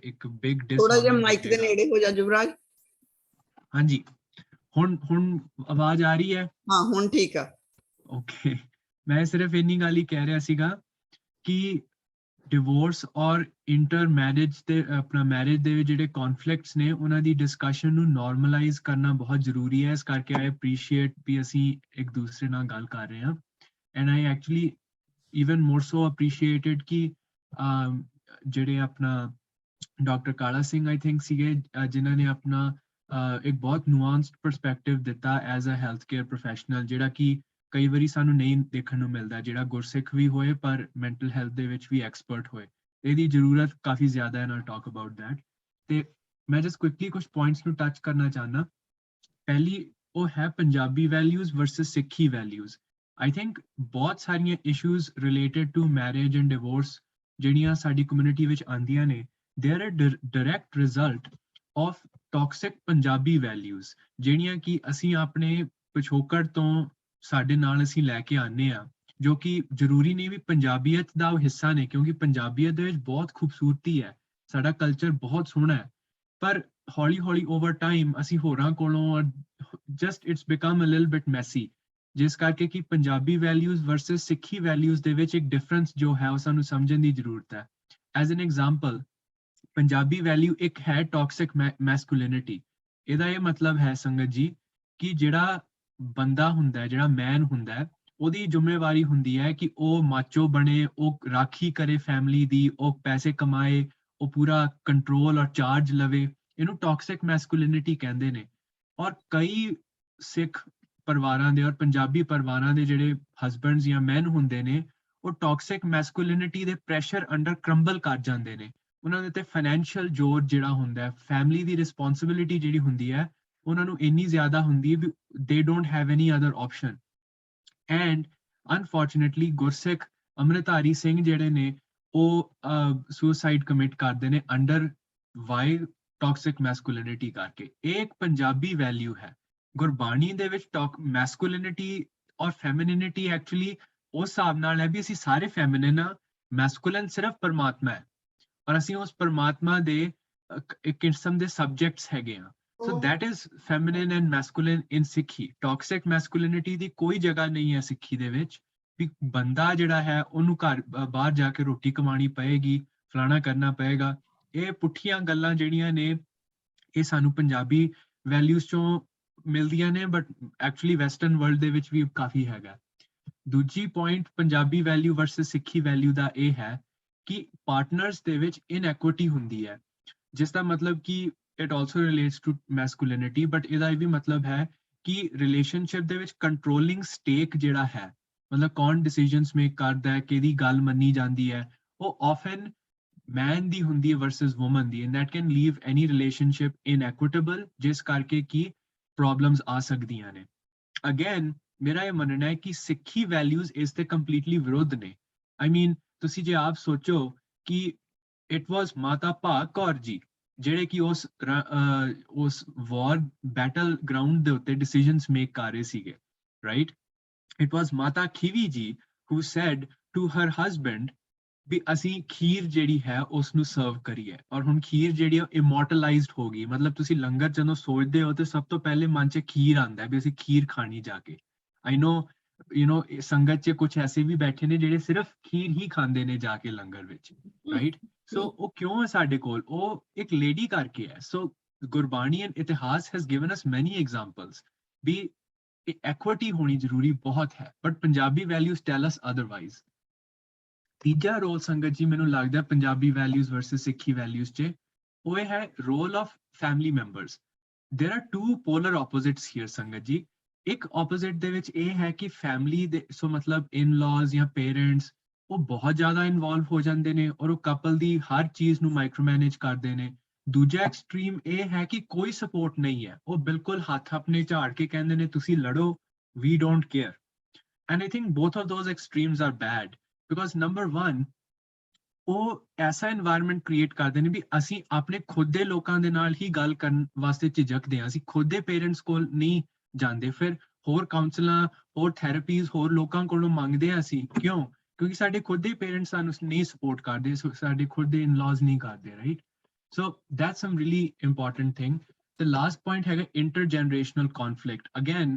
ਇੱਕ ਬਿਗ
ਥੋੜਾ ਜਿਹਾ ਮਾਈਕ ਦੇ ਨੇੜੇ ਹੋ ਜਾ ਯੁਵਰਾਜ।
ਹਾਂਜੀ, ਹੁਣ ਆਵਾਜ਼ ਆ ਰਹੀ ਹੈ?
ਹਾਂ ਹੁਣ ਠੀਕ ਆ।
ਓਕੇ, ਮੈਂ ਸਿਰਫ ਇੰਨੀ ਗੱਲ ਹੀ ਕਹਿ ਰਿਹਾ ਸੀਗਾ ਕਿ ਡਿਵੋਰਸ ਔਰ ਇੰਟਰ ਮੈਰਿਜ ਤੇ ਆਪਣਾ ਮੈਰਿਜ ਦੇ ਵਿੱਚ ਜਿਹੜੇ ਕੌਨਫਲਿਕਟਸ ਨੇ ਉਹਨਾਂ ਦੀ ਡਿਸਕਸ਼ਨ ਨੂੰ ਨਾਰਮਲਾਈਜ਼ ਕਰਨਾ ਬਹੁਤ ਜ਼ਰੂਰੀ ਹੈ। ਇਸ ਕਰਕੇ ਆਈ ਅਪਰੀਸ਼ੀਏਟ ਵੀ ਅਸੀਂ ਇੱਕ ਦੂਸਰੇ ਨਾਲ ਗੱਲ ਕਰ ਰਹੇ ਹਾਂ। ਐਂਡ ਆਈ ਐਕਚੁਅਲੀ ਈਵਨ ਮੋਰ ਸੋ ਅਪਰੀਸ਼ੀਏਟਡ ਕਿ ਜਿਹੜੇ ਆਪਣਾ doctor Kala Singh I think ਸੀਗੇ ਜਿਨ੍ਹਾਂ ਨੇ ਆਪਣਾ ਇੱਕ ਬਹੁਤ ਨੂਆਂਸਡ ਪਰਸਪੈਕਟਿਵ ਦਿੱਤਾ as a health care professional, ਜਿਹੜਾ ਕਿ ਕਈ ਵਾਰੀ ਸਾਨੂੰ ਨਹੀਂ ਦੇਖਣ ਨੂੰ ਮਿਲਦਾ, ਜਿਹੜਾ ਗੁਰਸਿੱਖ ਵੀ ਹੋਏ ਪਰ ਮੈਂਟਲ ਹੈਲਥ ਦੇ ਵਿੱਚ ਵੀ ਐਕਸਪਰਟ ਹੋਏ। ਇਹਦੀ ਜ਼ਰੂਰਤ ਕਾਫੀ ਜ਼ਿਆਦਾ ਹੈ, ਨਾਲ ਟਾਕ ਅਬਾਊਟ ਦੈਟ। ਤੇ ਮੈਂ ਜਸਟ ਕੁਇਕਲੀ ਕੁਝ ਪੁਆਇੰਟਸ ਨੂੰ ਟੱਚ ਕਰਨਾ ਚਾਹੁੰਦਾ। ਪਹਿਲੀ ਉਹ ਹੈ Punjabi values versus Sikhi values. I think ਬਹੁਤ ਸਾਰੀਆਂ issues related to marriage and divorce ਜਿਹੜੀਆਂ ਸਾਡੀ ਕਮਿਊਨਿਟੀ ਵਿੱਚ ਆਉਂਦੀਆਂ ਨੇ, they are a direct result of toxic Punjabi values, ਜਿਹੜੀਆਂ ਕਿ ਅਸੀਂ ਆਪਣੇ ਪਿਛੋਕੜ ਤੋਂ ਸਾਡੇ ਨਾਲ ਅਸੀਂ ਲੈ ਕੇ ਆਉਂਦੇ ਹਾਂ, ਜੋ ਕਿ ਜ਼ਰੂਰੀ ਨਹੀਂ ਵੀ ਪੰਜਾਬੀਅਤ ਦਾ ਉਹ ਹਿੱਸਾ ਨੇ, ਕਿਉਂਕਿ ਪੰਜਾਬੀਅਤ ਦੇ ਵਿੱਚ ਬਹੁਤ ਖੂਬਸੂਰਤੀ ਹੈ, ਸਾਡਾ ਕਲਚਰ ਬਹੁਤ ਸੋਹਣਾ ਹੈ, ਪਰ ਹੌਲੀ ਹੌਲੀ ਓਵਰ ਟਾਈਮ ਅਸੀਂ ਹੋਰਾਂ ਕੋਲੋਂ just it's become a little bit messy. ਜਿਸ ਕਰਕੇ ਕਿ Punjabi values versus Sikhi values ਦੇ ਵਿੱਚ ਇੱਕ ਡਿਫਰੈਂਸ ਜੋ ਹੈ ਉਹ ਸਾਨੂੰ ਸਮਝਣ ਦੀ ਜ਼ਰੂਰਤ ਹੈ। As an example, Punjabi value ਇੱਕ ਹੈ ਟੌਕਸਿਕ ਮੈਸਕੁਲਿਨਿਟੀ। ਇਹਦਾ ਇਹ ਮਤਲਬ ਹੈ ਸੰਗਤ ਜੀ ਕਿ ਜਿਹੜਾ ਬੰਦਾ ਹੁੰਦਾ ਹੈ, ਜਿਹੜਾ ਮੈਨ ਹੁੰਦਾ ਹੈ, ਉਹਦੀ ਜ਼ਿੰਮੇਵਾਰੀ ਹੁੰਦੀ ਹੈ ਕਿ ਉਹ ਮਾਚੋ ਬਣੇ, ਉਹ ਰਾਖੀ ਕਰੇ ਫੈਮਿਲੀ ਦੀ, ਉਹ ਪੈਸੇ ਕਮਾਏ, ਉਹ ਪੂਰਾ ਕੰਟਰੋਲ ਔਰ ਚਾਰਜ ਲਵੇ। ਇਹਨੂੰ ਟੌਕਸਿਕ ਮੈਸਕੁਲਿਨਿਟੀ ਕਹਿੰਦੇ ਨੇ। ਔਰ ਕਈ ਸਿੱਖ ਪਰਿਵਾਰਾਂ ਦੇ ਔਰ ਪੰਜਾਬੀ ਪਰਿਵਾਰਾਂ ਦੇ ਜਿਹੜੇ ਹਸਬੈਂਡਸ ਜਾਂ ਮੈਨ ਹੁੰਦੇ ਨੇ, ਉਹ ਟੌਕਸਿਕ ਮੈਸਕੁਲਿਨਿਟੀ ਦੇ ਪ੍ਰੈਸ਼ਰ ਅੰਡਰ ਕ੍ਰੰਬਲ ਕਰ ਜਾਂਦੇ ਨੇ। ਉਹਨਾਂ ਦੇ ਤੇ ਫਾਈਨੈਂਸ਼ੀਅਲ ਜ਼ੋਰ ਜਿਹੜਾ ਹੁੰਦਾ ਹੈ, ਫੈਮਿਲੀ ਦੀ ਰਿਸਪੌਂਸਿਬਿਲਿਟੀ ਜਿਹੜੀ ਹੁੰਦੀ ਹੈ, ਉਹਨਾਂ ਨੂੰ ਇੰਨੀ ਜ਼ਿਆਦਾ ਹੁੰਦੀ ਹੈ ਵੀ ਦੇ don't have any other option. And unfortunately ਗੁਰਸਿੱਖ ਅੰਮ੍ਰਿਤਧਾਰੀ ਸਿੰਘ ਜਿਹੜੇ ਨੇ ਉਹ ਸੁਸਾਈਡ ਕਮਿਟ ਕਰਦੇ ਨੇ ਅੰਡਰ ਵਾਈ ਟੌਕਸਿਕ ਮੈਸਕੁਲਿਨਿਟੀ ਕਰਕੇ। ਇਹ ਇੱਕ ਪੰਜਾਬੀ ਵੈਲਿਊ ਹੈ। ਗੁਰਬਾਣੀ ਦੇ ਵਿੱਚ ਮੈਸਕੁਲਿਨਿਟੀ ਔਰ ਫੈਮਿਨਿਨਿਟੀ ਐਕਚੁਅਲੀ ਉਸ ਹਿਸਾਬ ਨਾਲ ਹੈ ਵੀ ਅਸੀਂ ਸਾਰੇ ਫੈਮਿਨਿਨ ਆ, ਮੈਸਕੁਲਿਨ ਸਿਰਫ ਪਰਮਾਤਮਾ ਹੈ ਔਰ ਅਸੀਂ ਉਸ ਪਰਮਾਤਮਾ ਦੇ ਇੱਕ ਕਿਸਮ ਦੇ ਸਬਜੈਕਟਸ ਹੈਗੇ ਆ। So that is feminine and masculine in Sikhi. Toxic masculinity ਦੀ ਕੋਈ ਜਗ੍ਹਾ ਨਹੀਂ ਹੈ ਸਿੱਖੀ ਦੇ ਵਿੱਚ ਵੀ ਬੰਦਾ ਜਿਹੜਾ ਹੈ ਉਹਨੂੰ ਘਰ ਬਾਹਰ ਜਾ ਕੇ ਰੋਟੀ ਕਮਾਣੀ ਪਏਗੀ, ਫਲਾਣਾ ਕਰਨਾ ਪਏਗਾ। ਇਹ ਪੁੱਠੀਆਂ ਗੱਲਾਂ ਜਿਹੜੀਆਂ ਨੇ ਇਹ ਸਾਨੂੰ ਪੰਜਾਬੀ ਵੈਲਿਊਜ਼ ਚੋਂ ਮਿਲਦੀਆਂ ਨੇ, ਬਟ ਐਕਚੁਅਲੀ ਵੈਸਟਰਨ ਵਰਲਡ ਦੇ ਵਿੱਚ ਵੀ ਕਾਫੀ ਹੈਗਾ। ਦੂਜੀ ਪੁਆਇੰਟ ਪੰਜਾਬੀ ਵੈਲਿਊ ਵਰਸਸ ਸਿੱਖੀ ਵੈਲਿਊ ਦਾ ਇਹ ਹੈ ਕਿ ਪਾਰਟਨਰਸ ਦੇ ਵਿੱਚ ਇਨਐਕੁਇਟੀ ਹੁੰਦੀ ਹੈ, ਜਿਸ ਦਾ ਮਤਲਬ ਕਿ it also relates to masculinity, but ਇਹਦਾ ਇਹ ਵੀ ਮਤਲਬ ਹੈ ਕਿ ਰਿਲੇਸ਼ਨਸ਼ਿਪ ਦੇ ਵਿੱਚ ਕੰਟਰੋਲਿੰਗ ਸਟੇਕ ਜਿਹੜਾ ਹੈ, ਮਤਲਬ ਕੌਣ ਡਿਸੀਜਨਸ ਮੇਕ ਕਰਦਾ ਹੈ, ਕਿਹਦੀ ਗੱਲ ਮੰਨੀ ਜਾਂਦੀ ਹੈ, ਉਹ ਆਫਨ ਮੈਨ ਦੀ ਹੁੰਦੀ ਹੈ ਵਰਸਸ ਵੂਮਨ ਦੀ, and that can leave any relationship inequitable, ਜਿਸ ਕਰਕੇ ਕਿ ਪ੍ਰੋਬਲਮਸ ਆ ਸਕਦੀਆਂ ਨੇ। ਅਗੇਨ ਮੇਰਾ ਇਹ ਮੰਨਣਾ ਹੈ ਕਿ ਸਿੱਖੀ ਵੈਲਿਊਜ਼ ਇਸ ਦੇ ਕੰਪਲੀਟਲੀ ਵਿਰੁੱਧ ਨੇ। ਆਈ ਮੀਨ ਤੁਸੀਂ ਜੇ ਆਪ ਸੋਚੋ ਕਿ ਇਟ ਵਾਸ ਮਾਤਾ ਭਾਗ ਕੌਰ ਜੀ ਜਿਹੜੇ ਕਿ ਉਸ ਵਾਰ ਬੈਟਲ ਗਰਾਊਂਡ ਦੇ ਉੱਤੇ ਡਿਸੀਜਨਸ ਮੇਕ ਕਰ ਰਹੇ ਸੀਗੇ, ਰਾਈਟ? ਇਟ ਵਾਸ ਮਾਤਾ ਖੀਵੀ ਜੀ who said to her husband ਵੀ ਅਸੀਂ ਖੀਰ ਜਿਹੜੀ ਹੈ ਉਸ ਨੂੰ ਸਰਵ ਕਰੀਏ, ਔਰ ਹੁਣ ਖੀਰ ਜਿਹੜੀ ਹੈ ਇਮੋਰਟਲਾਈਜ਼ਡ ਹੋ ਗਈ। ਮਤਲਬ ਤੁਸੀਂ ਲੰਗਰ ਜਦੋਂ ਸੋਚਦੇ ਹੋ ਤੇ ਸਭ ਤੋਂ ਪਹਿਲੇ ਮਨ 'ਚ ਖੀਰ ਆਉਂਦਾ ਵੀ ਅਸੀਂ ਖੀਰ ਖਾਣੀ ਜਾ ਕੇ। ਆਈ ਨੋ ਸੰਗਤ 'ਚ ਕੁਝ ਐਸੇ ਵੀ ਬੈਠੇ ਨੇ ਜਿਹੜੇ ਸਿਰਫ ਖੀਰ ਹੀ ਖਾਂਦੇ ਨੇ ਜਾ ਕੇ ਲੰਗਰ ਵਿੱਚ, ਰਾਈਟ? ਸੋ ਉਹ ਕਿਉਂ ਹੈ ਸਾਡੇ ਕੋਲ? ਉਹ ਇੱਕ ਲੇਡੀ ਕਰਕੇ ਹੈ। So Gurbani and itihas has given us many examples ਵੀ ਇਕੁਇਟੀ ਹੋਣੀ ਜ਼ਰੂਰੀ ਬਹੁਤ ਹੈ, but Punjabi values tell us otherwise. ਤੀਜਾ ਰੋਲ ਸੰਗਤ ਜੀ ਮੈਨੂੰ ਲੱਗਦਾ Punjabi values versus Sikhi values 'ਚ ਉਹ ਹੈ role of family members. There are two polar opposites here ਸੰਗਤ ਜੀ। ਇੱਕ ਆਪੋਜ਼ਿਟ ਦੇ ਵਿੱਚ ਇਹ ਹੈ ਕਿ ਫੈਮਿਲੀ ਦੇ ਸੋ ਮਤਲਬ ਇਨ-ਲॉज ਜਾਂ ਪੇਰੈਂਟਸ ਉਹ ਬਹੁਤ ਜ਼ਿਆਦਾ ਇਨਵੋਲਵ ਹੋ ਜਾਂਦੇ ਨੇ ਔਰ ਉਹ ਕਪਲ ਦੀ ਹਰ ਚੀਜ਼ ਨੂੰ ਮਾਈਕਰੋ ਮੈਨੇਜ ਕਰਦੇ ਨੇ। ਦੂਜਾ ਐਕਸਟ੍ਰੀਮ ਇਹ ਹੈ ਕਿ ਕੋਈ ਸਪੋਰਟ ਨਹੀਂ ਹੈ, ਉਹ ਬਿਲਕੁਲ ਹੱਥ ਆਪਣੇ ਝਾੜ ਕੇ ਕਹਿੰਦੇ ਨੇ ਤੁਸੀਂ ਲੜੋ, we don't care. And I think both of those extremes are bad, because number 1 ਉਹ ਐਸਾ এনवायरमेंट ਕ੍ਰੀਏਟ ਕਰਦੇ ਨੇ ਵੀ ਅਸੀਂ ਆਪਣੇ ਖੁਦ ਦੇ ਲੋਕਾਂ ਦੇ ਨਾਲ ਹੀ ਗੱਲ ਕਰਨ ਵਾਸਤੇ ਝਿਜਕਦੇ ਹਾਂ, ਅਸੀਂ ਖੁਦ ਦੇ ਪੇਰੈਂਟਸ ਕੋਲ ਨਹੀਂ ਜਾਂਦੇ, ਫਿਰ ਹੋਰ ਕਾਉਂਸਲਾਂ, ਹੋਰ ਥੈਰੇਪੀਜ਼, ਹੋਰ ਲੋਕਾਂ ਕੋਲੋਂ ਮੰਗਦੇ ਹਾਂ ਅਸੀਂ। ਕਿਉਂ? ਕਿਉਂਕਿ ਸਾਡੇ ਖੁਦ ਦੇ ਪੇਰੈਂਟਸ ਸਾਨੂੰ ਨਹੀਂ ਸਪੋਰਟ ਕਰਦੇ, ਸਾਡੇ ਖੁਦ ਦੇ ਇਨ-ਲॉज ਨਹੀਂ ਕਰਦੇ, right? So that's some really important thing. The last point ਹੈਗਾ intergenerational conflict. Again,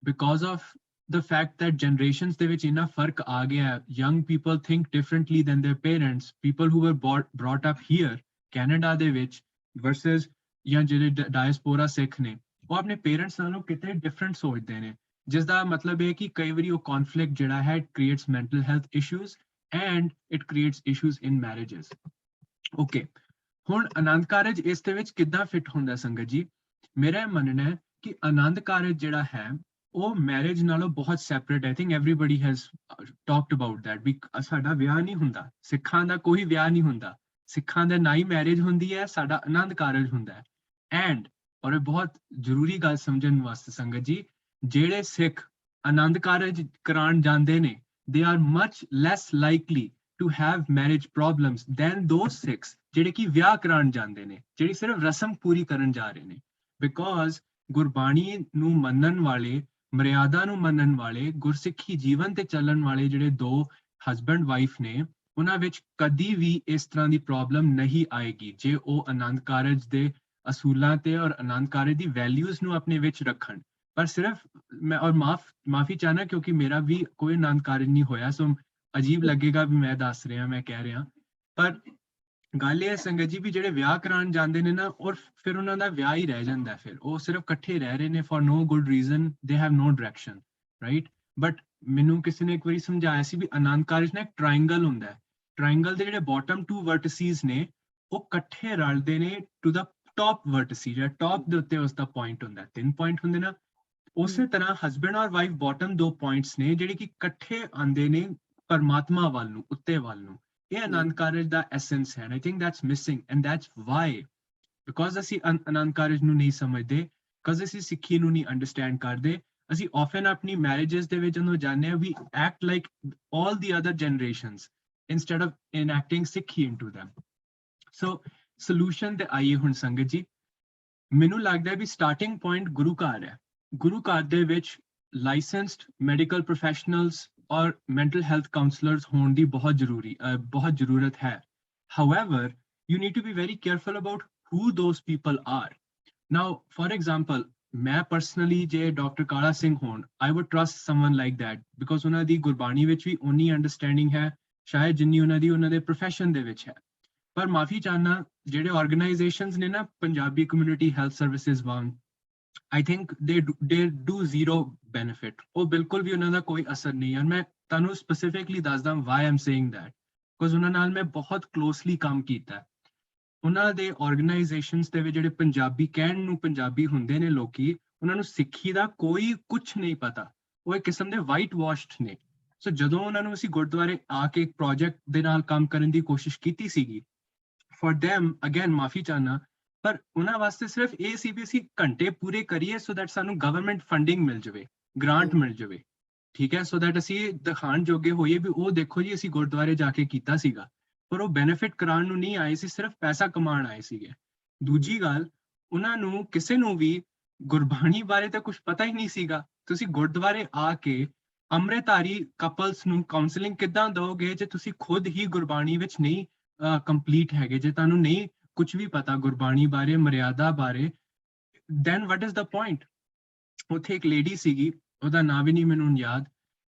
because of the fact that generations ਦੇ ਵਿੱਚ ਇੰਨਾ ਫਰਕ ਆ ਗਿਆ, young people think differently than their parents, people who were brought up here, Canada ਦੇ ਵਿੱਚ versus ਜਾਂ ਜਿਹੜੇ diaspora ਸਿੱਖ ਨੇ, ਉਹ ਆਪਣੇ ਪੇਰੈਂਟਸ ਨਾਲੋਂ ਕਿਤੇ ਡਿਫਰੈਂਟ ਸੋਚਦੇ ਨੇ, ਜਿਸ ਦਾ ਮਤਲਬ ਹੈ ਕਿ ਕਈ ਵਾਰੀ ਉਹ conflict ਜਿਹੜਾ ਹੈ it creates mental health issues and it creates issues in marriages. Okay. ਹੁਣ ਆਨੰਦ ਕਾਰਜ ਇਸ ਦੇ ਵਿੱਚ ਕਿੱਦਾਂ ਫਿੱਟ ਹੁੰਦਾ ਸੰਗਤ ਜੀ? ਮੇਰਾ ਮੰਨਣਾ ਹੈ ਕਿ ਆਨੰਦ ਕਾਰਜ ਜਿਹੜਾ ਹੈ ਉਹ ਮੈਰਿਜ ਨਾਲੋਂ ਬਹੁਤ ਸੈਪਰੇਟ ਹੈ। I think everybody has talked about that ਵੀ ਸਾਡਾ ਵਿਆਹ ਨਹੀਂ ਹੁੰਦਾ, ਸਿੱਖਾਂ ਦਾ ਕੋਈ ਵਿਆਹ ਨਹੀਂ ਹੁੰਦਾ, ਸਿੱਖਾਂ ਦਾ ਨਾ ਹੀ ਮੈਰਿਜ ਹੁੰਦੀ ਹੈ, ਸਾਡਾ ਆਨੰਦ ਕਾਰਜ ਹੁੰਦਾ ਹੈ। ਐਂਡ ਔਰ ਇਹ ਬਹੁਤ ਜ਼ਰੂਰੀ ਗੱਲ ਸਮਝਣ ਵਾਸਤੇ ਸੰਗਤ ਜੀ, ਜਿਹੜੇ ਸਿੱਖ ਆਨੰਦ ਕਾਰਜ ਕਰਾਉਣ ਜਾਂਦੇ ਨੇ they are much less likely to have marriage problems than those Sikhs ਜਿਹੜੇ ਕਿ ਵਿਆਹ ਕਰਾਉਣ ਜਾਂਦੇ ਨੇ, ਜਿਹੜੀ ਸਿਰਫ ਰਸਮ ਪੂਰੀ ਕਰਨ ਜਾ ਰਹੇ ਨੇ। ਬਿਕੋਜ਼ ਗੁਰਬਾਣੀ ਨੂੰ ਮੰਨਣ ਵਾਲੇ, ਮਰਿਆਦਾ ਨੂੰ ਮੰਨਣ ਵਾਲੇ, ਗੁਰਸਿੱਖੀ ਜੀਵਨ ਤੇ ਚੱਲਣ ਵਾਲੇ ਜਿਹੜੇ ਦੋ ਹਸਬੈਂਡ ਵਾਈਫ ਨੇ, ਉਹਨਾਂ ਵਿੱਚ ਕਦੀ ਵੀ ਇਸ ਤਰ੍ਹਾਂ ਦੀ ਪ੍ਰੋਬਲਮ ਨਹੀਂ ਆਏਗੀ ਜੇ ਉਹ ਆਨੰਦ ਕਾਰਜ ਦੇ ਅਸੂਲਾਂ ਤੇ ਔਰ ਆਨੰਦ ਕਾਰਜ ਦੀ ਵੈਲਿਊਜ਼ ਨੂੰ ਆਪਣੇ ਵਿੱਚ ਰੱਖਣ। पर सिर्फ मैं और माफी चाहना क्योंकि मेरा भी कोई आनंद कारज नहीं होया, सो अजीब लगेगा भी मैं दस रहा मैं कह रहा, पर ਗੱਲ ਇਹ ਹੈ ਸੰਗਤ ਜੀ ਵੀ ਜਿਹੜੇ ਵਿਆਹ ਕਰਾਉਣ ਜਾਂਦੇ ਨੇ ਨਾ ਔਰ ਫਿਰ ਉਹਨਾਂ ਦਾ ਵਿਆਹ ਹੀ ਰਹਿ ਜਾਂਦਾ, ਫਿਰ ਉਹ ਸਿਰਫ ਇਕੱਠੇ ਰਹਿ ਰਹੇ ਨੇ for no good reason, they have no direction, right. But ਮੈਨੂੰ ਕਿਸੇ ਨੇ ਇੱਕ ਵਾਰੀ ਸਮਝਾਇਆ ਸੀ ਵੀ ਆਨੰਦ ਕਾਰਜ ਨਾ ਇੱਕ ਟ੍ਰਾਇੰਗਲ ਹੁੰਦਾ ਹੈ, ਟ੍ਰਾਇੰਗਲ ਦੇ ਜਿਹੜੇ ਬਾਟਮ 2 ਵਰਟਿਸਿਸ ਨੇ ਉਹ ਇਕੱਠੇ ਰਲਦੇ ਨੇ ਟੂ ਦਾ ਟਾਪ ਵਰਟਿਸ, ਜਿਹੜਾ ਟਾਪ ਦੇ ਉੱਤੇ ਉਸ ਦਾ ਪੁਆਇੰਟ ਹੁੰਦਾ, 3 ਪੁਆਇੰਟ ਹੁੰਦੇ ਨਾ, ਉਸੇ ਤਰ੍ਹਾਂ ਹਸਬੈਂਡ ਔਰ ਵਾਈਫ ਬਾਟਮ 2 ਪੁਆਇੰਟਸ ਨੇ ਜਿਹੜੇ ਕਿ ਇਕੱਠੇ ਆਉਂਦੇ ਨੇ ਪਰਮਾਤਮਾ ਵੱਲ ਨੂੰ, ਉੱਤੇ ਵੱਲ ਨੂੰ। ਇਹ ਆਨੰਦ ਕਾਰਜ ਦਾ ਐਸੈਂਸ ਹੈ, and I think that's missing, and that's why, because ਅਸੀਂ ਆਨੰਦ ਕਾਰਜ ਨੂੰ ਨਹੀਂ ਸਮਝਦੇ, ਬਿਕੋਜ਼ ਅਸੀਂ ਸਿੱਖੀ ਨੂੰ ਨਹੀਂ ਅੰਡਰਸਟੈਂਡ ਕਰਦੇ, ਅਸੀਂ ਆਫਨ ਆਪਣੀ ਮੈਰਿਜਸ ਦੇ ਵਿੱਚ ਜਦੋਂ ਜਾਂਦੇ ਹਾਂ we act like all the other generations instead of enacting Sikhi into them। So solution ਤੇ ਆਈਏ ਹੁਣ ਸੰਗਤ ਜੀ, ਮੈਨੂੰ ਲੱਗਦਾ ਵੀ ਸਟਾਰਟਿੰਗ ਪੁਆਇੰਟ ਗੁਰੂ ਘਰ ਹੈ। ਗੁਰੂ ਘਰ ਦੇ ਵਿੱਚ ਲਾਇਸੈਂਸਡ ਮੈਡੀਕਲ ਪ੍ਰੋਫੈਸ਼ਨਲਸ ਔਰ ਮੈਂਟਲ ਹੈਲਥ ਕਾਉਂਸਲਰਸ ਹੋਣ ਦੀ ਬਹੁਤ ਜ਼ਰੂਰਤ ਹੈ। However, you need to be very careful about who those people are. Now, for example, ਮੈਂ personally ਜੇ ਡਾਕਟਰ ਕਾਲਾ ਸਿੰਘ ਹੋਣ, I would trust someone like that because ਉਹਨਾਂ ਦੀ ਗੁਰਬਾਣੀ ਵਿੱਚ ਵੀ ਉਨੀ ਅੰਡਰਸਟੈਂਡਿੰਗ ਹੈ ਸ਼ਾਇਦ ਜਿੰਨੀ ਉਹਨਾਂ ਦੇ profession ਦੇ ਵਿੱਚ ਹੈ। ਪਰ ਮਾਫੀ ਚਾਹਨਾ ਜਿਹੜੇ ਆਰਗੇਨਾਈਜੇਸ਼ਨਸ ਨੇ ਨਾ ਪੰਜਾਬੀ ਕਮਿਊਨਿਟੀ ਹੈਲਥ ਸਰਵਿਸਿਜ਼ ਵਾਂਗ, I think they do zero benefit, ਉਹ ਬਿਲਕੁਲ ਵੀ ਉਹਨਾਂ ਦਾ ਕੋਈ ਅਸਰ ਨਹੀਂ ਹੈ। ਮੈਂ ਤੁਹਾਨੂੰ ਸਪੈਸੀਫਿਕਲੀ ਦੱਸਦਾ why I'm saying that, because ਉਹਨਾਂ ਨਾਲ ਮੈਂ ਬਹੁਤ ਕਲੋਸਲੀ ਕੰਮ ਕੀਤਾ। ਉਹਨਾਂ ਦੇ ਆਰਗੇਨਾਈਜੇਸ਼ਨਸ ਦੇ ਵਿੱਚ ਜਿਹੜੇ ਪੰਜਾਬੀ ਕਹਿਣ ਨੂੰ ਪੰਜਾਬੀ ਹੁੰਦੇ ਨੇ ਲੋਕੀ, ਉਹਨਾਂ ਨੂੰ ਸਿੱਖੀ ਦਾ ਕੋਈ ਕੁਛ ਨਹੀਂ ਪਤਾ, ਉਹ ਇੱਕ ਕਿਸਮ ਦੇ ਵਾਈਟ ਵਾਸ਼ਡ ਨੇ। ਸੋ ਜਦੋਂ ਉਹਨਾਂ ਨੂੰ ਅਸੀਂ ਗੁਰਦੁਆਰੇ ਆ ਕੇ ਇੱਕ ਪ੍ਰੋਜੈਕਟ ਦੇ ਨਾਲ ਕੰਮ ਕਰਨ ਦੀ ਕੋਸ਼ਿਸ਼ ਕੀਤੀ ਸੀਗੀ, ਫॉर them ਅਗੇਨ ਮਾਫੀ ਚਾਹਨਾ, ਪਰ ਉਹਨਾਂ ਵਾਸਤੇ ਸਿਰਫ ਇਹ ਸੀ ਵੀ ਅਸੀਂ ਘੰਟੇ ਪੂਰੇ ਕਰੀਏ ਸੋ ਦੈਟ ਸਾਨੂੰ ਗਵਰਨਮੈਂਟ ਫੰਡਿੰਗ ਮਿਲ ਜਾਵੇ, ਗ੍ਰਾਂਟ ਮਿਲ ਜਾਵੇ, ਠੀਕ ਹੈ, ਸੋ ਦੈਟ ਅਸੀਂ ਦਿਖਾਣ ਜੋਗੇ ਹੋਈਏ ਵੀ ਉਹ ਦੇਖੋ ਜੀ ਅਸੀਂ ਗੁਰਦੁਆਰੇ ਜਾ ਕੇ ਕੀਤਾ ਸੀਗਾ। ਪਰ ਉਹ ਬੈਨੀਫਿਟ ਕਰਾਉਣ ਨੂੰ ਨਹੀਂ ਆਏ ਸੀ, ਸਿਰਫ ਪੈਸਾ ਕਮਾਉਣ ਆਏ ਸੀਗੇ। ਦੂਜੀ ਗੱਲ, ਉਹਨਾਂ ਨੂੰ ਕਿਸੇ ਨੂੰ ਵੀ ਗੁਰਬਾਣੀ ਬਾਰੇ ਤਾਂ ਕੁਝ ਪਤਾ ਹੀ ਨਹੀਂ ਸੀਗਾ। ਤੁਸੀਂ ਗੁਰਦੁਆਰੇ ਆ ਕੇ ਅੰਮ੍ਰਿਤਧਾਰੀ ਕਪਲਸ ਨੂੰ ਕਾਉਂਸਲਿੰਗ ਕਿੱਦਾਂ ਦਿਓਗੇ ਜੇ ਤੁਸੀਂ ਖੁਦ ਹੀ ਗੁਰਬਾਣੀ ਵਿੱਚ ਨਹੀਂ ਕੰਪਲੀਟ ਹੈਗੇ, ਜੇ ਤੁਹਾਨੂੰ ਨਹੀਂ ਕੁਝ ਵੀ ਪਤਾ ਗੁਰਬਾਣੀ ਬਾਰੇ, ਮਰਿਆਦਾ ਬਾਰੇ, then what is the point? ਉੱਥੇ ਇੱਕ ਲੇਡੀ ਸੀਗੀ, ਉਹਦਾ ਨਾਂ ਵੀ ਨਹੀਂ ਮੈਨੂੰ ਯਾਦ,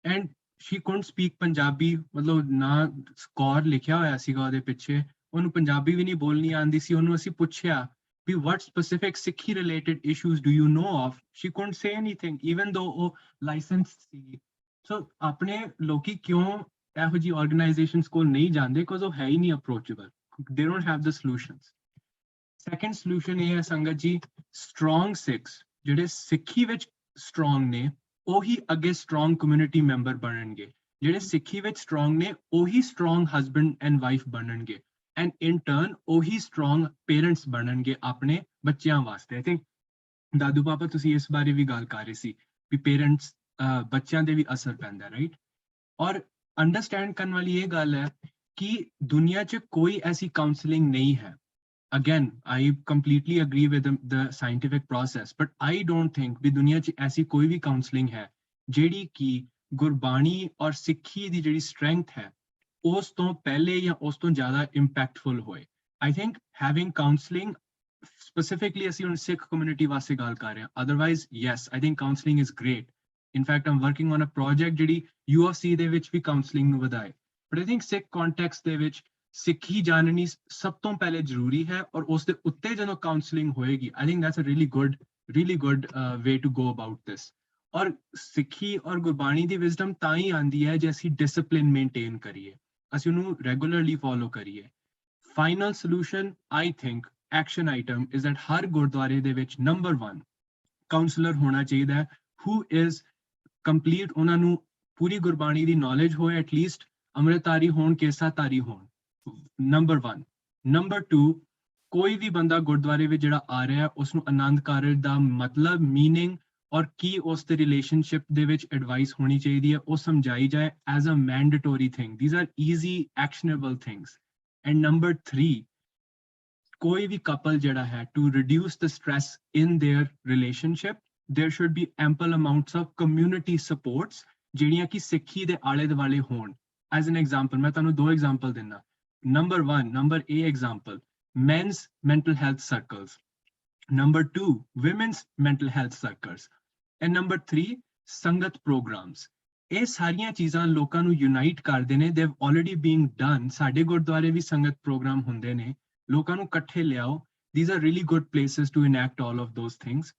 and she couldn't speak Punjabi, ਮਤਲਬ ਨਾ ਸਕੋਰ ਲਿਖਿਆ ਹੋਇਆ ਸੀਗਾ ਉਹਦੇ ਪਿੱਛੇ, ਉਹਨੂੰ ਪੰਜਾਬੀ ਵੀ ਨਹੀਂ ਬੋਲਣੀ ਆਉਂਦੀ ਸੀ। ਉਹਨੂੰ ਅਸੀਂ ਪੁੱਛਿਆ ਵੀ what specific ਸਿੱਖੀ related issues do you know of? She couldn't say anything even though ਉਹ licensed ਸੀ। ਸੋ ਆਪਣੇ ਲੋਕੀ ਕਿਉਂ ਇਹੋ ਜਿਹੀ ਆਰਗੇਨਾਈਜੇਸ਼ਨਸ ਕੋਲ ਨਹੀਂ ਜਾਂਦੇ? ਬਿਕੋਜ਼ ਉਹ ਹੈ ਹੀ ਨਹੀਂ approachable, they don't have the solutions. Second solution ਇਹ ਹੈ ਸੰਗਤ ਜੀ, strong Sikhs ਜਿਹੜੇ ਸਿੱਖੀ ਵਿੱਚ strong ਨੇ ਉਹੀ ਅੱਗੇ strong community member ਬਣਨਗੇ, ਜਿਹੜੇ ਸਿੱਖੀ ਵਿੱਚ strong ਨੇ ਉਹੀ strong husband and wife ਬਣਨਗੇ, and in turn ਉਹੀ strong parents ਬਣਨਗੇ ਆਪਣੇ ਬੱਚਿਆਂ ਵਾਸਤੇ। I think ਦਾਦੂ ਪਾਪਾ ਤੁਸੀਂ ਇਸ ਬਾਰੇ ਵੀ ਗੱਲ ਕਰ ਰਹੇ ਸੀ ਵੀ ਪੇਰੈਂਟਸ ਬੱਚਿਆਂ ਦੇ ਵੀ ਅਸਰ ਪੈਂਦਾ, ਰਾਈਟ। ਔਰ ਅੰਡਰਸਟੈਂਡ ਕਰਨ ਵਾਲੀ ਇਹ ਗੱਲ ਹੈ ਕਿ ਦੁਨੀਆ 'ਚ ਕੋਈ ਐਸੀ ਕਾਉਂਸਲਿੰਗ ਨਹੀਂ ਹੈ। Again, I completely agree with the scientific process, but I don't think ਵੀ ਦੁਨੀਆ 'ਚ ਐਸੀ ਕੋਈ ਵੀ ਕਾਉਂਸਲਿੰਗ ਹੈ ਜਿਹੜੀ ਕਿ ਗੁਰਬਾਣੀ ਔਰ ਸਿੱਖੀ ਦੀ ਜਿਹੜੀ ਸਟਰੈਂਥ ਹੈ ਉਸ ਤੋਂ ਪਹਿਲੇ ਜਾਂ ਉਸ ਤੋਂ ਜ਼ਿਆਦਾ ਇੰਪੈਕਟਫੁਲ ਹੋਏ। I think having counseling, specifically ਅਸੀਂ ਹੁਣ ਸਿੱਖ ਕਮਿਊਨਿਟੀ ਵਾਸਤੇ ਗੱਲ ਕਰ ਰਹੇ ਹਾਂ, otherwise yes, I think counseling is great. In fact, I'm working on a project ਜਿਹੜੀ UOC ਦੇ ਵਿੱਚ ਵੀ ਕਾਉਂਸਲਿੰਗ ਨੂੰ ਵਧਾਏ, but I think Sikh context ਦੇ ਵਿੱਚ ਸਿੱਖੀ ਜਾਣਨੀ ਸਭ ਤੋਂ ਪਹਿਲੇ ਜ਼ਰੂਰੀ ਹੈ, ਔਰ ਉਸ ਦੇ ਉੱਤੇ ਜਦੋਂ ਕਾਉਂਸਲਿੰਗ ਹੋਏਗੀ, I think that's a really good way to go about this. ਔਰ ਸਿੱਖੀ ਔਰ ਗੁਰਬਾਣੀ ਦੀ ਵਿਜ਼ਡਮ ਤਾਂ ਹੀ ਆਉਂਦੀ ਹੈ ਜੇ ਅਸੀਂ ਡਿਸਪਲਿਨ ਮੇਨਟੇਨ ਕਰੀਏ, ਅਸੀਂ ਉਹਨੂੰ ਰੈਗੂਲਰਲੀ ਫੋਲੋ ਕਰੀਏ। Final solution I think action item is that ਹਰ ਗੁਰਦੁਆਰੇ ਦੇ ਵਿੱਚ ਨੰਬਰ 1 ਕਾਉਂਸਲਰ ਹੋਣਾ ਚਾਹੀਦਾ ਹੈ who is complete, ਉਹਨਾਂ ਨੂੰ ਪੂਰੀ ਗੁਰਬਾਣੀ ਦੀ ਨੌਲੇਜ ਹੋਏ, ਐਟਲੀਸਟ ਅੰਮ੍ਰਿਤਧਾਰੀ ਹੋਣ, ਕੇਸਾਧਾਰੀ ਹੋਣ, ਨੰਬਰ 1। ਨੰਬਰ 2, ਕੋਈ ਵੀ ਬੰਦਾ ਗੁਰਦੁਆਰੇ ਵਿੱਚ ਜਿਹੜਾ ਆ ਰਿਹਾ ਉਸ ਨੂੰ ਆਨੰਦ ਕਾਰਜ ਦਾ ਮਤਲਬ, ਮੀਨਿੰਗ ਔਰ ਕੀ ਉਸ ਦੇ ਰਿਲੇਸ਼ਨਸ਼ਿਪ ਦੇ ਵਿੱਚ ਐਡਵਾਈਸ ਹੋਣੀ ਚਾਹੀਦੀ ਹੈ ਉਹ ਸਮਝਾਈ ਜਾਏ as a mandatory thing. These are easy actionable things. And number 3, ਕੋਈ ਵੀ ਕਪਲ ਜਿਹੜਾ ਹੈ to reduce the stress in their relationship, there should be ample amounts of community supports ਜਿਹੜੀਆਂ ਕਿ ਸਿੱਖੀ ਦੇ ਆਲੇ ਦੁਆਲੇ ਹੋਣ। As an example, ਮੈਂ ਤੁਹਾਨੂੰ 2 example ਦਿੰਦਾ। Number 1, number A example, men's mental health circles. Number 2, women's mental health circles. And number 3 ਸੰਗਤ ਪ੍ਰੋਗਰਾਮਸ। ਇਹ ਸਾਰੀਆਂ ਚੀਜ਼ਾਂ ਲੋਕਾਂ ਨੂੰ ਯੂਨਾਈਟ ਕਰਦੇ ਨੇ। They have already being done. ਸਾਡੇ ਗੁਰਦੁਆਰੇ ਵੀ ਸੰਗਤ ਪ੍ਰੋਗਰਾਮ ਹੁੰਦੇ ਨੇ, ਲੋਕਾਂ ਨੂੰ ਇਕੱਠੇ ਲਿਆਓ। These are really good places to enact all of those things.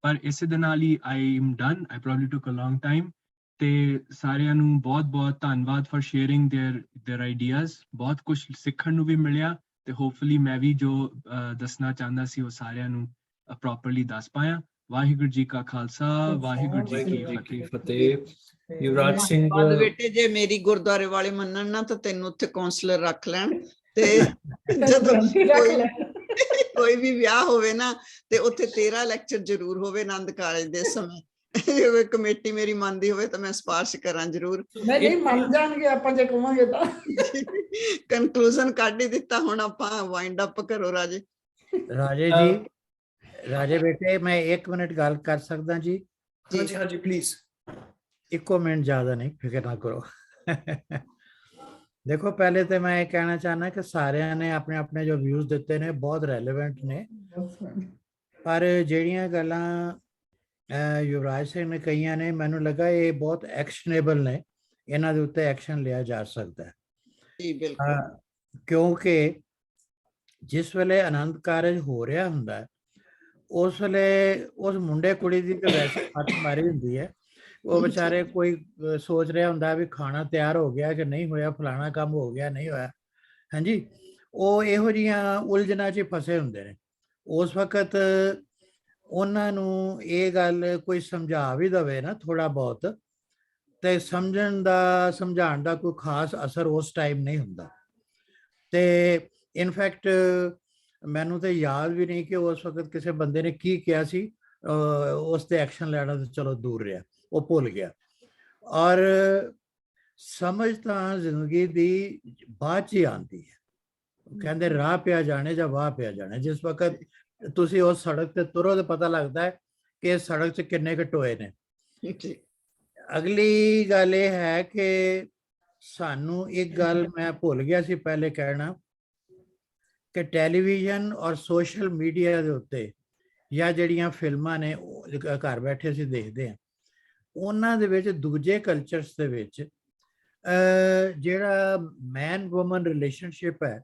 ਪਰ ਇਸੇ ਦੇ ਨਾਲ ਹੀ I am done. I probably took a long time. ਤੇ ਸਾਰਿਆਂ ਨੂੰ ਬਹੁਤ ਧੰਨਵਾਦ for sharing their ideas. ਬਹੁਤ ਕੁਝ ਸਿੱਖਣ ਨੂੰ ਵੀ ਮਿਲਿਆ ਤੇ ਹੋਪਫੁਲੀ ਮੈਂ ਵੀ ਜੋ ਦੱਸਣਾ ਚਾਹੁੰਦਾ ਸੀ ਉਹ ਸਾਰਿਆਂ ਨੂੰ ਪ੍ਰੋਪਰਲੀ ਦੱਸ ਪਾਇਆ। ਵਾਹਿਗੁਰੂ ਜੀ ਕਾ ਖਾਲਸਾ, ਵਾਹਿਗੁਰੂ ਜੀ ਕੀ
ਫਤਿਹ। ਯੁਵਰਾਜ ਸਿੰਘ
ਬੇਟੇ ਜੇ ਮੇਰੀ ਗੁਰਦੁਆਰੇ ਵਾਲੇ ਮੰਨਣ ਨਾ ਤਾਂ ਤੈਨੂੰ ਉੱਥੇ ਕਾਉਂਸਲਰ ਰੱਖ ਲੈਣ ਤੇ ਜਦੋਂ ਕੋਈ ਵੀ ਵਿਆਹ ਹੋਵੇ ਨਾ ਤੇ ਉੱਥੇ ਤੇਰਾ ਲੈਕਚਰ ਜ਼ਰੂਰ ਹੋਵੇ ਆਨੰਦ ਕਾਰਜ ਦੇ ਸਮੇਂ। ਜੇ ਕਮੇਟੀ ਮੇਰੀ ਮੰਨਦੀ ਹੋਵੇ ਤਾਂ ਮੈਂ ਸਿਫਾਰਿਸ਼ ਕਰਾਂ ਜ਼ਰੂਰ।
ਨਹੀਂ ਮੰਨ ਜਾਣਗੇ ਆਪਾਂ ਜੇ ਕਹਾਂਗੇ ਤਾਂ।
ਕਨਕਲੂਜਨ ਕੱਢ ਹੀ ਦਿੱਤਾ, ਹੁਣ ਆਪਾਂ ਵਾਈਂਡ ਅਪ ਕਰੋ ਰਾਜੇ।
ਰਾਜੇ ਜੀ, ਰਾਜੇ ਬੇਟੇ ਮੈਂ 1 ਮਿੰਟ ਗੱਲ ਕਰ ਸਕਦਾ ਜੀ?
ਜੀ ਹਾਂਜੀ ਪਲੀਜ਼।
1 ਮਿੰਟ ਜ਼ਿਆਦਾ ਨਹੀਂ, ਫਿਕਰ ਨਾ ਕਰੋ। ਦੇਖੋ ਪਹਿਲੇ ਤਾਂ ਮੈਂ ਇਹ ਕਹਿਣਾ ਚਾਹੁੰਦਾ ਕਿ ਸਾਰਿਆਂ ਨੇ ਆਪਣੇ ਆਪਣੇ ਜੋ ਵਿਊਜ਼ ਦਿੱਤੇ ਨੇ ਬਹੁਤ ਰੈਲੇਵੈਂਟ ਨੇ, ਪਰ ਜਿਹੜੀਆਂ ਗੱਲਾਂ ਯੁਵਰਾਜ ਸਿੰਘ ਨੇ ਕਹੀਆਂ ਨੇ ਮੈਨੂੰ ਲੱਗਾ ਇਹ ਬਹੁਤ ਐਕਸ਼ਨੇਬਲ ਨੇ, ਇਹਨਾਂ ਦੇ ਉੱਤੇ ਐਕਸ਼ਨ ਲਿਆ ਜਾ ਸਕਦਾ ਹੈ।
ਜੀ ਬਿਲਕੁਲ।
ਕਿਉਂਕਿ ਜਿਸ ਵੇਲੇ ਆਨੰਦ ਕਾਰਜ ਹੋ ਰਿਹਾ ਹੁੰਦਾ ਉਸ ਵੇਲੇ ਉਸ ਮੁੰਡੇ ਕੁੜੀ ਦੀ ਤਾਂ ਵੈਸੇ ਮੱਤ ਮਾਰੀ ਹੁੰਦੀ ਹੈ। ਉਹ ਵਿਚਾਰੇ ਕੋਈ ਸੋਚ ਰਿਹਾ ਹੁੰਦਾ ਵੀ ਖਾਣਾ ਤਿਆਰ ਹੋ ਗਿਆ ਕਿ ਨਹੀਂ ਹੋਇਆ, ਫਲਾਣਾ ਕੰਮ ਹੋ ਗਿਆ ਨਹੀਂ ਹੋਇਆ, ਹਾਂਜੀ। ਉਹ ਇਹੋ ਜਿਹੀਆਂ ਉਲਝਣਾਂ 'ਚ ਫਸੇ ਹੁੰਦੇ ਨੇ। ਉਸ ਵਕਤ ਉਹਨਾਂ ਨੂੰ ਇਹ ਗੱਲ ਕੋਈ ਸਮਝਾ ਵੀ ਦੇਵੇ ਨਾ ਥੋੜਾ ਬਹੁਤ, ਤੇ ਸਮਝਾਉਣ ਦਾ ਕੋਈ ਖਾਸ ਅਸਰ ਉਸ ਟਾਈਮ ਨਹੀਂ ਹੁੰਦਾ। ਤੇ ਇਨਫੈਕਟ ਮੈਨੂੰ ਤਾਂ ਯਾਦ ਵੀ ਨਹੀਂ ਕਿ ਉਸ ਵਕਤ ਕਿਸੇ ਬੰਦੇ ਨੇ ਕੀ ਕਿਹਾ ਸੀ, ਉਸ ਤੇ ਐਕਸ਼ਨ ਲੈਣਾ ਤਾਂ ਚਲੋ ਦੂਰ ਰਿਹਾ, ਉਹ ਭੁੱਲ ਗਿਆ। ਔਰ ਸਮਝ ਤਾਂ ਜ਼ਿੰਦਗੀ ਦੀ ਬਾਅਦ 'ਚ ਹੀ ਆਉਂਦੀ ਹੈ। ਕਹਿੰਦੇ ਰਾਹ ਪਿਆ ਜਾਣੇ ਜਾਂ ਵਾਹ ਪਿਆ ਜਾਣੇ। ਜਿਸ ਵਕਤ ਤੁਸੀਂ ਉਸ ਸੜਕ ਤੇ ਤੁਰੋ ਤਾਂ ਪਤਾ ਲੱਗਦਾ ਹੈ ਕਿ ਇਸ ਸੜਕ 'ਚ ਕਿੰਨੇ ਕੁ ਟੋਏ ਨੇ। ਅਗਲੀ ਗੱਲ ਇਹ ਹੈ ਕਿ ਸਾਨੂੰ ਇੱਕ ਗੱਲ ਮੈਂ ਭੁੱਲ ਗਿਆ ਸੀ ਪਹਿਲੇ ਕਹਿਣਾ, ਕਿ ਟੈਲੀਵਿਜ਼ਨ ਔਰ ਸੋਸ਼ਲ ਮੀਡੀਆ ਦੇ ਉੱਤੇ ਜਾਂ ਜਿਹੜੀਆਂ ਫਿਲਮਾਂ ਨੇ ਘਰ ਬੈਠੇ ਅਸੀਂ ਦੇਖਦੇ ਹਾਂ, ਉਹਨਾਂ ਦੇ ਵਿੱਚ ਦੂਜੇ ਕਲਚਰਸ ਦੇ ਵਿੱਚ ਜਿਹੜਾ ਮੈਨ ਵੂਮਨ ਰਿਲੇਸ਼ਨਸ਼ਿਪ ਹੈ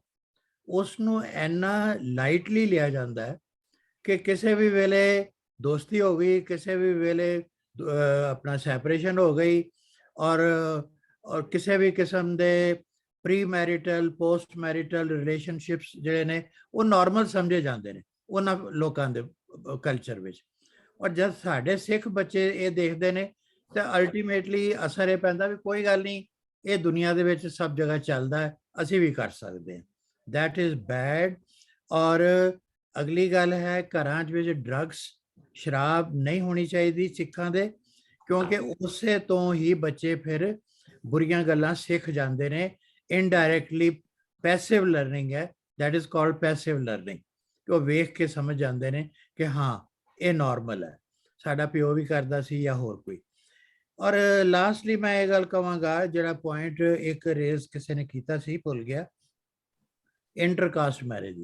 ਉਸ ਨੂੰ ਇੰਨਾ ਲਾਈਟਲੀ ਲਿਆ ਜਾਂਦਾ ਹੈ ਕਿ ਕਿਸੇ ਵੀ ਵੇਲੇ ਦੋਸਤੀ ਹੋ ਗਈ, ਕਿਸੇ ਵੀ ਵੇਲੇ ਆਪਣਾ ਸੈਪਰੇਸ਼ਨ ਹੋ ਗਈ, ਔਰ ਕਿਸੇ ਵੀ ਕਿਸਮ ਦੇ pre marital post marital relationships ਜਿਹੜੇ ਨੇ ਉਹ ਨਾਰਮਲ ਸਮਝੇ ਜਾਂਦੇ ਨੇ ਉਹਨਾਂ ਲੋਕਾਂ ਦੇ ਕਲਚਰ ਵਿੱਚ। ਔਰ ਜਦ ਸਾਡੇ ਸਿੱਖ ਬੱਚੇ ਇਹ ਦੇਖਦੇ ਨੇ ਤਾਂ ਅਲਟੀਮੇਟਲੀ ਅਸਰ ਇਹ ਪੈਂਦਾ ਵੀ ਕੋਈ ਗੱਲ ਨਹੀਂ, ਇਹ ਦੁਨੀਆ ਦੇ ਵਿੱਚ ਸਭ ਜਗ੍ਹਾ ਚੱਲਦਾ ਹੈ, ਅਸੀਂ ਵੀ ਕਰ ਸਕਦੇ ਹਾਂ। That is bad. ਔਰ ਅਗਲੀ ਗੱਲ ਹੈ ਘਰਾਂ ਵਿੱਚ ਡਰੱਗਸ ਸ਼ਰਾਬ ਨਹੀਂ ਹੋਣੀ ਚਾਹੀਦੀ ਸਿੱਖਾਂ ਦੇ, ਕਿਉਂਕਿ ਉਸੇ ਤੋਂ ਹੀ ਬੱਚੇ ਫਿਰ ਬੁਰੀਆਂ ਗੱਲਾਂ ਸਿੱਖ ਜਾਂਦੇ ਨੇ। ਇਨਡਾਇਰੈਕਟਲੀ ਪੈਸਿਵ ਲਰਨਿੰਗ ਹੈ, that is called passive learning, ਕਿ ਉਹ ਵੇਖ ਕੇ ਸਮਝ ਜਾਂਦੇ ਨੇ ਕਿ ਹਾਂ ਇਹ ਨਾਰਮਲ ਹੈ, ਸਾਡਾ ਪਿਓ ਵੀ ਕਰਦਾ ਸੀ ਜਾਂ ਹੋਰ ਕੋਈ। ਔਰ ਲਾਸਟਲੀ ਮੈਂ ਇਹ ਗੱਲ ਕਹਾਂਗਾ, ਜਿਹੜਾ ਪੁਆਇੰਟ ਇੱਕ ਰੇਜ਼ ਕਿਸੇ ਨੇ ਕੀਤਾ ਸੀ ਭੁੱਲ ਗਿਆ, ਇੰਟਰਕਾਸਟ ਮੈਰਿਜ।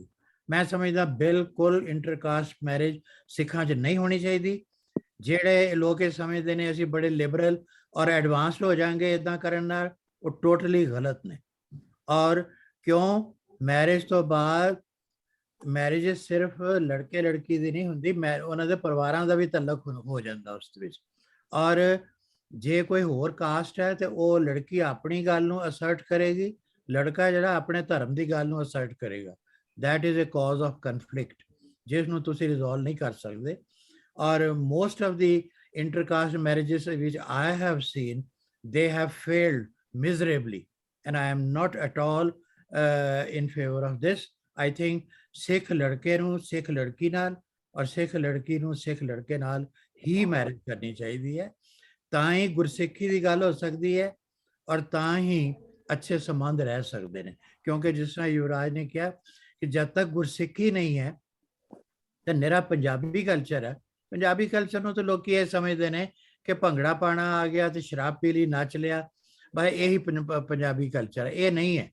ਮੈਂ ਸਮਝਦਾ ਬਿਲਕੁਲ ਇੰਟਰਕਾਸਟ ਮੈਰਿਜ ਸਿੱਖਾਂ 'ਚ ਨਹੀਂ ਹੋਣੀ ਚਾਹੀਦੀ। ਜਿਹੜੇ ਲੋਕ ਇਹ ਸਮਝਦੇ ਨੇ ਅਸੀਂ ਬੜੇ ਲਿਬਰਲ ਔਰ ਐਡਵਾਂਸਡ ਹੋ ਜਾਵਾਂਗੇ ਇੱਦਾਂ ਕਰਨ ਨਾਲ, ਉਹ ਟੋਟਲੀ ਗਲਤ ਨੇ। ਔਰ ਕਿਉਂ ਮੈਰਿਜ ਤੋਂ ਬਾਅਦ ਮੈਰਿਜ ਸਿਰਫ ਲੜਕੇ ਲੜਕੀ ਦੀ ਨਹੀਂ ਹੁੰਦੀ, ਉਹਨਾਂ ਦੇ ਪਰਿਵਾਰਾਂ ਦਾ ਵੀ ਤਲਕ ਹੋ ਜਾਂਦਾ ਉਸ ਵਿੱਚ। ਔਰ ਜੇ ਕੋਈ ਹੋਰ ਕਾਸਟ ਹੈ ਤੇ ਉਹ ਲੜਕੀ ਆਪਣੀ ਗੱਲ ਨੂੰ ਅਸਰਟ ਕਰੇਗੀ, ਲੜਕਾ ਜਿਹੜਾ ਆਪਣੇ ਧਰਮ ਦੀ ਗੱਲ ਨੂੰ ਅਸਰਟ ਕਰੇਗਾ। That is a cause of conflict ਜਿਸ ਨੂੰ ਤੁਸੀਂ ਰਿਜ਼ੋਲਵ ਨਹੀਂ ਕਰ ਸਕਦੇ। ਔਰ most of the intercaste marriages which I have seen, they have failed miserably, and I am not at all in favor of this. I think Sikh ladke nu Sikh ladki naal aur Sikh ladki nu Sikh ladke naal hi marriage karni chahiye hai, ਤਾਂ ਹੀ ਗੁਰਸਿੱਖੀ ਦੀ ਗੱਲ ਹੋ ਸਕਦੀ ਹੈ ਔਰ ਤਾਂ ਹੀ ਅੱਛੇ ਸੰਬੰਧ ਰਹਿ ਸਕਦੇ ਨੇ। ਕਿਉਂਕਿ ਜਿਸ ਤਰ੍ਹਾਂ ਯੁਵਰਾਜ ਨੇ ਕਿਹਾ ਕਿ ਜਦ ਤੱਕ ਗੁਰਸਿੱਖੀ ਨਹੀਂ ਹੈ ਤਾਂ ਨਿਰਾ ਪੰਜਾਬੀ ਕਲਚਰ ਹੈ। ਪੰਜਾਬੀ ਕਲਚਰ ਨੂੰ ਤਾਂ ਲੋਕੀ ਇਹ ਸਮਝਦੇ ਨੇ ਕਿ ਭੰਗੜਾ ਪਾਣਾ ਆ ਗਿਆ ਤੇ ਸ਼ਰਾਬ ਪੀ ਲਈ ਨੱਚ ਲਿਆ, ਬਈ ਇਹੀ ਪੰਜਾਬੀ ਕਲਚਰ ਹੈ। ਇਹ ਨਹੀਂ ਹੈ।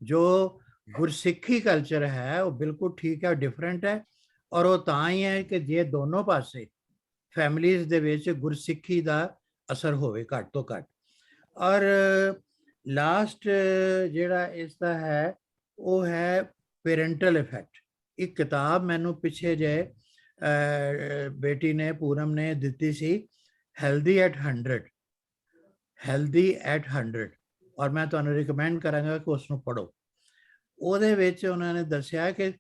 ਜੋ ਗੁਰਸਿੱਖੀ ਕਲਚਰ ਹੈ ਉਹ ਬਿਲਕੁਲ ਠੀਕ ਹੈ, ਡਿਫਰੈਂਟ ਹੈ। ਔਰ ਉਹ ਤਾਂ ਹੀ ਹੈ ਕਿ ਜੇ ਦੋਨੋਂ ਪਾਸੇ ਫੈਮਲੀਜ਼ ਦੇ ਵਿੱਚ ਗੁਰਸਿੱਖੀ ਦਾ ਅਸਰ ਹੋਵੇ ਘੱਟ ਤੋਂ ਘੱਟ। ਔਰ ਲਾਸਟ ਜਿਹੜਾ ਇਸ ਦਾ ਹੈ ਉਹ ਹੈ ਪੇਰੈਂਟਲ ਇਫੈਕਟ। ਇੱਕ ਕਿਤਾਬ ਮੈਨੂੰ ਪਿੱਛੇ ਜੇ ਬੇਟੀ ਨੇ ਪੂਨਮ ਨੇ ਦਿੱਤੀ ਸੀ, ਹੈਲਦੀ ਐਟ 100, ਹੈਲਦੀ ਐਟ 100, ਔਰ ਮੈਂ ਤੁਹਾਨੂੰ ਰਿਕਮੈਂਡ ਕਰਾਂਗਾ ਕਿ ਉਸ ਨੂੰ ਪੜ੍ਹੋ। ਉਹਦੇ ਵਿੱਚ ਉਹਨਾਂ ਨੇ ਦੱਸਿਆ ਕਿ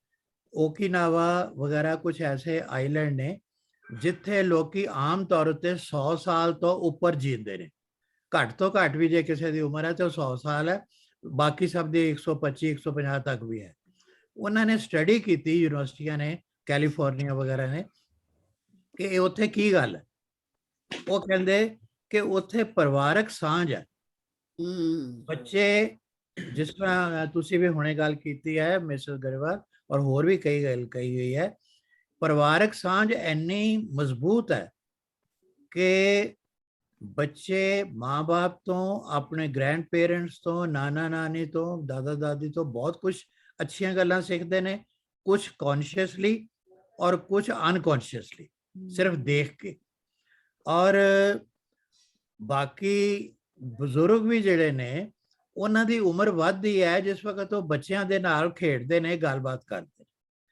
ਓਕੀਨਾਵਾ ਵਗੈਰਾ ਕੁਝ ਐਸੇ ਆਈਲੈਂਡ ਨੇ ਜਿੱਥੇ ਲੋਕੀ ਆਮ ਤੌਰ ਉੱਤੇ 100 ਸਾਲ ਤੋਂ ਉੱਪਰ ਜੀਂਦੇ ਨੇ। ਘੱਟ ਤੋਂ ਘੱਟ ਵੀ ਜੇ ਕਿਸੇ ਦੀ ਉਮਰ ਹੈ ਤਾਂ 100 ਸਾਲ ਹੈ, ਬਾਕੀ ਸਭ ਦੀ 125 150 ਤੱਕ ਵੀ ਹੈ। ਉਹਨਾਂ ਨੇ ਸਟੱਡੀ ਕੀਤੀ, ਯੂਨੀਵਰਸਿਟੀਆਂ ਨੇ, ਕੈਲੀਫੋਰਨੀਆ ਵਗੈਰਾ ਨੇ, ਕਿ ਇਹ ਉੱਥੇ ਕੀ ਗੱਲ ਹੈ। ਉਹ ਕਹਿੰਦੇ ਕਿ ਉੱਥੇ ਪਰਿਵਾਰਕ ਸਾਂਝ ਹੈ। ਬੱਚੇ, ਜਿਸ ਤਰ੍ਹਾਂ ਤੁਸੀਂ ਵੀ ਹੁਣੇ ਗੱਲ ਕੀਤੀ ਹੈ ਮਿਸਟਰ ਗਰੇਵਾਲ, ਔਰ ਹੋਰ ਵੀ ਕਈ ਗੱਲ ਕਹੀ ਗਈ ਹੈ, ਪਰਿਵਾਰਕ ਸਾਂਝ ਇੰਨੀ ਮਜ਼ਬੂਤ ਹੈ ਕਿ ਬੱਚੇ ਮਾਂ-ਬਾਪ ਤੋਂ, ਆਪਣੇ ਗ੍ਰੈਂਡ ਪੇਰੈਂਟਸ ਤੋਂ, ਨਾਨਾ ਨਾਨੀ ਤੋਂ, ਦਾਦਾ ਦਾਦੀ ਤੋਂ ਬਹੁਤ ਕੁਝ ਅੱਛੀਆਂ ਗੱਲਾਂ ਸਿੱਖਦੇ ਨੇ, ਕੁਝ ਕੌਨਸ਼ੀਅਸਲੀ ਔਰ ਕੁਝ ਅਨਕੌਨਸ਼ੀਅਸਲੀ, ਸਿਰਫ ਦੇਖ ਕੇ। ਔਰ ਬਾਕੀ ਬਜ਼ੁਰਗ ਵੀ ਜਿਹੜੇ ਨੇ ਉਹਨਾਂ ਦੀ ਉਮਰ ਵੱਧਦੀ ਹੈ ਜਿਸ ਵਕਤ ਉਹ ਬੱਚਿਆਂ ਦੇ ਨਾਲ ਖੇਡਦੇ ਨੇ, ਗੱਲਬਾਤ ਕਰਦੇ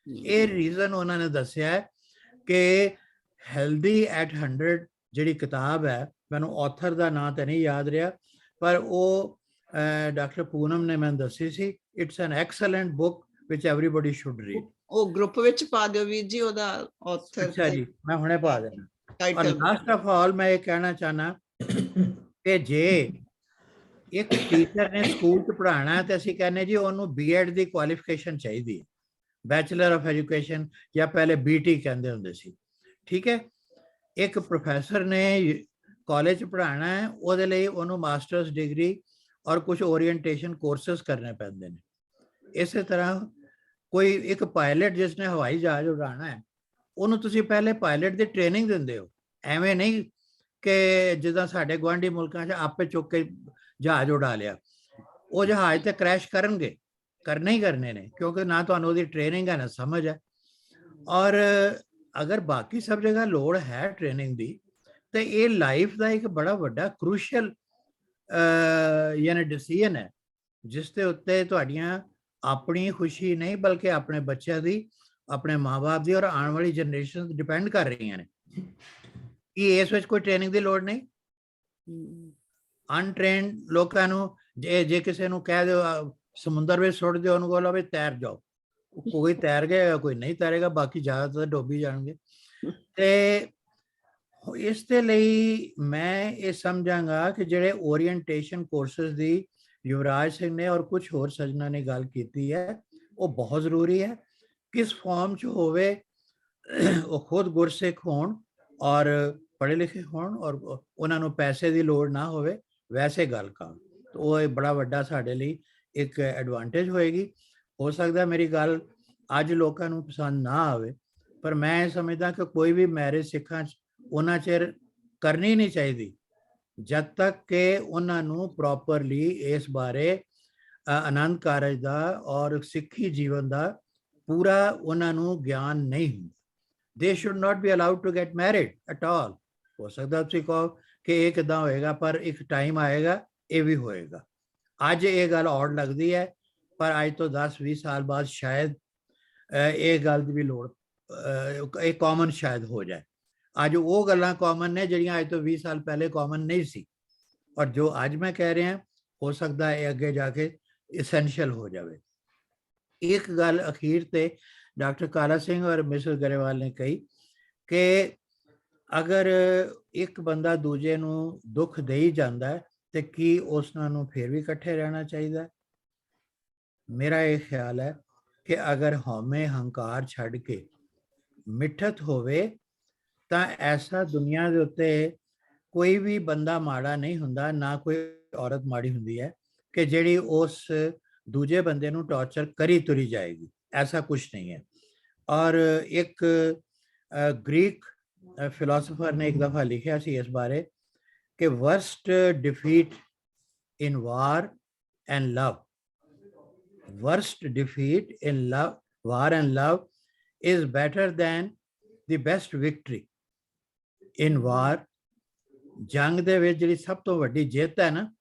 ਨੇ। ਇਹ ਰੀਜ਼ਨ ਉਹਨਾਂ ਨੇ ਦੱਸਿਆ ਹੈ ਕਿ ਹੈਲਦੀ ਐਟ 100 ਜਿਹੜੀ ਕਿਤਾਬ ਹੈ, ਮੈਨੂੰ ਆਥਰ ਦਾ ਨਾਂ ਤਾਂ ਨਹੀਂ ਯਾਦ ਰਿਹਾ, ਪਰ ਉਹ ਡਾਕਟਰ ਪੂਨਮ ਨੇ ਮੈਨੂੰ ਦੱਸੀ ਸੀ। It's an excellent book which everybody should read.
ਉਹ ਗਰੁੱਪ ਵਿੱਚ ਪਾ ਦਿਓ ਵੀਰ ਜੀ ਉਹਦਾ ਆਥਰ।
ਅੱਛਾ ਜੀ, ਮੈਂ ਹੁਣੇ ਪਾ ਦੇਣਾ। ਔਰ ਲਾਸਟ ਆਫ ਆਲ ਮੈਂ ਇਹ ਕਹਿਣਾ ਚਾਹਨਾ ਕਿ ਜੇ ਇੱਕ ਟੀਚਰ ਨੇ ਸਕੂਲ 'ਚ ਪੜ੍ਹਾਉਣਾ ਤੇ ਅਸੀਂ ਕਹਿੰਦੇ ਜੀ ਉਹਨੂੰ ਬੀਐਡ ਦੀ ਕੁਆਲੀਫਿਕੇਸ਼ਨ ਚਾਹੀਦੀ ਹੈ, ਬੈਚਲਰ ਆਫ ਐਜੂਕੇਸ਼ਨ, ਜਾਂ ਪਹਿਲੇ ਬੀਟੀ ਕਹਿੰਦੇ ਹੁੰਦੇ ਸੀ, ਠੀਕ ਹੈ। ਇੱਕ ਪ੍ਰੋਫੈਸਰ ਨੇ ਕਾਲਜ 'ਚ ਪੜ੍ਹਾਉਣਾ ਹੈ, ਉਹਦੇ ਲਈ ਉਹਨੂੰ ਮਾਸਟਰਸ ਡਿਗਰੀ ਔਰ ਕੁਝ ਓਰੀਐਂਟੇਸ਼ਨ ਕੋਰਸਸ ਕਰਨੇ ਪੈਂਦੇ ਨੇ। ਇਸੇ ਤਰ੍ਹਾਂ ਕੋਈ ਇੱਕ ਪਾਇਲਟ ਜਿਸਨੇ ਹਵਾਈ ਜਹਾਜ਼ ਉਡਾਉਣਾ ਹੈ, ਉਹਨੂੰ ਤੁਸੀਂ ਪਹਿਲੇ ਪਾਇਲਟ ਦੀ ਟ੍ਰੇਨਿੰਗ ਦਿੰਦੇ ਹੋ। ਐਵੇਂ ਨਹੀਂ ਕਿ ਜਿੱਦਾਂ ਸਾਡੇ ਗੁਆਂਢੀ ਮੁਲਕਾਂ 'ਚ ਆਪੇ ਚੁੱਕ ਕੇ ਜਹਾਜ਼ ਉਡਾ ਲਿਆ। ਉਹ ਜਹਾਜ਼ ਤੇ ਕ੍ਰੈਸ਼ ਕਰਨਗੇ, ਕਰਨੇ ਹੀ ਕਰਨੇ ਨੇ, ਕਿਉਂਕਿ ਨਾ ਤੁਹਾਨੂੰ ਉਹਦੀ ਟ੍ਰੇਨਿੰਗ ਹੈ ਨਾ ਸਮਝ ਹੈ। ਔਰ ਅਗਰ ਬਾਕੀ ਸਭ ਜਗ੍ਹਾ ਲੋੜ ਹੈ ਟ੍ਰੇਨਿੰਗ ਦੀ, ਤੇ ਇਹ ਲਾਈਫ ਦਾ ਇੱਕ ਬੜਾ ਵੱਡਾ ਕ੍ਰੂਸ਼ੀਅਲ ਯਾਨੀ ਡਿਸੀਜਨ ਹੈ ਜਿਸ ਦੇ ਉੱਤੇ ਤੁਹਾਡੀਆਂ ਆਪਣੀ ਖੁਸ਼ੀ ਨਹੀਂ ਬਲਕਿ ਆਪਣੇ ਬੱਚਿਆਂ ਦੀ, ਆਪਣੇ ਮਾਂ-ਬਾਪ ਦੀ ਔਰ ਆਉਣ ਵਾਲੀ ਜਨਰੇਸ਼ਨ ਡਿਪੈਂਡ ਕਰ ਰਹੀਆਂ ਨੇ। ਕਿ ਇਸ ਵਿੱਚ ਕੋਈ ਟ੍ਰੇਨਿੰਗ ਦੀ ਲੋੜ ਨਹੀਂ। ਅਨਟ੍ਰੇਨਡ ਲੋਕਾਂ ਨੂੰ ਜੇ ਕਿਸੇ ਨੂੰ ਕਹਿ ਦਿਓ ਸਮੁੰਦਰ ਵਿੱਚ ਸੁੱਟ ਦਿਓ, ਉਹਨੂੰ ਬੋਲੋ ਵੀ ਤੈਰ ਜਾਓ, ਕੋਈ ਤੈਰ ਗਿਆ ਕੋਈ ਨਹੀਂ ਤੈਰੇਗਾ, ਬਾਕੀ ਜ਼ਿਆਦਾਤਰ ਡੋਬੀ ਜਾਣਗੇ। ਤੇ ਇਸ ਦੇ ਲਈ ਮੈਂ ਇਹ ਸਮਝਾਂਗਾ ਕਿ ਜਿਹੜੇ ਓਰੀਐਂਟੇਸ਼ਨ ਕੋਰਸਸ ਦੀ ਯੁਵਰਾਜ ਸਿੰਘ ਨੇ ਔਰ ਕੁਝ ਹੋਰ ਸੱਜਣਾਂ ਨੇ ਗੱਲ ਕੀਤੀ ਹੈ, ਉਹ ਬਹੁਤ ਜ਼ਰੂਰੀ ਹੈ। ਕਿਸ ਫਾਰਮ 'ਚ ਹੋਵੇ, ਉਹ ਖੁਦ ਗੁਰਸਿੱਖ ਹੋਣ ਔਰ ਪੜ੍ਹੇ ਲਿਖੇ ਹੋਣ ਔਰ ਉਹਨਾਂ ਨੂੰ ਪੈਸੇ ਦੀ ਲੋੜ ਨਾ ਹੋਵੇ, ਵੈਸੇ ਗੱਲ ਕਰਨ, ਉਹ ਬੜਾ ਵੱਡਾ ਸਾਡੇ ਲਈ ਇੱਕ ਐਡਵਾਂਟੇਜ ਹੋਏਗੀ। ਹੋ ਸਕਦਾ ਮੇਰੀ ਗੱਲ ਅੱਜ ਲੋਕਾਂ ਨੂੰ ਪਸੰਦ ਨਾ ਆਵੇ, ਪਰ ਮੈਂ ਇਹ ਸਮਝਦਾ ਕਿ ਕੋਈ ਵੀ ਮੈਰਿਜ ਸਿੱਖਾਂ 'ਚ ਉਹਨਾਂ ਚਿਰ ਕਰਨੀ ਨਹੀਂ ਚਾਹੀਦੀ ਜਦ ਤੱਕ ਕਿ ਉਹਨਾਂ ਨੂੰ ਪ੍ਰੋਪਰਲੀ ਇਸ ਬਾਰੇ ਆਨੰਦ ਕਾਰਜ ਦਾ ਔਰ ਸਿੱਖੀ ਜੀਵਨ ਦਾ ਪੂਰਾ ਉਹਨਾਂ ਨੂੰ ਗਿਆਨ ਨਹੀਂ ਹੁੰਦਾ। They should not be allowed to get married at all. ਹੋ ਸਕਦਾ ਤੁਸੀਂ ਕਹੋ ਕਿ ਇਹ ਕਿੱਦਾਂ ਹੋਏਗਾ, ਪਰ ਇੱਕ ਟਾਈਮ ਆਏਗਾ ਇਹ ਵੀ ਹੋਏਗਾ। ਅੱਜ ਇਹ ਗੱਲ ਔੜ ਲੱਗਦੀ ਹੈ, ਪਰ ਅੱਜ ਤੋਂ 10-20 ਸਾਲ ਬਾਅਦ ਸ਼ਾਇਦ ਇਹ ਗੱਲ ਦੀ ਵੀ ਲੋੜ, ਇਹ ਕਾਮਨ ਸ਼ਾਇਦ ਹੋ ਜਾਏ। ਅੱਜ ਉਹ ਗੱਲਾਂ ਕਾਮਨ ਨੇ ਜਿਹੜੀਆਂ ਅੱਜ ਤੋਂ 20 ਸਾਲ ਪਹਿਲੇ ਕਾਮਨ ਨਹੀਂ ਸੀ, ਔਰ ਜੋ ਅੱਜ ਮੈਂ ਕਹਿ ਰਿਹਾ ਹੋ ਸਕਦਾ ਇਹ ਅੱਗੇ ਜਾ ਕੇ essential ਹੋ ਜਾਵੇ। ਇੱਕ ਗੱਲ ਅਖੀਰ ਤੇ ਡਾਕਟਰ ਕਾਲਾ ਸਿੰਘ ਔਰ ਮਿਸਟਰ ਗਰੇਵਾਲ ਨੇ ਕਹੀ ਕਿ ਅਗਰ ਇੱਕ ਬੰਦਾ ਦੂਜੇ ਨੂੰ ਦੁੱਖ ਦੇ ਹੀ ਜਾਂਦਾ ਹੈ ਤੇ ਕੀ ਉਸ ਨੂੰ ਫਿਰ ਵੀ ਇਕੱਠੇ ਰਹਿਣਾ ਚਾਹੀਦਾ? ਮੇਰਾ ਇਹ ਖਿਆਲ ਹੈ ਕਿ ਅਗਰ ਹਉਮੈ ਹੰਕਾਰ ਛੱਡ ਕੇ ਮਿੱਠਤ ਹੋਵੇ ਤਾਂ ਐਸਾ ਦੁਨੀਆ ਦੇ ਉੱਤੇ ਕੋਈ ਵੀ ਬੰਦਾ ਮਾੜਾ ਨਹੀਂ ਹੁੰਦਾ, ਨਾ ਕੋਈ ਔਰਤ ਮਾੜੀ ਹੁੰਦੀ ਹੈ ਕਿ ਜਿਹੜੀ ਉਸ ਦੂਜੇ ਬੰਦੇ ਨੂੰ ਟੌਰਚਰ ਕਰੀ ਤੁਰੀ ਜਾਏਗੀ। ऐसा कुछ नहीं है। और एक ग्रीक फिलोसोफर ने एक दफ़ा लिखा सी इस बारे कि worst defeat in war and love, worst defeat in love, war and love is better than the best victory ਇਨ ਵਾਰ, ਜੰਗ ਦੇ ਵਿੱਚ ਜਿਹੜੀ ਸਭ ਤੋਂ ਵੱਡੀ ਜਿੱਤ ਹੈ ਨਾ,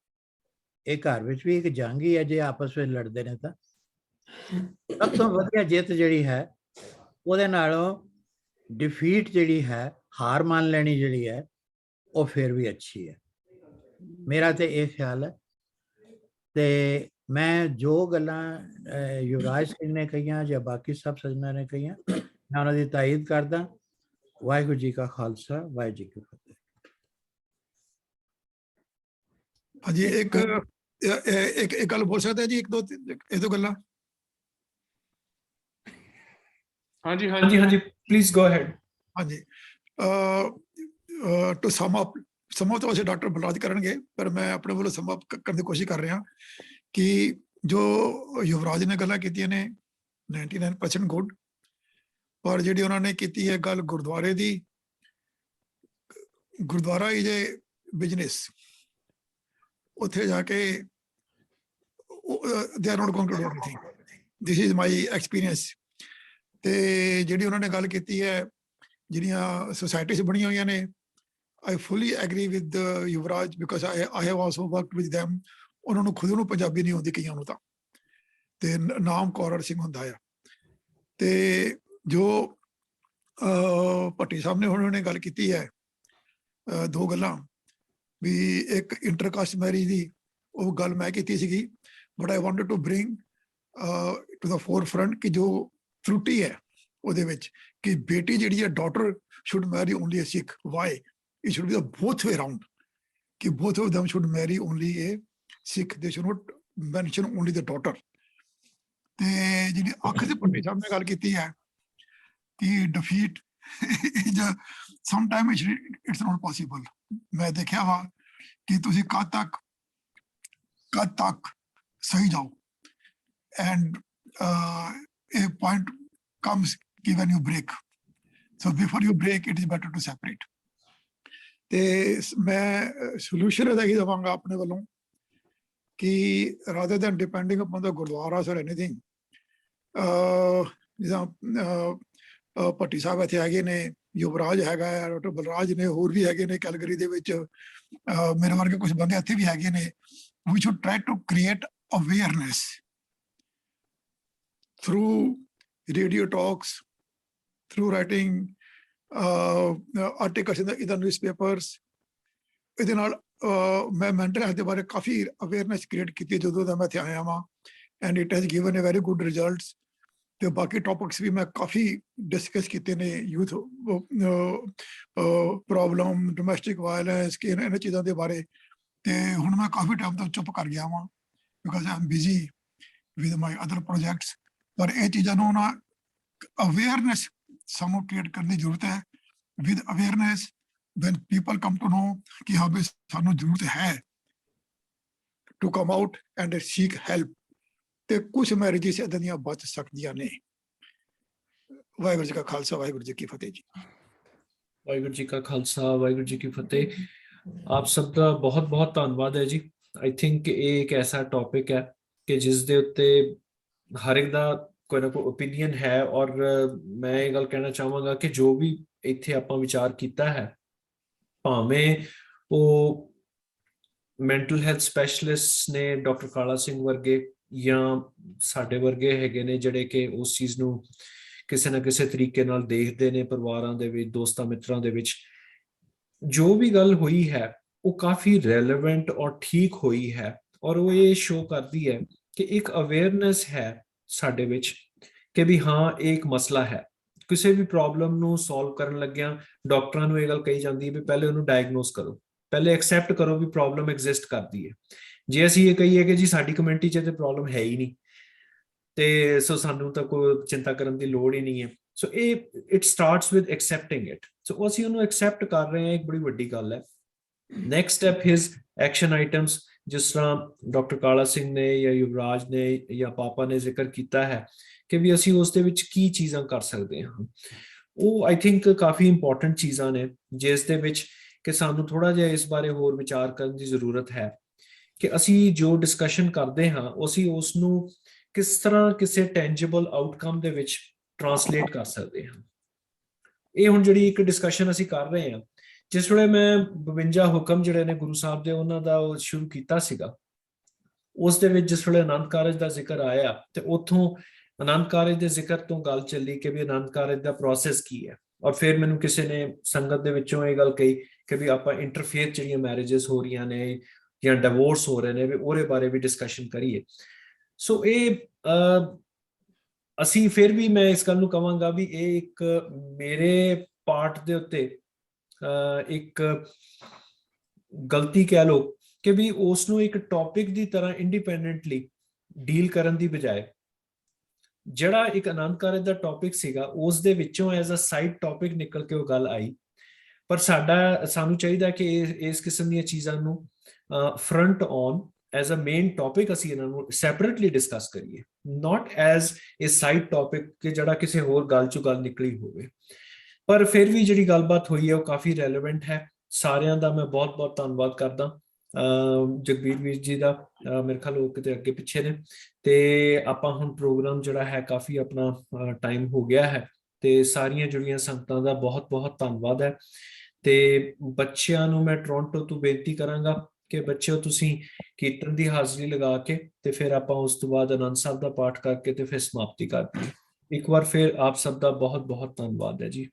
ਇਹ ਘਰ ਵਿੱਚ ਵੀ ਇੱਕ ਜੰਗ ਹੀ ਹੈ ਜੇ ਆਪਸ ਵਿੱਚ ਲੜਦੇ ਨੇ ਤਾਂ। ਸਭ ਤੋਂ ਵਧੀਆ ਜਿੱਤ ਜਿਹੜੀ ਹੈ ਉਹਦੇ ਨਾਲੋਂ ਡਿਫੀਟ ਜਿਹੜੀ ਹੈ, ਹਾਰ ਮੰਨ ਲੈਣੀ ਜਿਹੜੀ ਹੈ, ਉਹ ਫਿਰ ਵੀ ਅੱਛੀ ਹੈ। ਮੇਰਾ ਤੇ ਇਹ ਖਿਆਲ ਹੈ। ਤੇ ਮੈਂ ਜੋ ਗੱਲਾਂ ਯੁਵਰਾਜ ਸਿੰਘ ਨੇ ਕਹੀਆਂ ਜਾਂ ਬਾਕੀ ਸਭ ਸੱਜਣਾਂ ਨੇ ਕਹੀਆਂ, ਮੈਂ ਉਹਨਾਂ ਦੀ ਤਾਇਦ ਕਰਦਾ। ਵਾਹਿਗੁਰੂ ਜੀ ਕਾ ਖਾਲਸਾ, ਵਾਹਿਗੁਰੂ ਜੀ ਕੀ ਫਤਿਹ।
ਹਾਂਜੀ, ਇੱਕ ਗੱਲ ਬੋਲ ਸਕਦੇ ਜੀ, ਇੱਕ ਦੋ ਗੱਲਾਂ।
ਹਾਂਜੀ
ਹਾਂਜੀ ਹਾਂਜੀ, ਪਲੀਜ਼ ਗੋ ਅਹੈਡ।
ਹਾਂਜੀ, ਟੂ ਸਮ ਅਪ ਤਾਂ ਵੈਸੇ ਡਾਕਟਰ ਬਲਰਾਜ ਕਰਨਗੇ, ਪਰ ਮੈਂ ਆਪਣੇ ਵੱਲੋਂ ਸਮ ਅਪ ਕਰਨ ਦੀ ਕੋਸ਼ਿਸ਼ ਕਰ ਰਿਹਾ ਕਿ ਜੋ ਯੁਵਰਾਜ ਨੇ ਗੱਲਾਂ ਕੀਤੀਆਂ ਨੇ 99% ਗੁੱਡ, ਪਰ ਜਿਹੜੀ ਉਹਨਾਂ ਨੇ ਕੀਤੀ ਹੈ ਗੱਲ ਗੁਰਦੁਆਰੇ ਦੀ, ਗੁਰਦੁਆਰਾ ਹੀ ਜੇ ਬਿਜ਼ਨਸ, ਉੱਥੇ ਜਾ ਕੇ they are not going to do anything. This is my experience. ਤੇ ਜਿਹੜੀ ਉਹਨਾਂ ਨੇ ਗੱਲ ਕੀਤੀ ਹੈ ਜਿਹੜੀਆਂ ਸੁਸਾਇਟੀਜ਼ ਬਣੀਆਂ ਹੋਈਆਂ ਨੇ, I fully agree with Yuvraj because I have also worked with them. ਉਹਨਾਂ ਨੂੰ ਖੁਦ ਨੂੰ ਪੰਜਾਬੀ ਨਹੀਂ ਆਉਂਦੀ ਕਈਆਂ ਨੂੰ ਤਾਂ, ਤੇ ਨਾਮ ਕੌਰ ਸਿੰਘ ਹੁੰਦਾ ਆ। ਤੇ ਜੋ ਭੱਟੀ ਸਾਹਿਬ ਨੇ ਉਹਨਾਂ ਨੇ ਗੱਲ ਕੀਤੀ ਹੈ, ਦੋ ਗੱਲਾਂ, ਵੀ ਇੱਕ ਇੰਟਰਕਾਸਟ ਮੈਰਿਜ ਦੀ ਉਹ ਗੱਲ ਮੈਂ ਕੀਤੀ ਸੀਗੀ, but I wanted to bring to the forefront ਕਿ ਜੋ त्रुटि है ਉਹਦੇ ਵਿੱਚ ਕਿ ਬੇਟੀ ਜਿਹੜੀ ਹੈ daughter should marry only a Sikh. Why? It should be the both way around. कि both of them should marry only a Sikh. They should not mention only the daughter. ਤੇ ਜਿਹੜੀ ਅੱਖ ਦੇ ਪੱਟੀ ਸਾਹਿਬ ਨੇ ਗੱਲ ਕੀਤੀ ਹੈ ਕਿ defeat sometimes it's not possible. ਮੈਂ ਦੇਖਿਆ ਵਾ ਕਿ ਤੁਸੀਂ ਕਦ ਤੱਕ ਸਹੀ ਜਾਓ, and a point comes when you break. So before you break, it is better to separate. ਤੇ ਮੈਂ solution ਇਹਦਾ ਹੀ ਦਵਾਂਗਾ ਆਪਣੇ ਵੱਲੋਂ ਕਿ rather than depending upon the gurdwaras or anything, ਜਿੱਦਾਂ ਭੱਟੀ ਸਾਹਿਬ ਇੱਥੇ ਹੈਗੇ ਨੇ, ਯੁਵਰਾਜ ਹੈਗਾ, ਡਾਕਟਰ ਬਲਰਾਜ ਨੇ, ਹੋਰ ਵੀ ਹੈਗੇ ਨੇ ਕੈਲਗਰੀ ਦੇ ਵਿੱਚ, ਮੇਰੇ ਵਰਗੇ ਕੁਝ ਬੰਦੇ ਇੱਥੇ ਵੀ ਹੈਗੇ ਨੇ। We should try to create awareness through radio talks, through writing articles in the newspapers. ਇਹਦੇ ਨਾਲ ਮੈਂ ਮੈਂਟਲ ਹੈਲਥ ਦੇ ਬਾਰੇ ਕਾਫੀ ਅਵੇਅਰਨੈਸ ਕ੍ਰੀਏਟ ਕੀਤੀ ਜਦੋਂ ਦਾ ਮੈਂ ਇੱਥੇ ਆਇਆ ਵਾਂ, and it has given a very good results. ਤੇ ਬਾਕੀ ਟੌਪਿਕਸ ਵੀ ਮੈਂ ਕਾਫੀ ਡਿਸਕਸ ਕੀਤੇ ਨੇ, ਯੂਥ ਪ੍ਰੋਬਲਮ, ਡੋਮੈਸਟਿਕ ਵਾਇਲੈਂਸ, ਕਿ ਇਹਨਾਂ ਚੀਜ਼ਾਂ ਦੇ ਬਾਰੇ। ਤੇ ਹੁਣ ਮੈਂ ਕਾਫੀ ਟਾਈਮ ਤੋਂ ਚੁੱਪ ਕਰ ਗਿਆ ਵਾਂ because I am busy with my other projects. ਪਰ ਇਹ ਚੀਜ਼ਾਂ ਨੂੰ ਨਾ ਅਵੇਅਰਨੈਸ ਸਾਨੂੰ ਕ੍ਰੀਏਟ ਕਰਨ ਦੀ ਜ਼ਰੂਰਤ ਹੈ। With awareness when people come to know ਕਿ ਹਾਂ ਵੀ ਸਾਨੂੰ ਜ਼ਰੂਰਤ ਹੈ to come out and seek help, ਤੇ ਕੁਝ ਮੈਰਿਜਸ ਏਦਾਂ ਦੀਆਂ ਬਚ ਸਕਦੀਆਂ ਨੇ। ਵਾਹਿਗੁਰੂ ਜੀ ਕਾ ਖਾਲਸਾ, ਵਾਹਿਗੁਰੂ ਜੀ ਕੀ ਫਤਿਹ ਜੀ।
ਵਾਹਿਗੁਰੂ ਜੀ ਕਾ ਖਾਲਸਾ, ਵਾਹਿਗੁਰੂ ਜੀ ਕੀ ਫਤਿਹ। ਆਪ ਸਭ ਦਾ ਬਹੁਤ ਬਹੁਤ ਧੰਨਵਾਦ ਹੈ ਜੀ। ਆਈ ਥਿੰਕ ਇਹ ਇੱਕ ਐਸਾ ਟੌਪਿਕ ਹੈ ਕਿ ਜਿਸ ਦੇ ਉੱਤੇ ਹਰ ਇੱਕ ਦਾ ਕੋਈ ਨਾ ਕੋਈ ਓਪੀਨੀਅਨ ਹੈ, ਔਰ ਮੈਂ ਇਹ ਗੱਲ ਕਹਿਣਾ ਚਾਹਾਂਗਾ ਕਿ ਜੋ ਵੀ ਇੱਥੇ ਆਪਾਂ ਵਿਚਾਰ ਕੀਤਾ ਹੈ, ਭਾਵੇਂ ਉਹ ਮੈਂਟਲ ਹੈਲਥ ਸਪੈਸ਼ਲਿਸਟ ਨੇ ਡਾਕਟਰ ਕਾਲਾ ਸਿੰਘ ਵਰਗੇ, ਜਾਂ ਸਾਡੇ ਵਰਗੇ ਹੈਗੇ ਨੇ ਜਿਹੜੇ ਕਿ ਉਸ ਚੀਜ਼ ਨੂੰ ਕਿਸੇ ਨਾ ਕਿਸੇ ਤਰੀਕੇ ਨਾਲ ਦੇਖਦੇ ਨੇ, ਪਰਿਵਾਰਾਂ ਦੇ ਵਿੱਚ, ਦੋਸਤਾਂ ਮਿੱਤਰਾਂ ਦੇ ਵਿੱਚ, ਜੋ ਵੀ ਗੱਲ ਹੋਈ ਹੈ ਉਹ ਕਾਫੀ ਰੈਲੇਵੈਂਟ ਔਰ ਠੀਕ ਹੋਈ ਹੈ। ਔਰ ਉਹ ਇਹ ਸ਼ੋ ਕਰਦੀ ਹੈ ਕਿ ਇੱਕ ਅਵੇਅਰਨੈਸ ਹੈ ਸਾਡੇ ਵਿੱਚ ਕਿ ਵੀ ਹਾਂ ਇਹ ਇੱਕ ਮਸਲਾ ਹੈ। ਕਿਸੇ ਵੀ ਪ੍ਰੋਬਲਮ ਨੂੰ ਸੋਲਵ ਕਰਨ ਲੱਗਿਆਂ ਡਾਕਟਰਾਂ ਨੂੰ ਇਹ ਗੱਲ ਕਹੀ ਜਾਂਦੀ ਹੈ ਵੀ ਪਹਿਲੇ ਉਹਨੂੰ ਡਾਇਗਨੋਸ ਕਰੋ, ਪਹਿਲੇ ਐਕਸੈਪਟ ਕਰੋ ਵੀ ਪ੍ਰੋਬਲਮ ਐਗਜ਼ਿਸਟ ਕਰਦੀ ਹੈ। ਜੇ ਅਸੀਂ ਇਹ ਕਹੀਏ ਕਿ ਜੀ ਸਾਡੀ ਕਮਿਊਨਿਟੀ 'ਚ ਤੇ ਪ੍ਰੋਬਲਮ ਹੈ ਹੀ ਨਹੀਂ, ਤੇ ਸੋ ਸਾਨੂੰ ਤਾਂ ਕੋਈ ਚਿੰਤਾ ਕਰਨ ਦੀ ਲੋੜ ਹੀ ਨਹੀਂ ਹੈ। ਸੋ ਇਹ it starts with accepting it. So ਅਸੀਂ ਉਹਨੂੰ ਐਕਸੈਪਟ ਕਰ ਰਹੇ ਹਾਂ, ਇੱਕ ਬੜੀ ਵੱਡੀ ਗੱਲ ਹੈ। Next step his action items, ਜਿਸ ਤਰ੍ਹਾਂ ਡਾਕਟਰ ਕਾਲਾ ਸਿੰਘ ਨੇ ਜਾਂ ਯੁਵਰਾਜ ਨੇ ਜਾਂ ਪਾਪਾ ਨੇ ਜ਼ਿਕਰ ਕੀਤਾ ਹੈ ਕਿ ਵੀ ਅਸੀਂ ਉਸ ਦੇ ਵਿੱਚ ਕੀ ਚੀਜ਼ਾਂ ਕਰ ਸਕਦੇ ਹਾਂ। ਉਹ ਆਈ ਥਿੰਕ ਕਾਫੀ ਇੰਪੋਰਟੈਂਟ ਚੀਜ਼ਾਂ ਨੇ ਜਿਸ ਦੇ ਵਿੱਚ ਕਿ ਸਾਨੂੰ ਥੋੜਾ ਜਿਹਾ ਇਸ ਬਾਰੇ ਹੋਰ ਵਿਚਾਰ ਕਰਨ ਦੀ ਜ਼ਰੂਰਤ ਹੈ ਕਿ ਅਸੀਂ ਜੋ ਡਿਸਕਸ਼ਨ ਕਰਦੇ ਹਾਂ ਅਸੀਂ ਉਸ ਨੂੰ ਕਿਸ ਤਰ੍ਹਾਂ ਕਿਸੇ ਟੈਂਜੀਬਲ ਆਊਟਕਮ ਦੇ ਵਿੱਚ ਟਰਾਂਸਲੇਟ ਕਰ ਸਕਦੇ ਹਾਂ। ਇਹ ਹੁਣ ਜਿਹੜੀ ਇੱਕ ਡਿਸਕਸ਼ਨ ਅਸੀਂ ਕਰ ਰਹੇ ਹਾਂ, ਜਿਸ ਵੇਲੇ ਮੈਂ 52 ਹੁਕਮ ਜਿਹੜੇ ਨੇ ਗੁਰੂ ਸਾਹਿਬ ਦੇ ਉਹਨਾਂ ਦਾ ਉਹ ਸ਼ੁਰੂ ਕੀਤਾ ਸੀਗਾ, ਉਸ ਦੇ ਵਿੱਚ ਜਿਸ ਵੇਲੇ ਆਨੰਦ ਕਾਰਜ ਦਾ ਜ਼ਿਕਰ ਆਇਆ ਤੇ ਉੱਥੋਂ ਆਨੰਦ ਕਾਰਜ ਦੇ ਜ਼ਿਕਰ ਤੋਂ ਗੱਲ ਚੱਲੀ ਕਿ ਵੀ ਆਨੰਦ ਕਾਰਜ ਦਾ ਪ੍ਰੋਸੈਸ ਕੀ ਹੈ। ਔਰ ਫਿਰ ਮੈਨੂੰ ਕਿਸੇ ਨੇ ਸੰਗਤ ਦੇ ਵਿੱਚੋਂ ਇਹ ਗੱਲ ਕਹੀ ਕਿ ਵੀ ਆਪਾਂ ਇੰਟਰਫੇਥ ਜਿਹੜੀਆਂ ਮੈਰਿਜਸ ਹੋ ਰਹੀਆਂ ਨੇ ਜਾਂ ਡਿਵੋਰਸ ਹੋ ਰਹੇ ਨੇ ਵੀ ਉਹਦੇ ਬਾਰੇ ਵੀ ਡਿਸਕਸ਼ਨ ਕਰੀਏ। ਸੋ ਇਹ ਅਸੀਂ ਫਿਰ ਵੀ ਮੈਂ ਇਸ ਗੱਲ ਨੂੰ ਕਹਾਂਗਾ ਵੀ ਇਹ ਇੱਕ ਮੇਰੇ ਪਾਰਟ ਦੇ ਉੱਤੇ ਇੱਕ ਗਲਤੀ ਕਹਿ ਲਓ ਕਿ ਵੀ ਉਸ ਨੂੰ ਇੱਕ ਟੌਪਿਕ ਦੀ ਤਰ੍ਹਾਂ ਇੰਡੀਪੈਂਡੈਂਟਲੀ ਡੀਲ ਕਰਨ ਦੀ ਬਜਾਏ ਜਿਹੜਾ ਇੱਕ ਆਨੰਦ ਕਾਰਜ ਦਾ ਟੌਪਿਕ ਸੀਗਾ ਉਸ ਦੇ ਵਿੱਚੋਂ ਐਜ਼ ਅ ਸਾਈਡ ਟੌਪਿਕ ਨਿਕਲ ਕੇ ਉਹ ਗੱਲ ਆਈ। ਪਰ ਸਾਨੂੰ ਚਾਹੀਦਾ ਕਿ ਇਸ ਕਿਸਮ ਦੀਆਂ ਚੀਜ਼ਾਂ ਨੂੰ front on as a main topic ਅਸੀਂ ਇਹਨਾਂ ਨੂੰ ਸੈਪਰੇਟਲੀ ਡਿਸਕਸ ਕਰੀਏ, not as a side topic ਕਿ ਜਿਹੜਾ ਕਿਸੇ ਹੋਰ ਗੱਲ ਚੋਂ ਗੱਲ ਨਿਕਲੀ ਹੋਵੇ। ਪਰ ਫਿਰ ਵੀ ਜਿਹੜੀ ਗੱਲਬਾਤ ਹੋਈ ਹੈ ਉਹ ਕਾਫੀ ਰੈਲੇਵੈਂਟ ਹੈ। ਸਾਰਿਆਂ ਦਾ ਮੈਂ ਬਹੁਤ ਬਹੁਤ ਧੰਨਵਾਦ ਕਰਦਾ। ਜਗਬੀਰ ਵੀਰ ਜੀ ਦਾ ਮੇਰੇ ਖਿਆਲ ਉਹ ਕਿਤੇ ਅੱਗੇ ਪਿੱਛੇ ਨੇ, ਤੇ ਆਪਾਂ ਹੁਣ ਪ੍ਰੋਗਰਾਮ ਜਿਹੜਾ ਹੈ ਕਾਫੀ ਆਪਣਾ ਟਾਈਮ ਹੋ ਗਿਆ ਹੈ, ਤੇ ਸਾਰੀਆਂ ਜਿਹੜੀਆਂ ਸੰਗਤਾਂ ਦਾ ਬਹੁਤ ਬਹੁਤ ਧੰਨਵਾਦ ਹੈ। ਤੇ ਬੱਚਿਆਂ ਨੂੰ ਮੈਂ ਟੋਰਾਂਟੋ ਤੋਂ ਬੇਨਤੀ ਕਰਾਂਗਾ ਕਿ ਬੱਚਿਓ ਤੁਸੀਂ ਕੀਰਤਨ ਦੀ ਹਾਜ਼ਰੀ ਲਗਾ ਕੇ ਤੇ ਫਿਰ ਆਪਾਂ ਉਸ ਤੋਂ ਬਾਅਦ ਆਨੰਦ ਸਾਹਿਬ ਦਾ ਪਾਠ ਕਰਕੇ ਤੇ ਫਿਰ ਸਮਾਪਤੀ ਕਰਦੇ। ਇੱਕ ਵਾਰ ਫਿਰ ਆਪ ਸਭ ਦਾ ਬਹੁਤ ਬਹੁਤ ਧੰਨਵਾਦ ਹੈ ਜੀ।